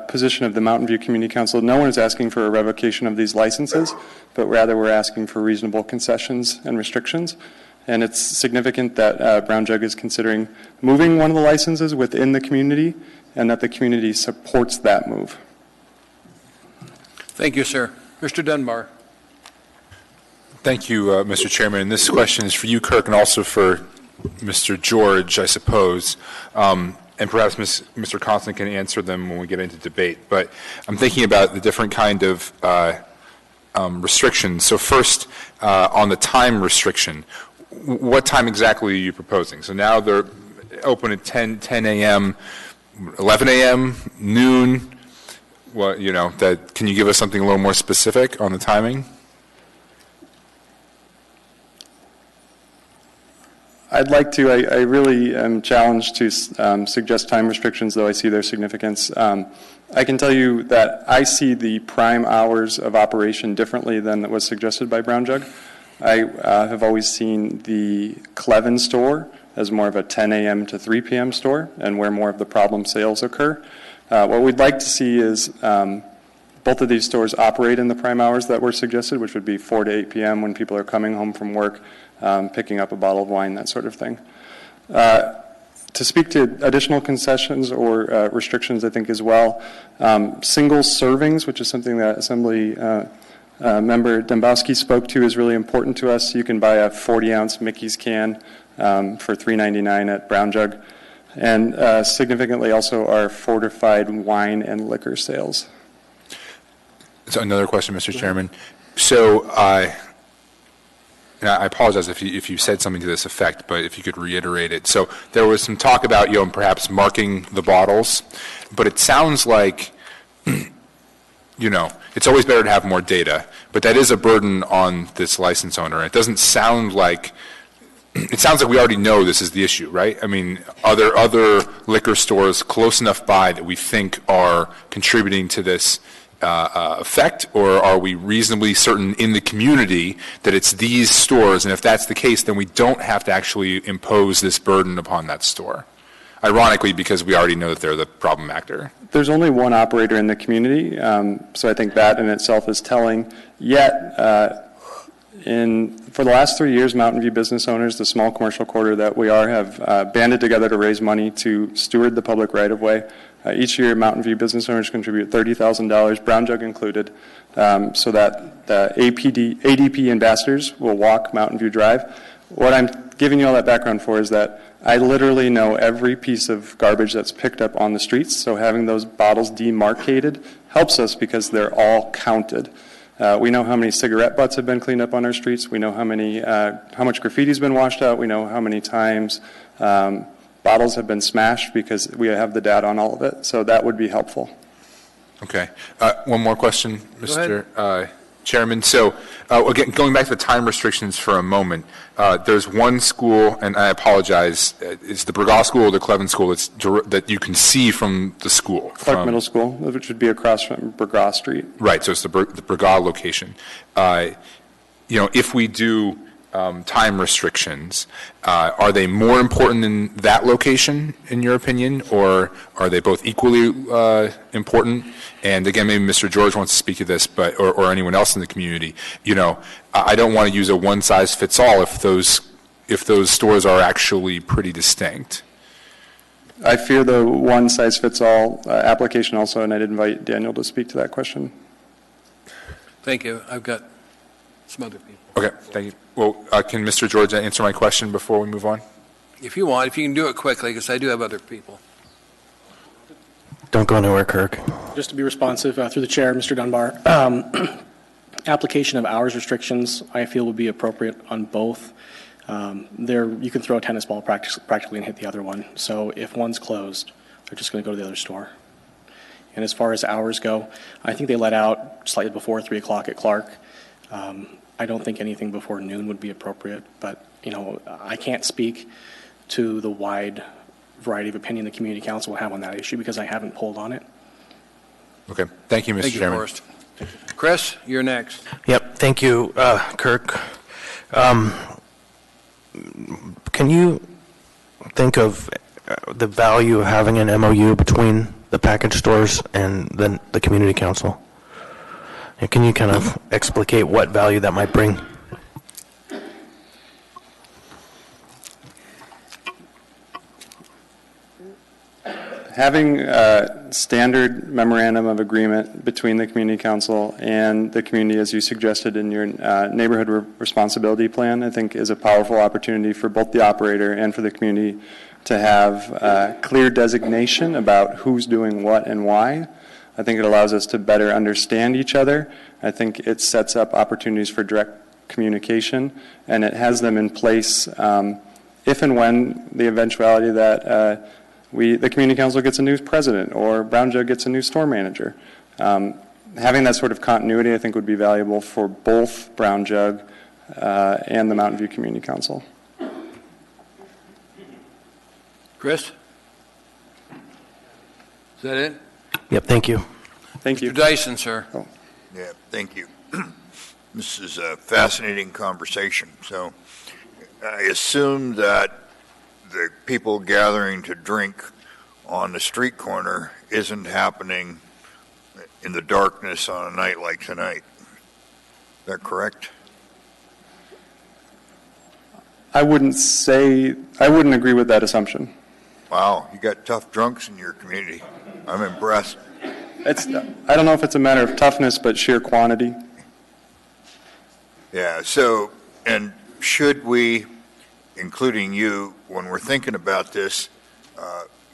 position of the Mountain View Community Council. No one is asking for a revocation of these licenses, but rather we're asking for reasonable concessions and restrictions. And it's significant that Brown Jug is considering moving one of the licenses within the community and that the community supports that move. Thank you, sir. Mr. Dunbar. Thank you, Mr. Chairman. And this question is for you, Kirk, and also for Mr. George, I suppose. And perhaps Mr. Constant can answer them when we get into debate. But I'm thinking about the different kind of restrictions. So first, on the time restriction, what time exactly are you proposing? So now they're open at 10 a.m., 11 a.m., noon. What, you know, that, can you give us something a little more specific on the timing? I'd like to. I really am challenged to suggest time restrictions, though I see their significance. I can tell you that I see the prime hours of operation differently than was suggested by Brown Jug. I have always seen the Clevin store as more of a 10 a.m. to 3 p.m. store and where more of the problem sales occur. What we'd like to see is both of these stores operate in the prime hours that were suggested, which would be 4 to 8 p.m. when people are coming home from work, picking up a bottle of wine, that sort of thing. To speak to additional concessions or restrictions, I think as well, single servings, which is something that Assembly Member Dembowski spoke to, is really important to us. You can buy a 40-ounce Mickey's can for $3.99 at Brown Jug. And significantly also our fortified wine and liquor sales. So another question, Mr. Chairman. So and I apologize if you said something to this effect, but if you could reiterate it. So there was some talk about, perhaps marking the bottles, but it sounds like, it's always better to have more data, but that is a burden on this license owner. It doesn't sound like, it sounds like we already know this is the issue, right? I mean, are there other liquor stores close enough by that we think are contributing to this effect, or are we reasonably certain in the community that it's these stores, and if that's the case, then we don't have to actually impose this burden upon that store? Ironically, because we already know that they're the problem actor. There's only one operator in the community, so I think that in itself is telling. Yet, for the last 3 years, Mountain View business owners, the small commercial quarter that we are, have banded together to raise money to steward the public right-of-way. Each year, Mountain View business owners contribute $30,000, Brown Jug included, so that the ADP ambassadors will walk Mountain View Drive. What I'm giving you all that background for is that I literally know every piece of garbage that's picked up on the streets, so having those bottles demarcated helps us because they're all counted. We know how many cigarette butts have been cleaned up on our streets. We know how much graffiti's been washed out. We know how many times bottles have been smashed because we have the data on all of it. So that would be helpful. Okay. One more question, Mr. Chairman. So again, going back to the time restrictions for a moment, there's one school, and I apologize, it's the Burgaw School or the Clevin School that you can see from the school. Clark Middle School, which would be across from Burgaw Street. Right, so it's the Burgaw location. If we do time restrictions, are they more important in that location, in your opinion, or are they both equally important? And again, maybe Mr. George wants to speak to this, but or anyone else in the community. I don't want to use a one-size-fits-all if those stores are actually pretty distinct. I fear the one-size-fits-all application also, and I'd invite Daniel to speak to that question. Thank you. I've got some other people. Okay, thank you. Well, can Mr. George answer my question before we move on? If you want, if you can do it quickly, because I do have other people. Don't go nowhere, Kirk. Just to be responsive, through the chair, Mr. Dunbar, application of hours restrictions, I feel would be appropriate on both. You can throw a tennis ball practically and hit the other one. So if one's closed, they're just going to go to the other store. And as far as hours go, I think they let out slightly before 3 o'clock at Clark. I don't think anything before noon would be appropriate, but, I can't speak to the wide variety of opinion the community council will have on that issue because I haven't polled on it. Okay. Thank you, Mr. Thank you, Chairman. Forrest. Chris, you're next. Yep, thank you, Kirk. Can you think of the value of having an MOU between the package stores and then the community council? And can you kind of explicate what value that might bring? Having a standard memorandum of agreement between the community council and the community, as you suggested in your neighborhood responsibility plan, I think is a powerful opportunity for both the operator and for the community to have clear designation about who's doing what and why. I think it allows us to better understand each other. I think it sets up opportunities for direct communication, and it has them in place if and when the eventuality that the community council gets a new president or Brown Jug gets a new store manager. Having that sort of continuity, I think, would be valuable for both Brown Jug and the Mountain View Community Council. Chris? Is that it? Yep, thank you. Thank you. Mr. Dyson, sir. Oh. Yeah, thank you. This is a fascinating conversation. So I assume that the people gathering to drink on the street corner isn't happening in the darkness on a night like tonight. Is that correct? I wouldn't agree with that assumption. Wow, you got tough drunks in your community. I'm impressed. I don't know if it's a matter of toughness, but sheer quantity. Yeah, so, and should we, including you, when we're thinking about this,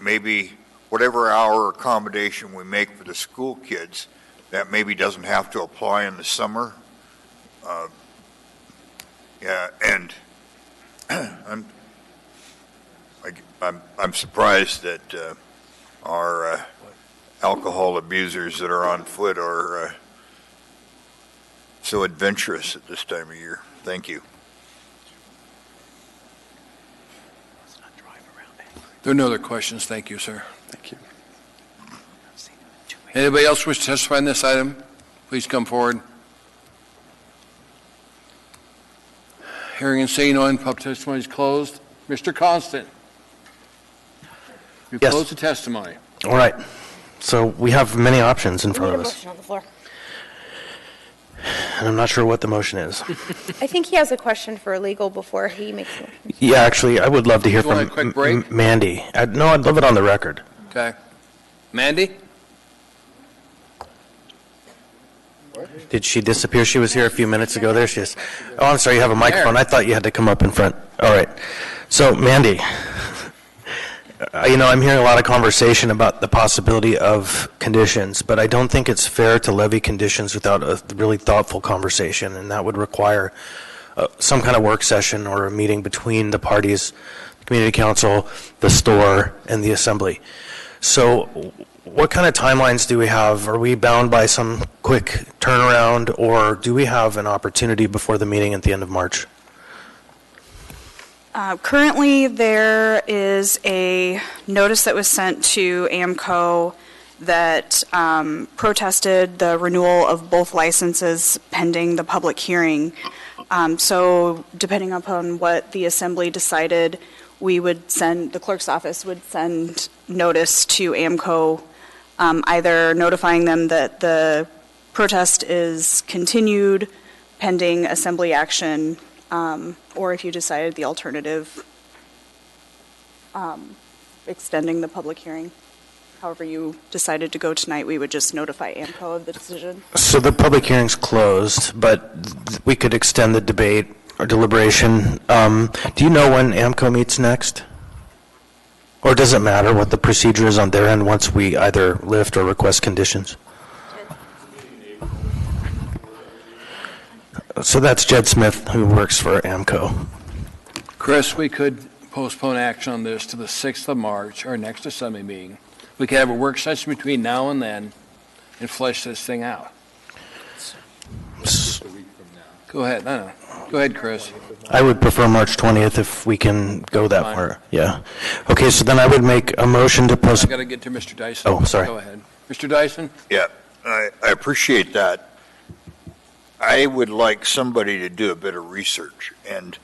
maybe whatever hour accommodation we make for the school kids, that maybe doesn't have to apply in the summer? Yeah, and I'm surprised that our alcohol abusers that are on foot are so adventurous at this time of year. Thank you. There are no other questions. Thank you, sir. Thank you. Anybody else wish to testify on this item? Please come forward. Hearing and seeing none, public testimony is closed. Mr. Constant. You've Yes. closed the testimony. All right. So we have many options in front of us, Motion on the floor. and I'm not sure what the motion is. I think he has a question for legal before he makes it. Yeah, actually, I would love to hear You want from a quick break? Mandy. No, I'd love it on the record. Okay. Mandy? Did she disappear? She was here a few minutes ago. There she is. Oh, I'm sorry, you have a microphone. I thought you had to come up in front. All right. So, Mandy, I'm hearing a lot of conversation about the possibility of conditions, but I don't think it's fair to levy conditions without a really thoughtful conversation, and that would require some kind of work session or a meeting between the parties, the community council, the store, and the assembly. So what kind of timelines do we have? Are we bound by some quick turnaround, or do we have an opportunity before the meeting at the end of March? Currently, there is a notice that was sent to AMCO that protested the renewal of both licenses pending the public hearing. So depending upon what the assembly decided, the clerk's office would send notice to AMCO, either notifying them that the protest is continued pending assembly action, or if you decided the alternative, extending the public hearing. However you decided to go tonight, we would just notify AMCO of the decision. So the public hearing's closed, but we could extend the debate or deliberation. Do you know when AMCO meets next? Or does it matter what the procedure is on their end once we either lift or request conditions? So that's Jed Smith, who works for AMCO. Chris, we could postpone action on this to the 6th of March, our next assembly meeting. We could have a work session between now and then and flesh this thing out. Go ahead. No. Go ahead, Chris. I would prefer March 20th if we can go that far. Yeah. Okay, so then I would make a motion to I postpone. got to get to Mr. Dyson. Oh, sorry. Go ahead. Mr. Dyson? Yeah, I appreciate that. I would like somebody to do a bit of research, and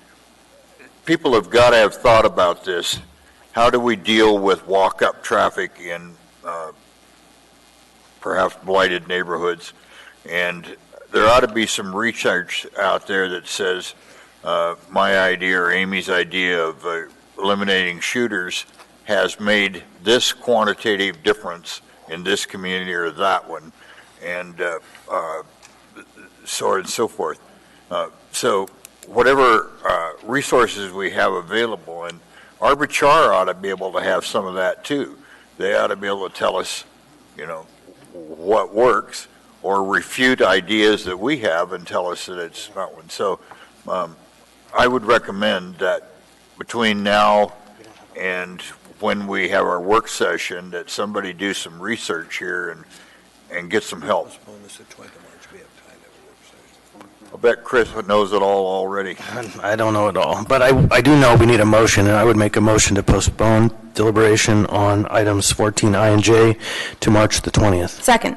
people have got to have thought about this. How do we deal with walk-up traffic in perhaps blighted neighborhoods? And there ought to be some research out there that says my idea or Amy's idea of eliminating shooters has made this quantitative difference in this community or that one, and so on and so forth. So whatever resources we have available, and Arbitrar ought to be able to have some of that too. They ought to be able to tell us, what works, or refute ideas that we have and tell us that it's not one. So I would recommend that between now and when we have our work session, that somebody do some research here and get some help. I bet Chris knows it all already. I don't know it all, but I do know we need a motion, and I would make a motion to postpone deliberation on items 14I and J to March the 20th. Second.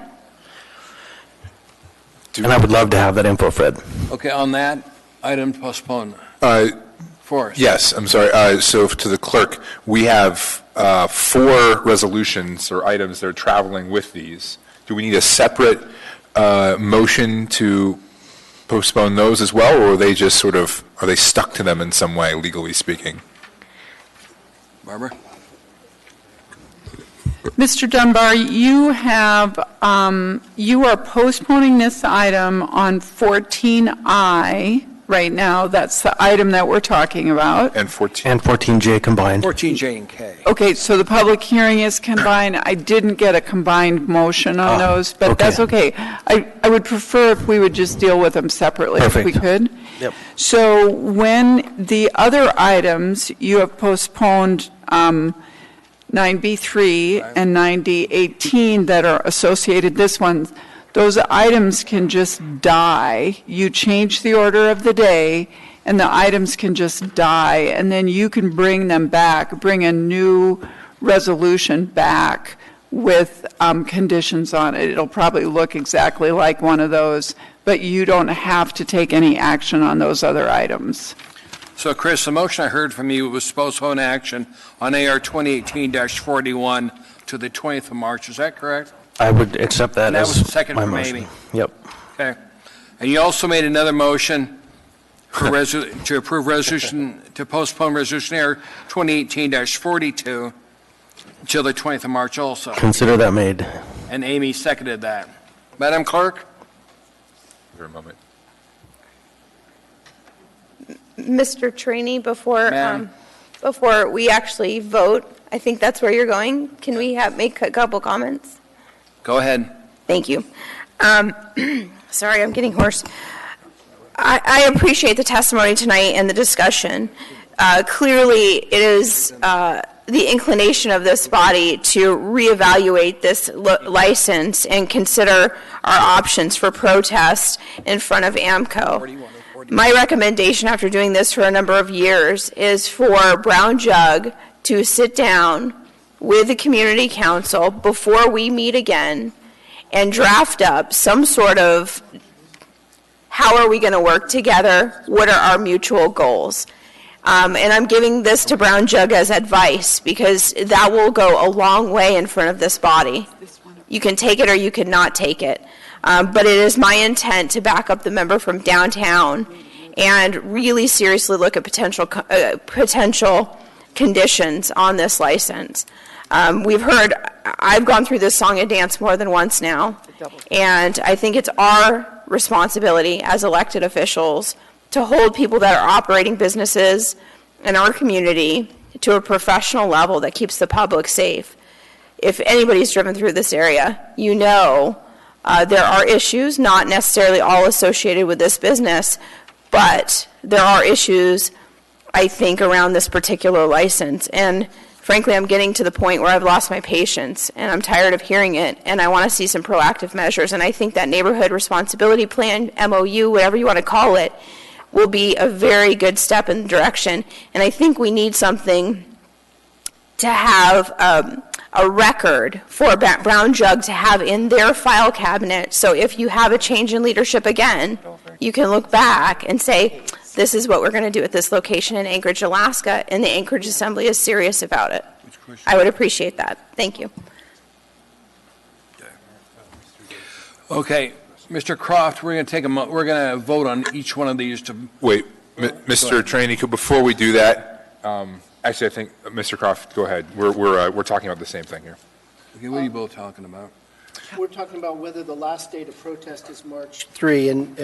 And I would love to have that info, Fred. Okay, on that, item postponed. Forrest. Yes, I'm sorry. So to the clerk, we have 4 resolutions or items that are traveling with these. Do we need a separate motion to postpone those as well, or are they just are they stuck to them in some way, legally speaking? Barbara? Mr. Dunbar, you are postponing this item on 14I right now. That's the item that we're talking about. And 14. And 14J combined. 14J and K. Okay, so the public hearing is combined. I didn't get a combined motion on those, but that's okay. I would prefer if we would just deal with them separately if we could. Yep. So when the other items, you have postponed 9B3 and 9D18 that are associated, this one, those items can just die. You change the order of the day, and the items can just die, and then you can bring them back, bring a new resolution back with conditions on it. It'll probably look exactly like one of those, but you don't have to take any action on those other items. So, Chris, the motion I heard from you was postpone action on AR 2018-41 to the 20th of March. Is that correct? I would accept that And that as was the second my from motion. Amy. Yep. Okay. And you also made another motion for to approve resolution, to postpone resolution AR 2018-42 until the 20th of March also. Consider that made. And Amy seconded that. Madam Clerk? For a moment. Mr. Trainee, before Ma'am. before we actually vote, I think that's where you're going. Can we make a couple comments? Go ahead. Thank you. Sorry, I'm getting hoarse. I appreciate the testimony tonight and the discussion. Clearly, it is the inclination of this body to reevaluate this license and consider our options for protest in front of AMCO. My recommendation after doing this for a number of years is for Brown Jug to sit down with the community council before we meet again and draft up some sort of how are we going to work together, what are our mutual goals. And I'm giving this to Brown Jug as advice because that will go a long way in front of this body. You can take it or you can not take it. But it is my intent to back up the member from downtown and really seriously look at potential conditions on this license. I've gone through this song and dance more than once now, and I think it's our responsibility as elected officials to hold people that are operating businesses in our community to a professional level that keeps the public safe. If anybody's driven through this area, you know there are issues, not necessarily all associated with this business, but there are issues, I think, around this particular license. And frankly, I'm getting to the point where I've lost my patience and I'm tired of hearing it, and I want to see some proactive measures. And I think that neighborhood responsibility plan, MOU, whatever you want to call it, will be a very good step in the direction. And I think we need something to have a record for Brown Jug to have in their file cabinet. So if you have a change in leadership again, you can look back and say, this is what we're going to do at this location in Anchorage, Alaska, and the Anchorage Assembly is serious about it. I would appreciate that. Thank you. Okay, Mr. Croft, we're going to we're going to vote on each one of these to. Wait, Mr. Trainee, before we do that, actually, I think, Mr. Croft, go ahead. We're talking about the same thing here. Okay, what are you both talking about? We're talking about whether the last day to protest is March 3, and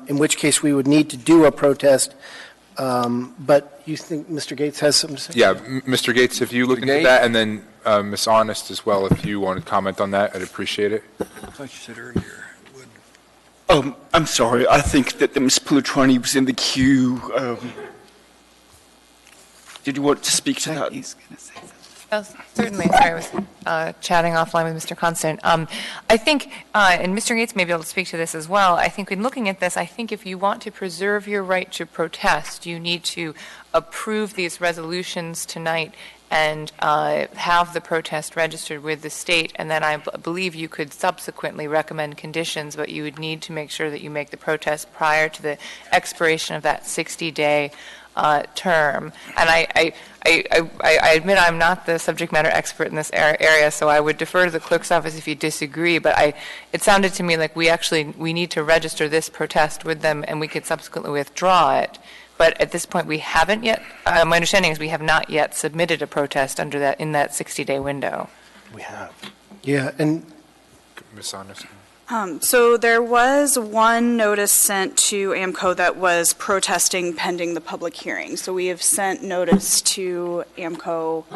in which case we would need to do a protest. But you think Mr. Gates has something to say? Yeah, Mr. Gates, if you look into that, and then Ms. Honest as well, if you want to comment on that, I'd appreciate it. I thought you said earlier. I'm sorry. I think that Ms. Pulatrani was in the queue. Did you want to speak to that? Oh, certainly. Sorry, I was chatting offline with Mr. Constant. I think, and Mr. Gates may be able to speak to this as well, I think in looking at this, I think if you want to preserve your right to protest, you need to approve these resolutions tonight and have the protest registered with the state, and then I believe you could subsequently recommend conditions, but you would need to make sure that you make the protest prior to the expiration of that 60-day term. And I admit I'm not the subject matter expert in this area, so I would defer to the clerk's office if you disagree, but it sounded to me like we need to register this protest with them and we could subsequently withdraw it. But at this point, we haven't yet. My understanding is we have not yet submitted a protest in that 60-day window. We have. Yeah, and Ms. Honest. So there was one notice sent to AMCO that was protesting pending the public hearing. So we have sent notice to AMCO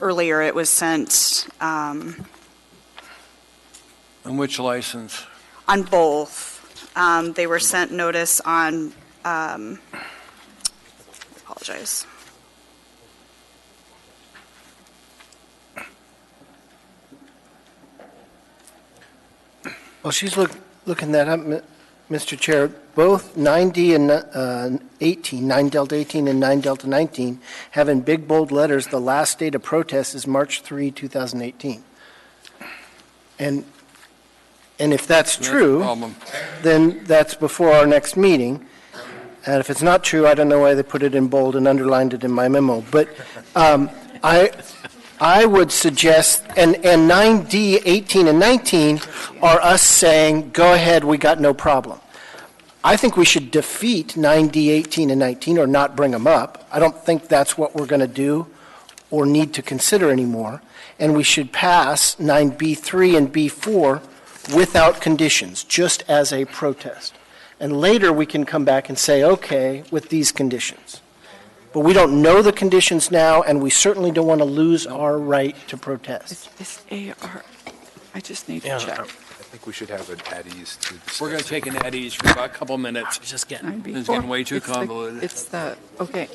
earlier. It was sent On which license? on both. They were sent notice on, apologize. Well, she's looking that up, Mr. Chair. Both 9D and 18, 9 Delta 18 and 9 Delta 19, have in big bold letters the last day to protest is March 3, 2018. And if that's true, then that's before our next meeting. And if it's not true, I don't know why they put it in bold and underlined it in my memo. But I would suggest, and 9D, 18, and 19 are us saying, go ahead, we got no problem. I think we should defeat 9D, 18, and 19 or not bring them up. I don't think that's what we're going to do or need to consider anymore. And we should pass 9B3 and B4 without conditions, just as a protest. And later we can come back and say, okay, with these conditions. But we don't know the conditions now, and we certainly don't want to lose our right to protest. It's AR. I just need to check. I think we should have an at ease to discuss. We're going to take an at ease for about a couple minutes. Just getting. It's getting way too convoluted. Okay.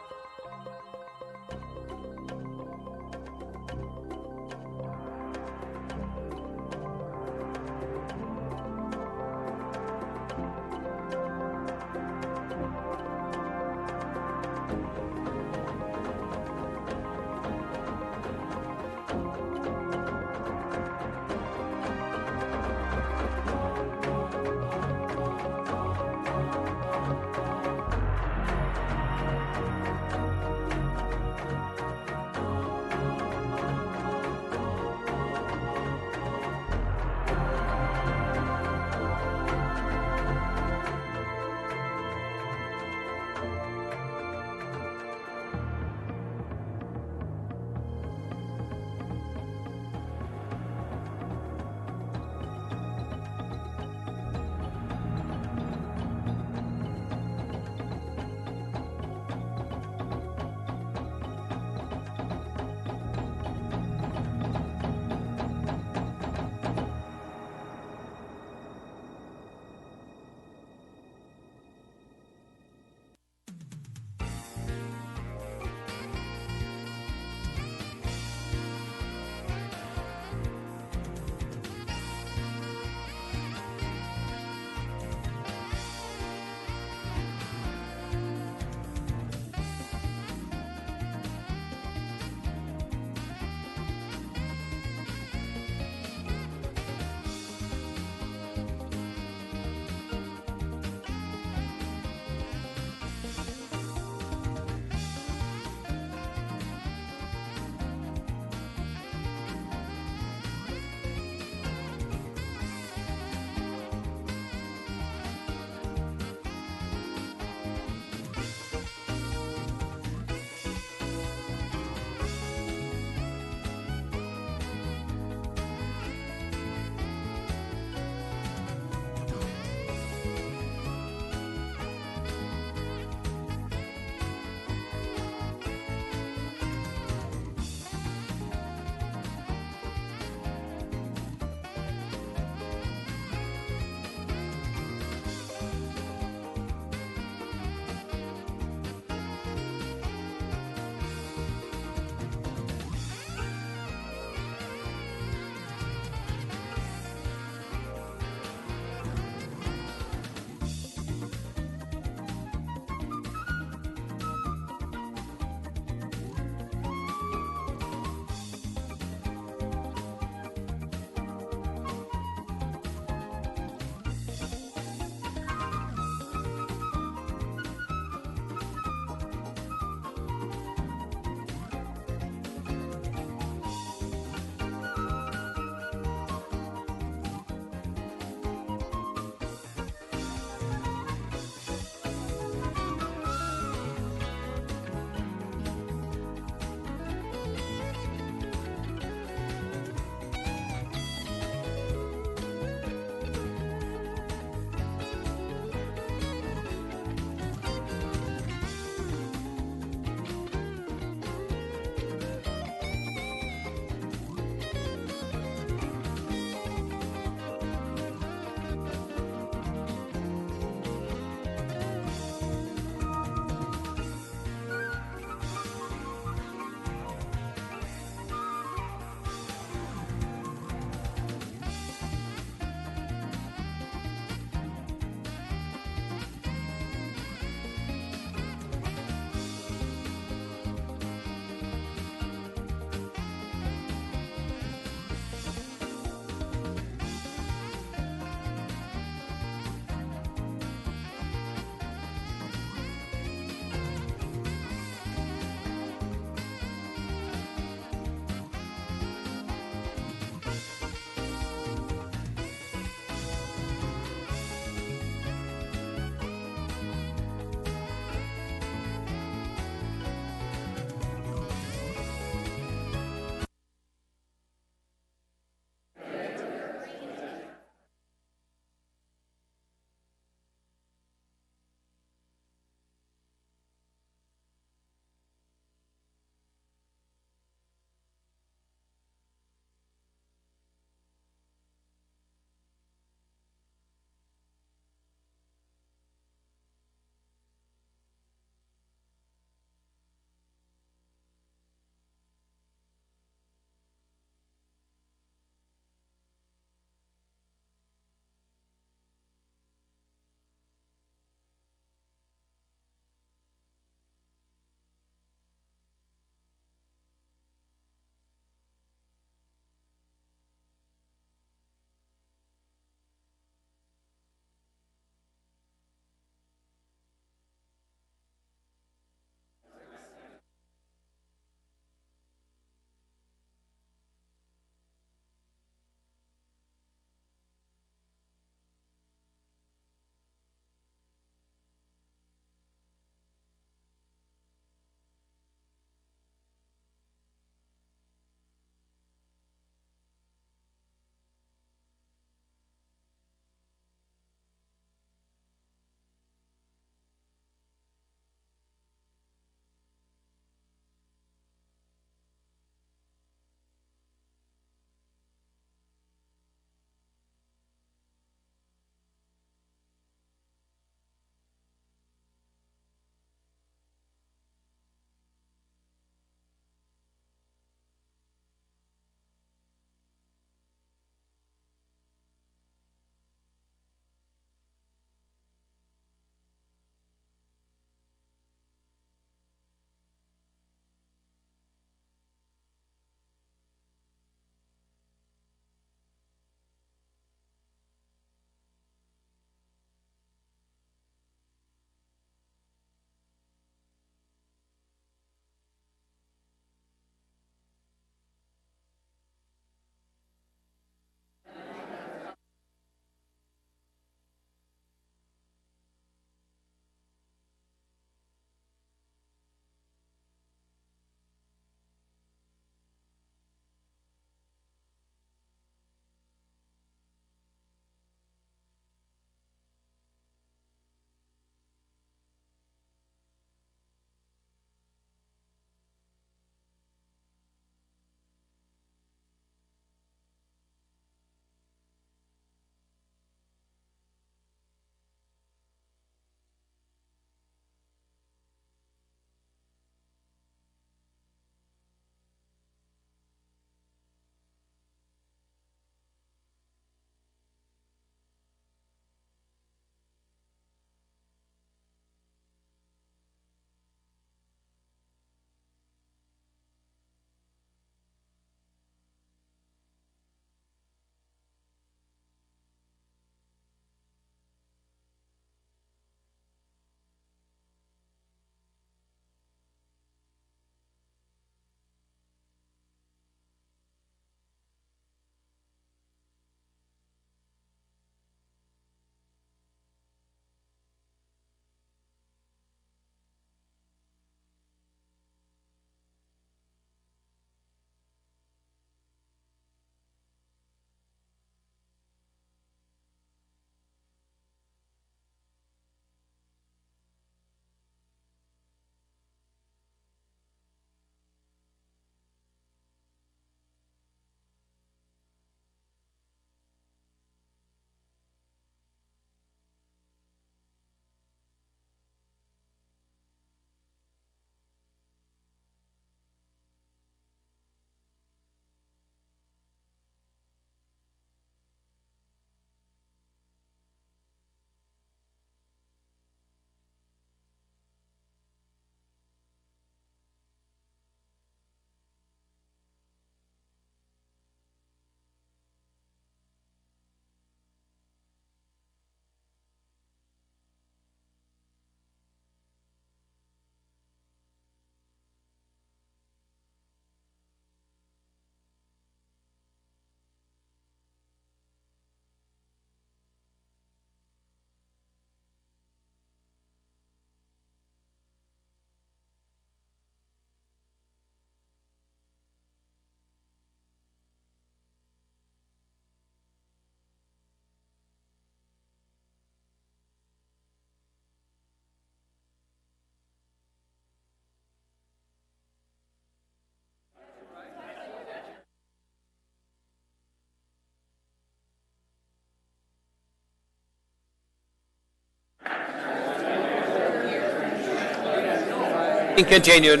Continued.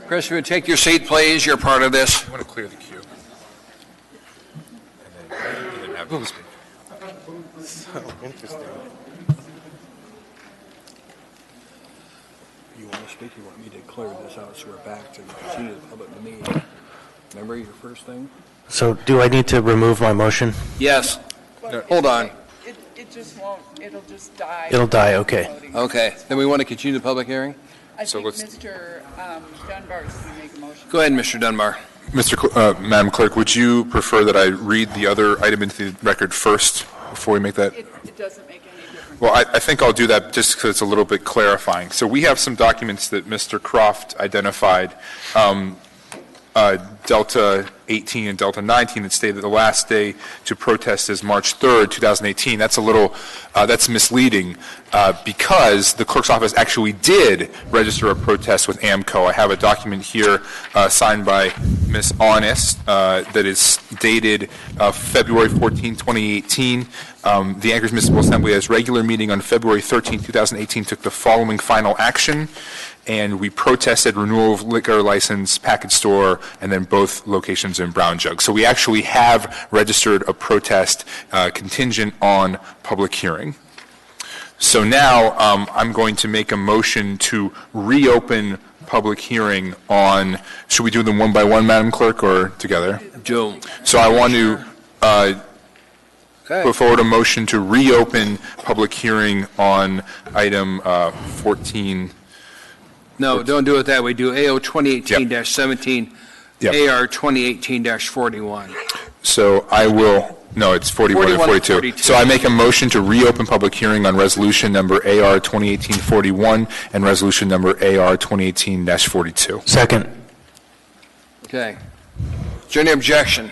Chris, if you would take your seat, please. You're part of this. I want to clear the queue. And then have them speak. So interesting. You want to speak? You want me to clear this out so we're back to continue the public meeting? Remember your first thing? So do I need to remove my motion? Yes. Hold on. It just won't, it'll just die. It'll die, okay. Okay. Then we want to continue the public hearing? I think Mr. Dunbar is going to make a motion. Go ahead, Mr. Dunbar. Madam Clerk, would you prefer that I read the other item into the record first before we make that? It doesn't make any difference. Well, I think I'll do that just because it's a little bit clarifying. So we have some documents that Mr. Croft identified, Delta 18 and Delta 19, that state that the last day to protest is March 3rd, 2018. That's a little, that's misleading because the clerk's office actually did register a protest with AMCO. I have a document here signed by Ms. Honest that is dated February 14, 2018. The Anchorage Municipal Assembly, as regular meeting on February 13, 2018, took the following final action, and we protested renewal of liquor license, package store, and then both locations in Brown Jug. So we actually have registered a protest contingent on public hearing. So now I'm going to make a motion to reopen public hearing on, should we do them one by one, Madam Clerk, or together? Joe. So I want to put forward a motion to reopen public hearing on item 14. No, don't do it that way. Do AO 2018-17, AR 2018-41. So I will, no, it's 41 and 42. So I make a motion to reopen public hearing on resolution number AR 2018-41 and resolution number AR 2018-42. Second. Okay. Is there any objection?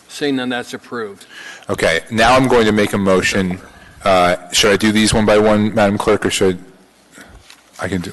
Seeing none, that's approved. Okay, now I'm going to make a motion. Should I do these one by one, Madam Clerk, or should I can do?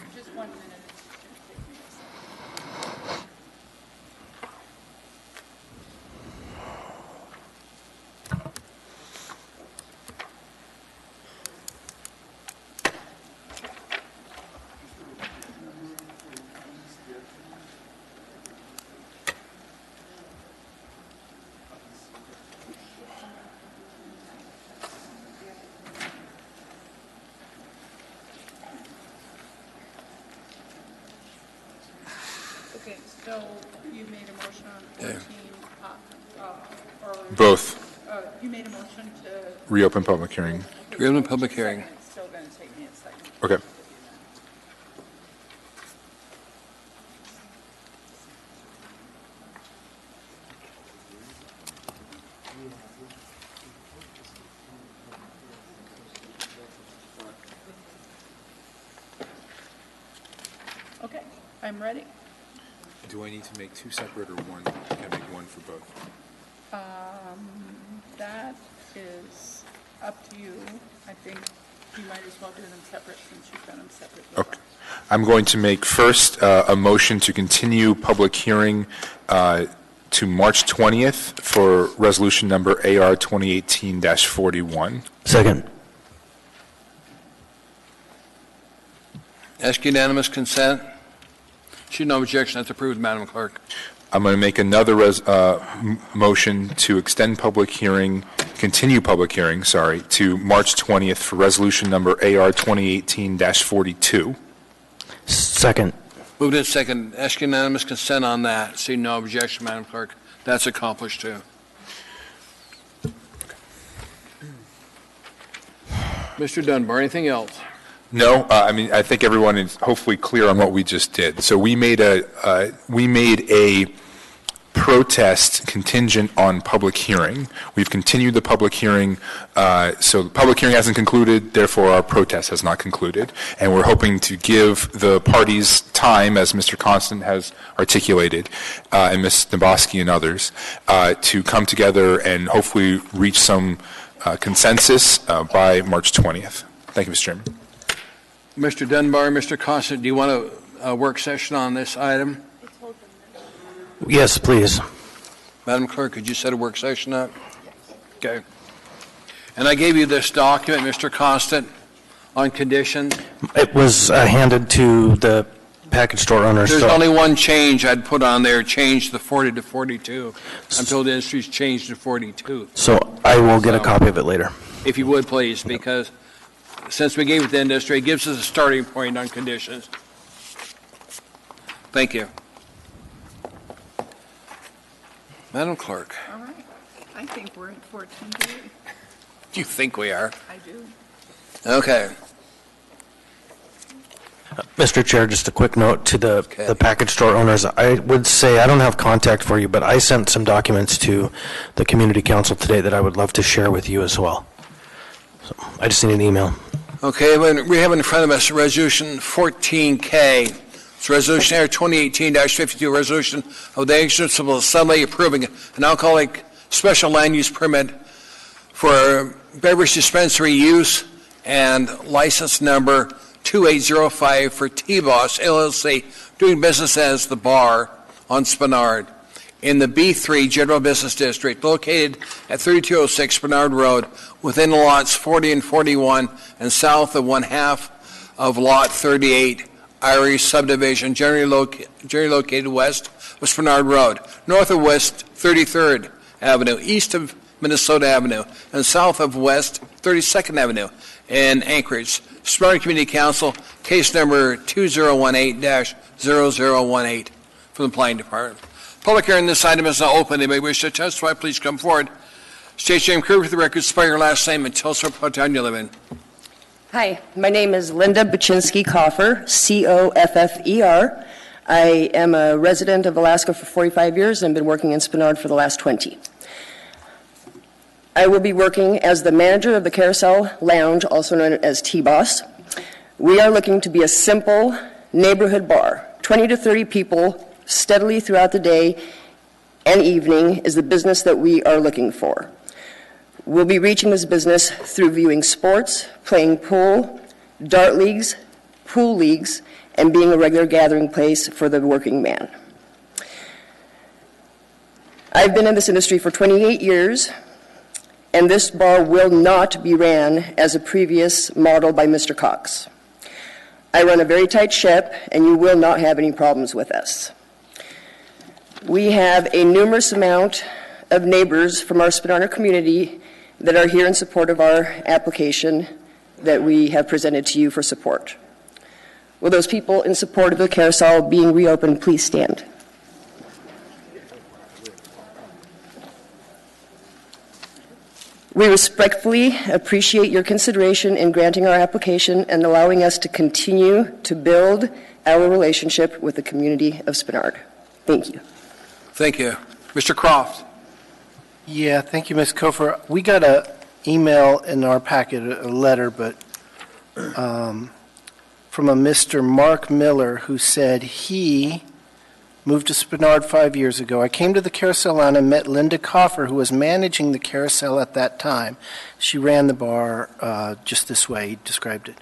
Okay, so you made a motion on 14, or... Both. You made a motion to... Reopen public hearing. Reopen public hearing. It's still going to take me a second. Okay. Okay, I'm ready. Do I need to make two separate or one? Can I make one for both? That is up to you. I think you might as well do them separate since you've done them separate. Okay. I'm going to make first a motion to continue public hearing to March 20th for resolution number AR 2018-41. Second. Ask unanimous consent. Should no objection, that's approved, Madam Clerk. I'm going to make another motion to extend public hearing, continue public hearing, sorry, to March 20th for resolution number AR 2018-42. Second. Moved in second. Ask unanimous consent on that. See no objection, Madam Clerk. That's accomplished, too. Mr. Dunbar, anything else? No, I mean, I think everyone is hopefully clear on what we just did. So we made a protest contingent on public hearing. We've continued the public hearing, so the public hearing hasn't concluded, therefore our protest has not concluded. And we're hoping to give the parties time, as Mr. Constant has articulated, and Ms. Naboski and others, to come together and hopefully reach some consensus by March 20th. Thank you, Mr. Chairman. Mr. Dunbar, Mr. Constant, do you want a work session on this item? Yes, please. Madam Clerk, could you set a work session up? Okay. And I gave you this document, Mr. Constant, on conditions. It was handed to the package store owners. There's so only one change I'd put on there, change the 40 to 42. I'm told the industry's changed to 42. So I will get a copy of it later. If you would, please, because since we gave it to the industry, it gives us a starting point on conditions. Thank you. Madam Clerk. All right. I think we're at 14D. Do you think we are? I do. Okay. Mr. Chair, just a quick note to the package store owners. I would say I don't have contact for you, but I sent some documents to the community council today that I would love to share with you as well. So I just need an email. Okay, we have in front of us Resolution 14K. It's Resolution Air 2018-52, resolution of the Municipal Assembly approving an alcoholic special land use permit for beverage dispensary use and license number 2805 for T-Boss LLC, doing business as The Bar on Spenard in the B3 General Business District, located at 3206 Spenard Road, within lots 40 and 41 and south of 1/2 of Lot 38, Irish subdivision, generally located west of Spenard Road, north of West 33rd Avenue, east of Minnesota Avenue, and south of West 32nd Avenue in Anchorage. Spenard Community Council, case number 2018-0018 from the Planning Department. Public hearing on this item is now open. Anybody wish to testify, please come forward. State your name clearly for the record, spell your last name, and tell us what town you live in. Hi, my name is Linda Buczynski-Coffer, C-O-F-F-E-R. I am a resident of Alaska for 45 years and have been working in Spenard for the last 20. I will be working as the manager of the Carousel Lounge, also known as T-Boss. We are looking to be a simple neighborhood bar. 20 to 30 people steadily throughout the day and evening is the business that we are looking for. We'll be reaching this business through viewing sports, playing pool, dart leagues, pool leagues, and being a regular gathering place for the working man. I've been in this industry for 28 years, and this bar will not be ran as a previous model by Mr. Cox. I run a very tight ship, and you will not have any problems with us. We have a numerous amount of neighbors from our Spenard community that are here in support of our application that we have presented to you for support. Will those people in support of the carousel being reopened please stand? We respectfully appreciate your consideration in granting our application and allowing us to continue to build our relationship with the community of Spenard. Thank you. Thank you. Mr. Croft. Yeah, thank you, Ms. Coffer. We got an email in our packet, a letter, but from a Mr. Mark Miller who said he moved to Spenard 5 years ago. I came to the Carousel Lounge and met Linda Coffer, who was managing the carousel at that time. She ran the bar just this way, he described it.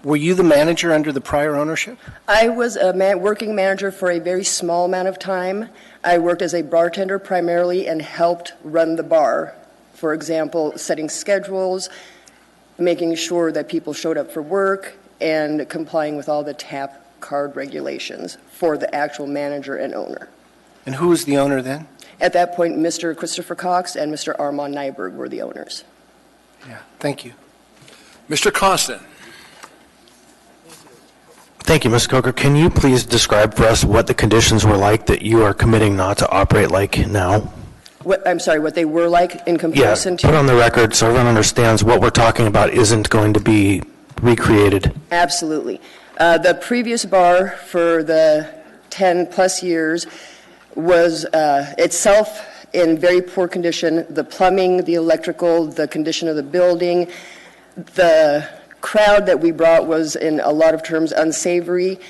Were you the manager under the prior ownership? I was a working manager for a very small amount of time. I worked as a bartender primarily and helped run the bar. For example, setting schedules, making sure that people showed up for work, and complying with all the tap card regulations for the actual manager and owner. And who was the owner then? At that point, Mr. Christopher Cox and Mr. Armand Nyberg were the owners. Yeah, thank you. Mr. Constant. Thank you, Ms. Coker. Can you please describe for us what the conditions were like that you are committing not to operate like now? I'm sorry, what they were like in comparison to? Put on the record so everyone understands what we're talking about isn't going to be recreated. Absolutely. The previous bar for the 10-plus years was itself in very poor condition. The plumbing, the electrical, the condition of the building, the crowd that we brought was, in a lot of terms, unsavory.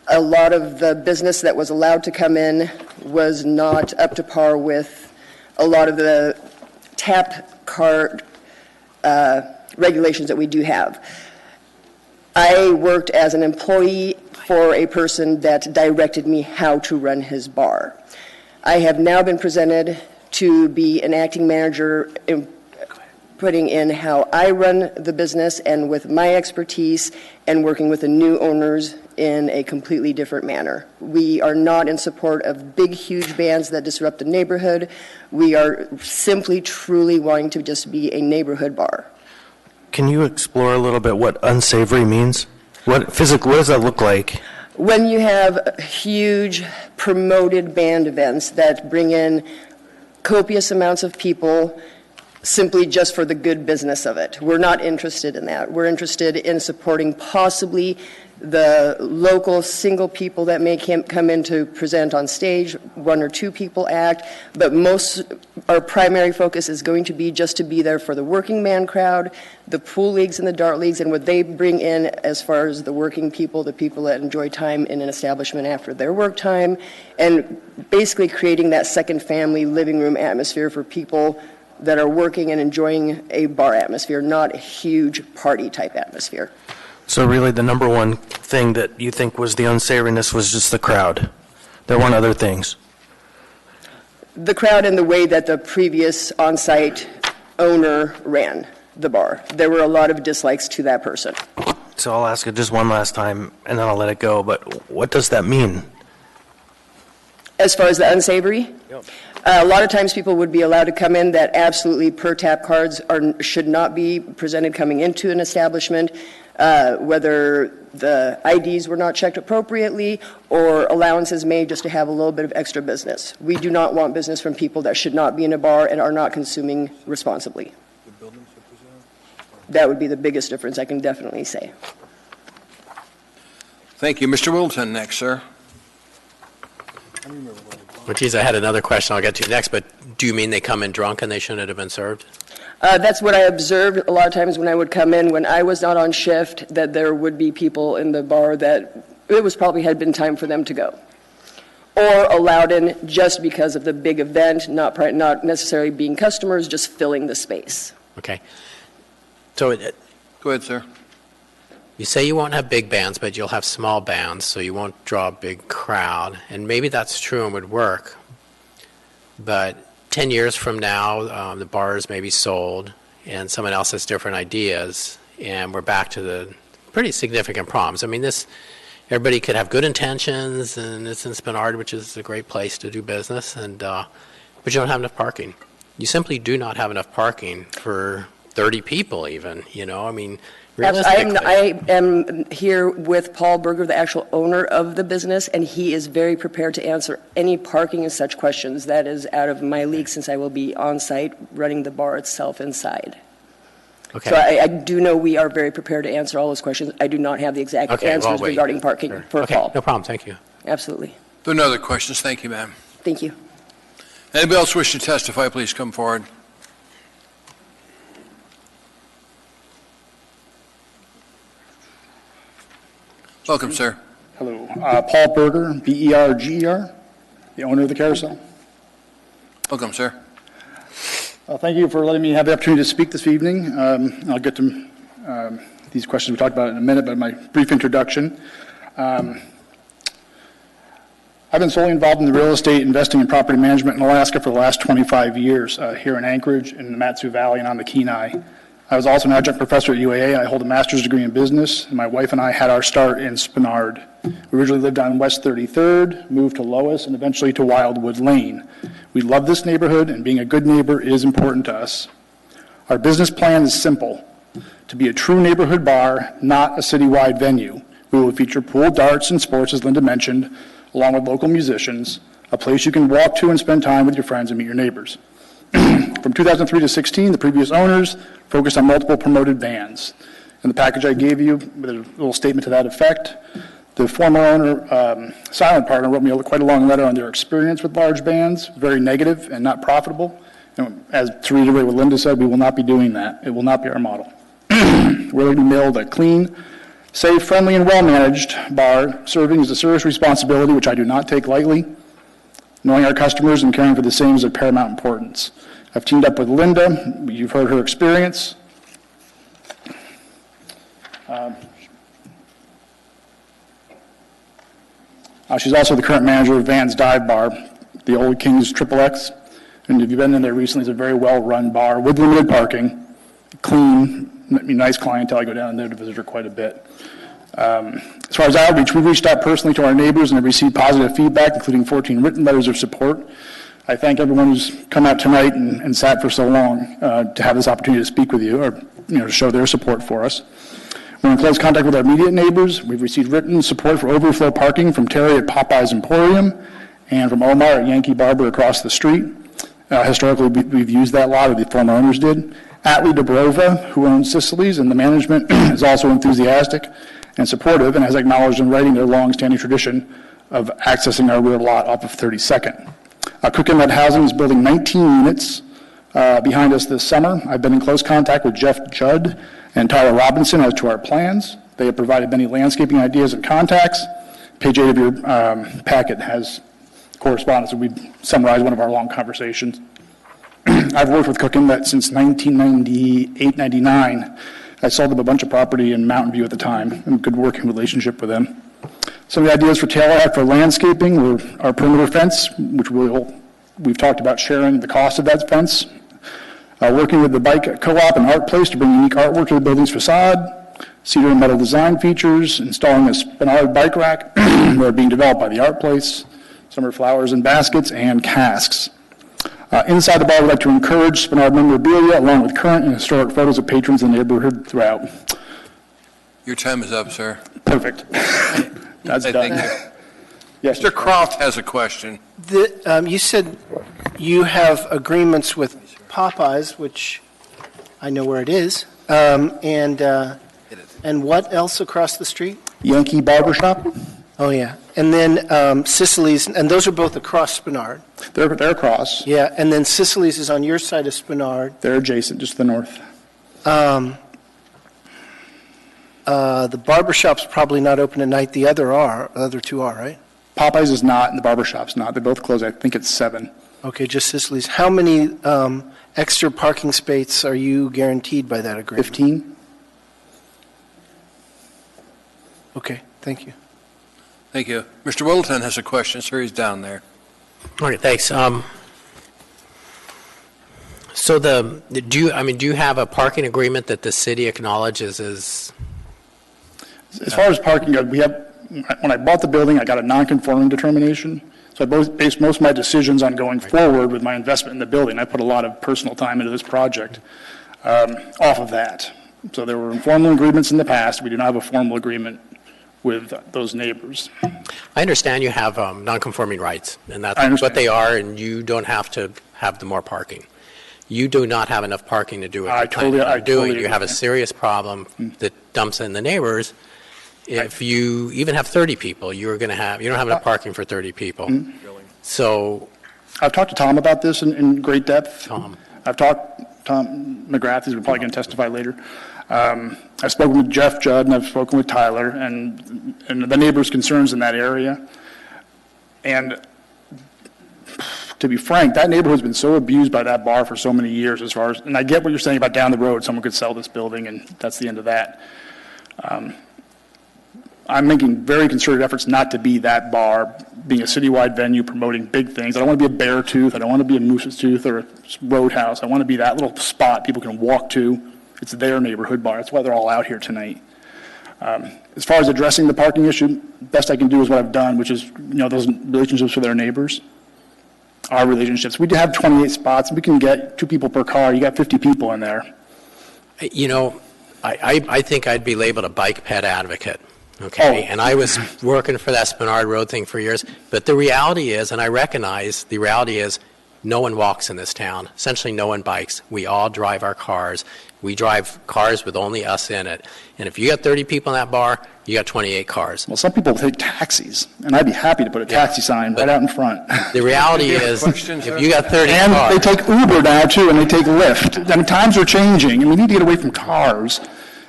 A lot of the business that was allowed to come in was not up to par with a lot of the tap card regulations that we do have. I worked as an employee for a person that directed me how to run his bar. I have now been presented to be an acting manager putting in how I run the business and with my expertise and working with the new owners in a completely different manner. We are not in support of big, huge bands that disrupt the neighborhood. We are simply, truly wanting to just be a neighborhood bar. Can you explore a little bit what unsavory means? What does that look like? When you have huge promoted band events that bring in copious amounts of people simply just for the good business of it. We're not interested in that. We're interested in supporting possibly the local single people that may come in to present on stage, 1 or 2 people act, but our primary focus is going to be just to be there for the working man crowd, the pool leagues and the dart leagues, and what they bring in as far as the working people, the people that enjoy time in an establishment after their work time, and basically creating that second family living room atmosphere for people that are working and enjoying a bar atmosphere, not a huge party type atmosphere. So really the number one thing that you think was the unsavoriness was just the crowd. There weren't other things. The crowd and the way that the previous on-site owner ran the bar. There were a lot of dislikes to that person. So I'll ask it just one last time and then I'll let it go, but what does that mean? As far as the unsavory? Yep. A lot of times people would be allowed to come in that absolutely per tap cards should not be presented coming into an establishment, whether the IDs were not checked appropriately or allowances made just to have a little bit of extra business. We do not want business from people that should not be in a bar and are not consuming responsibly. That would be the biggest difference, I can definitely say. Thank you. Mr. Wilton next, sir. Well, geez, I had another question I'll get to next, but do you mean they come in drunk and they shouldn't have been served? That's what I observed a lot of times when I would come in when I was not on shift, that there would be people in the bar that it was probably had been time for them to go. Or allowed in just because of the big event, not necessarily being customers, just filling the space. Okay. So go ahead, sir. You say you won't have big bands, but you'll have small bands, so you won't draw a big crowd. And maybe that's true and would work. But 10 years from now, the bars may be sold, and someone else has different ideas, and we're back to the pretty significant problems. I mean, everybody could have good intentions, and it's in Spenard, which is a great place to do business, but you don't have enough parking. You simply do not have enough parking for 30 people even, I mean, I am here with Paul Berger, the actual owner of the business, and he is very prepared to answer any parking and such questions. That is out of my league since I will be on site running the bar itself inside. Okay. So I do know we are very prepared to answer all those questions. I do not have the exact answers regarding parking for Paul. No problem. Thank you. Absolutely. There are no other questions. Thank you, ma'am. Thank you. Anybody else wish to testify, please come forward. Welcome, sir. Hello. Paul Berger, B-E-R-G-E-R, the owner of the Carousel. Welcome, sir. Thank you for letting me have the opportunity to speak this evening. I'll get to these questions we talked about in a minute, but my brief introduction. I've been solely involved in the real estate investing and property management in Alaska for the last 25 years here in Anchorage, in the Mat-Su Valley, and on the Kenai. I was also an adjunct professor at UAA. I hold a master's degree in business, and my wife and I had our start in Spenard. We originally lived on West 33rd, moved to Lois, and eventually to Wildwood Lane. We love this neighborhood, and being a good neighbor is important to us. Our business plan is simple: to be a true neighborhood bar, not a citywide venue. We will feature pool, darts, and sports, as Linda mentioned, along with local musicians, a place you can walk to and spend time with your friends and meet your neighbors. From 2003 to 16, the previous owners focused on multiple promoted bands. In the package I gave you, with a little statement to that effect, the former owner, Silent Partner, wrote me quite a long letter on their experience with large bands, very negative and not profitable. And as to reiterate what Linda said, we will not be doing that. It will not be our model. We're going to build a clean, safe, friendly, and well-managed bar. Serving is a serious responsibility, which I do not take lightly. Knowing our customers and caring for the same is of paramount importance. I've teamed up with Linda. You've heard her experience. She's also the current manager of Van's Dive Bar, the old King's XXX. And if you've been in there recently, it's a very well-run bar with limited parking. clean, nice clientele. I go down there to visit her quite a bit. As far as outreach, we've reached out personally to our neighbors and have received positive feedback, including 14 written letters of support. I thank everyone who's come out tonight and sat for so long to have this opportunity to speak with you, or to show their support for us. We're in close contact with our immediate neighbors. We've received written support for overflow parking from Terry at Popeye's Emporium and from Omar at Yankee Barber across the street. Historically, we've used that lot, or the former owners did. Atlee Dobrova, who owns Sicily's, and the management is also enthusiastic and supportive, and has acknowledged in writing their long-standing tradition of accessing our rear lot off of 32nd. Cook Inlet Housing is building 19 units behind us this summer. I've been in close contact with Jeff Judd and Tyler Robinson as to our plans. They have provided many landscaping ideas and contacts. Page 8 of your packet has correspondence, and we summarized one of our long conversations. I've worked with Cook Inlet since 1998-99. I sold them a bunch of property in Mountain View at the time, and a good working relationship with them. Some of the ideas for Taylor Act for landscaping were our perimeter fence, which we've talked about sharing the cost of that fence. Working with the Bike Co-op and Art Place to bring unique artwork to the building's facade. Cedar and metal design features. Installing a Spinard bike rack that are being developed by the Art Place. Summer flowers and baskets and casks. Inside the bar, we'd like to encourage Spinard memorabilia along with current and historic photos of patrons in the neighborhood throughout. Your time is up, sir. Perfect. That's done. Thank you. Yes, Mr. Croft has a question. You said you have agreements with Popeyes, which I know where it is, and what else across the street? Yankee Barbershop. Oh, yeah. And then Sicily's, and those are both across Spinard. They're across. Yeah, and then Sicily's is on your side of Spinard. They're adjacent, just to the north. The barbershop's probably not open at night. The other two are, right? Popeyes is not, and the barbershop's not. They both close, I think it's 7. Okay, just Sicily's. How many extra parking spaces are you guaranteed by that agreement? 15. Okay, thank you. Thank you. Mr. Littleton has a question, sir. He's down there. Okay, thanks. So do you have a parking agreement that the city acknowledges is? As far as parking goes, when I bought the building, I got a non-conforming determination. So I based most of my decisions on going forward with my investment in the building. I put a lot of personal time into this project off of that. So there were informal agreements in the past. We do not have a formal agreement with those neighbors. I understand you have non-conforming rights, and that's what they are, and you don't have to have the more parking. You do not have enough parking to do what you're planning on doing. You have a serious problem that dumps in the neighbors. If you even have 30 people, you don't have enough parking for 30 people. So I've talked to Tom about this in great depth. I've talked to Tom McGrath, he's probably going to testify later. I've spoken with Jeff Judd and I've spoken with Tyler and the neighbors' concerns in that area. And to be frank, that neighborhood's been so abused by that bar for so many years and I get what you're saying about down the road, someone could sell this building and that's the end of that. I'm making very concerted efforts not to be that bar, being a citywide venue, promoting big things. I don't want to be a Bear Tooth. I don't want to be a Moose's Tooth or a Roadhouse. I want to be that little spot people can walk to. It's their neighborhood bar. That's why they're all out here tonight. As far as addressing the parking issue, best I can do is what I've done, which is, those relationships with our neighbors, our relationships. We do have 28 spots. We can get 2 people per car. You got 50 people in there. I think I'd be labeled a bike pet advocate. Okay, and I was working for that Spinard Road thing for years, but the reality is, and I recognize the reality is, no one walks in this town. Essentially, no one bikes. We all drive our cars. We drive cars with only us in it. And if you got 30 people in that bar, you got 28 cars. Well, some people take taxis, and I'd be happy to put a taxi sign right out in front. The reality is, if you got 30 and cars. And they take Uber now, too, and they take Lyft. I mean, times are changing, and we need to get away from cars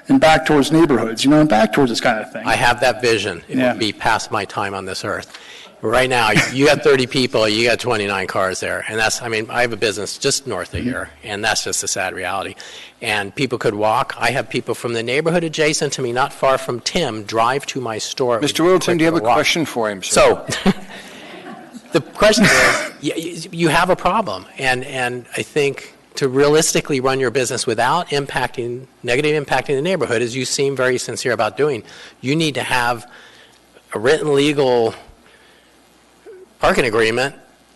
and back towards neighborhoods, and back towards this kind of thing. I have that vision. It would be past my time on this earth. Right now, you got 30 people, you got 29 cars there. And I have a business just north of here, and that's just a sad reality. And people could walk. I have people from the neighborhood adjacent to me, not far from Tim, drive to my store. Mr. Littleton, do you have a question for him, sir? So, the question is, you have a problem. And I think to realistically run your business without negatively impacting the neighborhood, as you seem very sincere about doing, you need to have a written legal parking agreement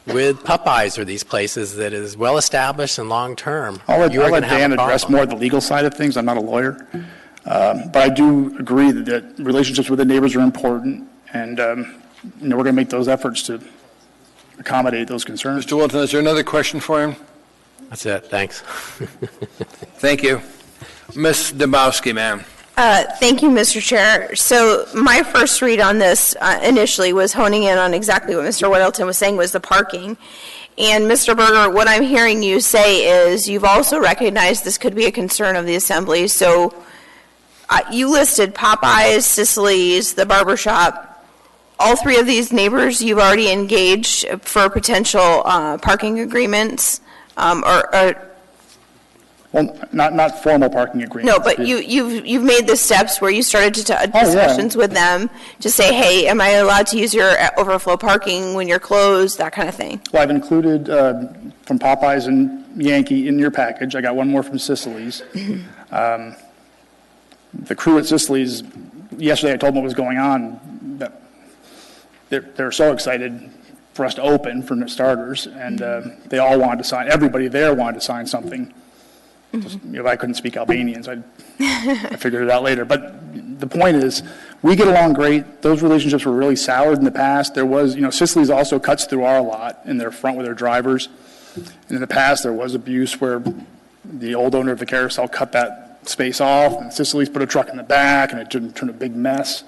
with Popeyes or these places that is well established and long term. I'll let Dan address more of the legal side of things. I'm not a lawyer. But I do agree that relationships with the neighbors are important, and we're going to make those efforts to accommodate those concerns. Mr. Wilton, is there another question for him? That's it. Thanks. Thank you. Ms. Dembowski, ma'am. Thank you, Mr. Chair. So my first read on this initially was honing in on exactly what Mr. Weddleton was saying was the parking. And Mr. Berger, what I'm hearing you say is you've also recognized this could be a concern of the Assembly. So you listed Popeyes, Sicily's, the barber shop. All three of these neighbors you've already engaged for potential parking agreements Well, not formal parking agreements. No, but you've made the steps where you started to discussions with them to say, hey, am I allowed to use your overflow parking when you're closed, that kind of thing. Well, I've included from Popeyes and Yankee in your package. I got one more from Sicily's. The crew at Sicily's, yesterday I told them what was going on. That they're so excited for us to open, for the starters, and they all wanted to sign. Everybody there wanted to sign something. Just, if I couldn't speak Albanian, so I figured it out later. But the point is, we get along great. Those relationships were really soured in the past. There was, Sicily's also cuts through our lot in their front with their drivers. And in the past, there was abuse where the old owner of the carousel cut that space off, and Sicily's put a truck in the back, and it turned a big mess.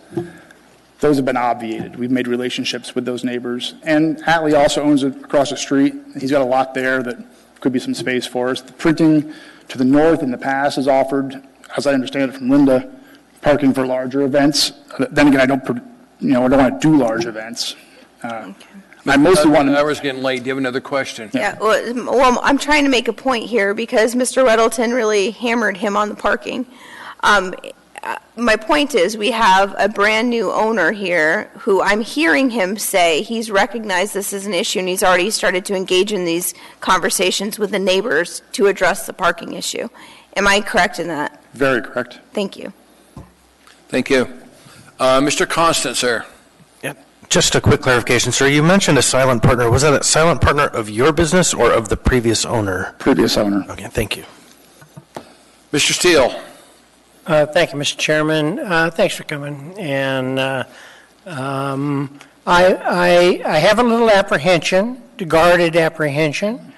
Those have been obviated. We've made relationships with those neighbors. And Atlee also owns it across the street. He's got a lot there that could be some space for us. The printing to the north in the past has offered, as I understand it from Linda, parking for larger events. Then again, I don't want to do large events. I mostly want to. Hour's getting late. Do you have another question? Yeah. Well, I'm trying to make a point here because Mr. Weddleton really hammered him on the parking. My point is we have a brand new owner here who I'm hearing him say he's recognized this as an issue and he's already started to engage in these conversations with the neighbors to address the parking issue. Am I correct in that? Very correct. Thank you. Thank you. Mr. Constant, sir. Just a quick clarification, sir. You mentioned a silent partner. Was that a silent partner of your business or of the previous owner? Previous owner. Okay, thank you. Mr. Steele. Thank you, Mr. Chairman. Thanks for coming. And I have a little apprehension, guarded apprehension.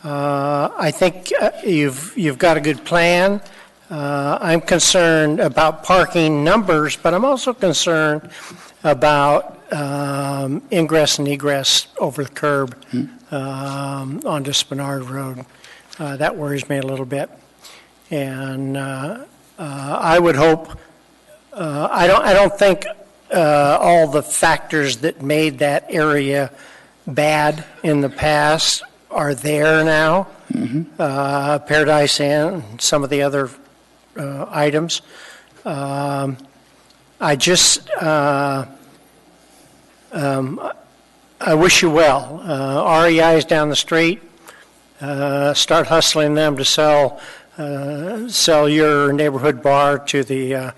I think you've got a good plan. I'm concerned about parking numbers, but I'm also concerned about ingress and egress over the curb onto Spenard Road. That worries me a little bit. And I would hope, I don't think all the factors that made that area bad in the past are there now. Paradise Inn, and some of the other items. I wish you well. REI is down the street. Start hustling them to sell your neighborhood bar to the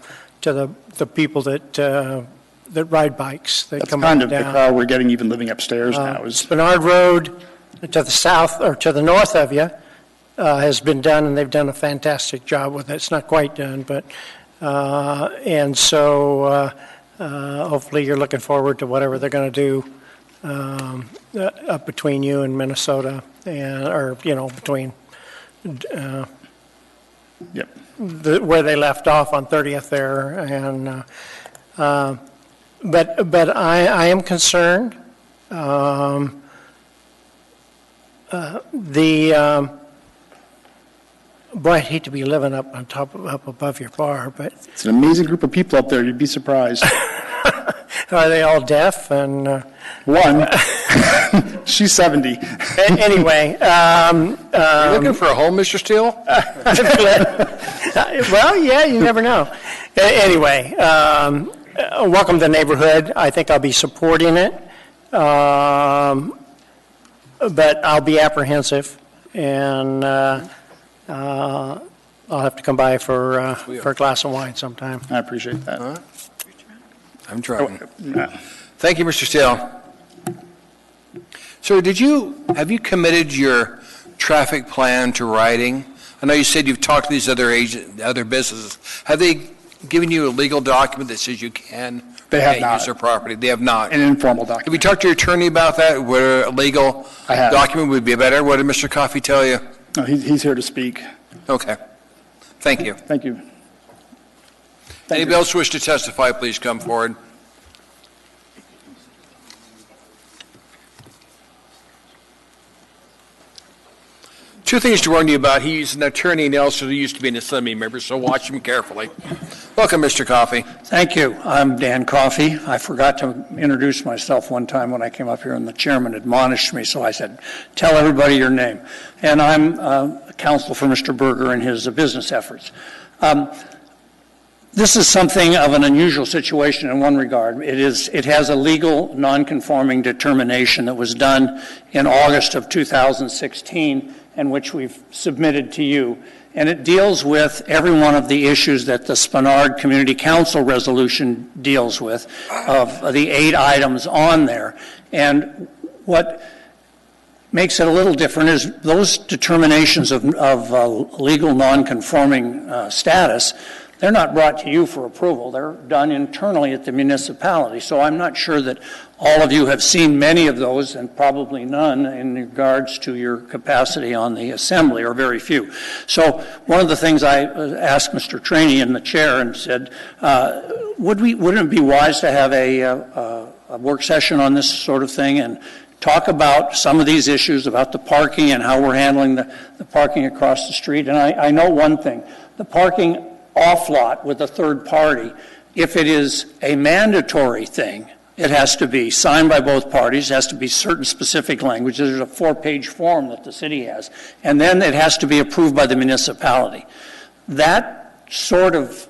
people that ride bikes. That's kind of the crowd we're getting even living upstairs now. Spenard Road to the south or to the north of you has been done, and they've done a fantastic job with it. It's not quite done, but and so hopefully you're looking forward to whatever they're going to do up between you and Minnesota, or between. Yep. Where they left off on 30th there, and but I am concerned. Boy, I'd hate to be living up above your bar, but it's an amazing group of people up there. You'd be surprised. Are they all deaf? And one, she's 70. Anyway, you looking for a home, Mr. Steele? Well, yeah, you never know. Anyway, welcome to the neighborhood. I think I'll be supporting it, but I'll be apprehensive. and I'll have to come by for a glass of wine sometime. I appreciate that. I'm trying. No. Thank you, Mr. Steele. Sir, have you committed your traffic plan to writing? I know you said you've talked to these other businesses. Have they given you a legal document that says you can They have not. use their property? They have not. An informal document. Have you talked to your attorney about that? Whether a legal I have. document would be better? What did Mr. Coffey tell you? No, he's here to speak. Okay. Thank you. Thank you. Anybody else wish to testify, please come forward. Two things to warn you about. He's an attorney and also used to be an assembly member, so watch him carefully. Welcome, Mr. Coffey. Thank you. I'm Dan Coffey. I forgot to introduce myself one time when I came up here, and the chairman admonished me, so I said, tell everybody your name. And I'm counsel for Mr. Berger in his business efforts. This is something of an unusual situation in one regard. It has a legal non-conforming determination that was done in August of 2016, and which we've submitted to you. And it deals with every one of the issues that the Spenard Community Council resolution deals with, of the 8 items on there. And what makes it a little different is those determinations of legal non-conforming status, they're not brought to you for approval. They're done internally at the municipality. So I'm not sure that all of you have seen many of those, and probably none in regards to your capacity on the assembly, or very few. So one of the things I asked Mr. Traney in the chair and said, wouldn't it be wise to have a work session on this sort of thing and talk about some of these issues about the parking and how we're handling the parking across the street? And I know one thing, the parking off lot with a third party, if it is a mandatory thing, it has to be signed by both parties, has to be certain specific language. There's a 4-page form that the city has, and then it has to be approved by the municipality. That sort of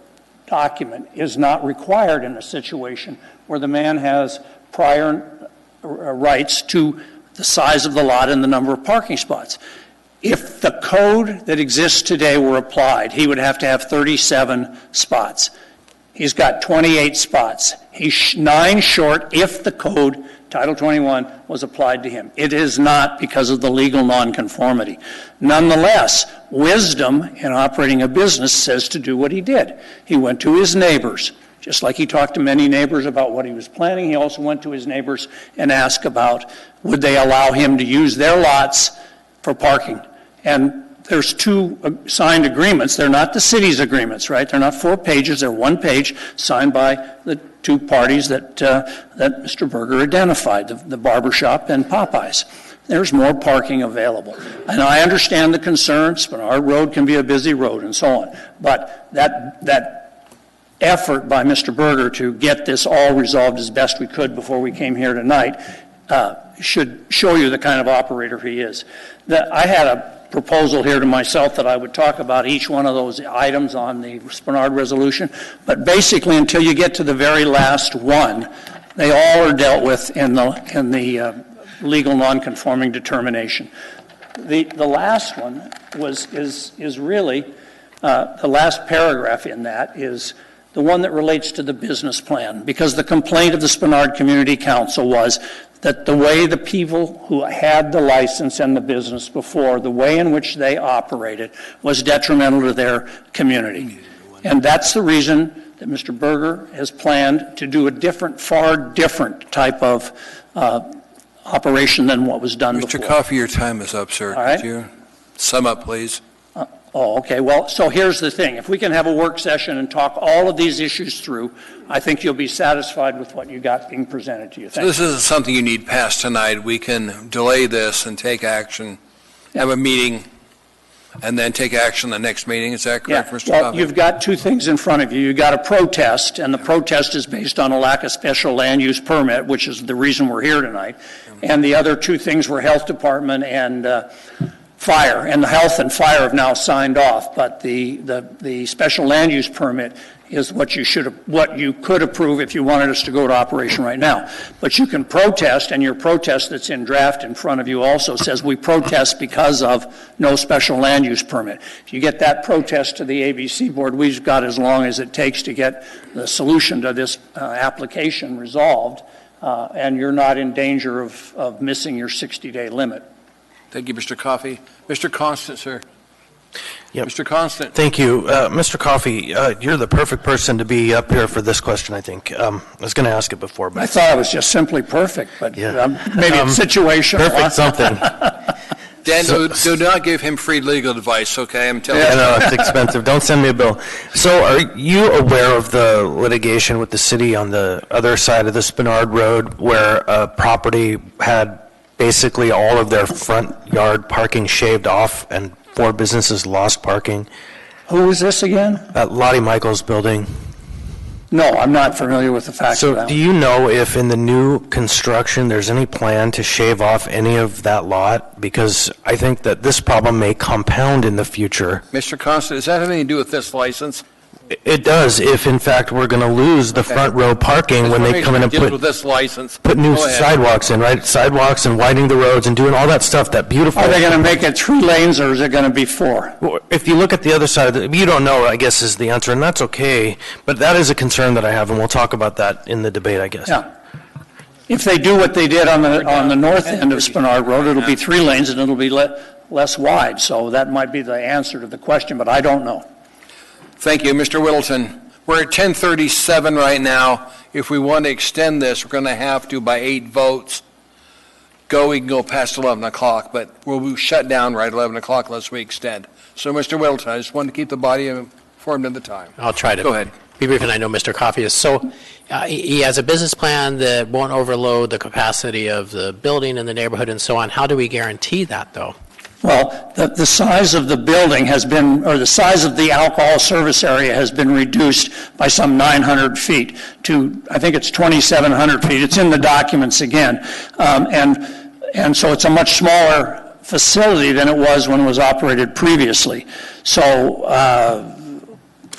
document is not required in a situation where the man has prior rights to the size of the lot and the number of parking spots. If the code that exists today were applied, he would have to have 37 spots. He's got 28 spots. He's 9 short if the code, Title 21, was applied to him. It is not because of the legal nonconformity. Nonetheless, wisdom in operating a business says to do what he did. He went to his neighbors. Just like he talked to many neighbors about what he was planning, he also went to his neighbors and asked about would they allow him to use their lots for parking. And there's 2 signed agreements. They're not the city's agreements, right? They're not 4 pages. They're 1 page signed by the 2 parties that Mr. Berger identified, the barbershop and Popeyes. There's more parking available. And I understand the concerns, but our road can be a busy road and so on. But that effort by Mr. Berger to get this all resolved as best we could before we came here tonight should show you the kind of operator he is. I had a proposal here to myself that I would talk about each one of those items on the Spenard resolution, but basically until you get to the very last one, they all are dealt with in the legal nonconforming determination. The last one is really the last paragraph in that is the one that relates to the business plan, because the complaint of the Spenard Community Council was that the way the people who had the license and the business before, the way in which they operated, was detrimental to their community. And that's the reason that Mr. Berger has planned to do a different, far different type of operation than what was done before. Mr. Coffey, your time is up, sir. All right. Could you sum up, please? Okay. Well, so here's the thing. If we can have a work session and talk all of these issues through, I think you'll be satisfied with what you got being presented to you. So this isn't something you need passed tonight. We can delay this and take action, have a meeting, and then take action the next meeting. Is that correct, Mr. Well, Coffey? you've got 2 things in front of you. You've got a protest, and the protest is based on a lack of special land use permit, which is the reason we're here tonight. And the other 2 things were Health Department and fire, and the health and fire have now signed off, but the special land use permit is what you could approve if you wanted us to go to operation right now. But you can protest, and your protest that's in draft in front of you also says we protest because of no special land use permit. If you get that protest to the ABC board, we've got as long as it takes to get the solution to this application resolved, and you're not in danger of missing your 60-day limit. Thank you, Mr. Coffey. Mr. Constant, sir. Yep. Mr. Constant. Thank you. Mr. Coffey, you're the perfect person to be up here for this question, I think. I was going to ask it before, but... I thought it was just simply perfect, but maybe it's situational. Perfect something. Dan, do not give him free legal advice, okay? I'm telling you. Yeah, no, it's expensive. Don't send me a bill. So are you aware of the litigation with the city on the other side of the Spenard Road where a property had basically all of their front yard parking shaved off and 4 businesses lost parking? Who is this again? Lottie Michaels building. No, I'm not familiar with the facts of that. So do you know if in the new construction there's any plan to shave off any of that lot? Because I think that this problem may compound in the future. Mr. Constant, does that have anything to do with this license? It does, if in fact we're going to lose the front row parking when they come in and with this license. put new sidewalks in, right? Sidewalks and widening the roads and doing all that stuff, that beautiful... Are they going to make it 3 lanes or is it going to be 4? If you look at the other side, you don't know, I guess, is the answer, and that's okay. But that is a concern that I have, and we'll talk about that in the debate, I guess. Yeah. If they do what they did on the north end of Spenard Road, it'll be 3 lanes and it'll be less wide. So that might be the answer to the question, but I don't know. Thank you, Mr. Whittleton. We're at 10:37 right now. If we want to extend this, we're going to have to, by 8 votes, we can go past 11 o'clock, but we'll be shut down right at 11 o'clock unless we extend. So, Mr. Whittleton, I just wanted to keep the body informed of the time. I'll try to go ahead. Be brief, and I know Mr. Coffey is. So he has a business plan that won't overload the capacity of the building and the neighborhood and so on. How do we guarantee that, though? Well, the size of the building has been, or the size of the alcohol service area has been reduced by some 900 feet to, I think it's 2,700 feet. It's in the documents again. And so it's a much smaller facility than it was when it was operated previously. So,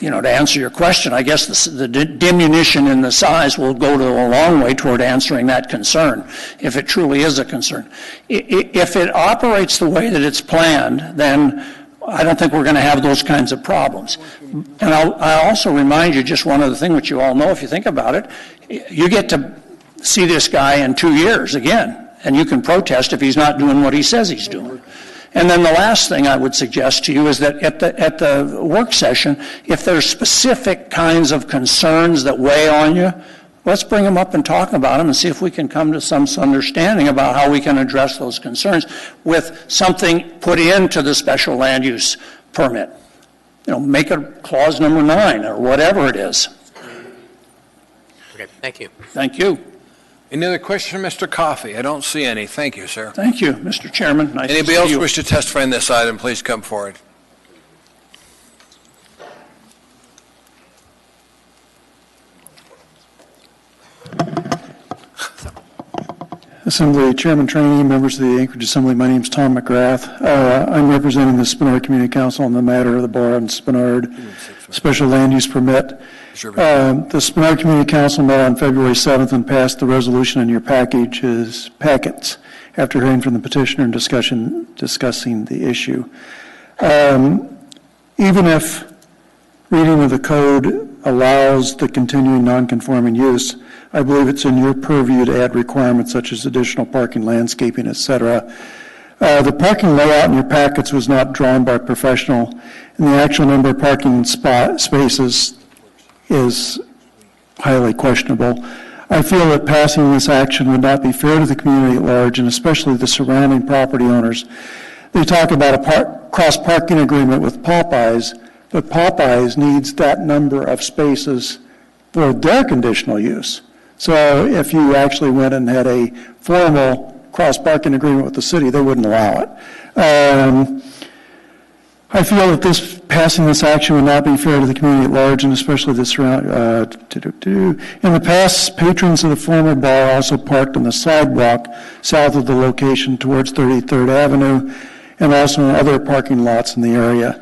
to answer your question, I guess the diminution in the size will go a long way toward answering that concern, if it truly is a concern. If it operates the way that it's planned, then I don't think we're going to have those kinds of problems. And I'll also remind you just one other thing, which you all know if you think about it. You get to see this guy in 2 years again, and you can protest if he's not doing what he says he's doing. And then the last thing I would suggest to you is that at the work session, if there's specific kinds of concerns that weigh on you, let's bring them up and talk about them and see if we can come to some understanding about how we can address those concerns with something put into the special land use permit. Make it clause number 9 or whatever it is. Okay, thank you. Thank you. Any other question for Mr. Coffey? I don't see any. Thank you, sir. Thank you, Mr. Chairman. Nice Anybody to see else you. wish to testify in this item, please come forward. Assembly Chairman Trainee, members of the Anchorage Assembly, my name is Tom McGrath. I'm representing the Spenard Community Council on the matter of the bar on Spenard Special Land Use Permit. The Spenard Community Council met on February 7th and passed the resolution in your packets after hearing from the petitioner and discussing the issue. Even if reading of the code allows the continuing non-conforming use, I believe it's in your purview to add requirements such as additional parking, landscaping, etc. The parking layout in your packets was not drawn by a professional, and the actual number of parking spaces is highly questionable. I feel that passing this action would not be fair to the community at large, and especially the surrounding property owners. They talk about a cross-parking agreement with Popeyes, but Popeyes needs that number of spaces for their conditional use. So if you actually went and had a formal cross-parking agreement with the city, they wouldn't allow it. I feel that passing this action would not be fair to the community at large, and especially the surrounding. In the past, patrons of the former bar also parked on the sidewalk south of the location towards 33rd Avenue, and also in other parking lots in the area.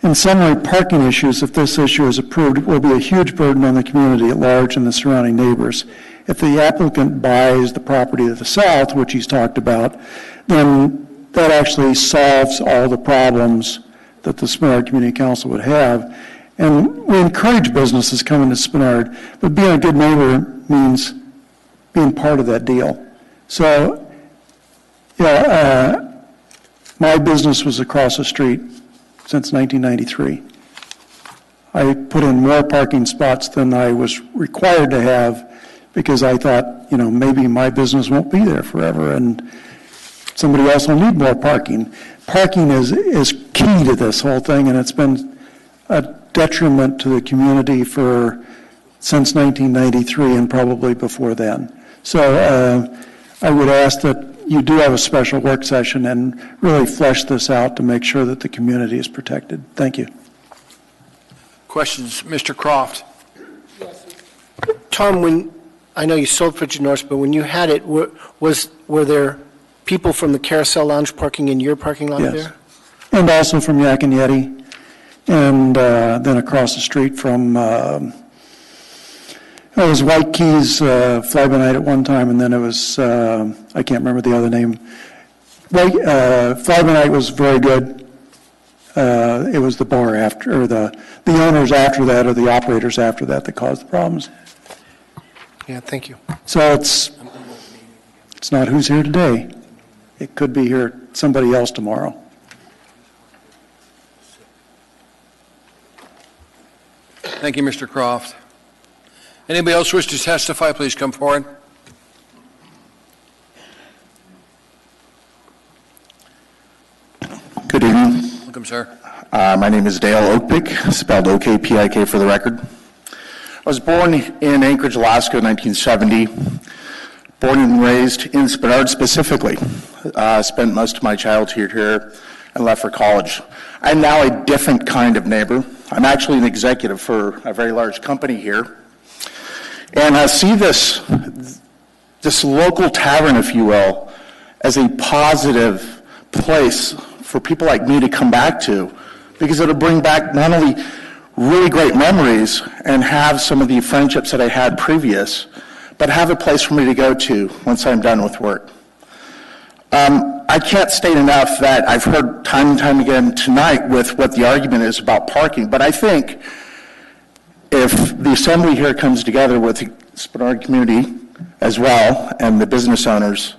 In summary, parking issues, if this issue is approved, will be a huge burden on the community at large and the surrounding neighbors. If the applicant buys the property to the south, which he's talked about, then that actually solves all the problems that the Spenard Community Council would have. And we encourage businesses coming to Spenard, but being a good neighbor means being part of that deal. So, my business was across the street since 1993. I put in more parking spots than I was required to have because I thought, maybe my business won't be there forever and somebody else will need more parking. Parking is key to this whole thing, and it's been a detriment to the community since 1993 and probably before then. So I would ask that you do have a special work session and really flesh this out to make sure that the community is protected. Thank you. Questions? Mr. Croft. Tom, I know you sold Frigid Norse, but when you had it, were there people from the Carousel Lounge parking in your parking lot there? And also from Yak and Yeti, and then across the street from, it was White Keys Fly By Night at one time, and then it was, I can't remember the other name. Fly By Night was very good. It was the bar after, or the owners after that, or the operators after that caused the problems. Yeah, thank you. So it's not who's here today. It could be here somebody else tomorrow. Thank you, Mr. Croft. Anybody else wish to testify, please come forward. Good evening. Welcome, sir. My name is Dale Oakpik, spelled O-K-P-I-K for the record. I was born in Anchorage, Alaska in 1970. Born and raised in Spenard specifically. Spent most of my childhood here and left for college. I'm now a different kind of neighbor. I'm actually an executive for a very large company here. And I see this local tavern, if you will, as a positive place for people like me to come back to, because it'll bring back not only really great memories and have some of the friendships that I had previous, but have a place for me to go to once I'm done with work. I can't state enough that I've heard time and time again tonight with what the argument is about parking, but I think if the assembly here comes together with the Spenard community as well and the business owners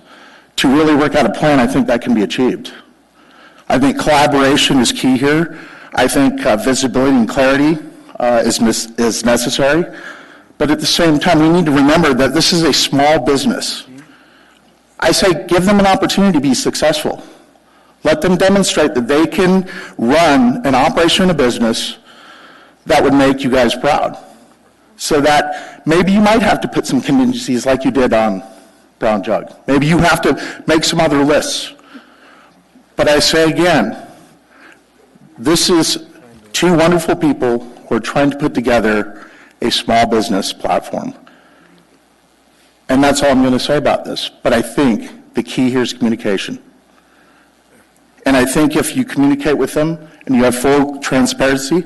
to really work out a plan, I think that can be achieved. I think collaboration is key here. I think visibility and clarity is necessary. But at the same time, we need to remember that this is a small business. I say give them an opportunity to be successful. Let them demonstrate that they can run an operation in a business that would make you guys proud. So that maybe you might have to put some contingencies like you did on Brown Jug. Maybe you have to make some other lists. But I say again, this is two wonderful people who are trying to put together a small business platform. And that's all I'm going to say about this. But I think the key here is communication. And I think if you communicate with them and you have full transparency,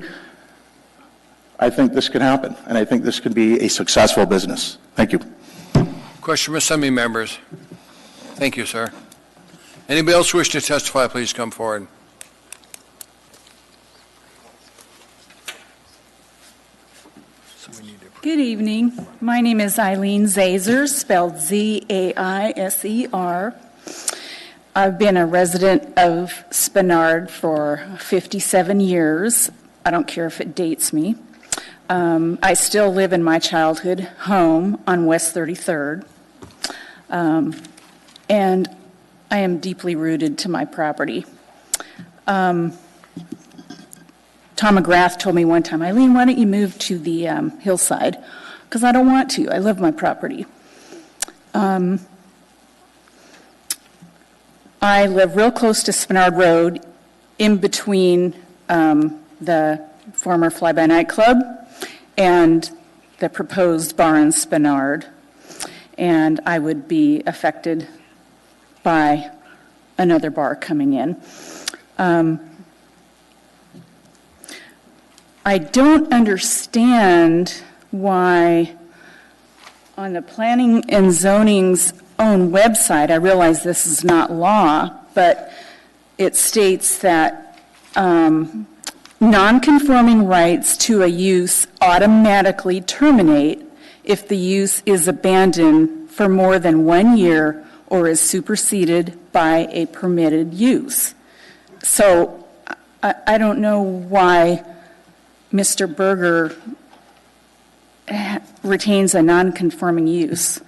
I think this can happen. And I think this can be a successful business. Thank you. Question from Assembly members. Thank you, sir. Anybody else wish to testify, please come forward. Good evening. My name is Eileen Zazer, spelled Z-A-I-S-E-R. I've been a resident of Spenard for 57 years. I don't care if it dates me. I still live in my childhood home on West 33rd. And I am deeply rooted to my property. Tom McGrath told me one time, Eileen, why don't you move to the hillside? Because I don't want to. I love my property. I live real close to Spenard Road, in between the former Fly-By-Night Club and the proposed bar in Spenard. And I would be affected by another bar coming in. I don't understand why on the Planning and Zoning's own website, I realize this is not law, but it states that non-conforming rights to a use automatically terminate if the use is abandoned for more than 1 year or is superseded by a permitted use. So I don't know why Mr. Berger retains a non-conforming use.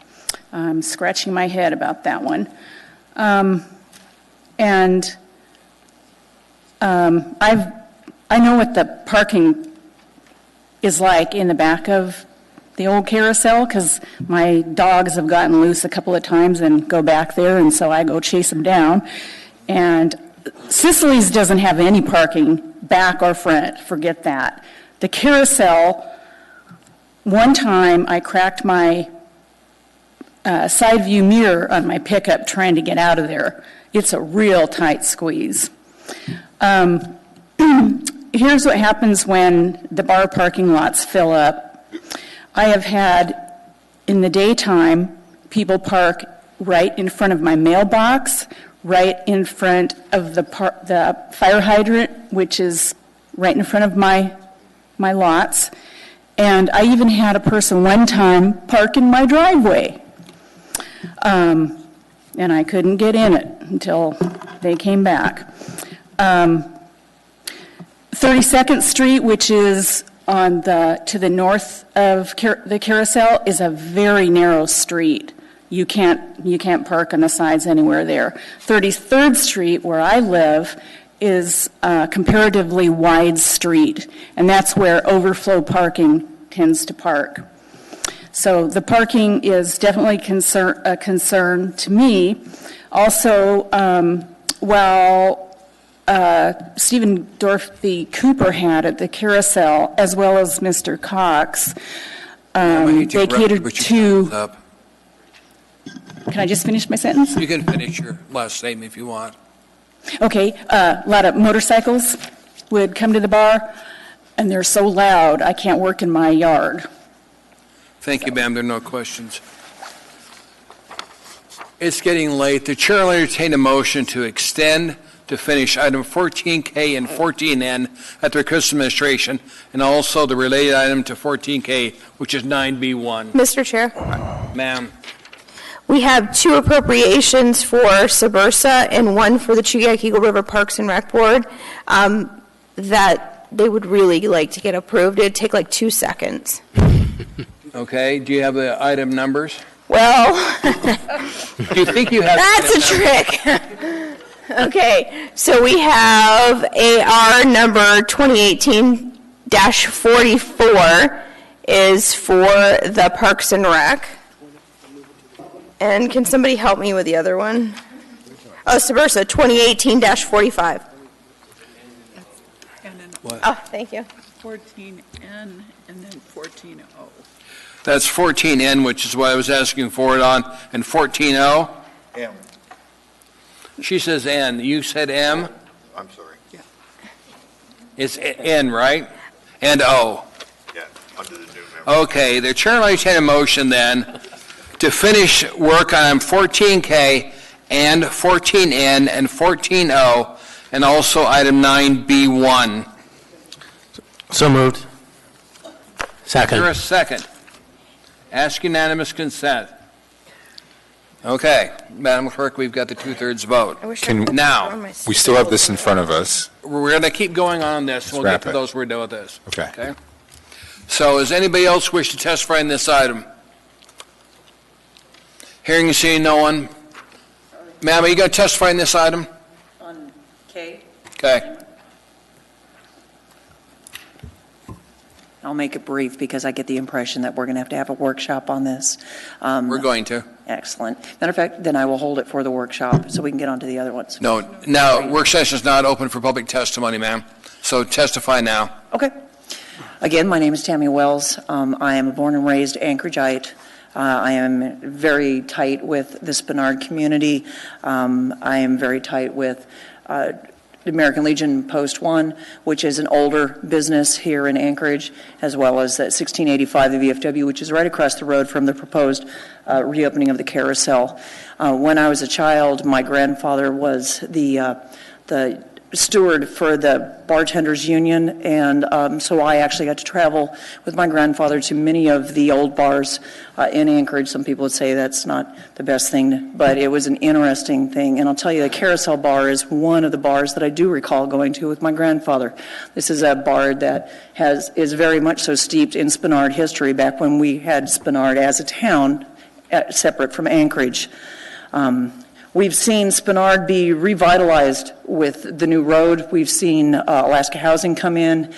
I'm scratching my head about that one. I know what the parking is like in the back of the old carousel because my dogs have gotten loose a couple of times and go back there, and so I go chase them down. And Sicily's doesn't have any parking, back or front, forget that. The carousel, one time I cracked my side view mirror on my pickup trying to get out of there. It's a real tight squeeze. Here's what happens when the bar parking lots fill up. I have had, in the daytime, people park right in front of my mailbox, right in front of the fire hydrant, which is right in front of my lots. And I even had a person one time park in my driveway. And I couldn't get in it until they came back. 32nd Street, which is to the north of the carousel, is a very narrow street. You can't park on the sides anywhere there. 33rd Street, where I live, is a comparatively wide street, and that's where overflow parking tends to park. So the parking is definitely a concern to me. Also, while Stephen Dorothy Cooper had at the carousel, as well as Mr. Cox, they catered to... Can I just finish my sentence? You can finish your last statement if you want. Okay, a lot of motorcycles would come to the bar, and they're so loud I can't work in my yard. Thank you, ma'am. There are no questions. It's getting late. The chair will entertain a motion to extend to finish item 14K and 14N at the request of administration, and also the related item to 14K, which is 9B1. Mr. Chair. Ma'am. We have 2 appropriations for Subursa and 1 for the Chigiak Eagle River Parks and Rec Board that they would really like to get approved. It'd take like 2 seconds. Okay. Do you have the item numbers? Well, do you think you have? That's a trick. Okay. So we have AR number 2018-44 is for the Parks and Rec. And can somebody help me with the other one? Oh, Subursa, 2018-45. Oh, thank you. 14N and then 14O. That's 14N, which is what I was asking for it on, and 14O? M. She says N. You said M? I'm sorry. Yeah. It's N, right? And O. Yeah, under the new member. Okay, the chair will entertain a motion then to finish work on 14K and 14N and 14O, and also item 9B1. So moved. Second. Is there a second? Ask unanimous consent. Okay, Madam Clerk, we've got the 2/3 vote. Now, We still have this in front of us. we're going to keep going on this, and we'll get wrap to it. those we're done with this. Okay. So does anybody else wish to testify in this item? Hearing and seeing no one. Ma'am, are you going to testify in this item? On K, Okay. I'll make it brief because I get the impression that we're going to have a workshop on this. We're going to. Excellent. Matter of fact, then I will hold it for the workshop so we can get on to the other ones. No, now, work session is not open for public testimony, ma'am. So testify now. Okay. Again, my name is Tammy Wells. I am a born and raised Anchorageite. I am very tight with the Spenard community. I am very tight with the American Legion Post 1, which is an older business here in Anchorage, as well as that 1685, the VFW, which is right across the road from the proposed reopening of the Carousel. When I was a child, my grandfather was the steward for the Bartenders Union, and so I actually got to travel with my grandfather to many of the old bars in Anchorage. Some people would say that's not the best thing, but it was an interesting thing. And I'll tell you, the Carousel Bar is one of the bars that I do recall going to with my grandfather. This is a bar that is very much so steeped in Spenard history, back when we had Spenard as a town, separate from Anchorage. We've seen Spenard be revitalized with the new road. We've seen Alaska Housing come in.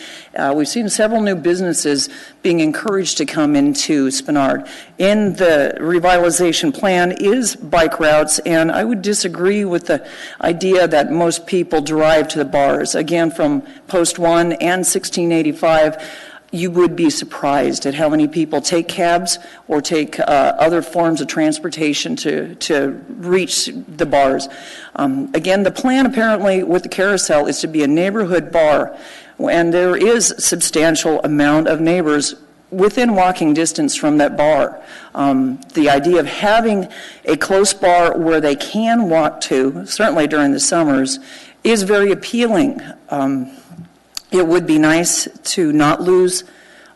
We've seen several new businesses being encouraged to come into Spenard. In the revitalization plan is bike routes, and I would disagree with the idea that most people drive to the bars. Again, from Post 1 and 1685, you would be surprised at how many people take cabs or take other forms of transportation to reach the bars. Again, the plan apparently with the Carousel is to be a neighborhood bar, and there is a substantial amount of neighbors within walking distance from that bar. The idea of having a close bar where they can walk to, certainly during the summers, is very appealing. It would be nice to not lose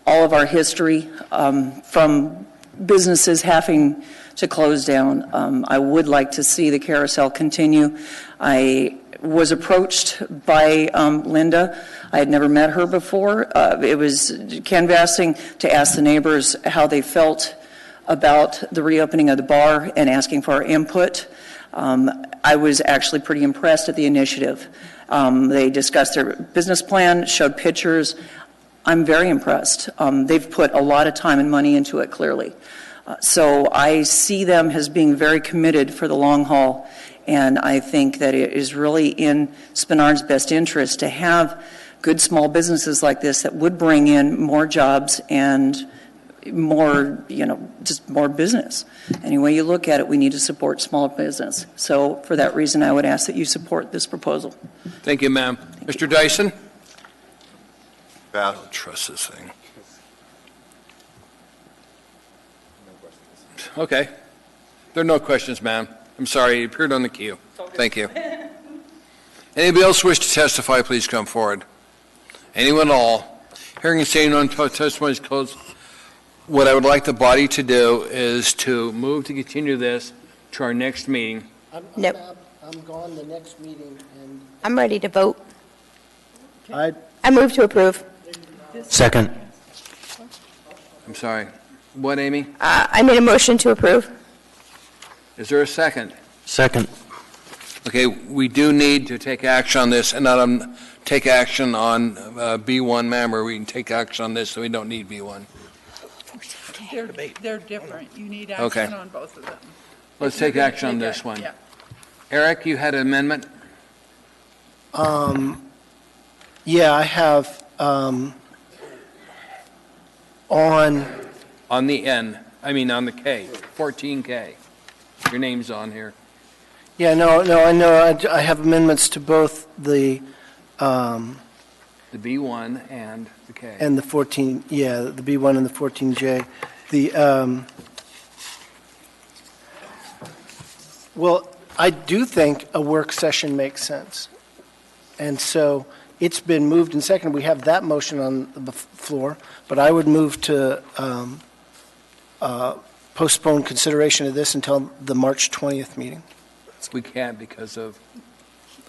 all of our history from businesses having to close down. I would like to see the Carousel continue. I was approached by Linda. I had never met her before. It was canvassing to ask the neighbors how they felt about the reopening of the bar and asking for our input. I was actually pretty impressed at the initiative. They discussed their business plan, showed pictures. I'm very impressed. They've put a lot of time and money into it, clearly. So I see them as being very committed for the long haul, and I think that it is really in Spenard's best interest to have good small businesses like this that would bring in more jobs and more, just more business. Any way you look at it, we need to support small business. So for that reason, I would ask that you support this proposal. Thank you, ma'am. Mr. Dyson? Pass. I don't trust this thing. Okay. There are no questions, ma'am. I'm sorry, it appeared on the queue. Thank you. Anybody else wish to testify, please come forward. Anyone at all? Hearing and seeing none, testimony is closed. What I would like the body to do is to move to continue this to our next meeting. Nope. I'm gone the next meeting, and I'm ready to vote. I move to approve. Second. I'm sorry. What, Amy? I made a motion to approve. Is there a second? Second. Okay, we do need to take action on this and not take action on B1, ma'am, or we can take action on this so we don't need B1. They're different. You need Okay. action on both of them. Let's If you're take gonna action on take this one. yeah. Eric, you had an amendment? Yeah, I have on On the N, on the K, 14K. Your name's on here. Yeah, no, I know. I have amendments to both the The B1 and the K. and the 14. Yeah, the B1 and the 14J. The well, I do think a work session makes sense, and so it's been moved and seconded. We have that motion on the floor, but I would move to postpone consideration of this until the March 20th meeting. We can't because of,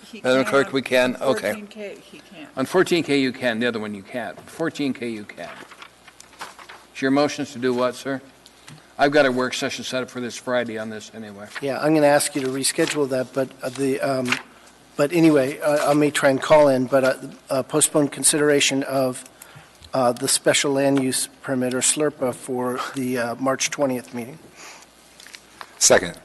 He Madam can Clerk, on we can? Okay. 14K, he can't. On 14K you can, the other one you can't. 14K you can. So your motion's to do what, sir? I've got a work session set up for this Friday on this anyway. Yeah, I'm going to ask you to reschedule that, but anyway, I may try and call in, but postpone consideration of the special land use permit or SLRPA for the March 20th meeting. Second.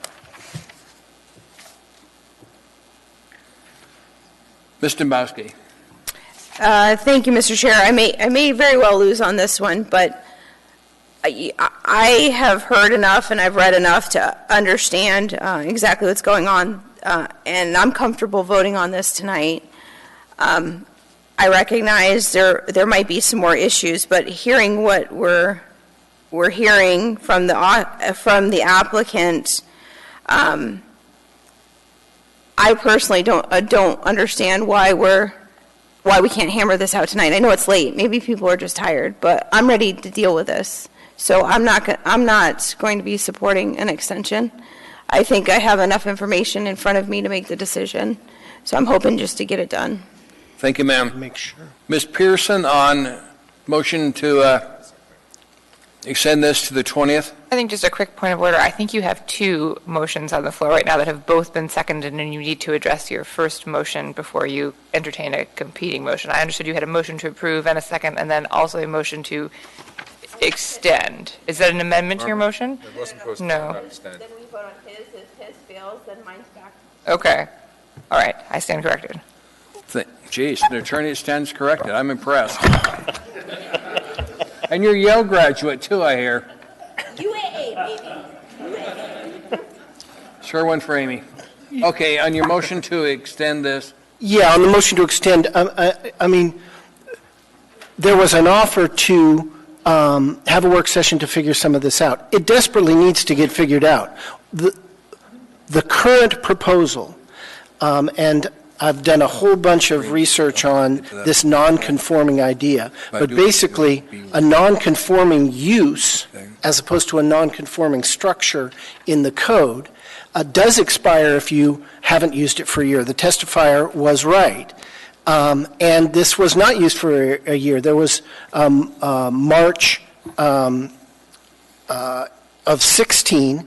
Ms. Dombowski. Thank you, Mr. Chair. I may very well lose on this one, but I have heard enough and I've read enough to understand exactly what's going on, and I'm comfortable voting on this tonight. I recognize there might be some more issues, but hearing what we're hearing from the applicant, I personally don't understand why we can't hammer this out tonight. I know it's late. Maybe people are just tired, but I'm ready to deal with this. So I'm not going to be supporting an extension. I think I have enough information in front of me to make the decision. So I'm hoping just to get it done. Thank you, ma'am. Make sure. Ms. Pearson, on motion to extend this to the 20th? I think just a quick point of order. I think you have two motions on the floor right now that have both been seconded, and you need to address your first motion before you entertain a competing motion. I understood you had a motion to approve and a second, and then also a motion to extend. Is that an amendment to your motion? It wasn't supposed to No. extend. Then we vote on his. If his fails, then mine's back. Okay. All right. I stand corrected. Geez, the attorney stands corrected. I'm impressed. And you're Yale graduate, too, I hear. UAA, baby. Sure one for Amy. Okay, on your motion to extend this, Yeah, on the motion to extend, I mean, there was an offer to have a work session to figure some of this out. It desperately needs to get figured out. The current proposal, and I've done a whole bunch of research on this non-conforming idea, but basically a non-conforming use as opposed to a non-conforming structure in the code does expire if you haven't used it for a year. The testifier was right. And this was not used for a year. There was March of 16,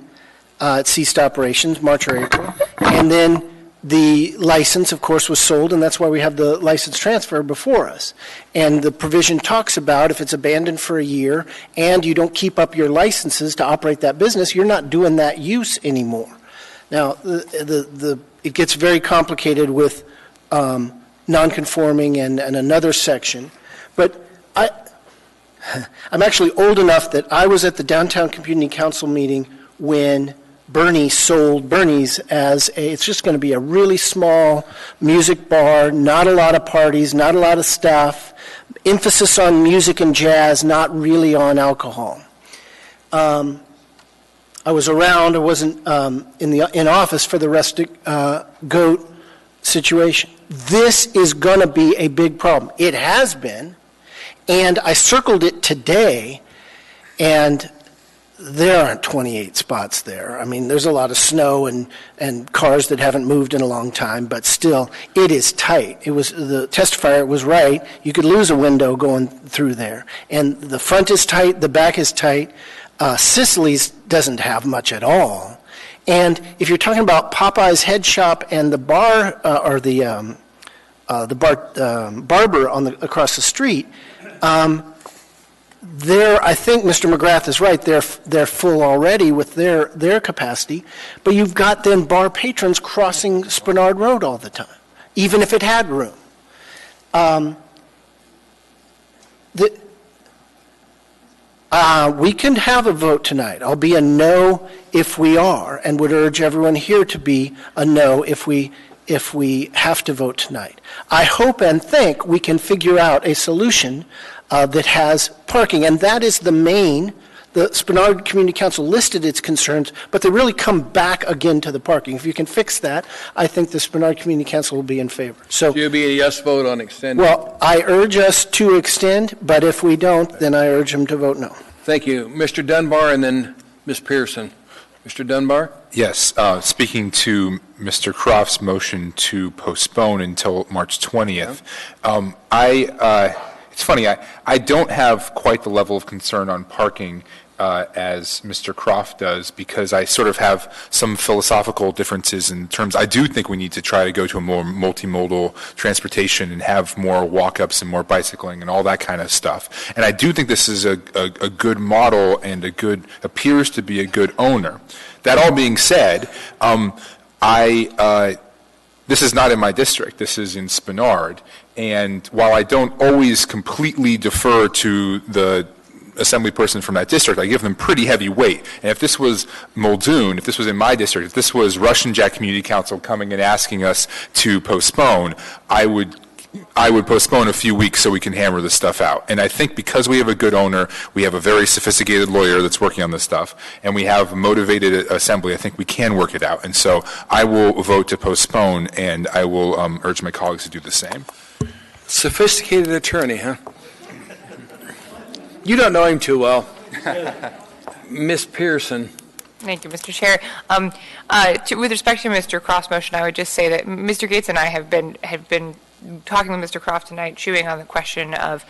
it ceased operations, March or April. And then the license, of course, was sold, and that's why we have the license transfer before us. And the provision talks about if it's abandoned for a year and you don't keep up your licenses to operate that business, you're not doing that use anymore. Now, it gets very complicated with nonconforming and another section, but I'm actually old enough that I was at the Downtown Community Council meeting when Bernie sold Bernie's as it's just going to be a really small music bar, not a lot of parties, not a lot of stuff, emphasis on music and jazz, not really on alcohol. I was around, I wasn't in office for the rustic goat situation. This is going to be a big problem. It has been, and I circled it today, and there aren't 28 spots there. I mean, there's a lot of snow and cars that haven't moved in a long time, but still, it is tight. The testifier was right. You could lose a window going through there. And the front is tight, the back is tight. Sicily's doesn't have much at all. And if you're talking about Popeye's Head Shop and the bar, or the barber across the street, I think Mr. McGrath is right. They're full already with their capacity, but you've got then bar patrons crossing Spenard Road all the time, even if it had room. We can have a vote tonight. I'll be a no if we are, and would urge everyone here to be a no if we have to vote tonight. I hope and think we can figure out a solution that has parking, and that is the Spenard Community Council listed its concerns, but they really come back again to the parking. If you can fix that, I think the Spenard Community Council will be in favor. So you'll be a yes vote on extending? Well, I urge us to extend, but if we don't, then I urge them to vote no. Thank you. Mr. Dunbar and then Ms. Pearson. Mr. Dunbar? Yes, speaking to Mr. Croft's motion to postpone until March 20th, it's funny, I don't have quite the level of concern on parking as Mr. Croft does, because I sort of have some philosophical differences in terms. I do think we need to try to go to a more multimodal transportation and have more walk-ups and more bicycling and all that kind of stuff. And I do think this is a good model and appears to be a good owner. That all being said, this is not in my district. This is in Spenard. And while I don't always completely defer to the assembly person from that district, I give them pretty heavy weight. And if this was Muldoon, if this was in my district, if this was Russian Jack Community Council coming and asking us to postpone, I would postpone a few weeks so we can hammer this stuff out. And I think because we have a good owner, we have a very sophisticated lawyer that's working on this stuff, and we have a motivated assembly, I think we can work it out. And so I will vote to postpone, and I will urge my colleagues to do the same. Sophisticated attorney, huh? You don't know him too well. Ms. Pearson. Thank you, Mr. Chair. With respect to Mr. Croft's motion, I would just say that Mr. Gates and I have been talking with Mr. Croft tonight, chewing on the question of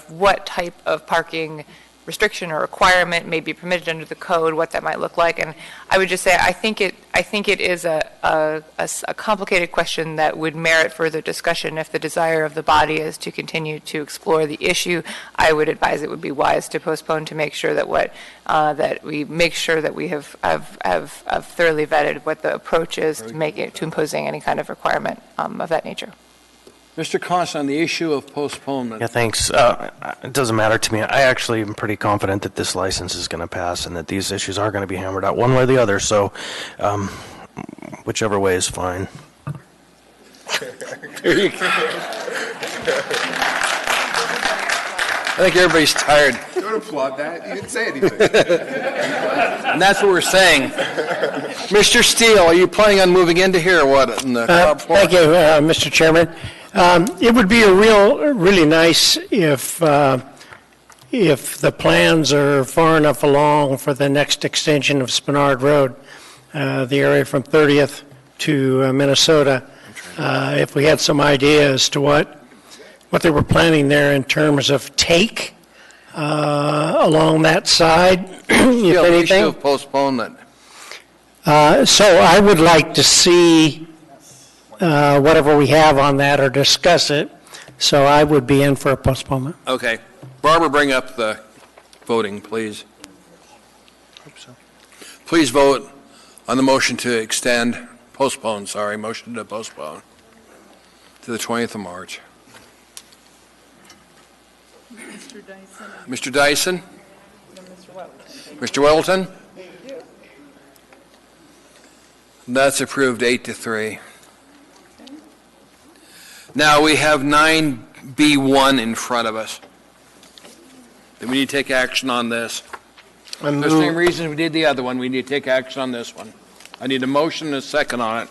what type of parking restriction or requirement may be permitted under the code, what that might look like. And I would just say I think it is a complicated question that would merit further discussion. If the desire of the body is to continue to explore the issue, I would advise it would be wise to postpone to make sure that we have thoroughly vetted what the approach is to imposing any kind of requirement of that nature. Mr. Constant, on the issue of postponement. Yeah, thanks. It doesn't matter to me. I actually am pretty confident that this license is going to pass and that these issues are going to be hammered out one way or the other. So whichever way is fine. There you go. I think everybody's tired. Don't applaud that. You didn't say anything. And that's what we're saying. Mr. Steele, are you planning on moving into here or what? In the top floor? Thank you, Mr. Chairman. It would be really nice if the plans are far enough along for the next extension of Spenard Road, the area from 30th to Minnesota, if we had some idea as to what they were planning there in terms of take along that side, if anything. The issue of postponement. So I would like to see whatever we have on that or discuss it. So I would be in for a postponement. Okay. Barbara, bring up the voting, please. Please vote on the motion to postpone to the 20th of March. Mr. Dyson? Mr. Weldon? That's approved 8-3. Now we have 9B1 in front of us. Do we need to take action on this? For the same reason we did the other one, we need to take action on this one. I need a motion and a second on it.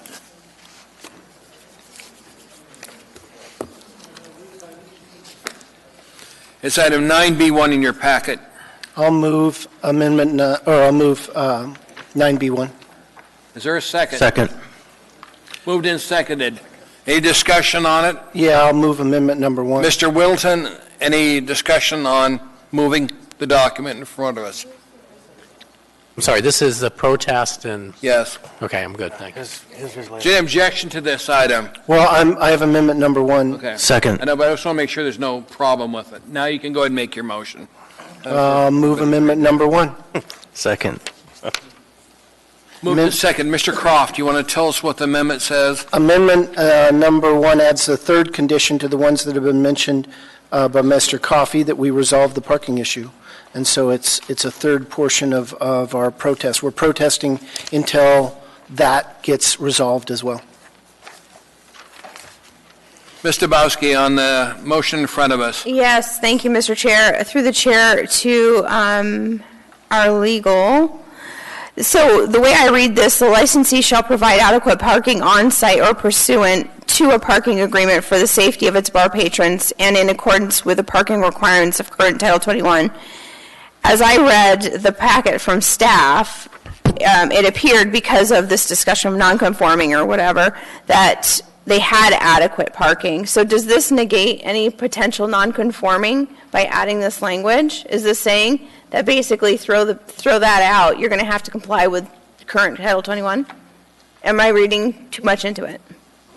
It's item 9B1 in your packet. I'll move amendment, I'll move 9B1. Is there a second? Second. Moved and seconded. Any discussion on it? Yeah, I'll move amendment number 1. Mr. Wilton, any discussion on moving the document in front of us? I'm sorry, this is the protest and... Yes. Okay, I'm good, thanks. Is there an objection to this item? Well, I have amendment number 1. Okay. Second. I know, but I just want to make sure there's no problem with it. Now you can go ahead and make your motion. Move amendment number 1. Second. Moved and second. Mr. Croft, you want to tell us what the amendment says? Amendment number 1 adds the third condition to the ones that have been mentioned by Mr. Coffey, that we resolve the parking issue. And so it's a third portion of our protest. We're protesting until that gets resolved as well. Ms. Dabowski, on the motion in front of us. Yes, thank you, Mr. Chair. Through the chair to our legal. So the way I read this, the licensee shall provide adequate parking on-site or pursuant to a parking agreement for the safety of its bar patrons and in accordance with the parking requirements of current Title 21. As I read the packet from staff, it appeared, because of this discussion of non-conforming or whatever, that they had adequate parking. So does this negate any potential non-conforming by adding this language? Is this saying that basically throw that out, you're going to have to comply with current Title 21? Am I reading too much into it?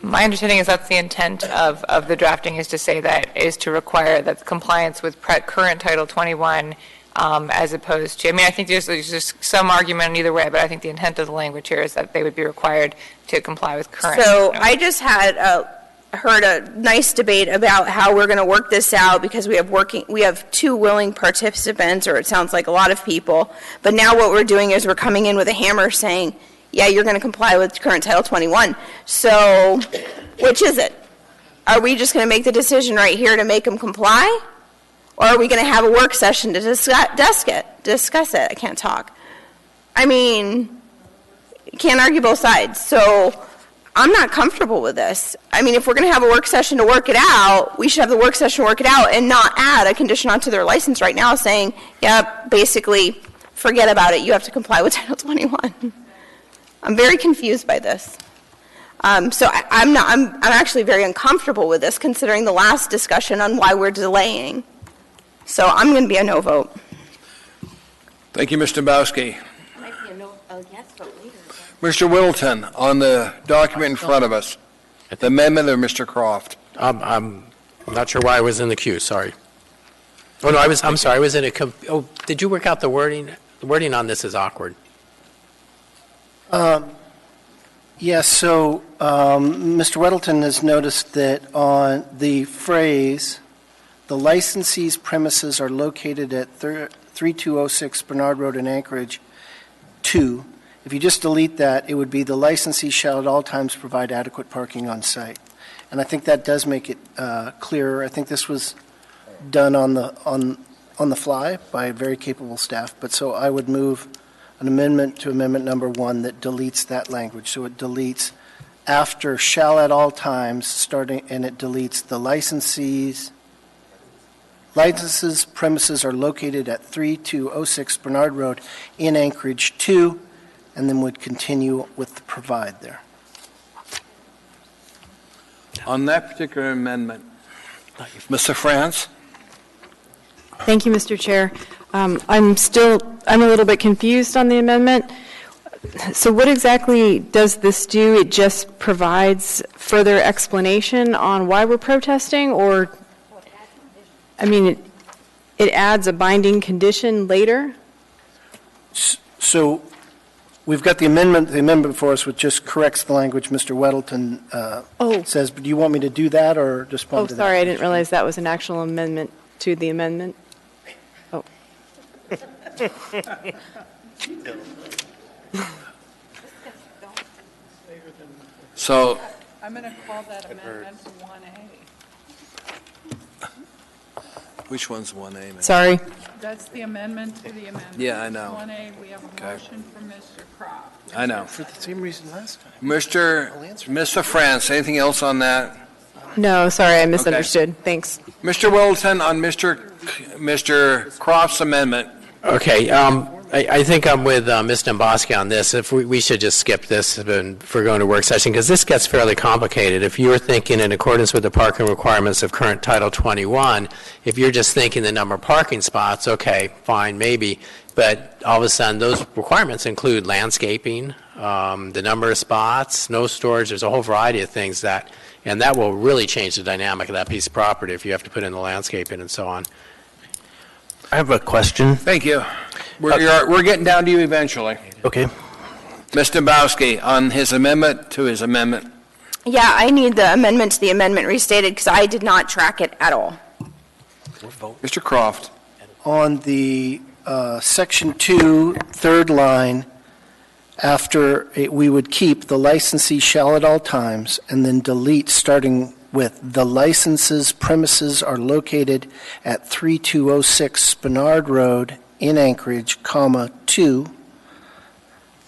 My understanding is that's the intent of the drafting, is to say that is to require that compliance with current Title 21 as opposed to, I mean, I think there's just some argument either way, but I think the intent of the language here is that they would be required to comply with current. So I just had heard a nice debate about how we're going to work this out because we have 2 willing participants, or it sounds like a lot of people. But now what we're doing is we're coming in with a hammer saying, yeah, you're going to comply with current Title 21. So which is it? Are we just going to make the decision right here to make them comply? Or are we going to have a work session to discuss it? I can't talk. I mean, you can't argue both sides. So I'm not comfortable with this. I mean, if we're going to have a work session to work it out, we should have the work session work it out and not add a condition onto their license right now saying, yeah, basically, forget about it. You have to comply with Title 21. I'm very confused by this. So I'm actually very uncomfortable with this considering the last discussion on why we're delaying. So I'm going to be a no vote. Thank you, Mr. Bowski. Might be a no, yes vote later. Mr. Whittleton, on the document in front of us, the amendment of Mr. Croft. I'm not sure why I was in the queue, sorry. Oh, no, I'm sorry, I was in a, did you work out the wording? The wording on this is awkward. Yes, so Mr. Weddleton has noticed that on the phrase, the licensee's premises are located at 3206 Bernard Road in Anchorage, 2. If you just delete that, it would be the licensee shall at all times provide adequate parking on site. And I think that does make it clearer. I think this was done on the fly by a very capable staff. But so I would move an amendment to amendment number 1 that deletes that language. So it deletes after shall at all times starting, and it deletes the licensees licenses premises are located at 3206 Bernard Road in Anchorage 2, and then would continue with the provide there. On that particular amendment, Mr. France? Thank you, Mr. Chair. I'm a little bit confused on the amendment. So what exactly does this do? It just provides further explanation on why we're protesting, or, I mean, it adds a binding condition later? So we've got the amendment before us, which just corrects the language Mr. Weddleton says, but do you want me to do that or respond to that? Oh, sorry, I didn't realize that was an actual amendment to the amendment. Oh. So I'm going to call that amendment 1A. which one's 1A? Sorry. That's the amendment to the amendment. Yeah, I know. 1A, we have a motion from Mr. Croft. I know. For the same reason last time. Mr. France, anything else on that? No, sorry, I misunderstood. Okay. Thanks. Mr. Wilton, on Mr. Croft's amendment. Okay, I think I'm with Ms. Domboski on this. If we should just skip this if we're going to work session, because this gets fairly complicated. If you're thinking in accordance with the parking requirements of current Title 21, if you're just thinking the number of parking spots, okay, fine, maybe. But all of a sudden, those requirements include landscaping, the number of spots, snow storage. There's a whole variety of things and that will really change the dynamic of that piece of property if you have to put in the landscaping and so on. I have a question. Thank you. We're getting down to you eventually. Okay. Mr. Bowski, on his amendment to his amendment. Yeah, I need the amendment to the amendment restated because I did not track it at all. Mr. Croft. On the Section 2, third line, after it, we would keep the licensee shall at all times and then delete starting with the license's premises are located at 3206 Bernard Road in Anchorage, 2,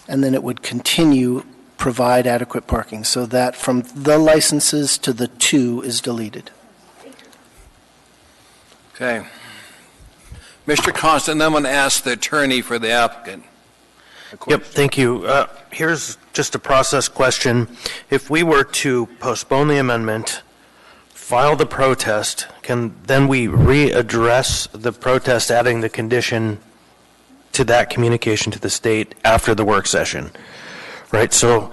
and then it would continue provide adequate parking. So that from the licenses to the 2 is deleted. Okay. Mr. Constant, I'm going to ask the attorney for the applicant. Yep, thank you. Here's just a process question. If we were to postpone the amendment, file the protest, can then we readdress the protest adding the condition to that communication to the state after the work session? Right, so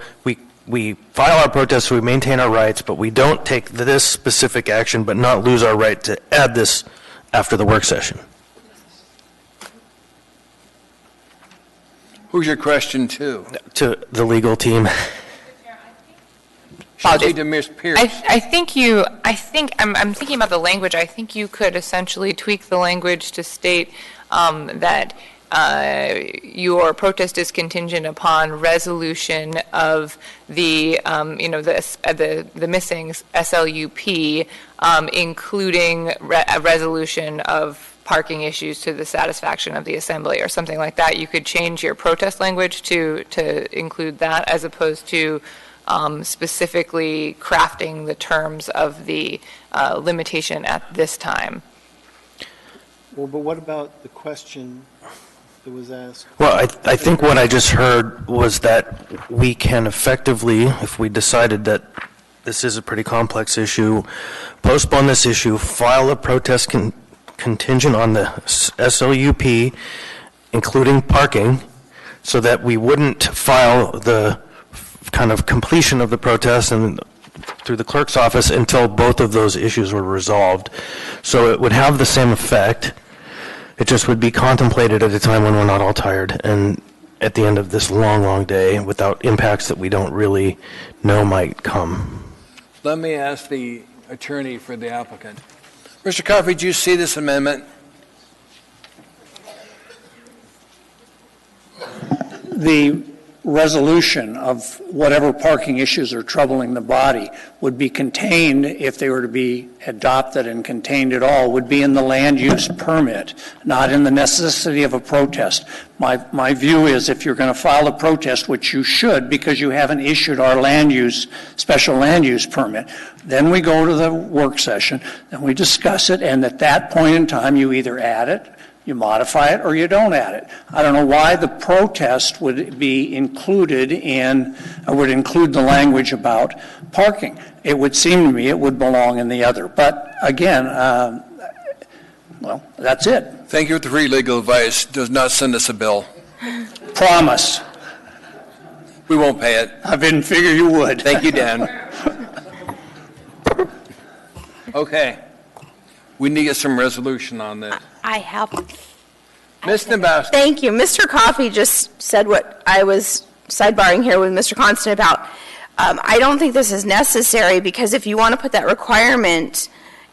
we file our protest, we maintain our rights, but we don't take this specific action but not lose our right to add this after the work session. Who's your question to? To the legal team. Proceed to Ms. Pierce. I'm thinking about the language. I think you could essentially tweak the language to state that your protest is contingent upon resolution of the missing SLUP, including a resolution of parking issues to the satisfaction of the assembly or something like that. You could change your protest language to include that, as opposed to specifically crafting the terms of the limitation at this time. Well, but what about the question that was asked? Well, I think what I just heard was that we can effectively, if we decided that this is a pretty complex issue, postpone this issue, file a protest contingent on the SLUP, including parking, so that we wouldn't file the kind of completion of the protest and through the clerk's office until both of those issues were resolved. So it would have the same effect. It just would be contemplated at a time when we're not all tired and at the end of this long, long day without impacts that we don't really know might come. Let me ask the attorney for the applicant. Mr. Coffey, do you see this amendment? The resolution of whatever parking issues are troubling the body would be contained, if they were to be adopted and contained at all, would be in the land use permit, not in the necessity of a protest. My view is, if you're going to file a protest, which you should because you haven't issued our special land use permit, then we go to the work session and we discuss it, and at that point in time you either add it, you modify it, or you don't add it. I don't know why the protest would be included would include the language about parking. It would seem to me it would belong in the other. But again, well, that's it. Thank you for the free legal advice. Does not send us a bill. Promise. We won't pay it. I didn't figure you would. Thank you, Dan. Okay. We need to get some resolution on this. I have. Ms. Nabowski. Thank you. Mr. Coffey just said what I was sidebarring here with Mr. Constant about. I don't think this is necessary, because if you want to put that requirement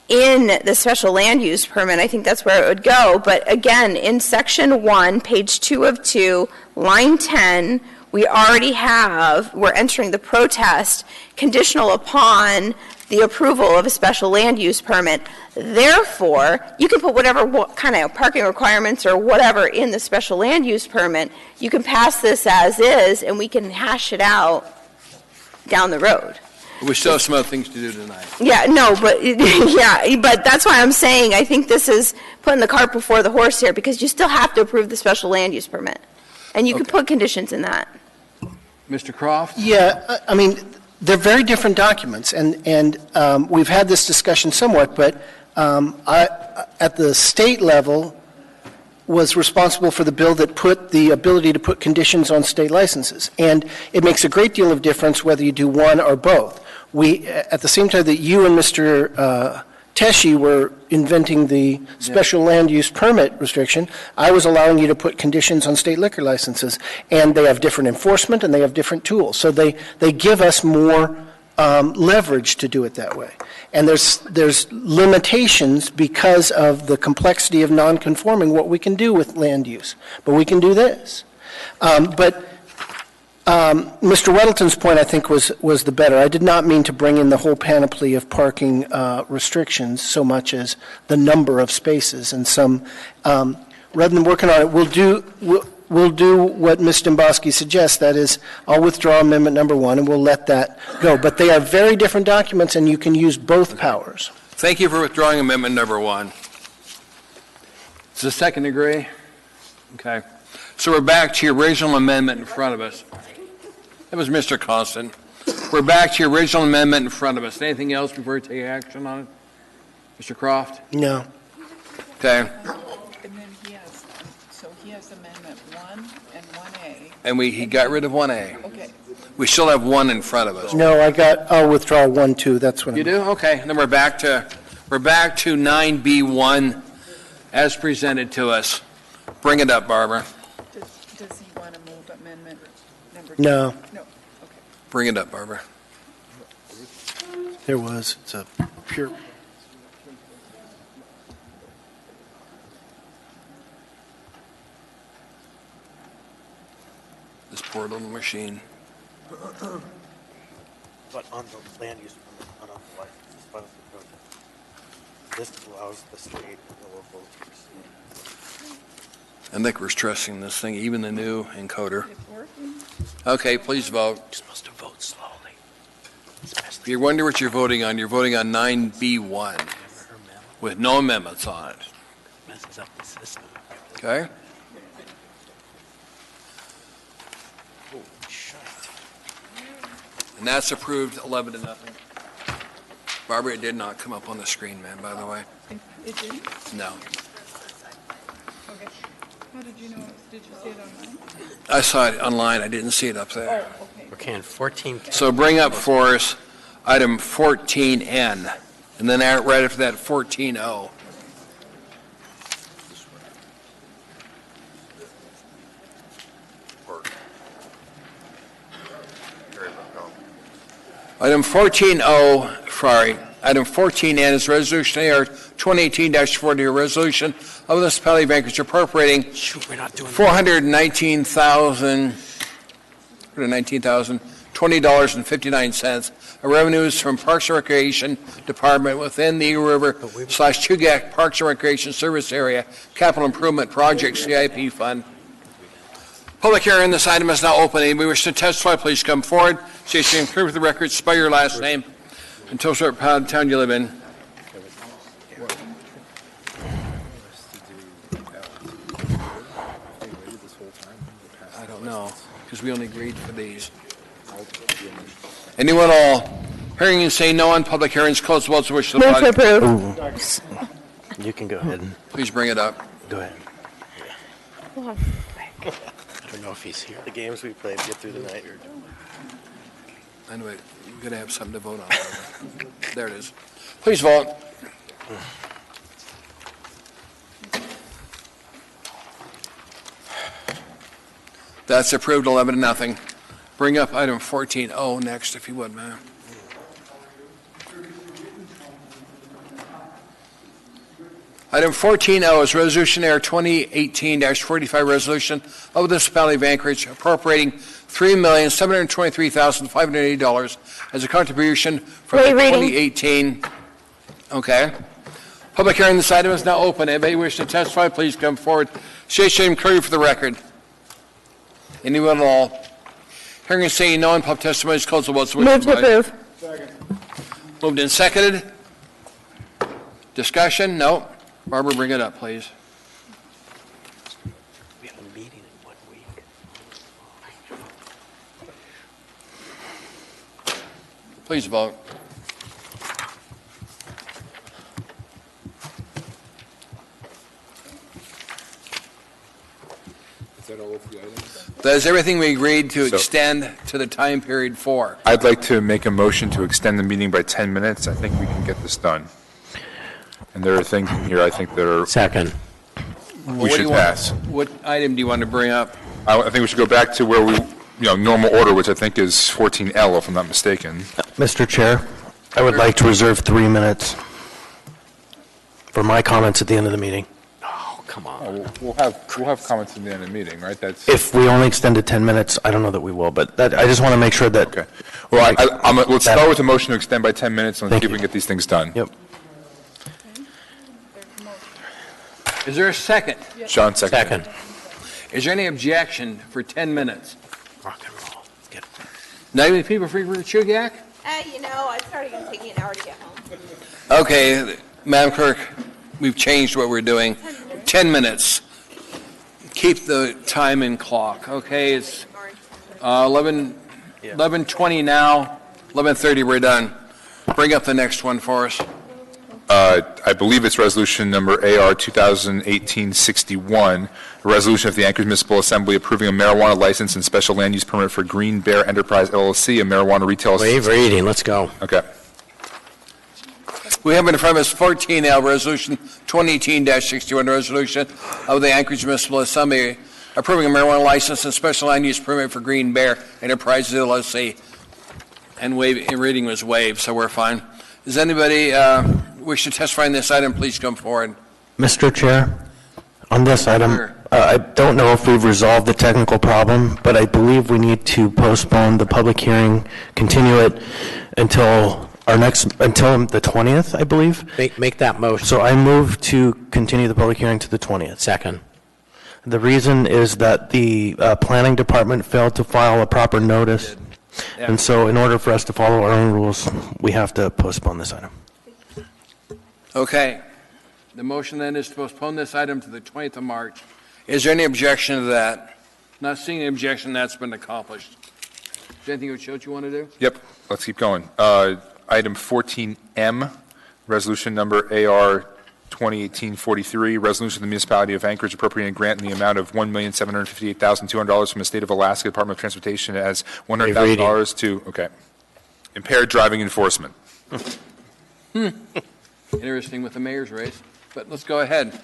in the special land use permit, I think that's where it would go. But again, in section 1, page 2 of 2, line 10, we're entering the protest conditional upon the approval of a special land use permit. Therefore, you can put what kind of parking requirements or whatever in the special land use permit. You can pass this as is, and we can hash it out down the road. We still have some other things to do tonight. Yeah, no, but but that's why I'm saying I think this is putting the cart before the horse here, because you still have to approve the special land use permit, and you can put conditions in that. Mr. Croft? Yeah, I mean, they're very different documents, and we've had this discussion somewhat, but at the state level was responsible for the bill that put the ability to put conditions on state licenses. And it makes a great deal of difference whether you do one or both. At the same time that you and Mr. Teshi were inventing the special land use permit restriction, I was allowing you to put conditions on state liquor licenses. And they have different enforcement and they have different tools. So they give us more leverage to do it that way. And there's limitations because of the complexity of non-conforming what we can do with land use. But we can do this. But Mr. Weddleton's point, I think, was the better. I did not mean to bring in the whole panoply of parking restrictions so much as the number of spaces. And some, rather than working on it, we'll do what Ms. Domboski suggests. That is, I'll withdraw amendment number 1, and we'll let that go. But they are very different documents, and you can use both powers. Thank you for withdrawing amendment number 1. Does the second agree? Okay. So we're back to your original amendment in front of us. That was Mr. Constant. We're back to your original amendment in front of us. Anything else before we take action on it? Mr. Croft? No. Okay. And then he has amendment 1 and 1A. And he got rid of 1A. Okay. We still have 1 in front of us. No, I'll withdraw 1, 2. That's what you do? Okay. And then we're back to 9B1 as presented to us. Bring it up, Barbara. Does he want to move amendment number 2? No. No. Bring it up, Barbara. There was. It's a pure. This poor little machine. But on the land use permit, not on the license, as far as the project. This allows the state and the local to proceed. I think we're stressing this thing, even the new encoder. Okay, please vote. You're supposed to vote slowly. If you wonder what you're voting on 9B1 with no amendments on it. Messes up the system. Okay? And that's approved 11-0. Barbara, it did not come up on the screen, man, by the way. It didn't? No. Okay. How did you know? Did you see it online? I saw it online. I didn't see it up there. Oh, okay. Okay, and 14. So bring up for us item 14N, and then right after that, 14O. Item 14N is Resolution AR 2018-40, a resolution of the municipality of Anchorage appropriating $419,020.59 of revenues from Parks and Recreation Department within the Eagle River/Chugach Parks and Recreation Service Area Capital Improvement Project CIP Fund. Public hearing on this item is now open. Anybody wish to testify, please come forward. State your name, clear for the record, spell your last name, and tell us what part of town you live in. I don't know, because we only agreed for these. Anyone all? Hearing and saying no on public hearings, close the votes, wish to the body. Move to approve. You can go ahead. Please bring it up. Go ahead. Come on. I don't know if he's here. The games we played, get through the night. Anyway, you're going to have something to vote on. There it is. Please vote. That's approved 11-0. Bring up item 14O next, if you would, ma'am. Item 14O is Resolution AR 2018-45, resolution of the municipality of Anchorage appropriating $3,723,580 as a contribution from the 2018. Okay. Public hearing on this item is now open. Anybody wish to testify, please come forward. State your name clearly for the record. Anyone at all? Hearing and saying no on public testimony is closed. Move to approve. Moved and seconded. Discussion? No. Barbara, bring it up, please. We have a meeting in 1 week. Please vote. Is that all of the items? That is everything we agreed to extend to the time period for. I'd like to make a motion to extend the meeting by 10 minutes. I think we can get this done. And there are things in here I think that are. Second. We should pass. What item do you want to bring up? I think we should go back to where we, normal order, which I think is 14L, if I'm not mistaken. Mr. Chair, I would like to reserve 3 minutes for my comments at the end of the meeting. Oh, come on. Oh, we'll have comments at the end of the meeting, right? That's. If we only extended 10 minutes, I don't know that we will, but I just want to make sure that. Okay. Well, let's start with a motion to extend by 10 minutes and let's see if we can get these things done. Yep. Is there a second? Sean, second. Is there any objection for 10 minutes? Rock and roll. Let's get it. Not even people free for the Chugach? It's already going to take me an hour to get home. Okay, Madam Clerk, we've changed what we're doing. 10 minutes. Keep the time and clock, okay? It's 11:20 now, 11:30 we're done. Bring up the next one for us. I believe it's resolution number AR 2018-61, a resolution of the Anchorage Municipal Assembly approving a marijuana license and special land use permit for Green Bear Enterprise LLC, a marijuana retail. Waive reading, let's go. Okay. We have in front of us 14L, resolution 2018-61, resolution of the Anchorage Municipal Assembly approving a marijuana license and special land use permit for Green Bear Enterprises LLC. and reading was waived, so we're fine. Does anybody wish to testify on this item? Please come forward. Mr. Chair, on this item, I don't know if we've resolved the technical problem, but I believe we need to postpone the public hearing, continue it until until the 20th, I believe. Make that motion. So I move to continue the public hearing to the 20th. Second. The reason is that the planning department failed to file a proper notice. Yeah. And so in order for us to follow our own rules, we have to postpone this item. Okay. The motion then is to postpone this item to the 20th of March. Is there any objection to that? Not seeing any objection, that's been accomplished. Is there anything else you want to do? Yep, let's keep going. Item 14M, resolution number AR 2018-43, resolution of the municipality of Anchorage appropriating a grant in the amount of $1,758,200 from the state of Alaska Department of Transportation as $100,000 to, okay, impaired driving enforcement. Interesting with the mayor's race, but let's go ahead.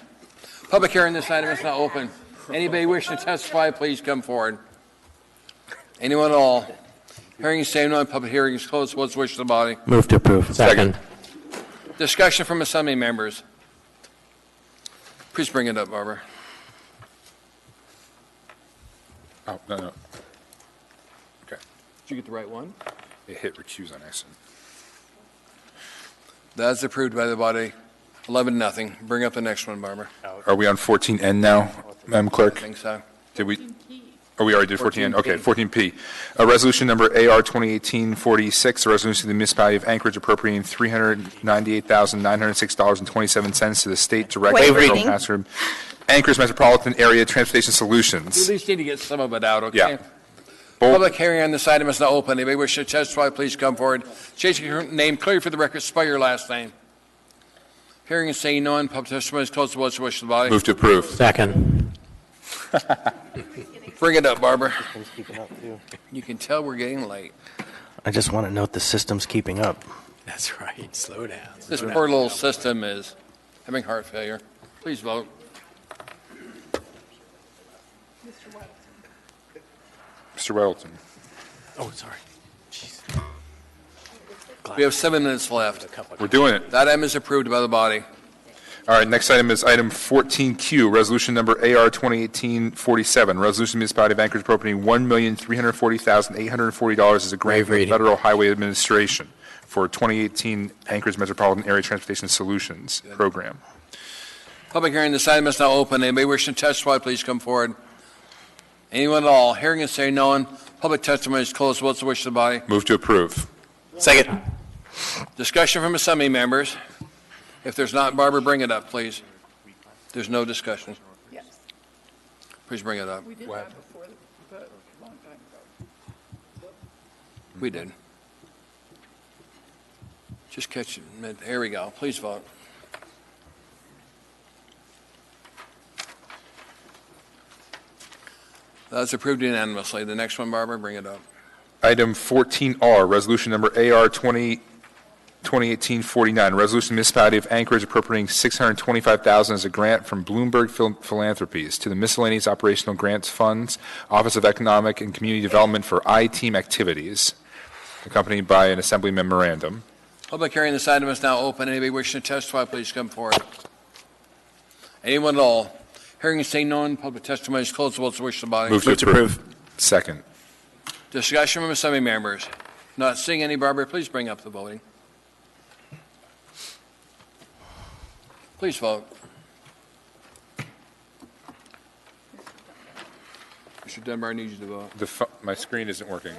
Public hearing on this item is now open. Anybody wishing to testify, please come forward. Anyone at all? Hearing is saying no, public hearing is closed. What's the wish of the body? Move to approve. Second. Discussion from assembly members. Please bring it up, Barbara. Oh, no. Okay. Did you get the right one? It hit recuse on accident. That is approved by the body. 11-0. Bring up the next one, Barbara. Are we on 14N now, Madam Clerk? I think so. Did we? Oh, we already did 14N. Okay, 14P. Resolution number AR 2018-46, a resolution of the municipality of Anchorage appropriating $398,906.27 to the state direct passenger Anchorage Metropolitan Area Transportation Solutions. You at least need to get some of it out, okay? Yeah. Public hearing on this item is now open. Anybody wish to testify, please come forward. State your name clearly for the record. Spell your last name. Hearing and saying none. Public testimony is closed. What's the wish of the body? Move to approve. Second. Bring it up, Barbara. You can tell we're getting late. I just want to note the system's keeping up. That's right. Slow down. This poor little system is having heart failure. Please vote. Mr. Weddleton. Oh, sorry. Jeez. We have 7 minutes left. We're doing it. That item is approved by the body. All right, next item is item 14Q, resolution number AR 2018-47, resolution of the municipality of Anchorage appropriating $1,340,840 as a grant from the Federal Highway Administration for 2018 Anchorage Metropolitan Area Transportation Solutions Program. Public hearing, this item is now open. Anybody wishing to testify, please come forward. Anyone at all? Hearing and saying none. Public testimony is closed. What's the wish of the body? Move to approve. Second. Discussion from assembly members. If there's not, Barbara, bring it up, please. There's no discussion. Yes. Please bring it up. We did that before the vote a long time ago. We did. Just catch it. Here we go. Please vote. That's approved unanimously. The next one, Barbara, bring it up. Item 14R, resolution number AR 2018-49, resolution of the municipality of Anchorage appropriating $625,000 as a grant from Bloomberg Philanthropies to the Miscellaneous Operational Grants Funds, Office of Economic and Community Development for I-Team activities, accompanied by an assembly memorandum. Public hearing, this item is now open. Anybody wishing to testify, please come forward. Anyone at all? Hearing and saying none, public testimony is closed. What's the wish of the body? Move to approve. Second. Discussion from assembly members. Not seeing any, Barbara, please bring up the voting. Please vote. Mr. Dunbar needs you to vote. My screen isn't working.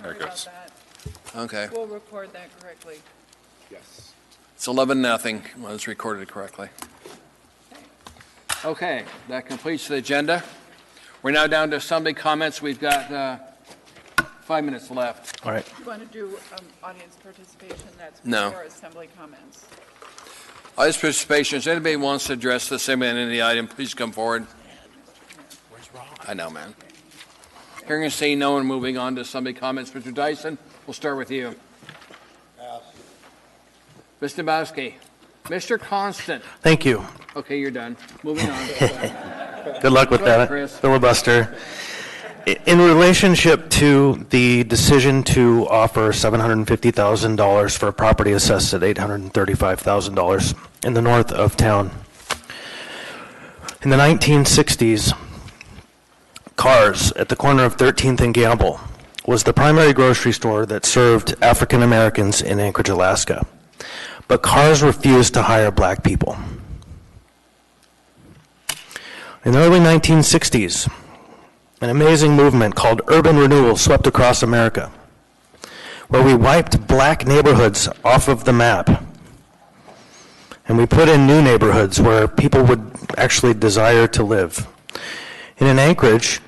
There it goes. Okay. We'll record that correctly. Yes. It's 11-0. Well, it's recorded correctly. Okay, that completes the agenda. We're now down to assembly comments. We've got 5 minutes left. All right. You want to do audience participation? That's No. for assembly comments. Audience participation. If anybody wants to address the assembly on any item, please come forward. Where's Ron? I know, man. Hearing and seeing no one, moving on to assembly comments. Mr. Dyson, we'll start with you. Mr. Bowski. Mr. Constant. Thank you. Okay, you're done. Moving on. Good luck with Go ahead, that Chris. filibuster. In relationship to the decision to offer $750,000 for a property assessed at $835,000 in the north of town, in the 1960s, Carr's at the corner of 13th and Gamble was the primary grocery store that served African Americans in Anchorage, Alaska. But Carr's refused to hire black people. In the early 1960s, an amazing movement called urban renewal swept across America, where we wiped black neighborhoods off of the map, and we put in new neighborhoods where people would actually desire to live. And in Anchorage,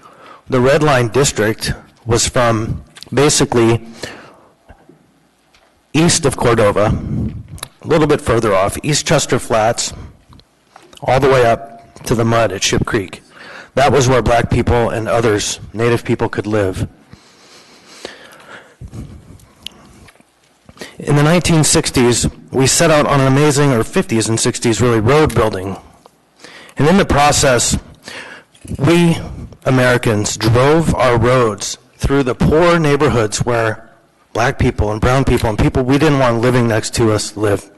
the Red Line District was from basically east of Cordova, a little bit further off, East Chester Flats, all the way up to the mud at Ship Creek. That was where black people and others, native people, could live. In the 1960s, we set out on an amazing, or 50s and 60s really, road building. And in the process, we Americans drove our roads through the poor neighborhoods where black people and brown people and people we didn't want living next to us live.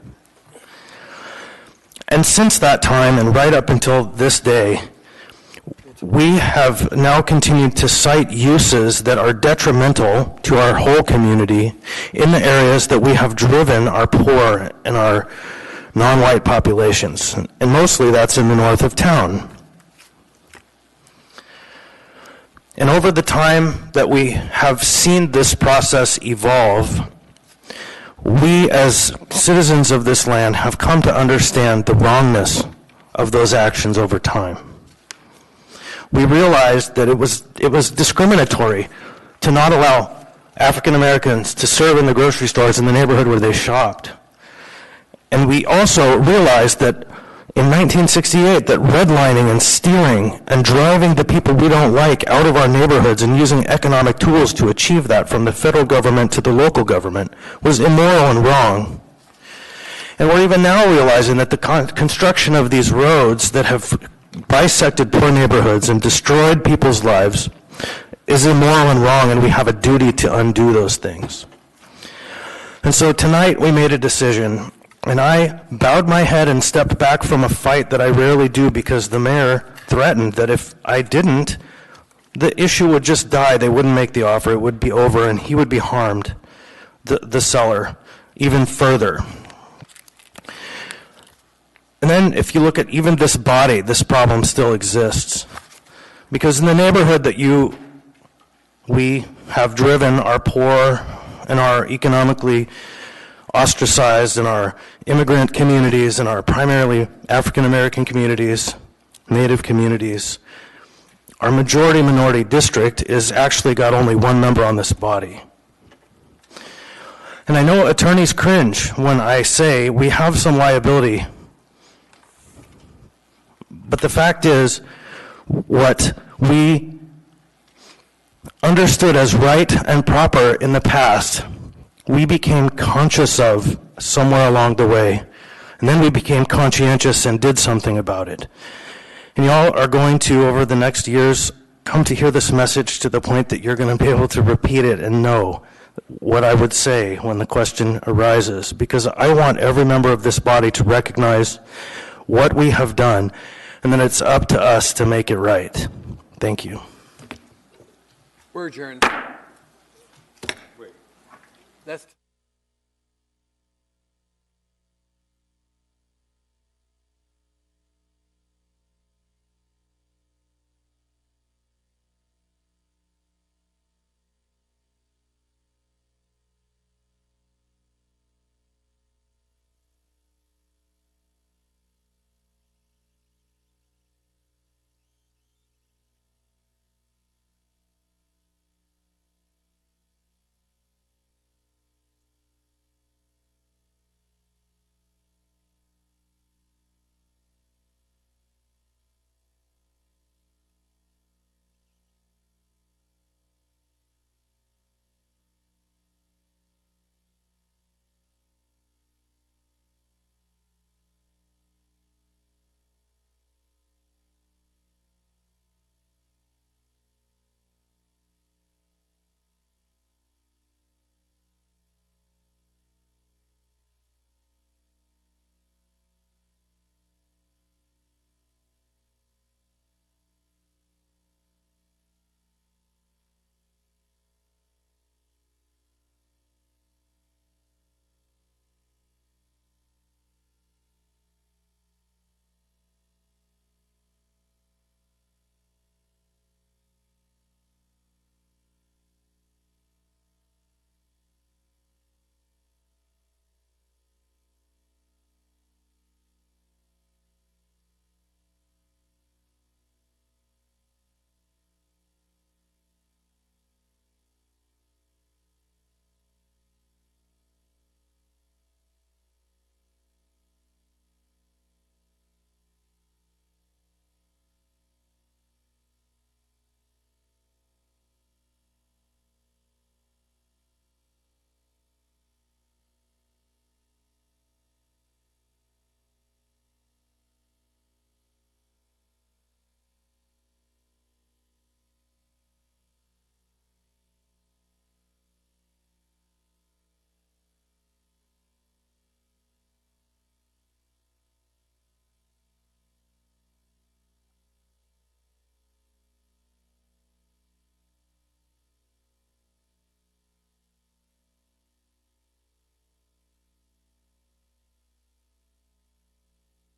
And since that time, and right up until this day, we have now continued to cite uses that are detrimental to our whole community in the areas that we have driven our poor and our non-white populations. And mostly that's in the north of town. And over the time that we have seen this process evolve, we as citizens of this land have come to understand the wrongness of those actions over time. We realized that it was discriminatory to not allow African Americans to serve in the grocery stores in the neighborhood where they shopped. And we also realized that in 1968, that redlining and stealing and driving the people we don't like out of our neighborhoods and using economic tools to achieve that from the federal government to the local government was immoral and wrong. And we're even now realizing that the construction of these roads that have bisected poor neighborhoods and destroyed people's lives is immoral and wrong, and we have a duty to undo those things. And so tonight we made a decision, and I bowed my head and stepped back from a fight that I rarely do because the mayor threatened that if I didn't, the issue would just die. They wouldn't make the offer. It would be over, and he would be harmed, the seller, even further. And then if you look at even this body, this problem still exists. Because in the neighborhood that we have driven our poor and our economically ostracized and our immigrant communities and our primarily African American communities, Native communities, our majority minority district is actually got only one member on this body. And I know attorneys cringe when I say we have some liability. But the fact is, what we understood as right and proper in the past, we became conscious of somewhere along the way. And then we became conscientious and did something about it. And y'all are going to, over the next years, come to hear this message to the point that you're going to be able to repeat it and know what I would say when the question arises. Because I want every member of this body to recognize what we have done, and then it's up to us to make it right. Thank you. We're adjourned. Wait. That's